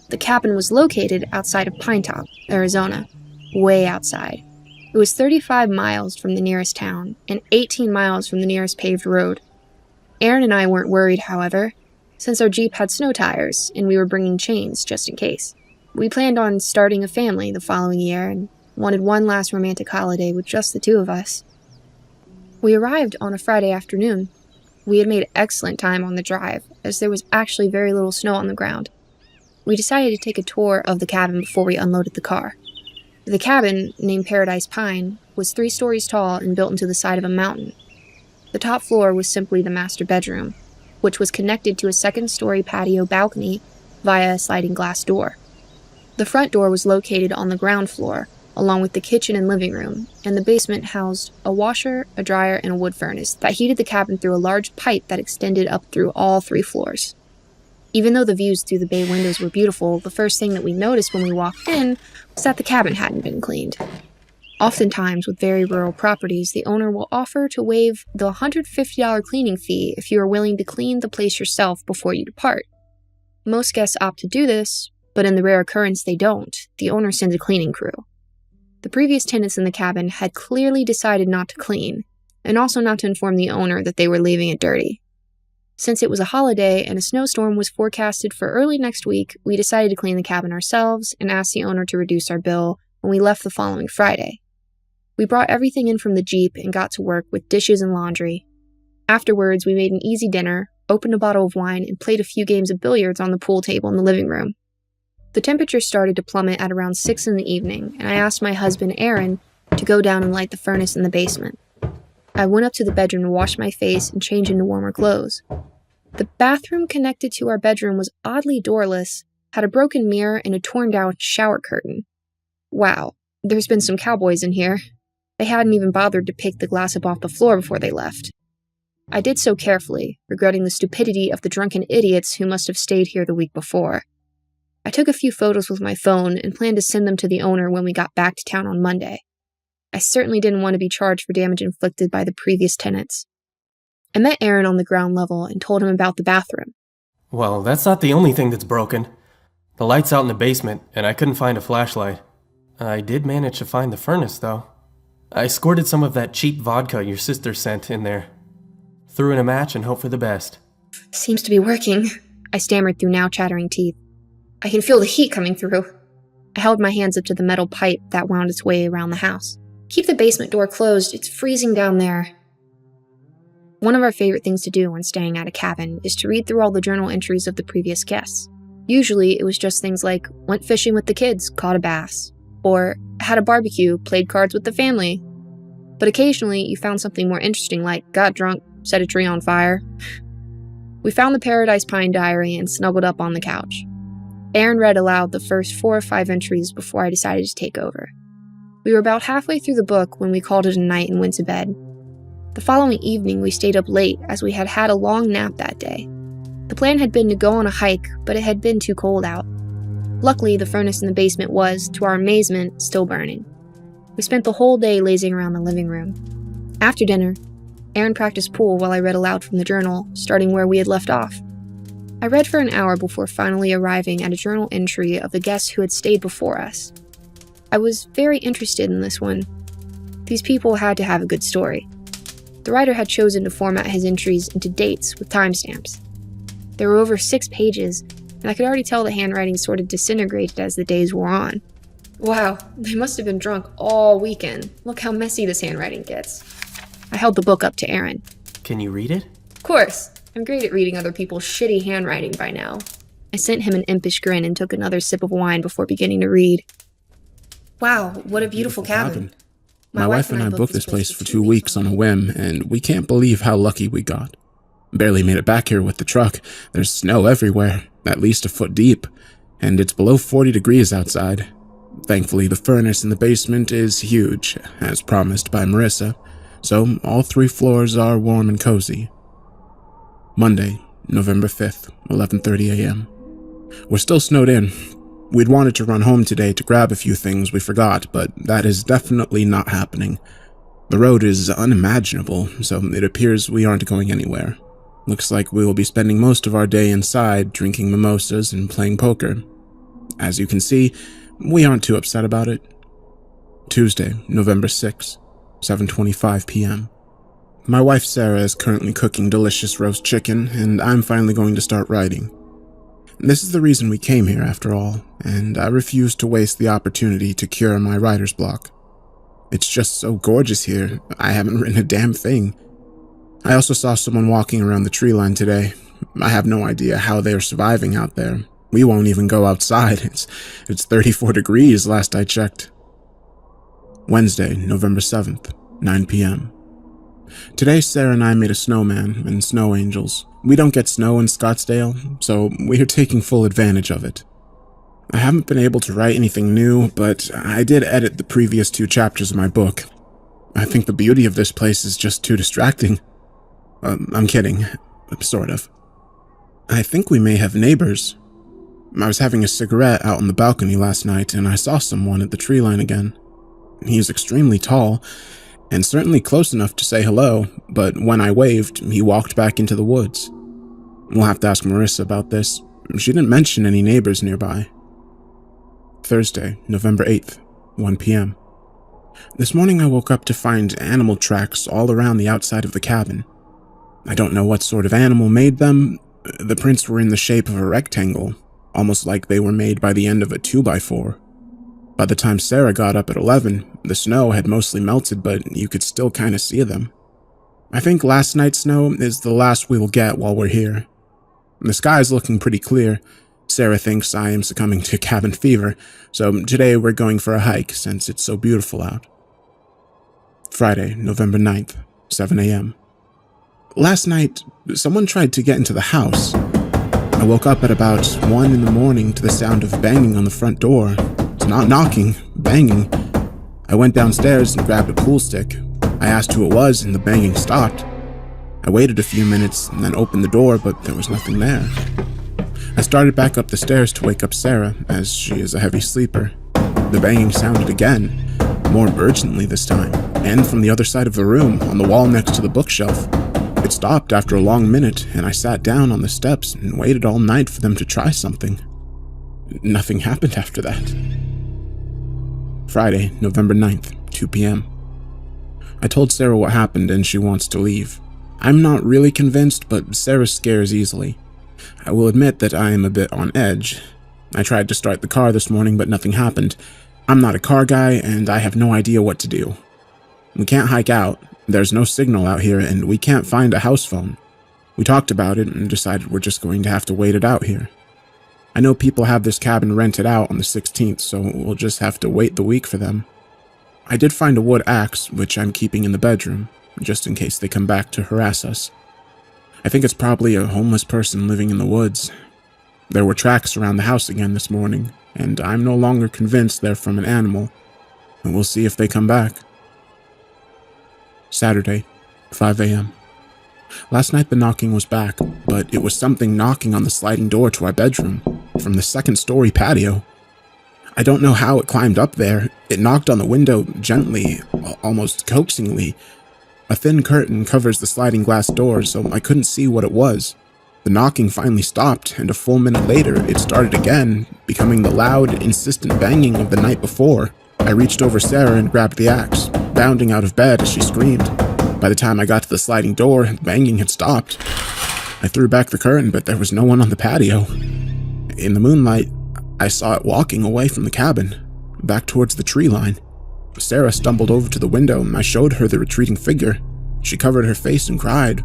The cabin was located outside of Pinetop, Arizona, way outside. It was 35 miles from the nearest town and 18 miles from the nearest paved road. Aaron and I weren't worried, however, since our Jeep had snow tires and we were bringing chains just in case. We planned on starting a family the following year and wanted one last romantic holiday with just the two of us. We arrived on a Friday afternoon. We had made excellent time on the drive, as there was actually very little snow on the ground. We decided to take a tour of the cabin before we unloaded the car. The cabin, named Paradise Pine, was 3 stories tall and built into the side of a mountain. The top floor was simply the master bedroom, which was connected to a second-story patio balcony via a sliding glass door. The front door was located on the ground floor, along with the kitchen and living room, and the basement housed a washer, a dryer, and a wood furnace that heated the cabin through a large pipe that extended up through all 3 floors. Even though the views through the bay windows were beautiful, the first thing that we noticed when we walked in was that the cabin hadn't been cleaned. Oftentimes, with very rural properties, the owner will offer to waive the $150 cleaning fee if you are willing to clean the place yourself before you depart. Most guests opt to do this, but in the rare occurrence they don't, the owner sends a cleaning crew. The previous tenants in the cabin had clearly decided not to clean, and also not to inform the owner that they were leaving it dirty. Since it was a holiday and a snowstorm was forecasted for early next week, we decided to clean the cabin ourselves and asked the owner to reduce our bill when we left the following Friday. We brought everything in from the Jeep and got to work with dishes and laundry. Afterwards, we made an easy dinner, opened a bottle of wine, and played a few games of billiards on the pool table in the living room. The temperature started to plummet at around 6 in the evening, and I asked my husband, Aaron, to go down and light the furnace in the basement. I went up to the bedroom to wash my face and change into warmer clothes. The bathroom connected to our bedroom was oddly doorless, had a broken mirror, and a torn-down shower curtain. Wow, there's been some cowboys in here. They hadn't even bothered to pick the glass up off the floor before they left. I did so carefully, regretting the stupidity of the drunken idiots who must have stayed here the week before. I took a few photos with my phone and planned to send them to the owner when we got back to town on Monday. I certainly didn't want to be charged for damage inflicted by the previous tenants. I met Aaron on the ground level and told him about the bathroom. Well, that's not the only thing that's broken. The light's out in the basement, and I couldn't find a flashlight. I did manage to find the furnace, though. I squirted some of that cheap vodka your sister sent in there. Threw in a match and hoped for the best. Seems to be working, I stammered through now chattering teeth. I can feel the heat coming through. I held my hands up to the metal pipe that wound its way around the house. Keep the basement door closed, it's freezing down there. One of our favorite things to do when staying at a cabin is to read through all the journal entries of the previous guests. Usually it was just things like, went fishing with the kids, caught a bass, or had a barbecue, played cards with the family. But occasionally you found something more interesting like, got drunk, set a tree on fire. We found the Paradise Pine diary and snuggled up on the couch. Aaron read aloud the first 4 or 5 entries before I decided to take over. We were about halfway through the book when we called it a night and went to bed. The following evening we stayed up late as we had had a long nap that day. The plan had been to go on a hike, but it had been too cold out. Luckily, the furnace in the basement was, to our amazement, still burning. We spent the whole day lazing around the living room. After dinner, Aaron practiced pool while I read aloud from the journal, starting where we had left off. I read for an hour before finally arriving at a journal entry of the guests who had stayed before us. I was very interested in this one. These people had to have a good story. The writer had chosen to format his entries into dates with timestamps. There were over 6 pages, and I could already tell the handwriting sort of disintegrated as the days wore on. Wow, they must have been drunk all weekend. Look how messy this handwriting gets. I held the book up to Aaron. Can you read it? Of course. I'm great at reading other people's shitty handwriting by now. I sent him an impish grin and took another sip of wine before beginning to read. Wow, what a beautiful cabin. My wife and I booked this place for 2 weeks on a whim, and we can't believe how lucky we got. Barely made it back here with the truck. There's snow everywhere, at least a foot deep, and it's below 40 degrees outside. Thankfully, the furnace in the basement is huge, as promised by Marissa, so all 3 floors are warm and cozy. Monday, November 5th, 11:30 a.m. We're still snowed in. We'd wanted to run home today to grab a few things we forgot, but that is definitely not happening. The road is unimaginable, so it appears we aren't going anywhere. Looks like we will be spending most of our day inside, drinking mimosas and playing poker. As you can see, we aren't too upset about it. Tuesday, November 6th, 7:25 p.m. My wife Sarah is currently cooking delicious roast chicken, and I'm finally going to start writing. This is the reason we came here, after all, and I refuse to waste the opportunity to cure my writer's block. It's just so gorgeous here, I haven't written a damn thing. I also saw someone walking around the tree line today. I have no idea how they are surviving out there. We won't even go outside. It's 34 degrees last I checked. Wednesday, November 7th, 9 p.m. Today, Sarah and I made a snowman and snow angels. We don't get snow in Scottsdale, so we are taking full advantage of it. I haven't been able to write anything new, but I did edit the previous 2 chapters of my book. I think the beauty of this place is just too distracting. I'm kidding. Sort of. I think we may have neighbors. I was having a cigarette out on the balcony last night, and I saw someone at the tree line again. He is extremely tall, and certainly close enough to say hello, but when I waved, he walked back into the woods. We'll have to ask Marissa about this. She didn't mention any neighbors nearby. Thursday, November 8th, 1 p.m. This morning I woke up to find animal tracks all around the outside of the cabin. I don't know what sort of animal made them. The prints were in the shape of a rectangle, almost like they were made by the end of a 2x4. By the time Sarah got up at 11, the snow had mostly melted, but you could still kind of see them. I think last night's snow is the last we will get while we're here. The sky is looking pretty clear. Sarah thinks I am succumbing to cabin fever, so today we're going for a hike since it's so beautiful out. Friday, November 9th, 7 a.m. Last night, someone tried to get into the house. I woke up at about 1 in the morning to the sound of banging on the front door. It's not knocking, banging. I went downstairs and grabbed a pool stick. I asked who it was and the banging stopped. I waited a few minutes and then opened the door, but there was nothing there. I started back up the stairs to wake up Sarah, as she is a heavy sleeper. The banging sounded again, more urgently this time, and from the other side of the room, on the wall next to the bookshelf. It stopped after a long minute, and I sat down on the steps and waited all night for them to try something. Nothing happened after that. Friday, November 9th, 2 p.m. I told Sarah what happened and she wants to leave. I'm not really convinced, but Sarah scares easily. I will admit that I am a bit on edge. I tried to start the car this morning, but nothing happened. I'm not a car guy, and I have no idea what to do. We can't hike out. There's no signal out here, and we can't find a house phone. We talked about it and decided we're just going to have to wait it out here. I know people have this cabin rented out on the 16th, so we'll just have to wait the week for them. I did find a wood axe, which I'm keeping in the bedroom, just in case they come back to harass us. I think it's probably a homeless person living in the woods. There were tracks around the house again this morning, and I'm no longer convinced they're from an animal. And we'll see if they come back. Saturday, 5 a.m. Last night the knocking was back, but it was something knocking on the sliding door to our bedroom, from the second-story patio. I don't know how it climbed up there. It knocked on the window gently, almost coaxingly. A thin curtain covers the sliding glass door, so I couldn't see what it was. The knocking finally stopped, and a full minute later, it started again, becoming the loud, insistent banging of the night before. I reached over Sarah and grabbed the axe, bounding out of bed as she screamed. By the time I got to the sliding door, the banging had stopped. I threw back the curtain, but there was no one on the patio. In the moonlight, I saw it walking away from the cabin, back towards the tree line. Sarah stumbled over to the window, and I showed her the retreating figure. She covered her face and cried.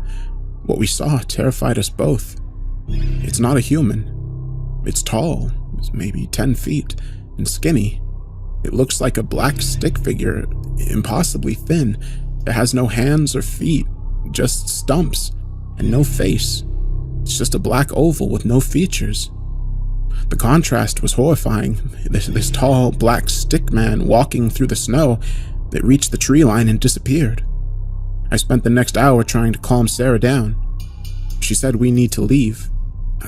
What we saw terrified us both. It's not a human. It's tall, it's maybe 10 feet, and skinny. It looks like a black stick figure, impossibly thin. It has no hands or feet, just stumps, and no face. It's just a black oval with no features. The contrast was horrifying. This tall, black stick man walking through the snow that reached the tree line and disappeared. I spent the next hour trying to calm Sarah down. She said we need to leave.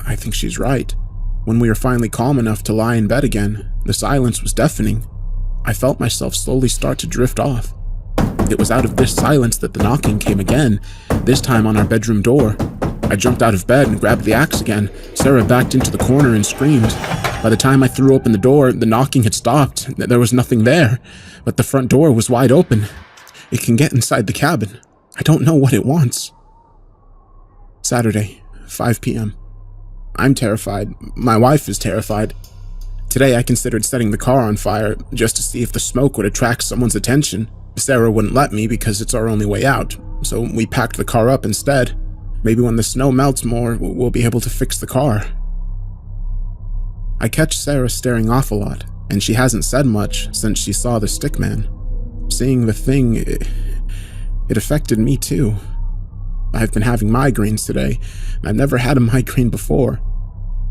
I think she's right. When we were finally calm enough to lie in bed again, the silence was deafening. I felt myself slowly start to drift off. It was out of this silence that the knocking came again, this time on our bedroom door. I jumped out of bed and grabbed the axe again. Sarah backed into the corner and screamed. By the time I threw open the door, the knocking had stopped. There was nothing there, but the front door was wide open. It can get inside the cabin. I don't know what it wants. Saturday, 5 p.m. I'm terrified. My wife is terrified. Today I considered setting the car on fire just to see if the smoke would attract someone's attention. Sarah wouldn't let me because it's our only way out, so we packed the car up instead. Maybe when the snow melts more, we'll be able to fix the car. I catch Sarah staring off a lot, and she hasn't said much since she saw the stick man. Seeing the thing, it affected me too. I've been having migraines today, and I've never had a migraine before.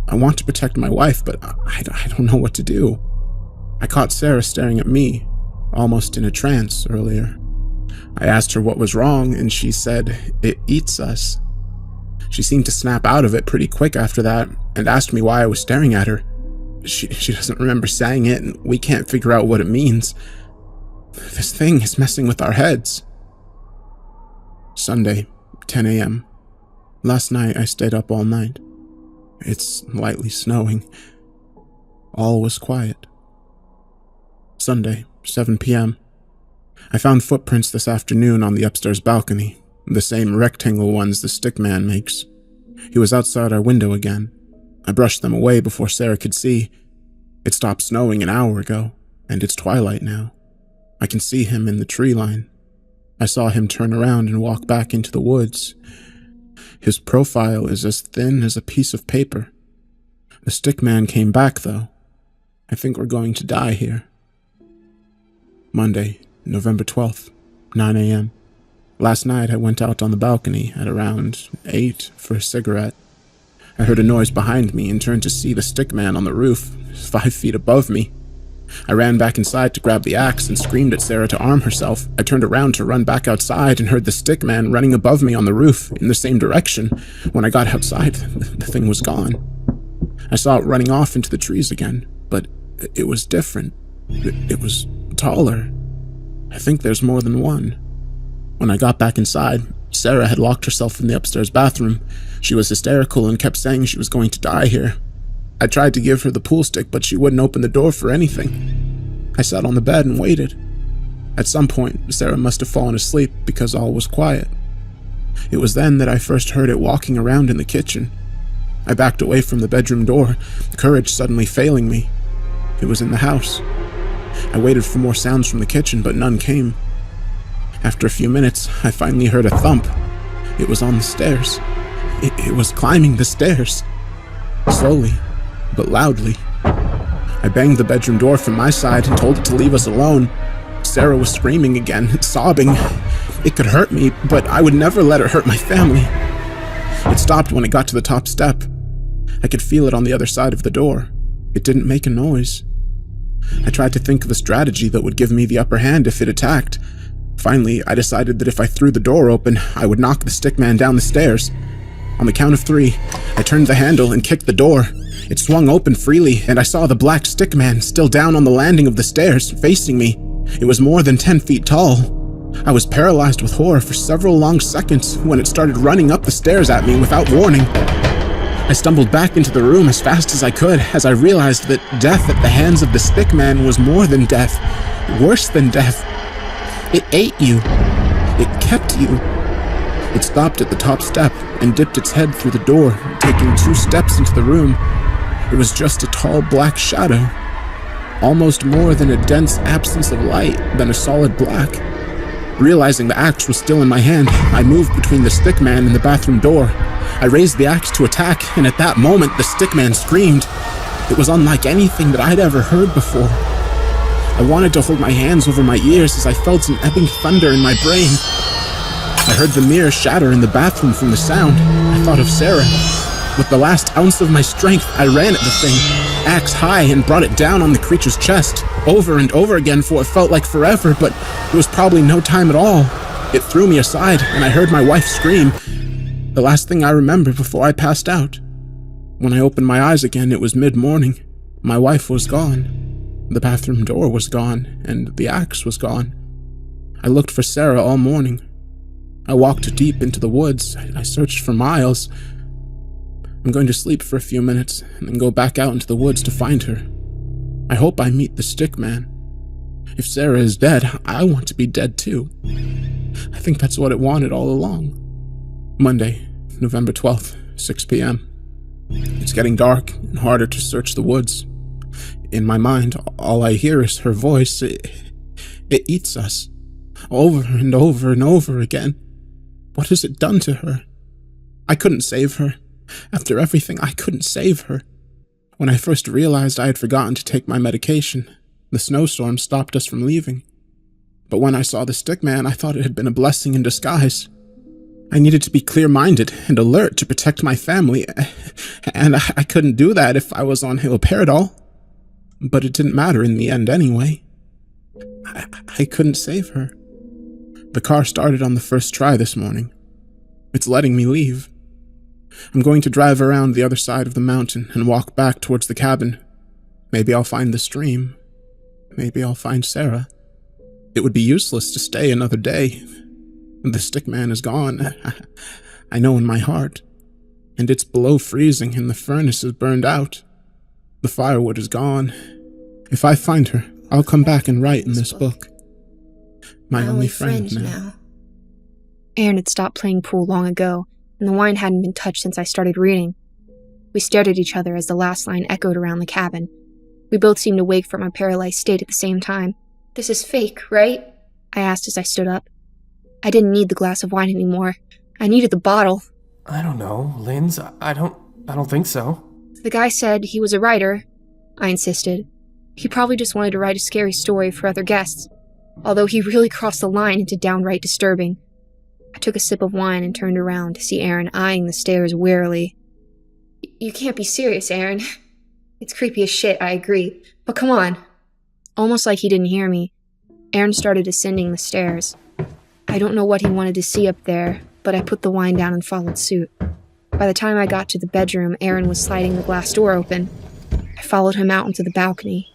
I want to protect my wife, but I don't know what to do. I caught Sarah staring at me, almost in a trance earlier. I asked her what was wrong, and she said, "It eats us." She seemed to snap out of it pretty quick after that, and asked me why I was staring at her. She doesn't remember saying it, and we can't figure out what it means. This thing is messing with our heads. Sunday, 10 a.m. Last night I stayed up all night. It's lightly snowing. All was quiet. Sunday, 7 p.m. I found footprints this afternoon on the upstairs balcony, the same rectangle ones the stick man makes. He was outside our window again. I brushed them away before Sarah could see. It stopped snowing an hour ago, and it's twilight now. I can see him in the tree line. I saw him turn around and walk back into the woods. His profile is as thin as a piece of paper. The stick man came back, though. I think we're going to die here. Monday, November 12th, 9 a.m. Last night I went out on the balcony at around 8 for a cigarette. I heard a noise behind me and turned to see the stick man on the roof, 5 feet above me. I ran back inside to grab the axe and screamed at Sarah to arm herself. I turned around to run back outside and heard the stick man running above me on the roof in the same direction. When I got outside, the thing was gone. I saw it running off into the trees again, but it was different. It was taller. I think there's more than one. When I got back inside, Sarah had locked herself in the upstairs bathroom. She was hysterical and kept saying she was going to die here. I tried to give her the pool stick, but she wouldn't open the door for anything. I sat on the bed and waited. At some point, Sarah must have fallen asleep because all was quiet. It was then that I first heard it walking around in the kitchen. I backed away from the bedroom door, courage suddenly failing me. It was in the house. I waited for more sounds from the kitchen, but none came. After a few minutes, I finally heard a thump. It was on the stairs. It was climbing the stairs. Slowly, but loudly. I banged the bedroom door from my side and told it to leave us alone. Sarah was screaming again, sobbing. It could hurt me, but I would never let it hurt my family. It stopped when it got to the top step. I could feel it on the other side of the door. It didn't make a noise. I tried to think of a strategy that would give me the upper hand if it attacked. Finally, I decided that if I threw the door open, I would knock the stick man down the stairs. On the count of 3, I turned the handle and kicked the door. It swung open freely, and I saw the black stick man still down on the landing of the stairs, facing me. It was more than 10 feet tall. I was paralyzed with horror for several long seconds when it started running up the stairs at me without warning. I stumbled back into the room as fast as I could as I realized that death at the hands of the stick man was more than death, worse than death. It ate you. It kept you. It stopped at the top step and dipped its head through the door, taking 2 steps into the room. It was just a tall black shadow, almost more than a dense absence of light than a solid black. Realizing the axe was still in my hand, I moved between the stick man and the bathroom door. I raised the axe to attack, and at that moment the stick man screamed. It was unlike anything that I'd ever heard before. I wanted to hold my hands over my ears as I felt an ebbing thunder in my brain. I heard the mirror shatter in the bathroom from the sound. I thought of Sarah. With the last ounce of my strength, I ran at the thing, axe high, and brought it down on the creature's chest, over and over again for what felt like forever, but it was probably no time at all. It threw me aside, and I heard my wife scream. The last thing I remember before I passed out. When I opened my eyes again, it was mid-morning. My wife was gone. The bathroom door was gone, and the axe was gone. I looked for Sarah all morning. I walked deep into the woods. I searched for miles. I'm going to sleep for a few minutes, and then go back out into the woods to find her. I hope I meet the stick man. If Sarah is dead, I want to be dead too. I think that's what it wanted all along. Monday, November 12th, 6 p.m. It's getting dark and harder to search the woods. In my mind, all I hear is her voice. It eats us. Over and over and over again. What has it done to her? I couldn't save her. After everything, I couldn't save her. When I first realized I had forgotten to take my medication, the snowstorm stopped us from leaving. But when I saw the stick man, I thought it had been a blessing in disguise. I needed to be clear-minded and alert to protect my family, and I couldn't do that if I was on haloperidol. But it didn't matter in the end anyway. I couldn't save her. The car started on the first try this morning. It's letting me leave. I'm going to drive around the other side of the mountain and walk back towards the cabin. Maybe I'll find the stream. Maybe I'll find Sarah. It would be useless to stay another day. The stickman is gone. I know in my heart. And it's below freezing and the furnace is burned out. The firewood is gone. If I find her, I'll come back and write in this book. My only friend now. Aaron had stopped playing pool long ago, and the wine hadn't been touched since I started reading. We stared at each other as the last line echoed around the cabin. We both seemed to wake from our paralyzed state at the same time. "This is fake, right?" I asked as I stood up. I didn't need the glass of wine anymore. I needed the bottle. I don't know, Linz. I don't think so. The guy said he was a writer. I insisted. He probably just wanted to write a scary story for other guests, although he really crossed the line into downright disturbing. I took a sip of wine and turned around to see Aaron eyeing the stairs warily. "You can't be serious, Aaron. It's creepy as shit, I agree. But come on." Almost like he didn't hear me, Aaron started ascending the stairs. I don't know what he wanted to see up there, but I put the wine down and followed suit. By the time I got to the bedroom, Aaron was sliding the glass door open. I followed him out onto the balcony.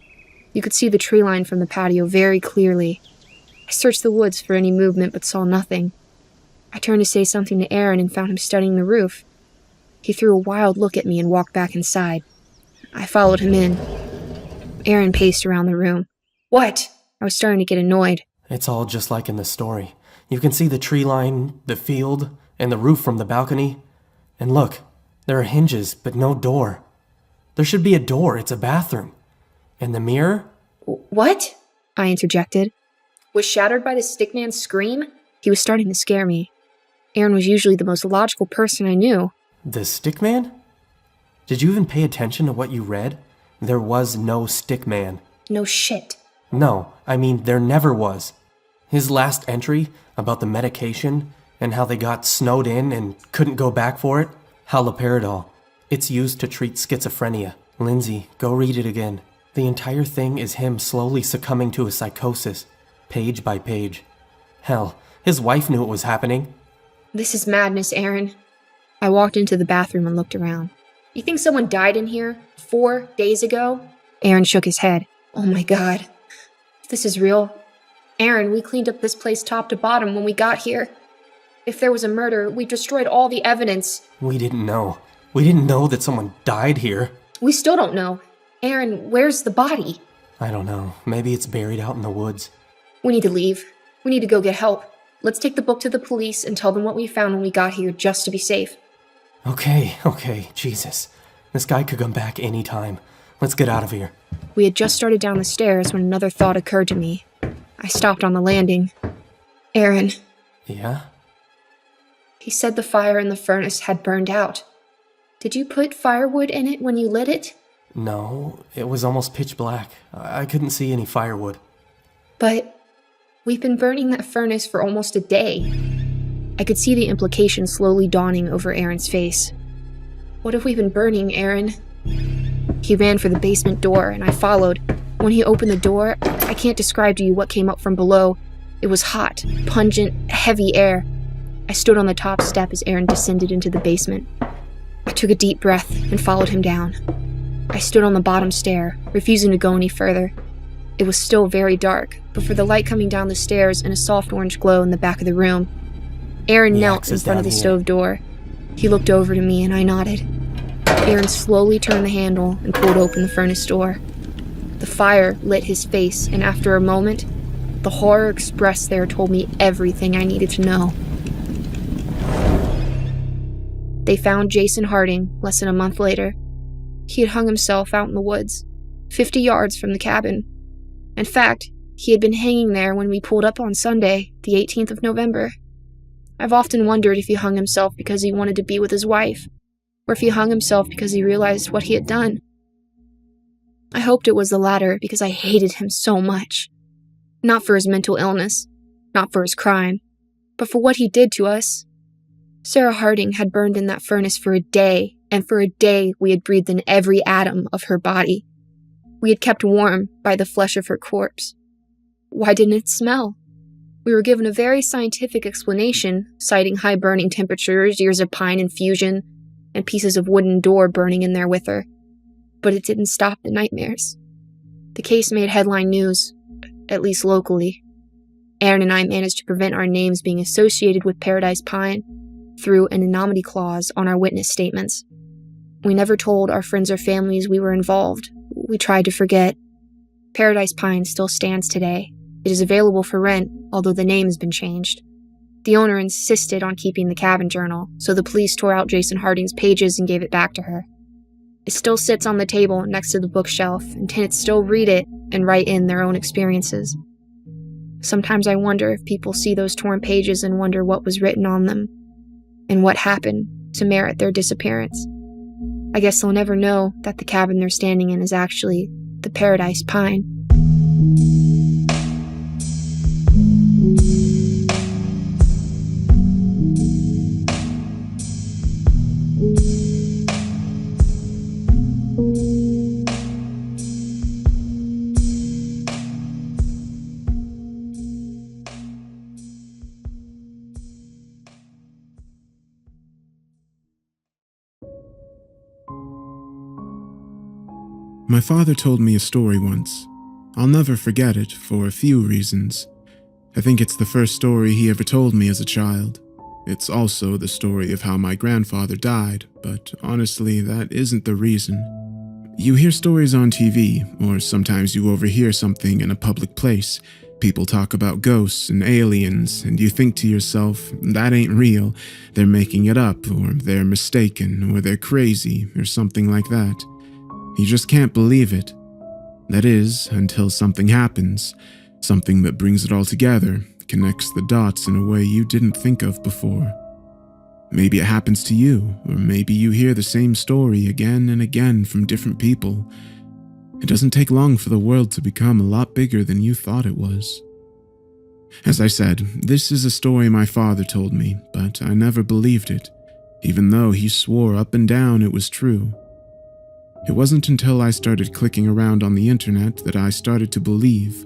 You could see the tree line from the patio very clearly. I searched the woods for any movement but saw nothing. I turned to say something to Aaron and found him studying the roof. He threw a wild look at me and walked back inside. I followed him in. Aaron paced around the room. "What?" I was starting to get annoyed. It's all just like in the story. You can see the tree line, the field, and the roof from the balcony. And look, there are hinges, but no door. There should be a door. It's a bathroom. And the mirror? "What?" I interjected. "Was shattered by the stickman's scream?" He was starting to scare me. Aaron was usually the most logical person I knew. The stickman? Did you even pay attention to what you read? There was no stickman. No shit. No, I mean there never was. His last entry about the medication and how they got snowed in and couldn't go back for it, haloperidol. It's used to treat schizophrenia. Lindsay, go read it again. The entire thing is him slowly succumbing to a psychosis, page by page. Hell, his wife knew it was happening. This is madness, Aaron. I walked into the bathroom and looked around. "You think someone died in here 4 days ago?" Aaron shook his head. "Oh my god. If this is real, Aaron, we cleaned up this place top to bottom when we got here. If there was a murder, we destroyed all the evidence." We didn't know. We didn't know that someone died here. "We still don't know. Aaron, where's the body?" I don't know. Maybe it's buried out in the woods. "We need to leave. We need to go get help. Let's take the book to the police and tell them what we found when we got here just to be safe." Okay, Jesus. This guy could come back any time. Let's get out of here. We had just started down the stairs when another thought occurred to me. I stopped on the landing. "Aaron." Yeah? He said the fire in the furnace had burned out. Did you put firewood in it when you lit it? No, it was almost pitch black. I couldn't see any firewood. But we've been burning that furnace for almost a day. I could see the implication slowly dawning over Aaron's face. "What have we been burning, Aaron?" He ran for the basement door, and I followed. When he opened the door, I can't describe to you what came up from below. It was hot, pungent, heavy air. I stood on the top step as Aaron descended into the basement. I took a deep breath and followed him down. I stood on the bottom stair, refusing to go any further. It was still very dark, but for the light coming down the stairs and a soft orange glow in the back of the room. Aaron knelt in front of the stove door. He looked over to me and I nodded. Aaron slowly turned the handle and pulled open the furnace door. The fire lit his face, and after a moment, the horror expressed there told me everything I needed to know. They found Jason Harding less than a month later. He had hung himself out in the woods, 50 yards from the cabin. In fact, he had been hanging there when we pulled up on Sunday, the 18th of November. I've often wondered if he hung himself because he wanted to be with his wife, or if he hung himself because he realized what he had done. I hoped it was the latter because I hated him so much. Not for his mental illness, not for his crime, but for what he did to us. Sarah Harding had burned in that furnace for a day, and for a day we had breathed in every atom of her body. We had kept warm by the flesh of her corpse. Why didn't it smell? We were given a very scientific explanation, citing high burning temperatures, ears of pine infusion, and pieces of wooden door burning in there with her. But it didn't stop the nightmares. The case made headline news, at least locally. Aaron and I managed to prevent our names being associated with Paradise Pine through an anonymity clause on our witness statements. We never told our friends or families we were involved. We tried to forget. Paradise Pine still stands today. It is available for rent, although the name has been changed. The owner insisted on keeping the cabin journal, so the police tore out Jason Harding's pages and gave it back to her. It still sits on the table next to the bookshelf, and tenants still read it and write in their own experiences. Sometimes I wonder if people see those torn pages and wonder what was written on them, and what happened to merit their disappearance. I guess they'll never know that the cabin they're standing in is actually the Paradise Pine. My father told me a story once. I'll never forget it for a few reasons. I think it's the first story he ever told me as a child. It's also the story of how my grandfather died, but honestly, that isn't the reason. You hear stories on TV, or sometimes you overhear something in a public place. People talk about ghosts and aliens, and you think to yourself, that ain't real. They're making it up, or they're mistaken, or they're crazy, or something like that. You just can't believe it. That is, until something happens, something that brings it all together, connects the dots in a way you didn't think of before. Maybe it happens to you, or maybe you hear the same story again and again from different people. It doesn't take long for the world to become a lot bigger than you thought it was. As I said, this is a story my father told me, but I never believed it, even though he swore up and down it was true. It wasn't until I started clicking around on the internet that I started to believe.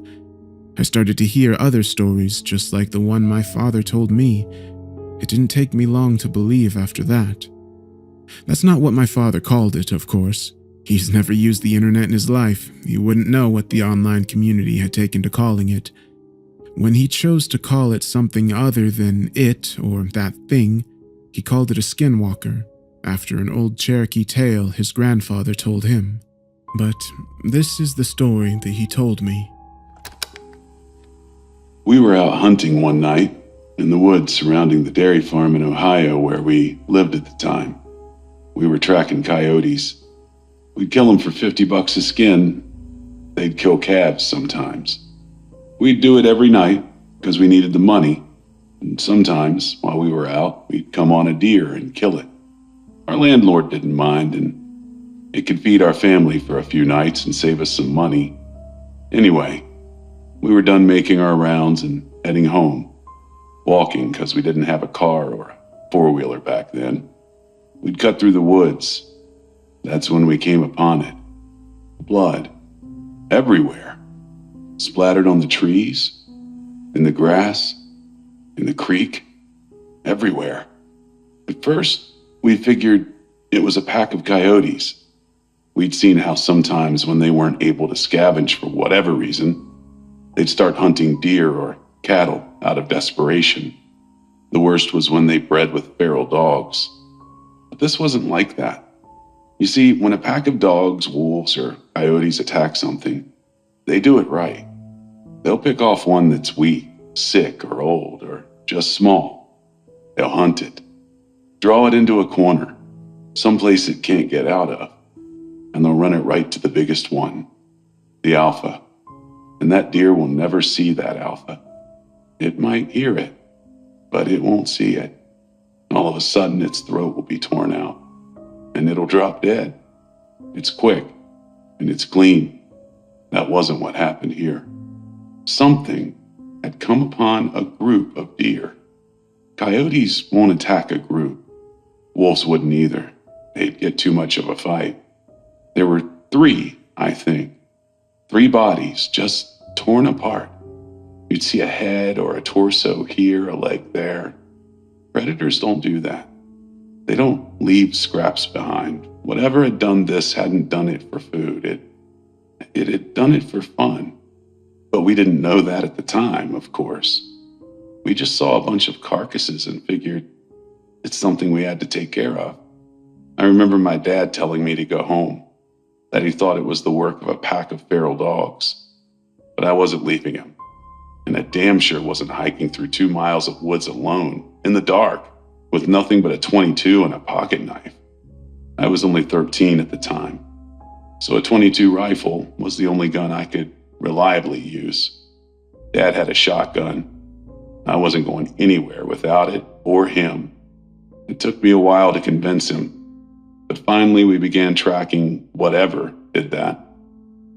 I started to hear other stories just like the one my father told me. It didn't take me long to believe after that. That's not what my father called it, of course. He's never used the internet in his life. He wouldn't know what the online community had taken to calling it. When he chose to call it something other than it or that thing, he called it a skinwalker, after an old Cherokee tale his grandfather told him. But this is the story that he told me. We were out hunting one night in the woods surrounding the dairy farm in Ohio where we lived at the time. We were tracking coyotes. We'd kill them for $50 a skin. They'd kill calves sometimes. We'd do it every night because we needed the money. And sometimes, while we were out, we'd come on a deer and kill it. Our landlord didn't mind, and it could feed our family for a few nights and save us some money. Anyway, we were done making our rounds and heading home, walking because we didn't have a car or a four-wheeler back then. We'd cut through the woods. That's when we came upon it. Blood. Everywhere. Splattered on the trees, in the grass, in the creek, everywhere. At first, we figured it was a pack of coyotes. We'd seen how sometimes when they weren't able to scavenge for whatever reason, they'd start hunting deer or cattle out of desperation. The worst was when they bred with feral dogs. But this wasn't like that. You see, when a pack of dogs, wolves, or coyotes attack something, they do it right. They'll pick off one that's weak, sick, or old, or just small. They'll hunt it. Draw it into a corner, someplace it can't get out of, and they'll run it right to the biggest one, the alpha. And that deer will never see that alpha. It might hear it, but it won't see it. All of a sudden, its throat will be torn out, and it'll drop dead. It's quick, and it's clean. That wasn't what happened here. Something had come upon a group of deer. Coyotes won't attack a group. Wolves wouldn't either. They'd get too much of a fight. There were 3, I think. 3 bodies just torn apart. You'd see a head or a torso here, a leg there. Predators don't do that. They don't leave scraps behind. Whatever had done this hadn't done it for food. It had done it for fun. But we didn't know that at the time, of course. We just saw a bunch of carcasses and figured it's something we had to take care of. I remember my dad telling me to go home, that he thought it was the work of a pack of feral dogs. But I wasn't leaving him, and I damn sure wasn't hiking through 2 miles of woods alone, in the dark, with nothing but a .22 and a pocket knife. I was only 13 at the time, so a .22 rifle was the only gun I could reliably use. Dad had a shotgun. I wasn't going anywhere without it or him. It took me a while to convince him, but finally we began tracking whatever did that.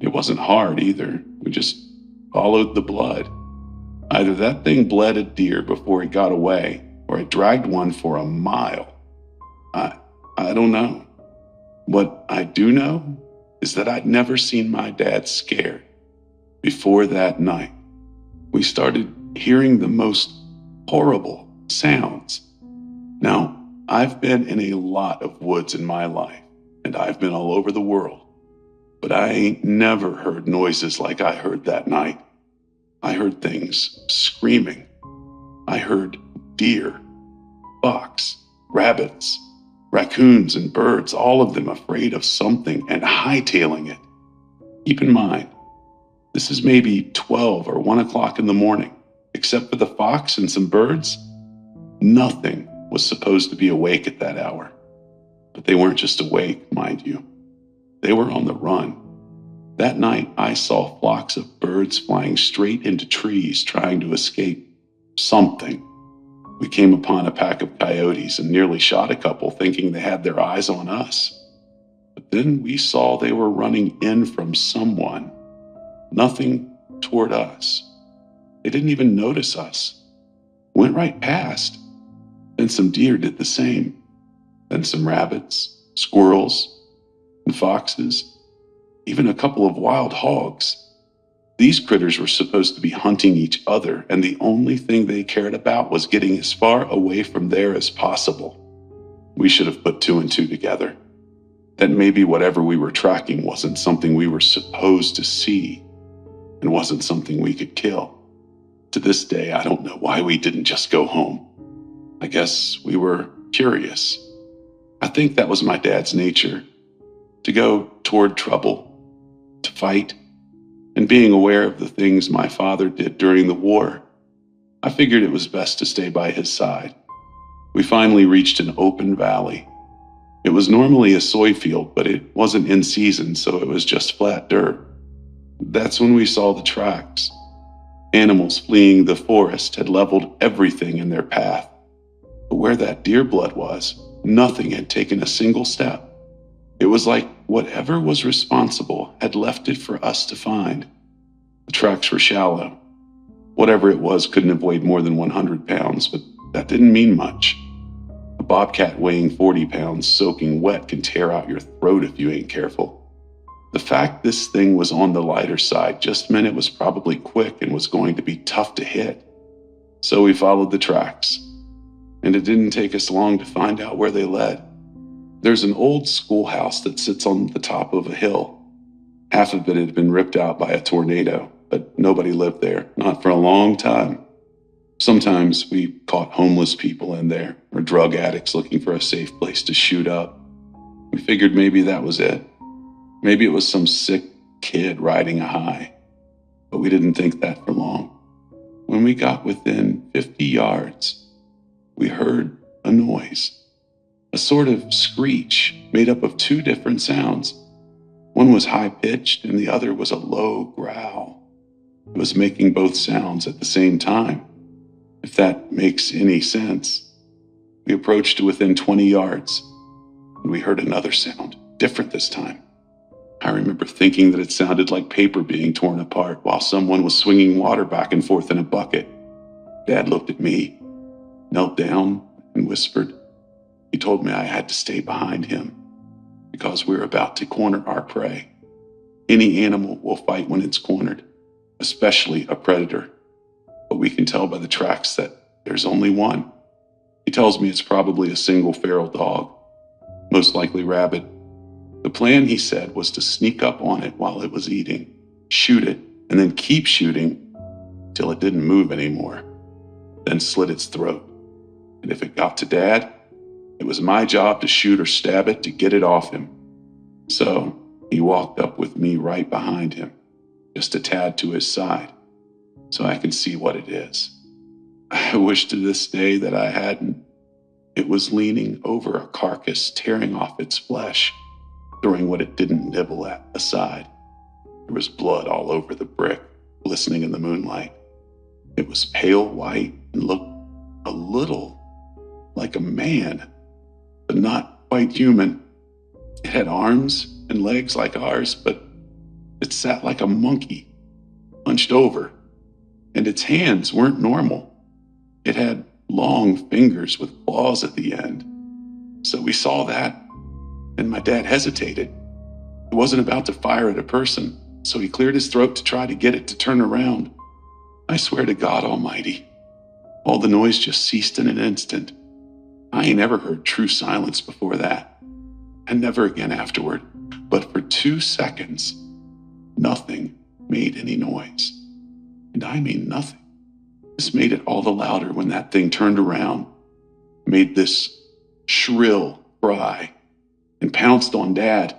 It wasn't hard either. We just followed the blood. Either that thing bled a deer before it got away, or it dragged one for a mile. I don't know. What I do know is that I'd never seen my dad scared before that night. We started hearing the most horrible sounds. Now, I've been in a lot of woods in my life, and I've been all over the world, but I ain't never heard noises like I heard that night. I heard things screaming. I heard deer, fox, rabbits, raccoons, and birds, all of them afraid of something and hightailing it. Keep in mind, this is maybe 12 or 1 o'clock in the morning. Except for the fox and some birds, nothing was supposed to be awake at that hour. But they weren't just awake, mind you. They were on the run. That night, I saw flocks of birds flying straight into trees trying to escape something. We came upon a pack of coyotes and nearly shot a couple thinking they had their eyes on us. But then we saw they were running in from someone. Nothing toward us. They didn't even notice us. Went right past. Then some deer did the same. Then some rabbits, squirrels, and foxes. Even a couple of wild hogs. These critters were supposed to be hunting each other, and the only thing they cared about was getting as far away from there as possible. We should have put 2 and 2 together. That maybe whatever we were tracking wasn't something we were supposed to see, and wasn't something we could kill. To this day, I don't know why we didn't just go home. I guess we were curious. I think that was my dad's nature, to go toward trouble, to fight, and being aware of the things my father did during the war. I figured it was best to stay by his side. We finally reached an open valley. It was normally a soy field, but it wasn't in season, so it was just flat dirt. That's when we saw the tracks. Animals fleeing the forest had leveled everything in their path. But where that deer blood was, nothing had taken a single step. It was like whatever was responsible had left it for us to find. The tracks were shallow. Whatever it was couldn't have weighed more than 100 pounds, but that didn't mean much. A bobcat weighing 40 pounds soaking wet can tear out your throat if you ain't careful. The fact this thing was on the lighter side just meant it was probably quick and was going to be tough to hit. So we followed the tracks, and it didn't take us long to find out where they led. There's an old schoolhouse that sits on the top of a hill. Half of it had been ripped out by a tornado, but nobody lived there, not for a long time. Sometimes we caught homeless people in there, or drug addicts looking for a safe place to shoot up. We figured maybe that was it. Maybe it was some sick kid riding a high, but we didn't think that for long. When we got within 50 yards, we heard a noise, a sort of screech made up of 2 different sounds. One was high-pitched and the other was a low growl. It was making both sounds at the same time, if that makes any sense. We approached to within 20 yards, and we heard another sound, different this time. I remember thinking that it sounded like paper being torn apart while someone was swinging water back and forth in a bucket. Dad looked at me, knelt down, and whispered. He told me I had to stay behind him because we were about to corner our prey. Any animal will fight when it's cornered, especially a predator. But we can tell by the tracks that there's only one. He tells me it's probably a single feral dog, most likely rabbit. The plan, he said, was to sneak up on it while it was eating, shoot it, and then keep shooting till it didn't move anymore, then slit its throat. And if it got to Dad, it was my job to shoot or stab it to get it off him. So he walked up with me right behind him, just a tad to his side, so I could see what it is. I wish to this day that I hadn't. It was leaning over a carcass, tearing off its flesh, throwing what it didn't nibble at aside. There was blood all over the brick, glistening in the moonlight. It was pale white and looked a little like a man, but not quite human. It had arms and legs like ours, but it sat like a monkey, hunched over, and its hands weren't normal. It had long fingers with claws at the end. So we saw that, and my dad hesitated. He wasn't about to fire at a person, so he cleared his throat to try to get it to turn around. I swear to God Almighty, all the noise just ceased in an instant. I ain't ever heard true silence before that, and never again afterward. But for 2 seconds, nothing made any noise. And I mean nothing. This made it all the louder when that thing turned around, made this shrill cry, and pounced on Dad.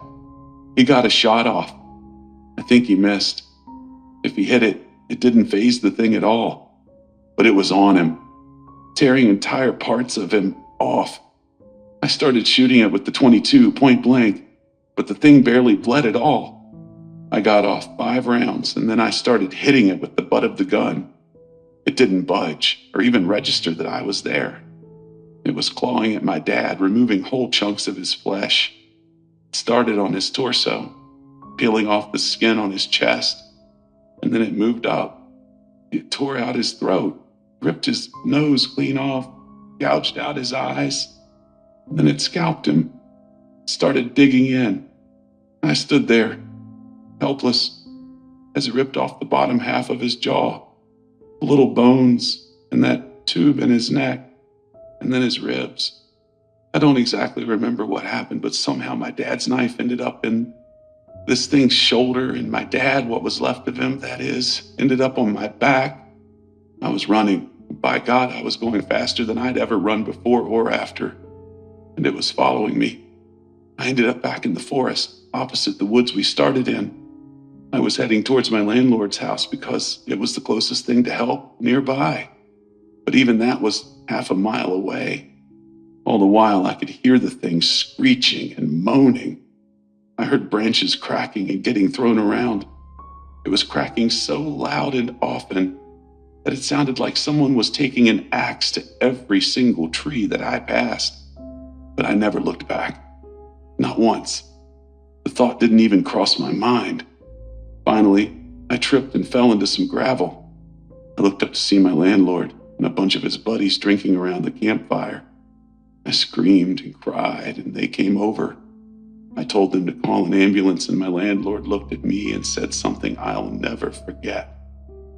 He got a shot off. I think he missed. If he hit it, it didn't faze the thing at all. But it was on him, tearing entire parts of him off. I started shooting it with the .22 point blank, but the thing barely bled at all. I got off 5 rounds, and then I started hitting it with the butt of the gun. It didn't budge or even register that I was there. It was clawing at my dad, removing whole chunks of his flesh. It started on his torso, peeling off the skin on his chest, and then it moved up. It tore out his throat, ripped his nose clean off, gouged out his eyes. Then it scalped him, started digging in. I stood there, helpless, as it ripped off the bottom half of his jaw, the little bones and that tube in his neck, and then his ribs. I don't exactly remember what happened, but somehow my dad's knife ended up in this thing's shoulder, and my dad, what was left of him, that is, ended up on my back. I was running. By God, I was going faster than I'd ever run before or after, and it was following me. I ended up back in the forest, opposite the woods we started in. I was heading towards my landlord's house because it was the closest thing to help nearby. But even that was half a mile away. All the while, I could hear the thing screeching and moaning. I heard branches cracking and getting thrown around. It was cracking so loud and often that it sounded like someone was taking an axe to every single tree that I passed. But I never looked back. Not once. The thought didn't even cross my mind. Finally, I tripped and fell into some gravel. I looked up to see my landlord and a bunch of his buddies drinking around the campfire. I screamed and cried, and they came over. I told them to call an ambulance, and my landlord looked at me and said something I'll never forget.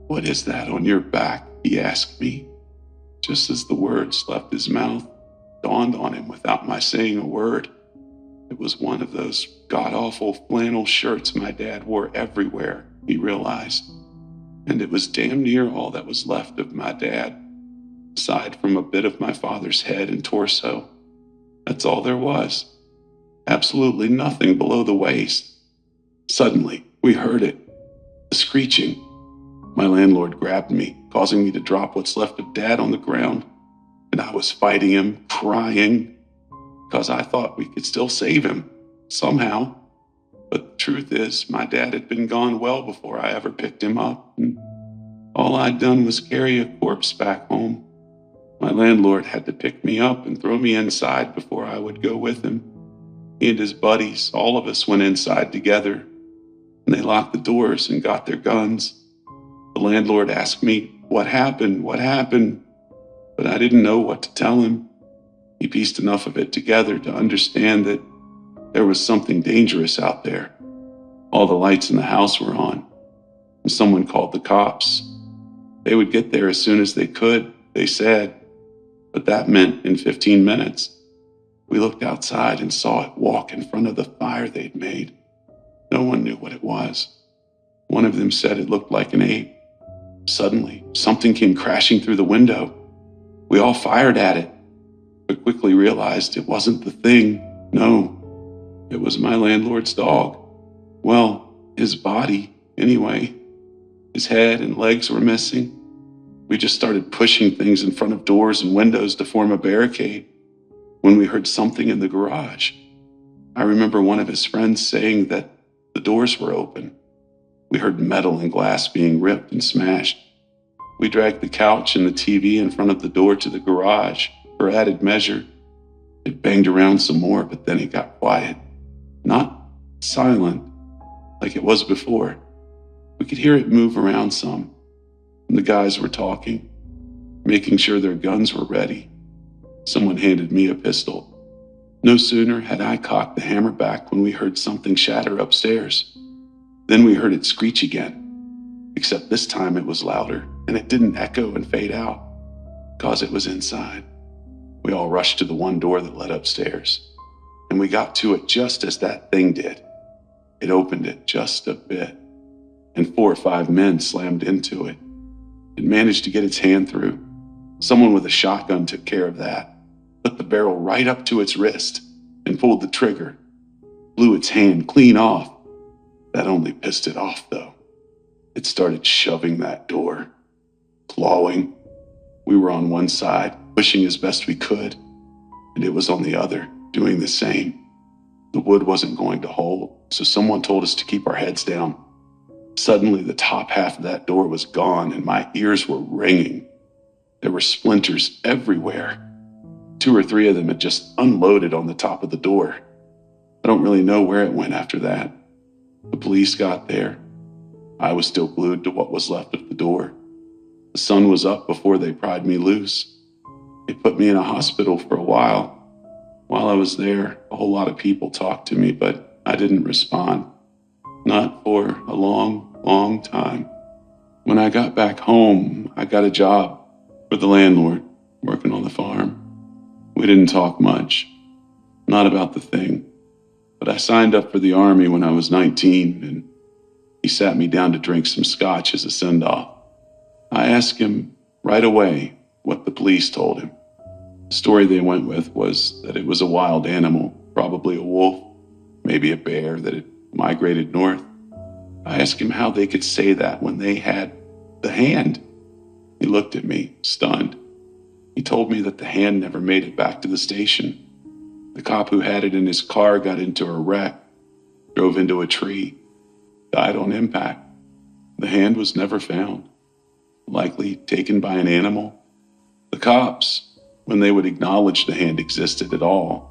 "What is that on your back?" he asked me. Just as the words left his mouth, it dawned on him without my saying a word. It was one of those god-awful flannel shirts my dad wore everywhere, he realized. And it was damn near all that was left of my dad, aside from a bit of my father's head and torso. That's all there was. Absolutely nothing below the waist. Suddenly, we heard it. The screeching. My landlord grabbed me, causing me to drop what's left of Dad on the ground. And I was fighting him, crying, because I thought we could still save him, somehow. But the truth is, my dad had been gone well before I ever picked him up, and all I'd done was carry a corpse back home. My landlord had to pick me up and throw me inside before I would go with him. He and his buddies, all of us went inside together, and they locked the doors and got their guns. The landlord asked me, what happened? But I didn't know what to tell him. He pieced enough of it together to understand that there was something dangerous out there. All the lights in the house were on, and someone called the cops. They would get there as soon as they could, they said, but that meant in 15 minutes. We looked outside and saw it walk in front of the fire they'd made. No one knew what it was. One of them said it looked like an ape. Suddenly, something came crashing through the window. We all fired at it, but quickly realized it wasn't the thing. No, it was my landlord's dog. Well, his body, anyway. His head and legs were missing. We just started pushing things in front of doors and windows to form a barricade when we heard something in the garage. I remember one of his friends saying that the doors were open. We heard metal and glass being ripped and smashed. We dragged the couch and the TV in front of the door to the garage for added measure. It banged around some more, but then it got quiet. Not silent like it was before. We could hear it move around some, and the guys were talking, making sure their guns were ready. Someone handed me a pistol. No sooner had I cocked the hammer back when we heard something shatter upstairs. Then we heard it screech again, except this time it was louder, and it didn't echo and fade out, because it was inside. We all rushed to the one door that led upstairs, and we got to it just as that thing did. It opened it just a bit, and 4 or 5 men slammed into it. It managed to get its hand through. Someone with a shotgun took care of that, put the barrel right up to its wrist, and pulled the trigger. Blew its hand clean off. That only pissed it off, though. It started shoving that door, clawing. We were on one side, pushing as best we could, and it was on the other, doing the same. The wood wasn't going to hold, so someone told us to keep our heads down. Suddenly, the top half of that door was gone, and my ears were ringing. There were splinters everywhere. 2 or 3 of them had just unloaded on the top of the door. I don't really know where it went after that. The police got there. I was still glued to what was left of the door. The sun was up before they pried me loose. They put me in a hospital for a while. While I was there, a whole lot of people talked to me, but I didn't respond. Not for a long, long time. When I got back home, I got a job for the landlord, working on the farm. We didn't talk much, not about the thing, but I signed up for the army when I was 19, and he sat me down to drink some scotch as a send-off. I asked him right away what the police told him. The story they went with was that it was a wild animal, probably a wolf, maybe a bear that had migrated north. I asked him how they could say that when they had the hand. He looked at me, stunned. He told me that the hand never made it back to the station. The cop who had it in his car got into a wreck, drove into a tree, died on impact. The hand was never found, likely taken by an animal. The cops, when they would acknowledge the hand existed at all,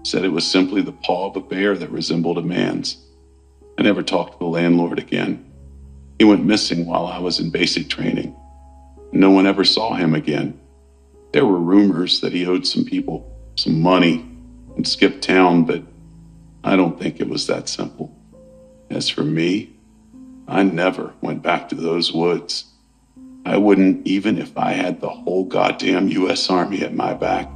said it was simply the paw of a bear that resembled a man's. I never talked to the landlord again. He went missing while I was in basic training. No one ever saw him again. There were rumors that he owed some people some money and skipped town, but I don't think it was that simple. As for me, I never went back to those woods. I wouldn't even if I had the whole goddamn U.S. Army at my back.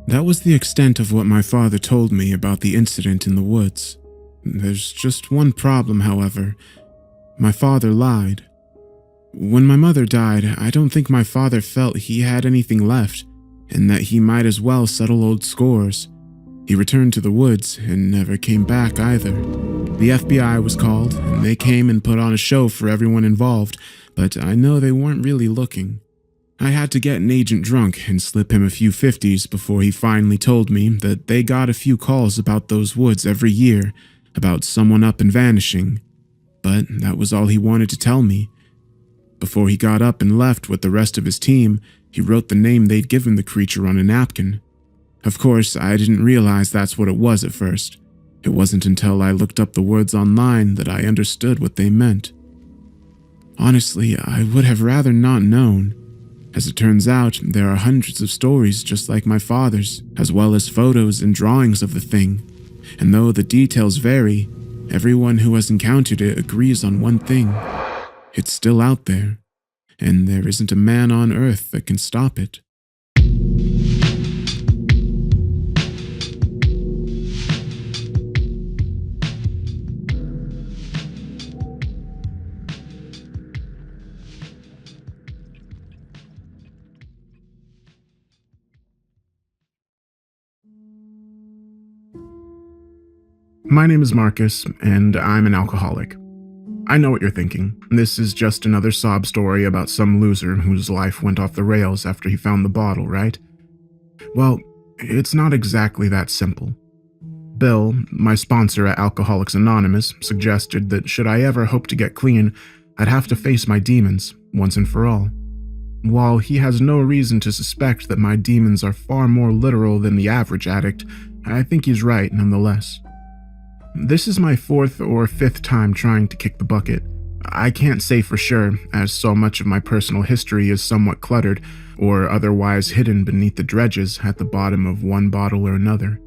That was the extent of what my father told me about the incident in the woods. There's just one problem, however. My father lied. When my mother died, I don't think my father felt he had anything left, and that he might as well settle old scores. He returned to the woods and never came back either. The FBI was called, and they came and put on a show for everyone involved, but I know they weren't really looking. I had to get an agent drunk and slip him a few 50s before he finally told me that they got a few calls about those woods every year, about someone up and vanishing. But that was all he wanted to tell me. Before he got up and left with the rest of his team, he wrote the name they'd given the creature on a napkin. Of course, I didn't realize that's what it was at first. It wasn't until I looked up the words online that I understood what they meant. Honestly, I would have rather not known. As it turns out, there are hundreds of stories just like my father's, as well as photos and drawings of the thing. And though the details vary, everyone who has encountered it agrees on one thing. It's still out there, and there isn't a man on earth that can stop it. My name is Marcus, and I'm an alcoholic. I know what you're thinking. This is just another sob story about some loser whose life went off the rails after he found the bottle, right? Well, it's not exactly that simple. Bill, my sponsor at Alcoholics Anonymous, suggested that should I ever hope to get clean, I'd have to face my demons, once and for all. While he has no reason to suspect that my demons are far more literal than the average addict, I think he's right nonetheless. This is my 4th or 5th time trying to kick the bucket. I can't say for sure, as so much of my personal history is somewhat cluttered or otherwise hidden beneath the dredges at the bottom of one bottle or another.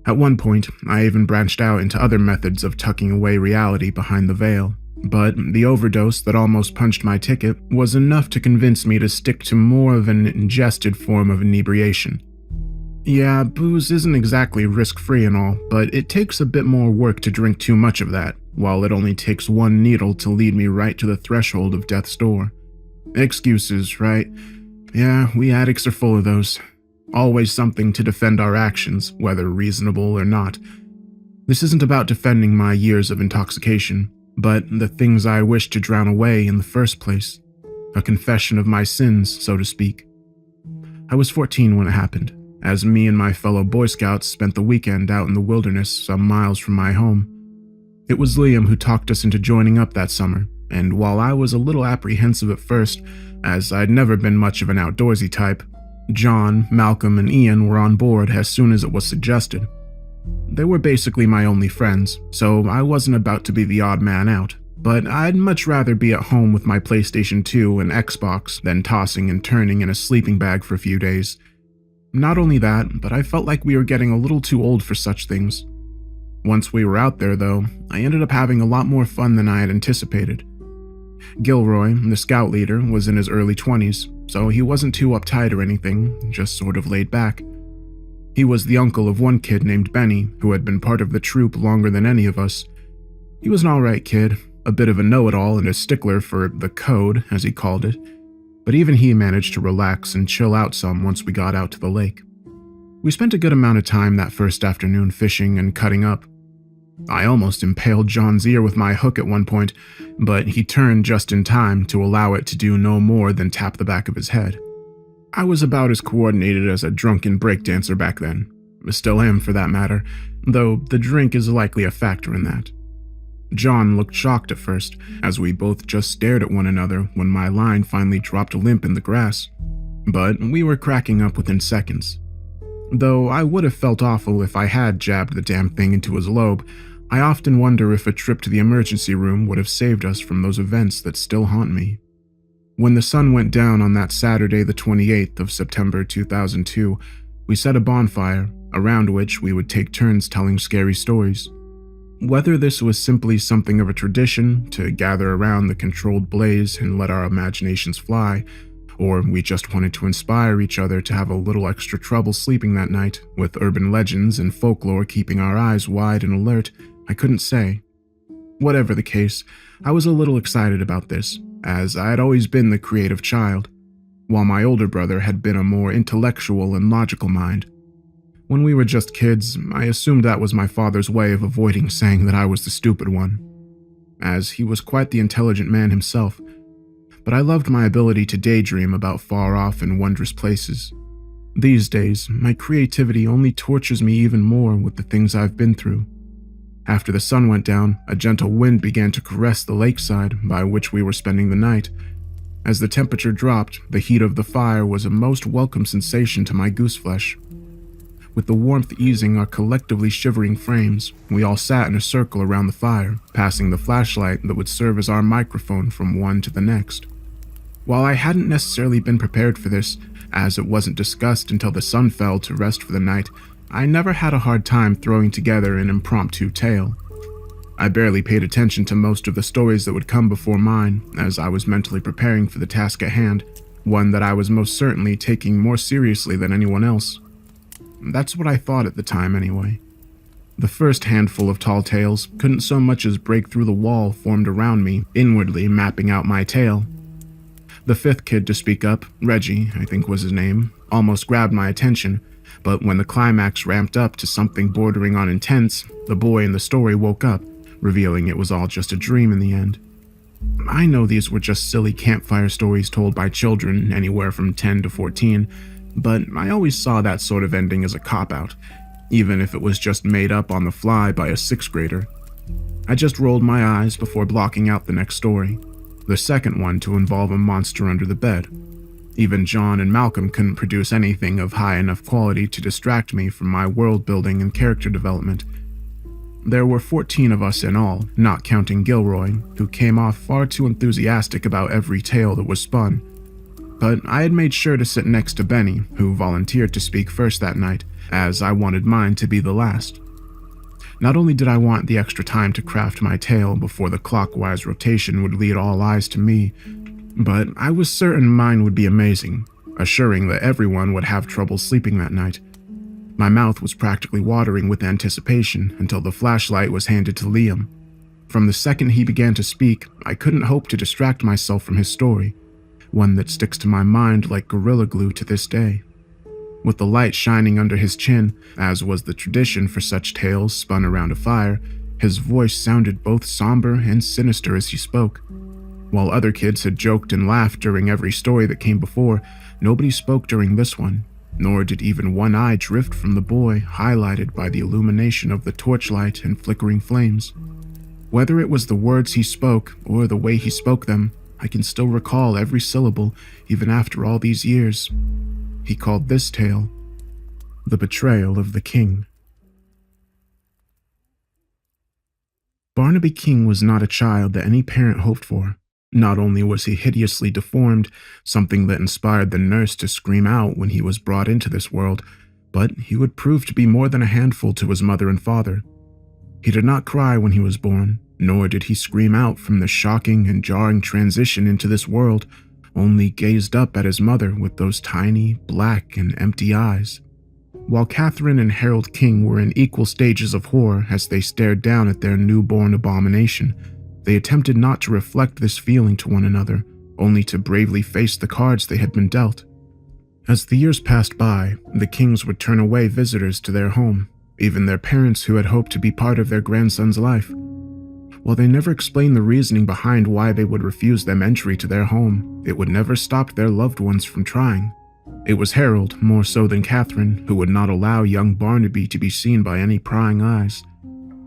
At one point, I even branched out into other methods of tucking away reality behind the veil, but the overdose that almost punched my ticket was enough to convince me to stick to more of an ingested form of inebriation. Yeah, booze isn't exactly risk-free and all, but it takes a bit more work to drink too much of that, while it only takes one needle to lead me right to the threshold of death's door. Excuses, right? Yeah, we addicts are full of those. Always something to defend our actions, whether reasonable or not. This isn't about defending my years of intoxication, but the things I wish to drown away in the first place. A confession of my sins, so to speak. I was 14 when it happened, as me and my fellow Boy Scouts spent the weekend out in the wilderness some miles from my home. It was Liam who talked us into joining up that summer, and while I was a little apprehensive at first, as I'd never been much of an outdoorsy type, John, Malcolm, and Ian were on board as soon as it was suggested. They were basically my only friends, so I wasn't about to be the odd man out, but I'd much rather be at home with my PlayStation 2 and Xbox than tossing and turning in a sleeping bag for a few days. Not only that, but I felt like we were getting a little too old for such things. Once we were out there, though, I ended up having a lot more fun than I had anticipated. Gilroy, the scout leader, was in his early 20s, so he wasn't too uptight or anything, just sort of laid back. He was the uncle of one kid named Benny, who had been part of the troop longer than any of us. He was an alright kid, a bit of a know-it-all and a stickler for the code, as he called it, but even he managed to relax and chill out some once we got out to the lake. We spent a good amount of time that first afternoon fishing and cutting up. I almost impaled John's ear with my hook at one point, but he turned just in time to allow it to do no more than tap the back of his head. I was about as coordinated as a drunken breakdancer back then. Still am, for that matter, though the drink is likely a factor in that. John looked shocked at first, as we both just stared at one another when my line finally dropped limp in the grass. But we were cracking up within seconds. Though I would have felt awful if I had jabbed the damn thing into his lobe, I often wonder if a trip to the emergency room would have saved us from those events that still haunt me. When the sun went down on that Saturday the 28th of September 2002, we set a bonfire, around which we would take turns telling scary stories. Whether this was simply something of a tradition to gather around the controlled blaze and let our imaginations fly, or we just wanted to inspire each other to have a little extra trouble sleeping that night, with urban legends and folklore keeping our eyes wide and alert, I couldn't say. Whatever the case, I was a little excited about this, as I had always been the creative child, while my older brother had been a more intellectual and logical mind. When we were just kids, I assumed that was my father's way of avoiding saying that I was the stupid one, as he was quite the intelligent man himself. But I loved my ability to daydream about far-off and wondrous places. These days, my creativity only tortures me even more with the things I've been through. After the sun went down, a gentle wind began to caress the lakeside by which we were spending the night. As the temperature dropped, the heat of the fire was a most welcome sensation to my gooseflesh. With the warmth easing our collectively shivering frames, we all sat in a circle around the fire, passing the flashlight that would serve as our microphone from one to the next. While I hadn't necessarily been prepared for this, as it wasn't discussed until the sun fell to rest for the night, I never had a hard time throwing together an impromptu tale. I barely paid attention to most of the stories that would come before mine, as I was mentally preparing for the task at hand, one that I was most certainly taking more seriously than anyone else. That's what I thought at the time, anyway. The first handful of tall tales couldn't so much as break through the wall formed around me, inwardly mapping out my tale. The fifth kid to speak up, Reggie, I think was his name, almost grabbed my attention, but when the climax ramped up to something bordering on intense, the boy in the story woke up, revealing it was all just a dream in the end. I know these were just silly campfire stories told by children anywhere from 10 to 14, but I always saw that sort of ending as a cop-out, even if it was just made up on the fly by a 6th grader. I just rolled my eyes before blocking out the next story, the second one to involve a monster under the bed. Even John and Malcolm couldn't produce anything of high enough quality to distract me from my world building and character development. There were 14 of us in all, not counting Gilroy, who came off far too enthusiastic about every tale that was spun. But I had made sure to sit next to Benny, who volunteered to speak first that night, as I wanted mine to be the last. Not only did I want the extra time to craft my tale before the clockwise rotation would lead all eyes to me, but I was certain mine would be amazing, assuring that everyone would have trouble sleeping that night. My mouth was practically watering with anticipation until the flashlight was handed to Liam. From the second he began to speak, I couldn't hope to distract myself from his story, one that sticks to my mind like gorilla glue to this day. With the light shining under his chin, as was the tradition for such tales spun around a fire, his voice sounded both somber and sinister as he spoke. While other kids had joked and laughed during every story that came before, nobody spoke during this one, nor did even one eye drift from the boy, highlighted by the illumination of the torchlight and flickering flames. Whether it was the words he spoke or the way he spoke them, I can still recall every syllable, even after all these years. He called this tale, The Betrayal of the King. Barnaby King was not a child that any parent hoped for. Not only was he hideously deformed, something that inspired the nurse to scream out when he was brought into this world, but he would prove to be more than a handful to his mother and father. He did not cry when he was born, nor did he scream out from the shocking and jarring transition into this world, only gazed up at his mother with those tiny, black, and empty eyes. While Catherine and Harold King were in equal stages of horror as they stared down at their newborn abomination, they attempted not to reflect this feeling to one another, only to bravely face the cards they had been dealt. As the years passed by, the Kings would turn away visitors to their home, even their parents who had hoped to be part of their grandson's life. While they never explained the reasoning behind why they would refuse them entry to their home, it would never stop their loved ones from trying. It was Harold, more so than Catherine, who would not allow young Barnaby to be seen by any prying eyes.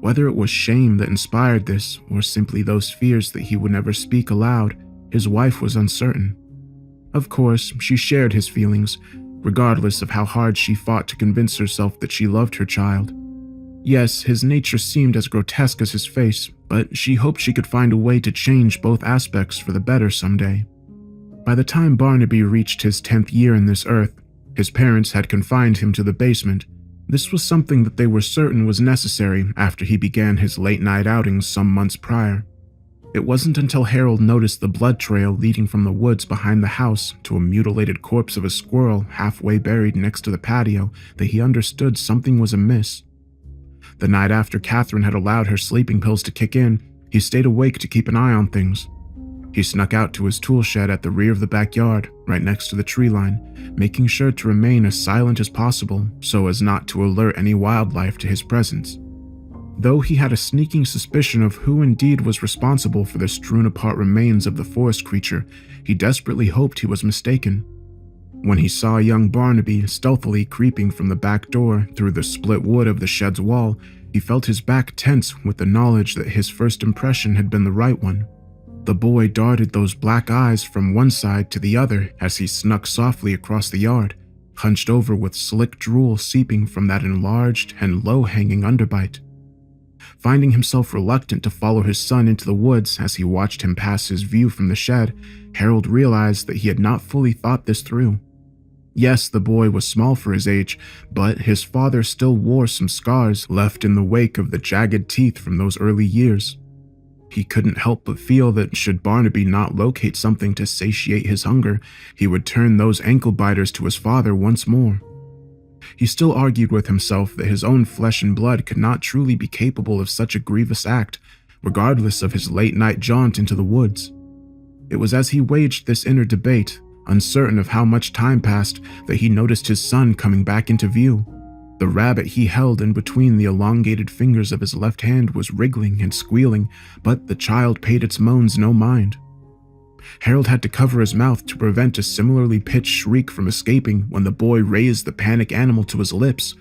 Whether it was shame that inspired this, or simply those fears that he would never speak aloud, his wife was uncertain. Of course, she shared his feelings, regardless of how hard she fought to convince herself that she loved her child. Yes, his nature seemed as grotesque as his face, but she hoped she could find a way to change both aspects for the better someday. By the time Barnaby reached his 10th year in this earth, his parents had confined him to the basement. This was something that they were certain was necessary after he began his late-night outings some months prior. It wasn't until Harold noticed the blood trail leading from the woods behind the house to a mutilated corpse of a squirrel halfway buried next to the patio that he understood something was amiss. The night after Catherine had allowed her sleeping pills to kick in, he stayed awake to keep an eye on things. He snuck out to his tool shed at the rear of the backyard, right next to the tree line, making sure to remain as silent as possible so as not to alert any wildlife to his presence. Though he had a sneaking suspicion of who indeed was responsible for the strewn-apart remains of the forest creature, he desperately hoped he was mistaken. When he saw young Barnaby stealthily creeping from the back door through the split wood of the shed's wall, he felt his back tense with the knowledge that his first impression had been the right one. The boy darted those black eyes from one side to the other as he snuck softly across the yard, hunched over with slick drool seeping from that enlarged and low-hanging underbite. Finding himself reluctant to follow his son into the woods as he watched him pass his view from the shed, Harold realized that he had not fully thought this through. Yes, the boy was small for his age, but his father still wore some scars left in the wake of the jagged teeth from those early years. He couldn't help but feel that should Barnaby not locate something to satiate his hunger, he would turn those ankle biters to his father once more. He still argued with himself that his own flesh and blood could not truly be capable of such a grievous act, regardless of his late-night jaunt into the woods. It was as he waged this inner debate, uncertain of how much time passed that he noticed his son coming back into view. The rabbit he held in between the elongated fingers of his left hand was wriggling and squealing, but the child paid its moans no mind. Harold had to cover his mouth to prevent a similarly pitched shriek from escaping when the boy raised the panic animal to his lips.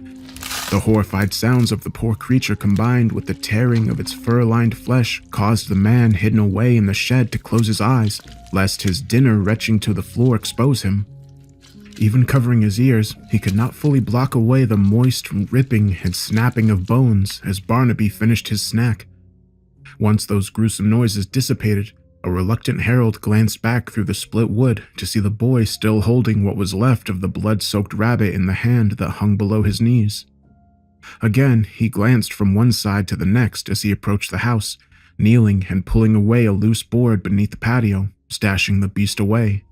The horrified sounds of the poor creature combined with the tearing of its fur-lined flesh caused the man hidden away in the shed to close his eyes, lest his dinner retching to the floor expose him. Even covering his ears, he could not fully block away the moist ripping and snapping of bones as Barnaby finished his snack. Once those gruesome noises dissipated, a reluctant Harold glanced back through the split wood to see the boy still holding what was left of the blood-soaked rabbit in the hand that hung below his knees. Again, he glanced from one side to the next as he approached the house, kneeling and pulling away a loose board beneath the patio, stashing the beast away.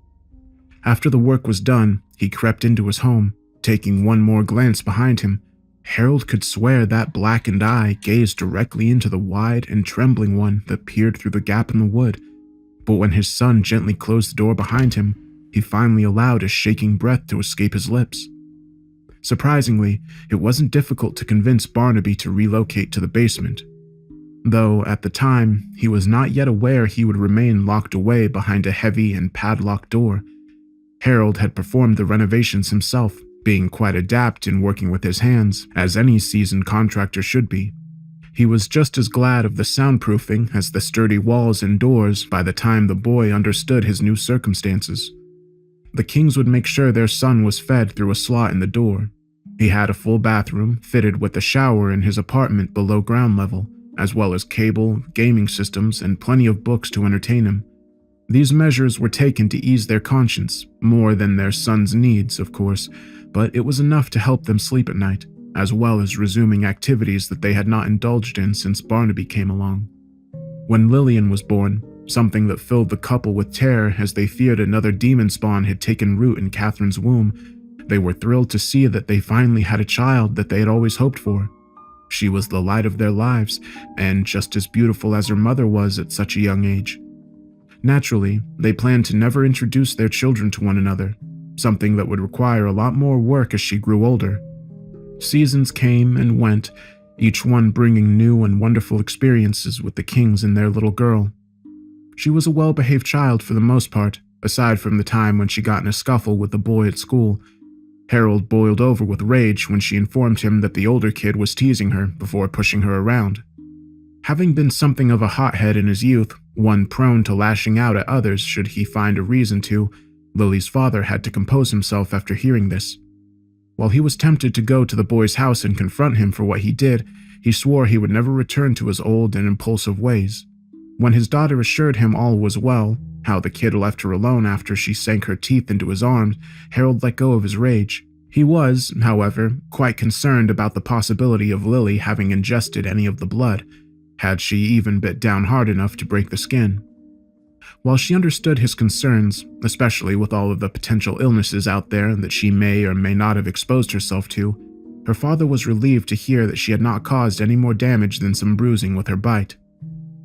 After the work was done, he crept into his home, taking one more glance behind him. Harold could swear that blackened eye gazed directly into the wide and trembling one that peered through the gap in the wood, but when his son gently closed the door behind him, he finally allowed a shaking breath to escape his lips. Surprisingly, it wasn't difficult to convince Barnaby to relocate to the basement, though at the time he was not yet aware he would remain locked away behind a heavy and padlocked door. Harold had performed the renovations himself, being quite adept in working with his hands, as any seasoned contractor should be. He was just as glad of the soundproofing as the sturdy walls and doors by the time the boy understood his new circumstances. The Kings would make sure their son was fed through a slot in the door. He had a full bathroom fitted with a shower in his apartment below ground level, as well as cable, gaming systems, and plenty of books to entertain him. These measures were taken to ease their conscience, more than their son's needs, of course, but it was enough to help them sleep at night, as well as resuming activities that they had not indulged in since Barnaby came along. When Lillian was born, something that filled the couple with terror as they feared another demon spawn had taken root in Catherine's womb, they were thrilled to see that they finally had a child that they had always hoped for. She was the light of their lives, and just as beautiful as her mother was at such a young age. Naturally, they planned to never introduce their children to one another, something that would require a lot more work as she grew older. Seasons came and went, each one bringing new and wonderful experiences with the Kings and their little girl. She was a well-behaved child for the most part, aside from the time when she got in a scuffle with the boy at school. Harold boiled over with rage when she informed him that the older kid was teasing her before pushing her around. Having been something of a hothead in his youth, one prone to lashing out at others should he find a reason to, Lily's father had to compose himself after hearing this. While he was tempted to go to the boy's house and confront him for what he did, he swore he would never return to his old and impulsive ways. When his daughter assured him all was well, how the kid left her alone after she sank her teeth into his arms, Harold let go of his rage. He was, however, quite concerned about the possibility of Lily having ingested any of the blood, had she even bit down hard enough to break the skin. While she understood his concerns, especially with all of the potential illnesses out there that she may or may not have exposed herself to, her father was relieved to hear that she had not caused any more damage than some bruising with her bite.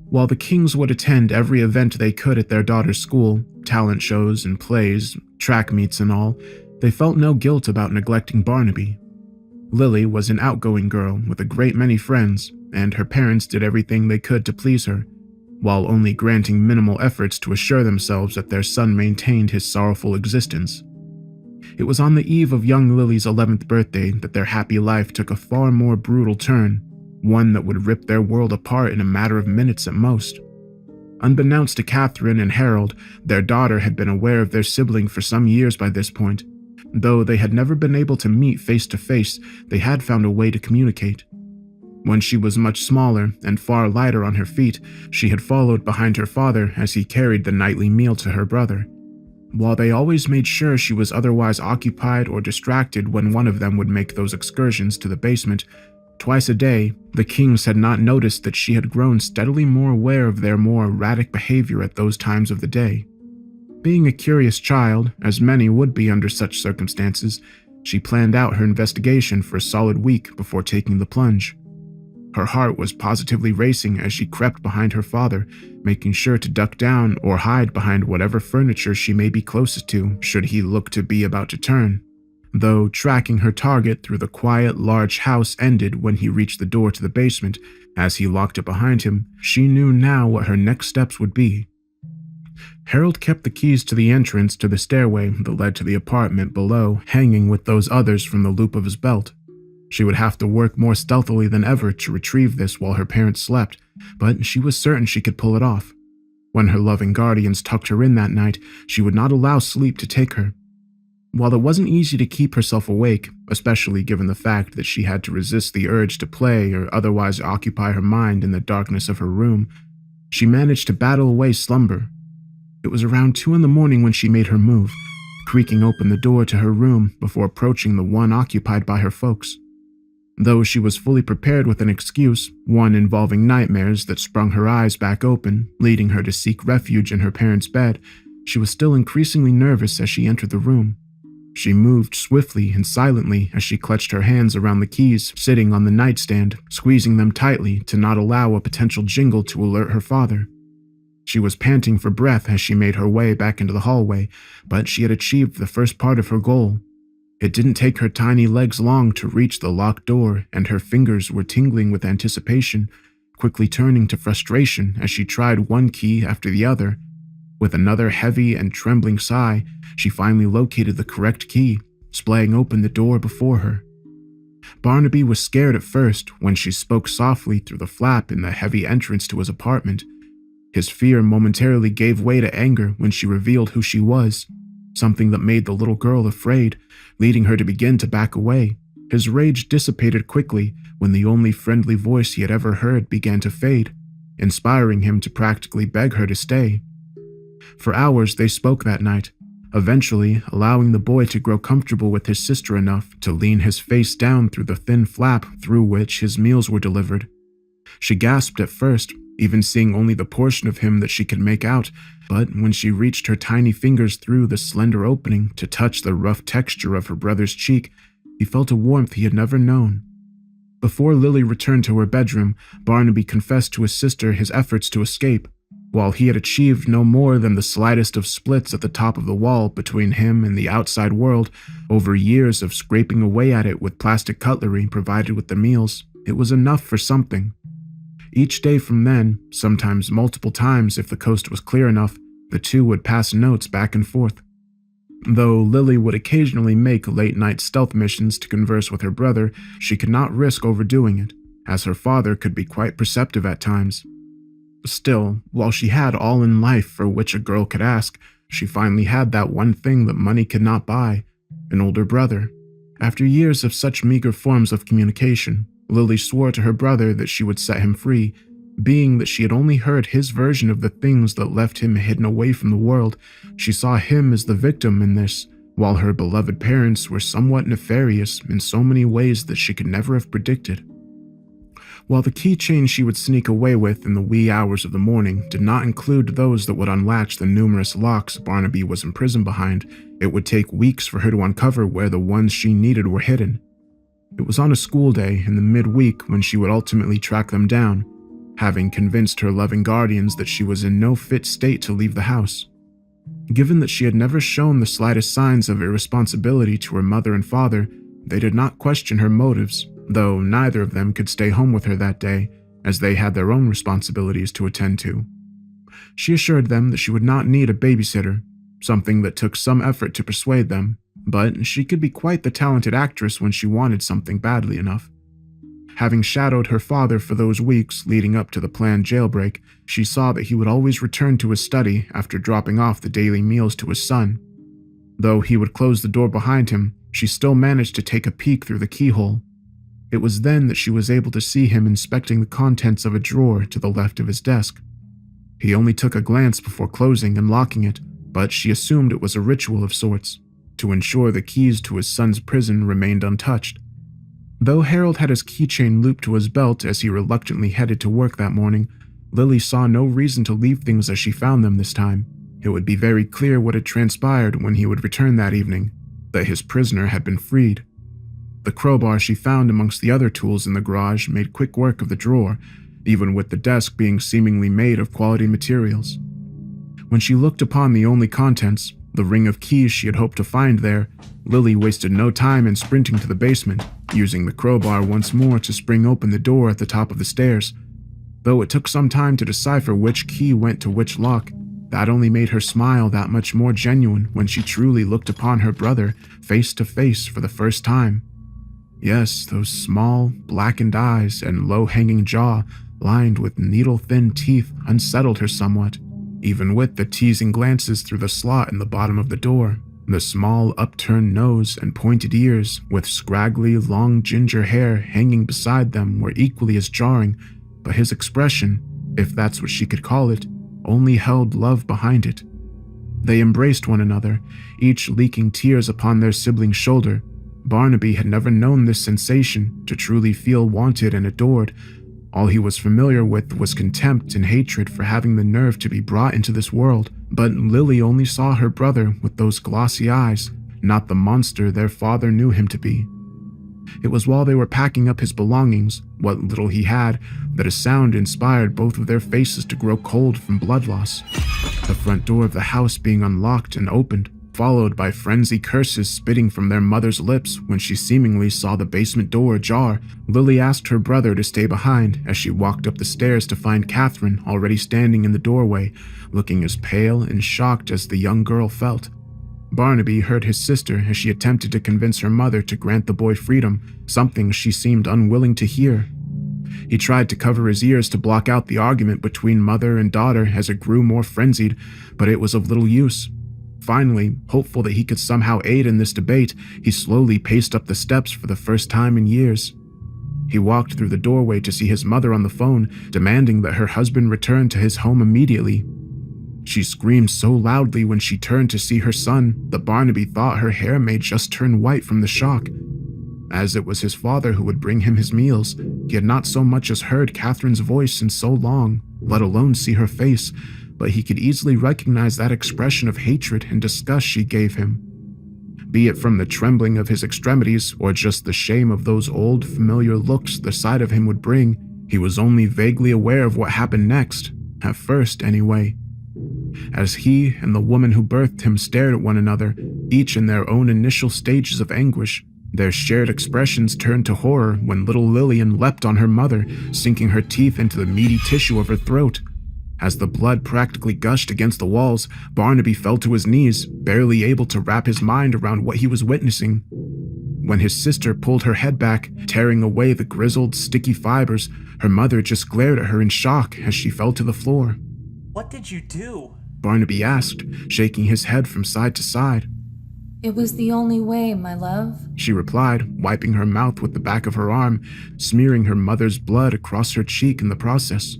While the Kings would attend every event they could at their daughter's school, talent shows and plays, track meets and all, they felt no guilt about neglecting Barnaby. Lily was an outgoing girl with a great many friends, and her parents did everything they could to please her, while only granting minimal efforts to assure themselves that their son maintained his sorrowful existence. It was on the eve of young Lily's 11th birthday that their happy life took a far more brutal turn, one that would rip their world apart in a matter of minutes at most. Unbeknownst to Catherine and Harold, their daughter had been aware of their sibling for some years by this point. Though they had never been able to meet face to face, they had found a way to communicate. When she was much smaller and far lighter on her feet, she had followed behind her father as he carried the nightly meal to her brother. While they always made sure she was otherwise occupied or distracted when one of them would make those excursions to the basement, twice a day, the Kings had not noticed that she had grown steadily more aware of their more erratic behavior at those times of the day. Being a curious child, as many would be under such circumstances, she planned out her investigation for a solid week before taking the plunge. Her heart was positively racing as she crept behind her father, making sure to duck down or hide behind whatever furniture she may be closest to should he look to be about to turn. Though tracking her target through the quiet, large house ended when he reached the door to the basement. As he locked it behind him, she knew now what her next steps would be. Harold kept the keys to the entrance to the stairway that led to the apartment below hanging with those others from the loop of his belt. She would have to work more stealthily than ever to retrieve this while her parents slept, but she was certain she could pull it off. When her loving guardians tucked her in that night, she would not allow sleep to take her. While it wasn't easy to keep herself awake, especially given the fact that she had to resist the urge to play or otherwise occupy her mind in the darkness of her room, she managed to battle away slumber. It was around 2 a.m. when she made her move, creaking open the door to her room before approaching the one occupied by her folks. Though she was fully prepared with an excuse, one involving nightmares that sprung her eyes back open, leading her to seek refuge in her parents' bed, she was still increasingly nervous as she entered the room. She moved swiftly and silently as she clutched her hands around the keys sitting on the nightstand, squeezing them tightly to not allow a potential jingle to alert her father. She was panting for breath as she made her way back into the hallway, but she had achieved the first part of her goal. It didn't take her tiny legs long to reach the locked door, and her fingers were tingling with anticipation, quickly turning to frustration as she tried one key after the other. With another heavy and trembling sigh, she finally located the correct key, splaying open the door before her. Barnaby was scared at first when she spoke softly through the flap in the heavy entrance to his apartment. His fear momentarily gave way to anger when she revealed who she was, something that made the little girl afraid, leading her to begin to back away. His rage dissipated quickly when the only friendly voice he had ever heard began to fade, inspiring him to practically beg her to stay. For hours they spoke that night, eventually allowing the boy to grow comfortable with his sister enough to lean his face down through the thin flap through which his meals were delivered. She gasped at first, even seeing only the portion of him that she could make out, but when she reached her tiny fingers through the slender opening to touch the rough texture of her brother's cheek, he felt a warmth he had never known. Before Lily returned to her bedroom, Barnaby confessed to his sister his efforts to escape. While he had achieved no more than the slightest of splits at the top of the wall between him and the outside world, over years of scraping away at it with plastic cutlery provided with the meals, it was enough for something. Each day from then, sometimes multiple times if the coast was clear enough, the two would pass notes back and forth. Though Lily would occasionally make late-night stealth missions to converse with her brother, she could not risk overdoing it, as her father could be quite perceptive at times. Still, while she had all in life for which a girl could ask, she finally had that one thing that money could not buy, an older brother. After years of such meager forms of communication, Lily swore to her brother that she would set him free, being that she had only heard his version of the things that left him hidden away from the world. She saw him as the victim in this, while her beloved parents were somewhat nefarious in so many ways that she could never have predicted. While the keychain she would sneak away with in the wee hours of the morning did not include those that would unlatch the numerous locks Barnaby was imprisoned behind, it would take weeks for her to uncover where the ones she needed were hidden. It was on a school day in the midweek when she would ultimately track them down, having convinced her loving guardians that she was in no fit state to leave the house. Given that she had never shown the slightest signs of irresponsibility to her mother and father, they did not question her motives, though neither of them could stay home with her that day, as they had their own responsibilities to attend to. She assured them that she would not need a babysitter, something that took some effort to persuade them, but she could be quite the talented actress when she wanted something badly enough. Having shadowed her father for those weeks leading up to the planned jailbreak, she saw that he would always return to his study after dropping off the daily meals to his son. Though he would close the door behind him, she still managed to take a peek through the keyhole. It was then that she was able to see him inspecting the contents of a drawer to the left of his desk. He only took a glance before closing and locking it, but she assumed it was a ritual of sorts, to ensure the keys to his son's prison remained untouched. Though Harold had his keychain looped to his belt as he reluctantly headed to work that morning, Lily saw no reason to leave things as she found them this time. It would be very clear what had transpired when he would return that evening, that his prisoner had been freed. The crowbar she found amongst the other tools in the garage made quick work of the drawer, even with the desk being seemingly made of quality materials. When she looked upon the only contents, the ring of keys she had hoped to find there, Lily wasted no time in sprinting to the basement, using the crowbar once more to spring open the door at the top of the stairs. Though it took some time to decipher which key went to which lock, that only made her smile that much more genuine when she truly looked upon her brother face to face for the first time. Yes, those small, blackened eyes and low-hanging jaw, lined with needle-thin teeth, unsettled her somewhat, even with the teasing glances through the slot in the bottom of the door. The small, upturned nose and pointed ears, with scraggly, long ginger hair hanging beside them, were equally as jarring, but his expression, if that's what she could call it, only held love behind it. They embraced one another, each leaking tears upon their sibling's shoulder. Barnaby had never known this sensation, to truly feel wanted and adored. All he was familiar with was contempt and hatred for having the nerve to be brought into this world, but Lily only saw her brother with those glossy eyes, not the monster their father knew him to be. It was while they were packing up his belongings, what little he had, that a sound inspired both of their faces to grow cold from blood loss. The front door of the house being unlocked and opened, followed by frenzied curses spitting from their mother's lips when she seemingly saw the basement door ajar. Lily asked her brother to stay behind as she walked up the stairs to find Catherine already standing in the doorway, looking as pale and shocked as the young girl felt. Barnaby heard his sister as she attempted to convince her mother to grant the boy freedom, something she seemed unwilling to hear. He tried to cover his ears to block out the argument between mother and daughter as it grew more frenzied, but it was of little use. Finally, hopeful that he could somehow aid in this debate, he slowly paced up the steps for the first time in years. He walked through the doorway to see his mother on the phone, demanding that her husband return to his home immediately. She screamed so loudly when she turned to see her son that Barnaby thought her hair may just turn white from the shock. As it was his father who would bring him his meals, he had not so much as heard Catherine's voice in so long, let alone see her face, but he could easily recognize that expression of hatred and disgust she gave him. Be it from the trembling of his extremities or just the shame of those old, familiar looks the sight of him would bring, he was only vaguely aware of what happened next, at first anyway. As he and the woman who birthed him stared at one another, each in their own initial stages of anguish, their shared expressions turned to horror when little Lillian leapt on her mother, sinking her teeth into the meaty tissue of her throat. As the blood practically gushed against the walls, Barnaby fell to his knees, barely able to wrap his mind around what he was witnessing. When his sister pulled her head back, tearing away the grizzled, sticky fibers, her mother just glared at her in shock as she fell to the floor. "What did you do?" Barnaby asked, shaking his head from side to side. "It was the only way, my love," she replied, wiping her mouth with the back of her arm, smearing her mother's blood across her cheek in the process.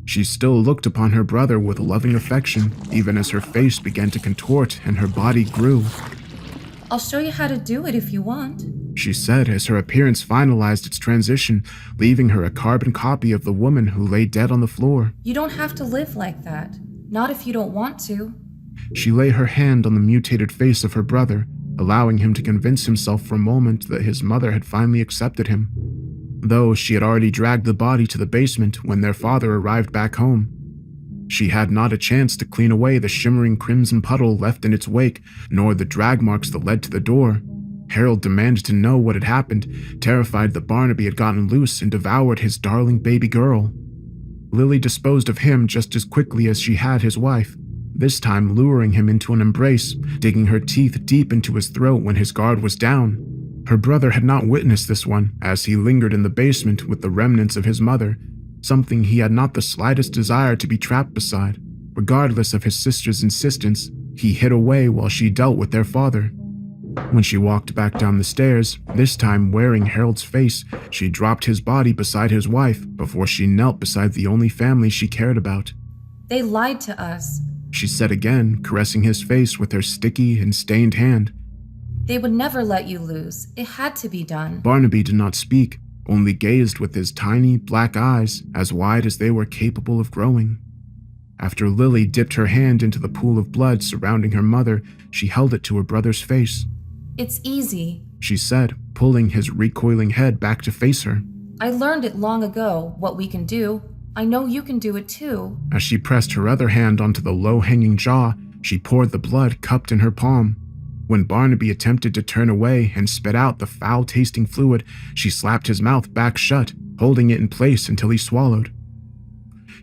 She still looked upon her brother with loving affection, even as her face began to contort and her body grew. "I'll show you how to do it if you want," she said as her appearance finalized its transition, leaving her a carbon copy of the woman who lay dead on the floor. "You don't have to live like that. Not if you don't want to." She lay her hand on the mutated face of her brother, allowing him to convince himself for a moment that his mother had finally accepted him. Though she had already dragged the body to the basement when their father arrived back home. She had not a chance to clean away the shimmering crimson puddle left in its wake, nor the drag marks that led to the door. Harold demanded to know what had happened, terrified that Barnaby had gotten loose and devoured his darling baby girl. Lily disposed of him just as quickly as she had his wife, this time luring him into an embrace, digging her teeth deep into his throat when his guard was down. Her brother had not witnessed this one, as he lingered in the basement with the remnants of his mother, something he had not the slightest desire to be trapped beside. Regardless of his sister's insistence, he hid away while she dealt with their father. When she walked back down the stairs, this time wearing Harold's face, she dropped his body beside his wife before she knelt beside the only family she cared about. "They lied to us," she said again, caressing his face with her sticky and stained hand. "They would never let you lose. It had to be done." Barnaby did not speak, only gazed with his tiny black eyes as wide as they were capable of growing. After Lily dipped her hand into the pool of blood surrounding her mother, she held it to her brother's face. "It's easy," she said, pulling his recoiling head back to face her. I learned it long ago, what we can do. I know you can do it too. As she pressed her other hand onto the low-hanging jaw, she poured the blood cupped in her palm. When Barnaby attempted to turn away and spit out the foul-tasting fluid, she slapped his mouth back shut, holding it in place until he swallowed.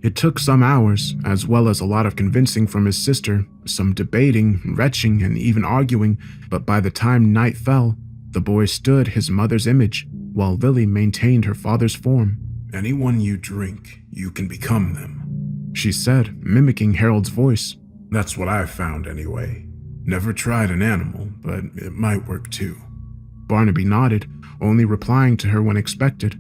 It took some hours, as well as a lot of convincing from his sister, some debating, retching, and even arguing, but by the time night fell, the boy stood his mother's image, while Lily maintained her father's form. "Anyone you drink, you can become them," she said, mimicking Harold's voice. "That's what I've found anyway. Never tried an animal, but it might work too." Barnaby nodded, only replying to her when expected.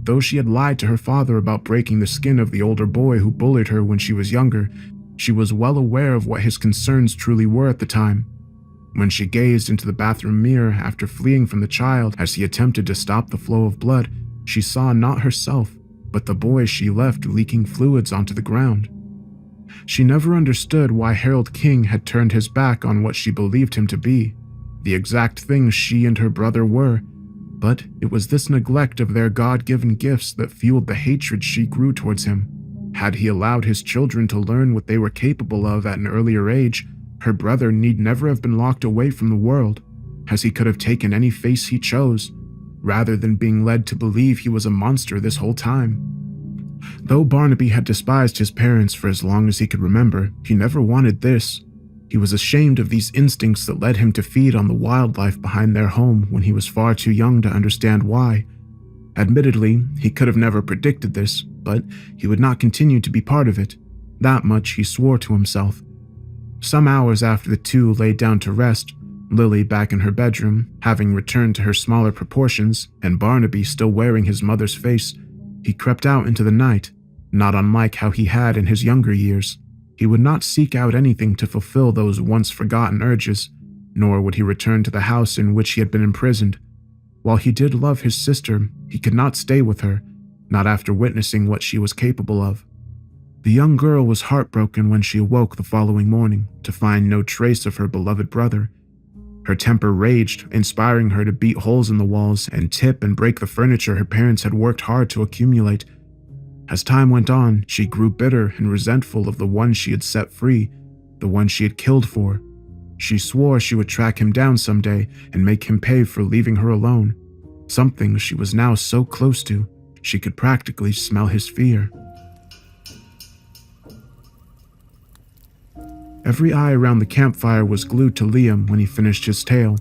Though she had lied to her father about breaking the skin of the older boy who bullied her when she was younger, she was well aware of what his concerns truly were at the time. When she gazed into the bathroom mirror after fleeing from the child as he attempted to stop the flow of blood, she saw not herself, but the boy she left leaking fluids onto the ground. She never understood why Harold King had turned his back on what she believed him to be, the exact things she and her brother were, but it was this neglect of their God-given gifts that fueled the hatred she grew towards him. Had he allowed his children to learn what they were capable of at an earlier age, her brother need never have been locked away from the world, as he could have taken any face he chose, rather than being led to believe he was a monster this whole time. Though Barnaby had despised his parents for as long as he could remember, he never wanted this. He was ashamed of these instincts that led him to feed on the wildlife behind their home when he was far too young to understand why. Admittedly, he could have never predicted this, but he would not continue to be part of it. That much he swore to himself. Some hours after the two laid down to rest, Lily back in her bedroom, having returned to her smaller proportions, and Barnaby still wearing his mother's face, he crept out into the night, not unlike how he had in his younger years. He would not seek out anything to fulfill those once forgotten urges, nor would he return to the house in which he had been imprisoned. While he did love his sister, he could not stay with her, not after witnessing what she was capable of. The young girl was heartbroken when she awoke the following morning to find no trace of her beloved brother. Her temper raged, inspiring her to beat holes in the walls and tip and break the furniture her parents had worked hard to accumulate. As time went on, she grew bitter and resentful of the one she had set free, the one she had killed for. She swore she would track him down someday and make him pay for leaving her alone, something she was now so close to, she could practically smell his fear. Every eye around the campfire was glued to Liam when he finished his tale,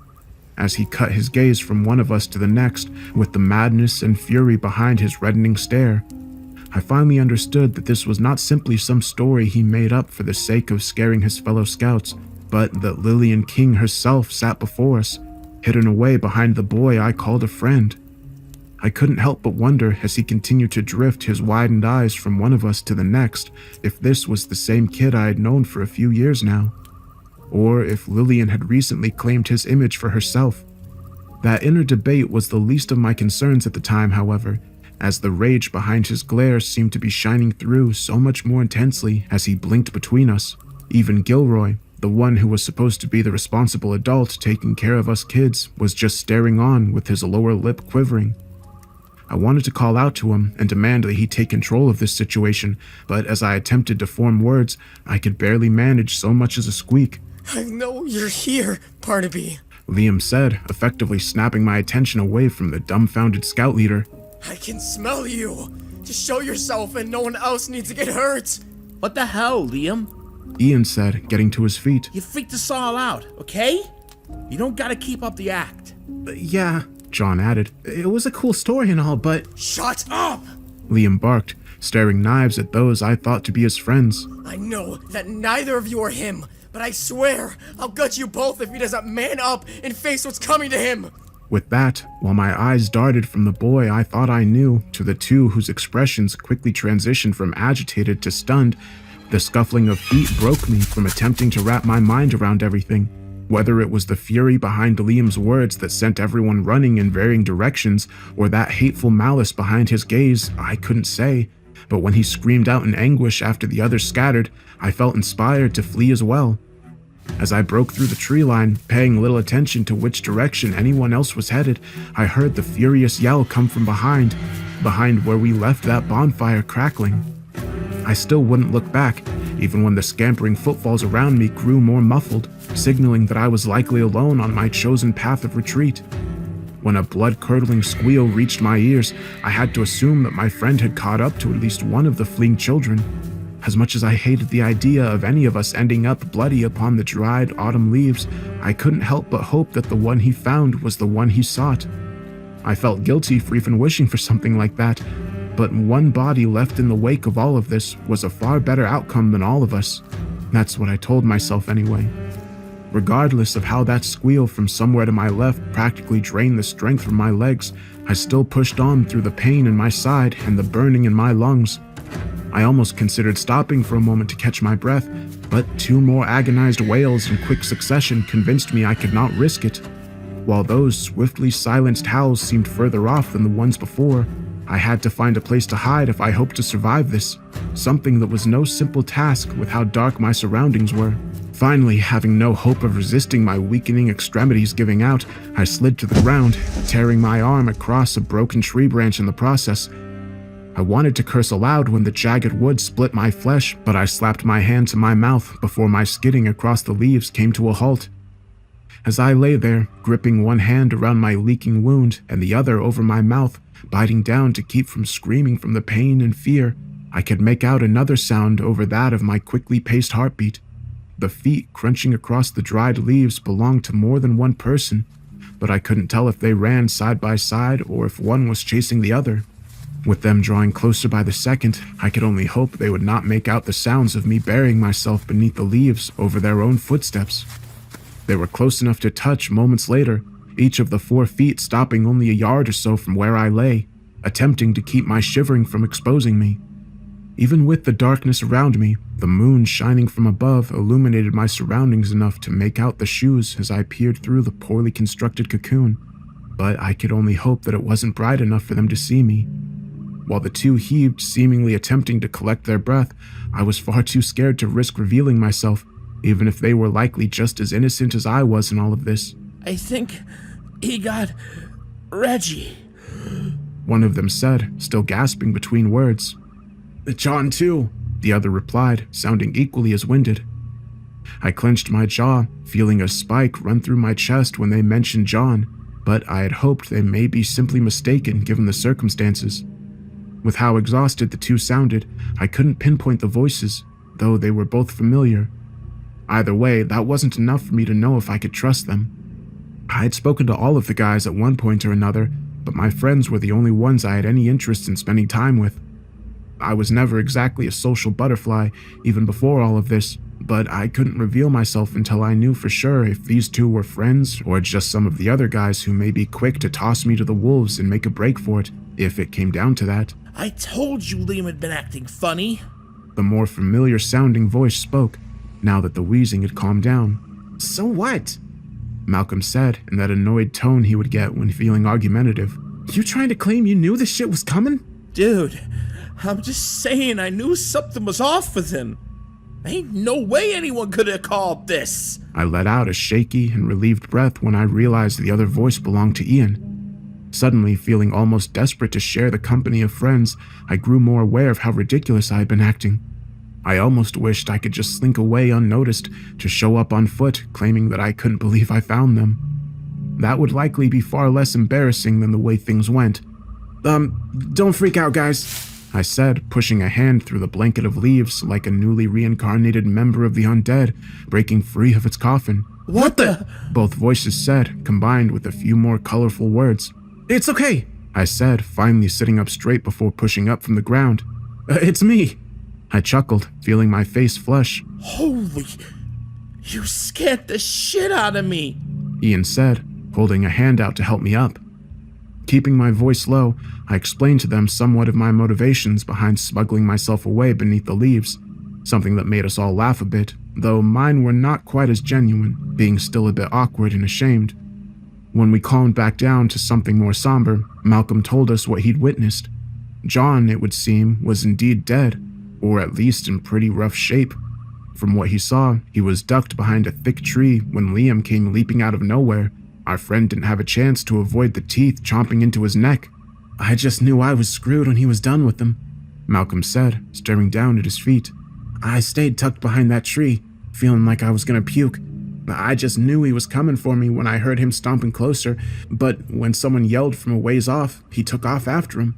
as he cut his gaze from one of us to the next with the madness and fury behind his reddening stare. I finally understood that this was not simply some story he made up for the sake of scaring his fellow scouts, but that Lillian King herself sat before us, hidden away behind the boy I called a friend. I couldn't help but wonder as he continued to drift his widened eyes from one of us to the next if this was the same kid I had known for a few years now, or if Lillian had recently claimed his image for herself. That inner debate was the least of my concerns at the time, however, as the rage behind his glare seemed to be shining through so much more intensely as he blinked between us. Even Gilroy, the one who was supposed to be the responsible adult taking care of us kids, was just staring on with his lower lip quivering. I wanted to call out to him and demand that he take control of this situation, but as I attempted to form words, I could barely manage so much as a squeak. "I know you're here, Barnaby," Liam said, effectively snapping my attention away from the dumbfounded scout leader. "I can smell you. Just show yourself and no one else needs to get hurt." "What the hell, Liam?" Ian said, getting to his feet. "You freaked us all out, okay? You don't gotta keep up the act." Yeah, John added. It was a cool story and all, but... "Shut up!" Liam barked, staring knives at those I thought to be his friends. "I know that neither of you are him, but I swear I'll gut you both if he doesn't man up and face what's coming to him." With that, while my eyes darted from the boy I thought I knew to the two whose expressions quickly transitioned from agitated to stunned, the scuffling of feet broke me from attempting to wrap my mind around everything. Whether it was the fury behind Liam's words that sent everyone running in varying directions, or that hateful malice behind his gaze, I couldn't say. But when he screamed out in anguish after the others scattered, I felt inspired to flee as well. As I broke through the tree line, paying little attention to which direction anyone else was headed, I heard the furious yell come from behind where we left that bonfire crackling. I still wouldn't look back, even when the scampering footfalls around me grew more muffled, signaling that I was likely alone on my chosen path of retreat. When a blood-curdling squeal reached my ears, I had to assume that my friend had caught up to at least one of the fleeing children. As much as I hated the idea of any of us ending up bloody upon the dried autumn leaves, I couldn't help but hope that the one he found was the one he sought. I felt guilty for even wishing for something like that, but one body left in the wake of all of this was a far better outcome than all of us. That's what I told myself anyway. Regardless of how that squeal from somewhere to my left practically drained the strength from my legs, I still pushed on through the pain in my side and the burning in my lungs. I almost considered stopping for a moment to catch my breath, but 2 more agonized wails in quick succession convinced me I could not risk it. While those swiftly silenced howls seemed further off than the ones before, I had to find a place to hide if I hoped to survive this, something that was no simple task with how dark my surroundings were. Finally, having no hope of resisting my weakening extremities giving out, I slid to the ground, tearing my arm across a broken tree branch in the process. I wanted to curse aloud when the jagged wood split my flesh, but I slapped my hand to my mouth before my skidding across the leaves came to a halt. As I lay there, gripping one hand around my leaking wound and the other over my mouth, biting down to keep from screaming from the pain and fear, I could make out another sound over that of my quickly paced heartbeat. The feet crunching across the dried leaves belonged to more than one person, but I couldn't tell if they ran side by side or if one was chasing the other. With them drawing closer by the second, I could only hope they would not make out the sounds of me burying myself beneath the leaves over their own footsteps. They were close enough to touch moments later, each of the 4 feet stopping only a yard or so from where I lay, attempting to keep my shivering from exposing me. Even with the darkness around me, the moon shining from above illuminated my surroundings enough to make out the shoes as I peered through the poorly constructed cocoon, but I could only hope that it wasn't bright enough for them to see me. While the 2 heaved, seemingly attempting to collect their breath, I was far too scared to risk revealing myself, even if they were likely just as innocent as I was in all of this. I think he got Reggie, one of them said, still gasping between words. John too, the other replied, sounding equally as winded. I clenched my jaw, feeling a spike run through my chest when they mentioned John, but I had hoped they may be simply mistaken given the circumstances. With how exhausted the 2 sounded, I couldn't pinpoint the voices, though they were both familiar. Either way, that wasn't enough for me to know if I could trust them. I had spoken to all of the guys at one point or another, but my friends were the only ones I had any interest in spending time with. I was never exactly a social butterfly, even before all of this, but I couldn't reveal myself until I knew for sure if these 2 were friends or just some of the other guys who may be quick to toss me to the wolves and make a break for it, if it came down to that. I told you Liam had been acting funny. The more familiar sounding voice spoke, now that the wheezing had calmed down. So what? Malcolm said in that annoyed tone he would get when feeling argumentative. You trying to claim you knew this shit was coming? Dude, I'm just saying I knew something was off with him. Ain't no way anyone could have called this. I let out a shaky and relieved breath when I realized the other voice belonged to Ian. Suddenly, feeling almost desperate to share the company of friends, I grew more aware of how ridiculous I had been acting. I almost wished I could just slink away unnoticed to show up on foot, claiming that I couldn't believe I found them. That would likely be far less embarrassing than the way things went. Don't freak out, guys, I said, pushing a hand through the blanket of leaves like a newly reincarnated member of the undead, breaking free of its coffin. What the? Both voices said, combined with a few more colorful words. It's okay, I said, finally sitting up straight before pushing up from the ground. It's me. I chuckled, feeling my face flush. Holy, you scared the shit out of me, Ian said, holding a hand out to help me up. Keeping my voice low, I explained to them somewhat of my motivations behind smuggling myself away beneath the leaves, something that made us all laugh a bit, though mine were not quite as genuine, being still a bit awkward and ashamed. When we calmed back down to something more somber, Malcolm told us what he'd witnessed. John, it would seem, was indeed dead, or at least in pretty rough shape. From what he saw, he was ducked behind a thick tree when Liam came leaping out of nowhere. Our friend didn't have a chance to avoid the teeth chomping into his neck. I just knew I was screwed when he was done with them, Malcolm said, staring down at his feet. I stayed tucked behind that tree, feeling like I was gonna puke. I just knew he was coming for me when I heard him stomping closer, but when someone yelled from a ways off, he took off after him.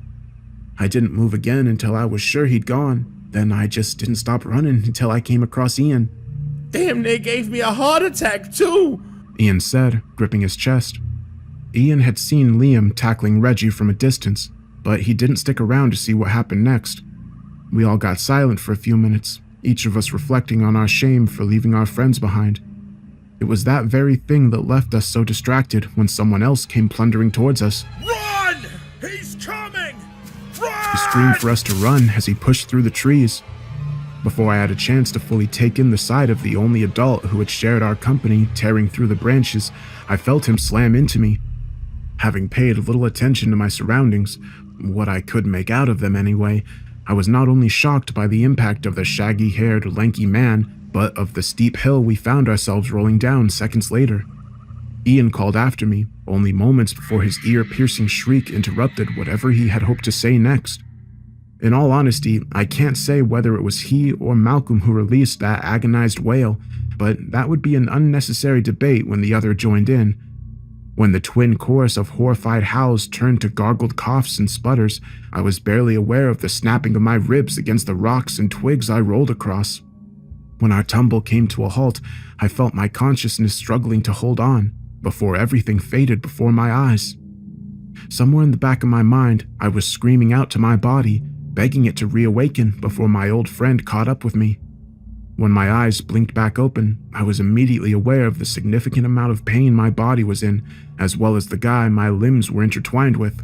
I didn't move again until I was sure he'd gone. Then I just didn't stop running until I came across Ian. Damn, they gave me a heart attack too, Ian said, gripping his chest. Ian had seen Liam tackling Reggie from a distance, but he didn't stick around to see what happened next. We all got silent for a few minutes, each of us reflecting on our shame for leaving our friends behind. It was that very thing that left us so distracted when someone else came plundering towards us. Run! He's coming! Run! He screamed for us to run as he pushed through the trees. Before I had a chance to fully take in the sight of the only adult who had shared our company tearing through the branches, I felt him slam into me. Having paid little attention to my surroundings, what I could make out of them anyway, I was not only shocked by the impact of the shaggy-haired, lanky man, but of the steep hill we found ourselves rolling down seconds later. Ian called after me, only moments before his ear-piercing shriek interrupted whatever he had hoped to say next. In all honesty, I can't say whether it was he or Malcolm who released that agonized wail, but that would be an unnecessary debate when the other joined in. When the twin chorus of horrified howls turned to gargled coughs and sputters, I was barely aware of the snapping of my ribs against the rocks and twigs I rolled across. When our tumble came to a halt, I felt my consciousness struggling to hold on, before everything faded before my eyes. Somewhere in the back of my mind, I was screaming out to my body, begging it to reawaken before my old friend caught up with me. When my eyes blinked back open, I was immediately aware of the significant amount of pain my body was in, as well as the guy my limbs were intertwined with.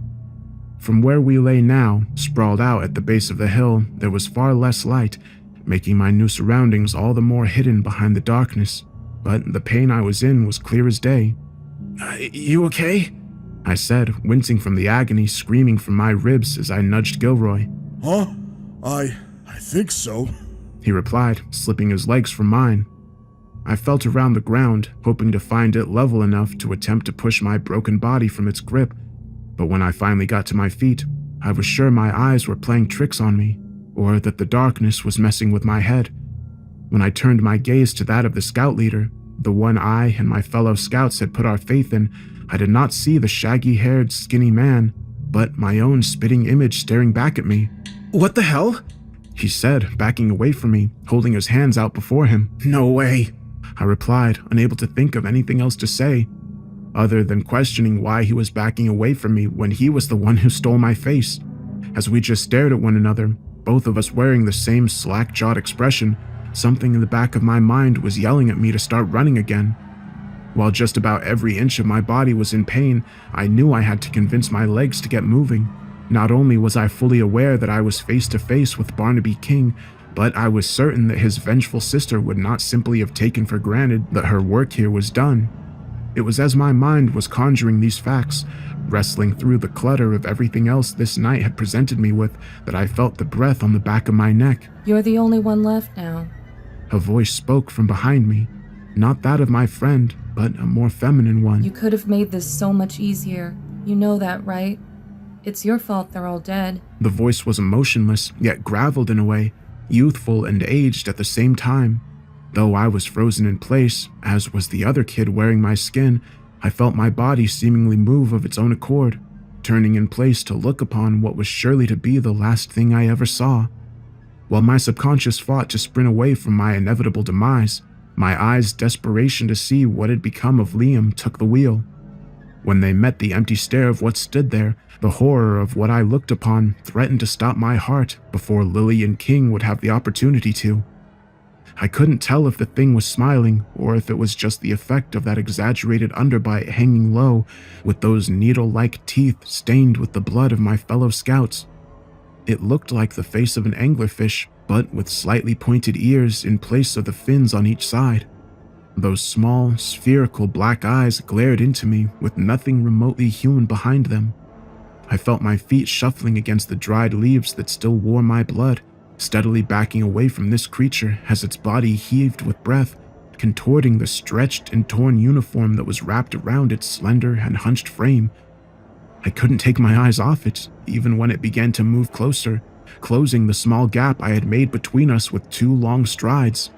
From where we lay now, sprawled out at the base of the hill, there was far less light, making my new surroundings all the more hidden behind the darkness, but the pain I was in was clear as day. You okay? I said, wincing from the agony screaming from my ribs as I nudged Gilroy. Huh? I think so, he replied, slipping his legs from mine. I felt around the ground, hoping to find it level enough to attempt to push my broken body from its grip, but when I finally got to my feet, I was sure my eyes were playing tricks on me, or that the darkness was messing with my head. When I turned my gaze to that of the scout leader, the one I and my fellow scouts had put our faith in, I did not see the shaggy-haired, skinny man, but my own spitting image staring back at me. What the hell? He said, backing away from me, holding his hands out before him. No way, I replied, unable to think of anything else to say, other than questioning why he was backing away from me when he was the one who stole my face. As we just stared at one another, both of us wearing the same slack-jawed expression, something in the back of my mind was yelling at me to start running again. While just about every inch of my body was in pain, I knew I had to convince my legs to get moving. Not only was I fully aware that I was face to face with Barnaby King, but I was certain that his vengeful sister would not simply have taken for granted that her work here was done. It was as my mind was conjuring these facts, wrestling through the clutter of everything else this night had presented me with, that I felt the breath on the back of my neck. You're the only one left now. A voice spoke from behind me, not that of my friend, but a more feminine one. You could have made this so much easier. You know that, right? It's your fault they're all dead. The voice was emotionless, yet graveled in a way, youthful and aged at the same time. Though I was frozen in place, as was the other kid wearing my skin, I felt my body seemingly move of its own accord, turning in place to look upon what was surely to be the last thing I ever saw. While my subconscious fought to sprint away from my inevitable demise, my eyes' desperation to see what had become of Liam took the wheel. When they met the empty stare of what stood there, the horror of what I looked upon threatened to stop my heart before Lillian King would have the opportunity to. I couldn't tell if the thing was smiling or if it was just the effect of that exaggerated underbite hanging low with those needle-like teeth stained with the blood of my fellow scouts. It looked like the face of an anglerfish, but with slightly pointed ears in place of the fins on each side. Those small, spherical black eyes glared into me with nothing remotely human behind them. I felt my feet shuffling against the dried leaves that still wore my blood, steadily backing away from this creature as its body heaved with breath, contorting the stretched and torn uniform that was wrapped around its slender and hunched frame. I couldn't take my eyes off it, even when it began to move closer, closing the small gap I had made between us with 2 long strides.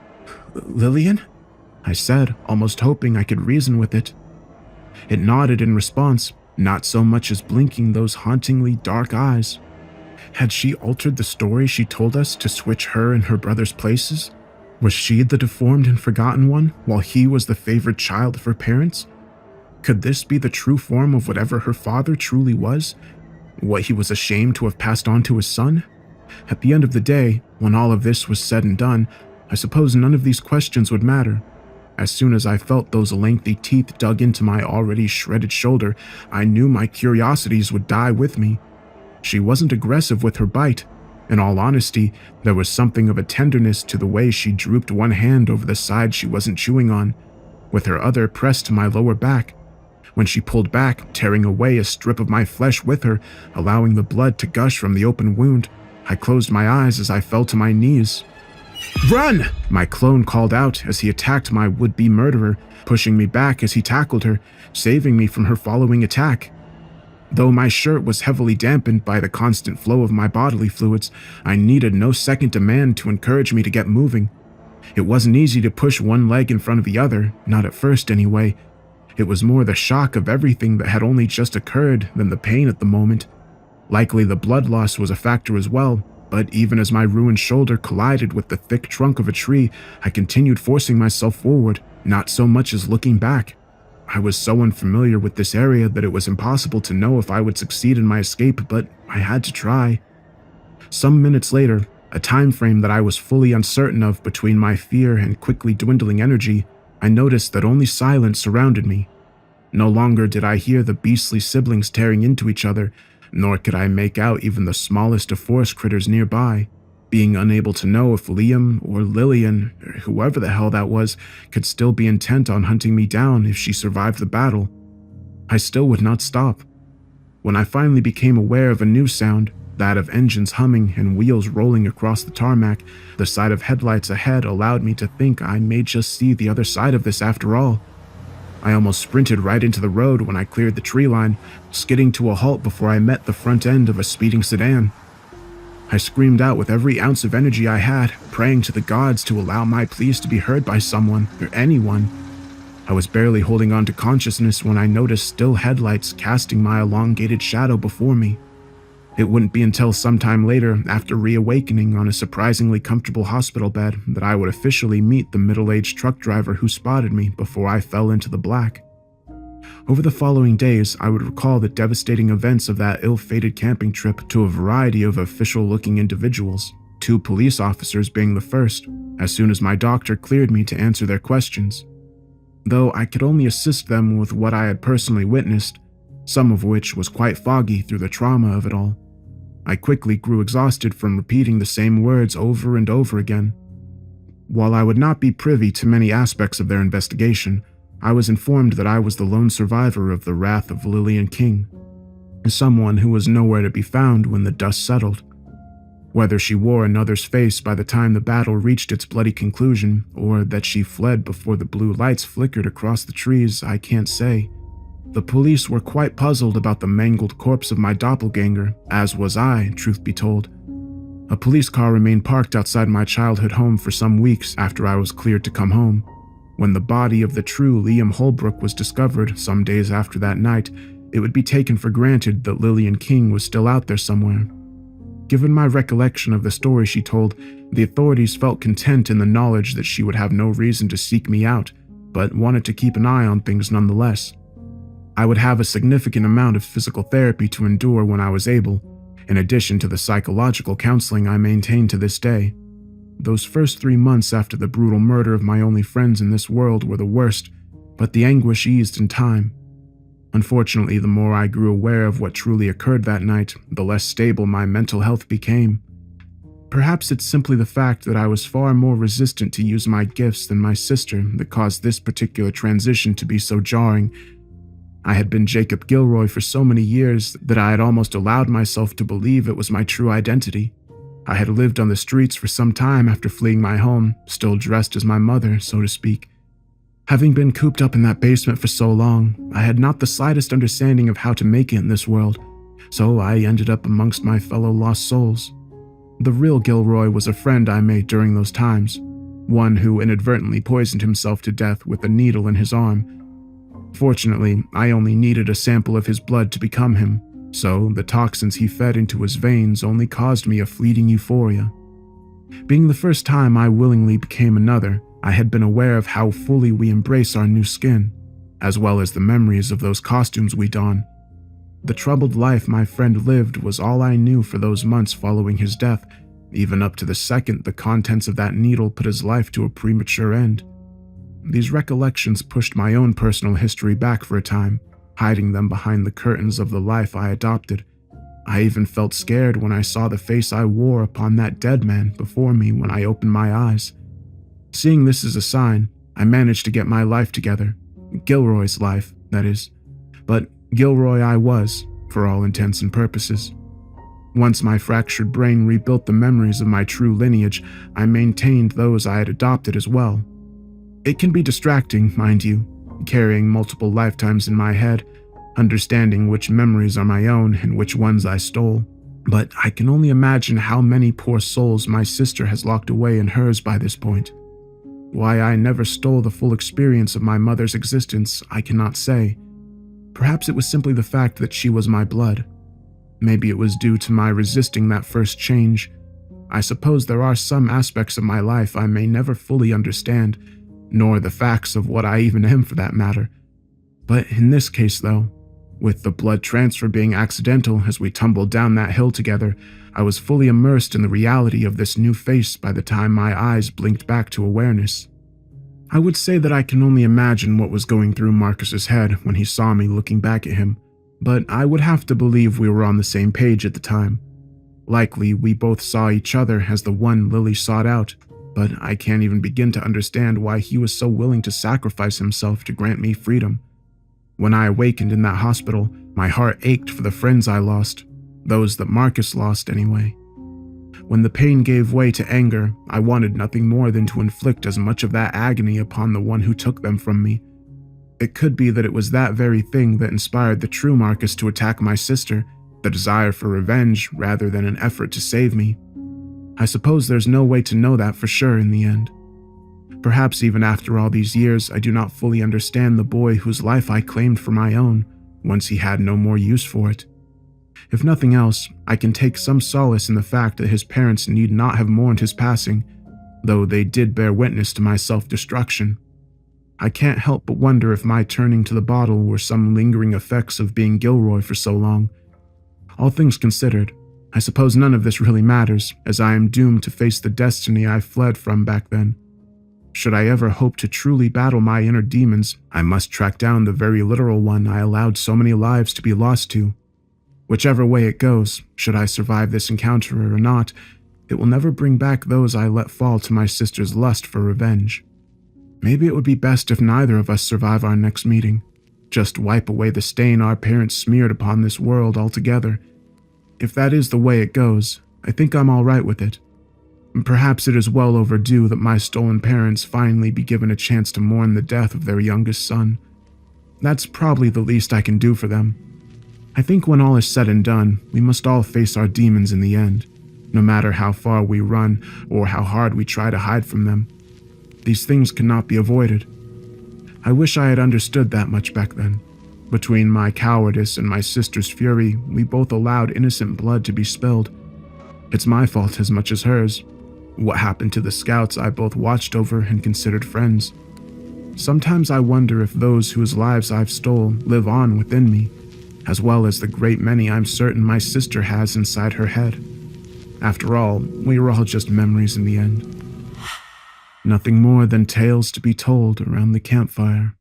"Lillian?" I said, almost hoping I could reason with it. It nodded in response, not so much as blinking those hauntingly dark eyes. Had she altered the story she told us to switch her and her brother's places? Was she the deformed and forgotten one, while he was the favored child of her parents? Could this be the true form of whatever her father truly was? What he was ashamed to have passed on to his son? At the end of the day, when all of this was said and done, I suppose none of these questions would matter. As soon as I felt those lengthy teeth dug into my already shredded shoulder, I knew my curiosities would die with me. She wasn't aggressive with her bite. In all honesty, there was something of a tenderness to the way she drooped one hand over the side she wasn't chewing on, with her other pressed to my lower back. When she pulled back, tearing away a strip of my flesh with her, allowing the blood to gush from the open wound, I closed my eyes as I fell to my knees. "Run!" my clone called out as he attacked my would-be murderer, pushing me back as he tackled her, saving me from her following attack. Though my shirt was heavily dampened by the constant flow of my bodily fluids, I needed no second demand to encourage me to get moving. It wasn't easy to push one leg in front of the other, not at first anyway. It was more the shock of everything that had only just occurred than the pain at the moment. Likely the blood loss was a factor as well, but even as my ruined shoulder collided with the thick trunk of a tree, I continued forcing myself forward, not so much as looking back. I was so unfamiliar with this area that it was impossible to know if I would succeed in my escape, but I had to try. Some minutes later, a time frame that I was fully uncertain of between my fear and quickly dwindling energy, I noticed that only silence surrounded me. No longer did I hear the beastly siblings tearing into each other, nor could I make out even the smallest of forest critters nearby, being unable to know if Liam or Lillian, or whoever the hell that was, could still be intent on hunting me down if she survived the battle. I still would not stop. When I finally became aware of a new sound, that of engines humming and wheels rolling across the tarmac, the sight of headlights ahead allowed me to think I may just see the other side of this after all. I almost sprinted right into the road when I cleared the tree line, skidding to a halt before I met the front end of a speeding sedan. I screamed out with every ounce of energy I had, praying to the gods to allow my pleas to be heard by someone, or anyone. I was barely holding on to consciousness when I noticed still headlights casting my elongated shadow before me. It wouldn't be until sometime later, after reawakening on a surprisingly comfortable hospital bed, that I would officially meet the middle-aged truck driver who spotted me before I fell into the black. Over the following days, I would recall the devastating events of that ill-fated camping trip to a variety of official-looking individuals, 2 police officers being the first, as soon as my doctor cleared me to answer their questions. Though I could only assist them with what I had personally witnessed, some of which was quite foggy through the trauma of it all. I quickly grew exhausted from repeating the same words over and over again. While I would not be privy to many aspects of their investigation, I was informed that I was the lone survivor of the wrath of Lillian King, someone who was nowhere to be found when the dust settled. Whether she wore another's face by the time the battle reached its bloody conclusion, or that she fled before the blue lights flickered across the trees, I can't say. The police were quite puzzled about the mangled corpse of my doppelganger, as was I, truth be told. A police car remained parked outside my childhood home for some weeks after I was cleared to come home. When the body of the true Liam Holbrook was discovered some days after that night, it would be taken for granted that Lillian King was still out there somewhere. Given my recollection of the story she told, the authorities felt content in the knowledge that she would have no reason to seek me out, but wanted to keep an eye on things nonetheless. I would have a significant amount of physical therapy to endure when I was able, in addition to the psychological counseling I maintain to this day. Those first 3 months after the brutal murder of my only friends in this world were the worst, but the anguish eased in time. Unfortunately, the more I grew aware of what truly occurred that night, the less stable my mental health became. Perhaps it's simply the fact that I was far more resistant to use my gifts than my sister that caused this particular transition to be so jarring. I had been Jacob Gilroy for so many years that I had almost allowed myself to believe it was my true identity. I had lived on the streets for some time after fleeing my home, still dressed as my mother, so to speak. Having been cooped up in that basement for so long, I had not the slightest understanding of how to make it in this world, so I ended up amongst my fellow lost souls. The real Gilroy was a friend I made during those times, one who inadvertently poisoned himself to death with a needle in his arm. Fortunately, I only needed a sample of his blood to become him, so the toxins he fed into his veins only caused me a fleeting euphoria. Being the first time I willingly became another, I had been aware of how fully we embrace our new skin, as well as the memories of those costumes we don. The troubled life my friend lived was all I knew for those months following his death, even up to the second the contents of that needle put his life to a premature end. These recollections pushed my own personal history back for a time, hiding them behind the curtains of the life I adopted. I even felt scared when I saw the face I wore upon that dead man before me when I opened my eyes. Seeing this as a sign, I managed to get my life together. Gilroy's life, that is. But Gilroy I was, for all intents and purposes. Once my fractured brain rebuilt the memories of my true lineage, I maintained those I had adopted as well. It can be distracting, mind you, carrying multiple lifetimes in my head, understanding which memories are my own and which ones I stole. But I can only imagine how many poor souls my sister has locked away in hers by this point. Why I never stole the full experience of my mother's existence, I cannot say. Perhaps it was simply the fact that she was my blood. Maybe it was due to my resisting that first change. I suppose there are some aspects of my life I may never fully understand, nor the facts of what I even am for that matter. But in this case though, with the blood transfer being accidental as we tumbled down that hill together, I was fully immersed in the reality of this new face by the time my eyes blinked back to awareness. I would say that I can only imagine what was going through Marcus's head when he saw me looking back at him, but I would have to believe we were on the same page at the time. Likely, we both saw each other as the one Lily sought out, but I can't even begin to understand why he was so willing to sacrifice himself to grant me freedom. When I awakened in that hospital, my heart ached for the friends I lost, those that Marcus lost anyway. When the pain gave way to anger, I wanted nothing more than to inflict as much of that agony upon the one who took them from me. It could be that it was that very thing that inspired the true Marcus to attack my sister, the desire for revenge rather than an effort to save me. I suppose there's no way to know that for sure in the end. Perhaps even after all these years, I do not fully understand the boy whose life I claimed for my own, once he had no more use for it. If nothing else, I can take some solace in the fact that his parents need not have mourned his passing, though they did bear witness to my self-destruction. I can't help but wonder if my turning to the bottle were some lingering effects of being Gilroy for so long. All things considered, I suppose none of this really matters, as I am doomed to face the destiny I fled from back then. Should I ever hope to truly battle my inner demons, I must track down the very literal one I allowed so many lives to be lost to. Whichever way it goes, should I survive this encounter or not, it will never bring back those I let fall to my sister's lust for revenge. Maybe it would be best if neither of us survive our next meeting. Just wipe away the stain our parents smeared upon this world altogether. If that is the way it goes, I think I'm all right with it. Perhaps it is well overdue that my stolen parents finally be given a chance to mourn the death of their youngest son. That's probably the least I can do for them. I think when all is said and done, we must all face our demons in the end, no matter how far we run or how hard we try to hide from them. These things cannot be avoided. I wish I had understood that much back then. Between my cowardice and my sister's fury, we both allowed innocent blood to be spilled. It's my fault as much as hers. What happened to the scouts I both watched over and considered friends? Sometimes I wonder if those whose lives I've stole live on within me, as well as the great many I'm certain my sister has inside her head. After all, we were all just memories in the end. Nothing more than tales to be told around the campfire.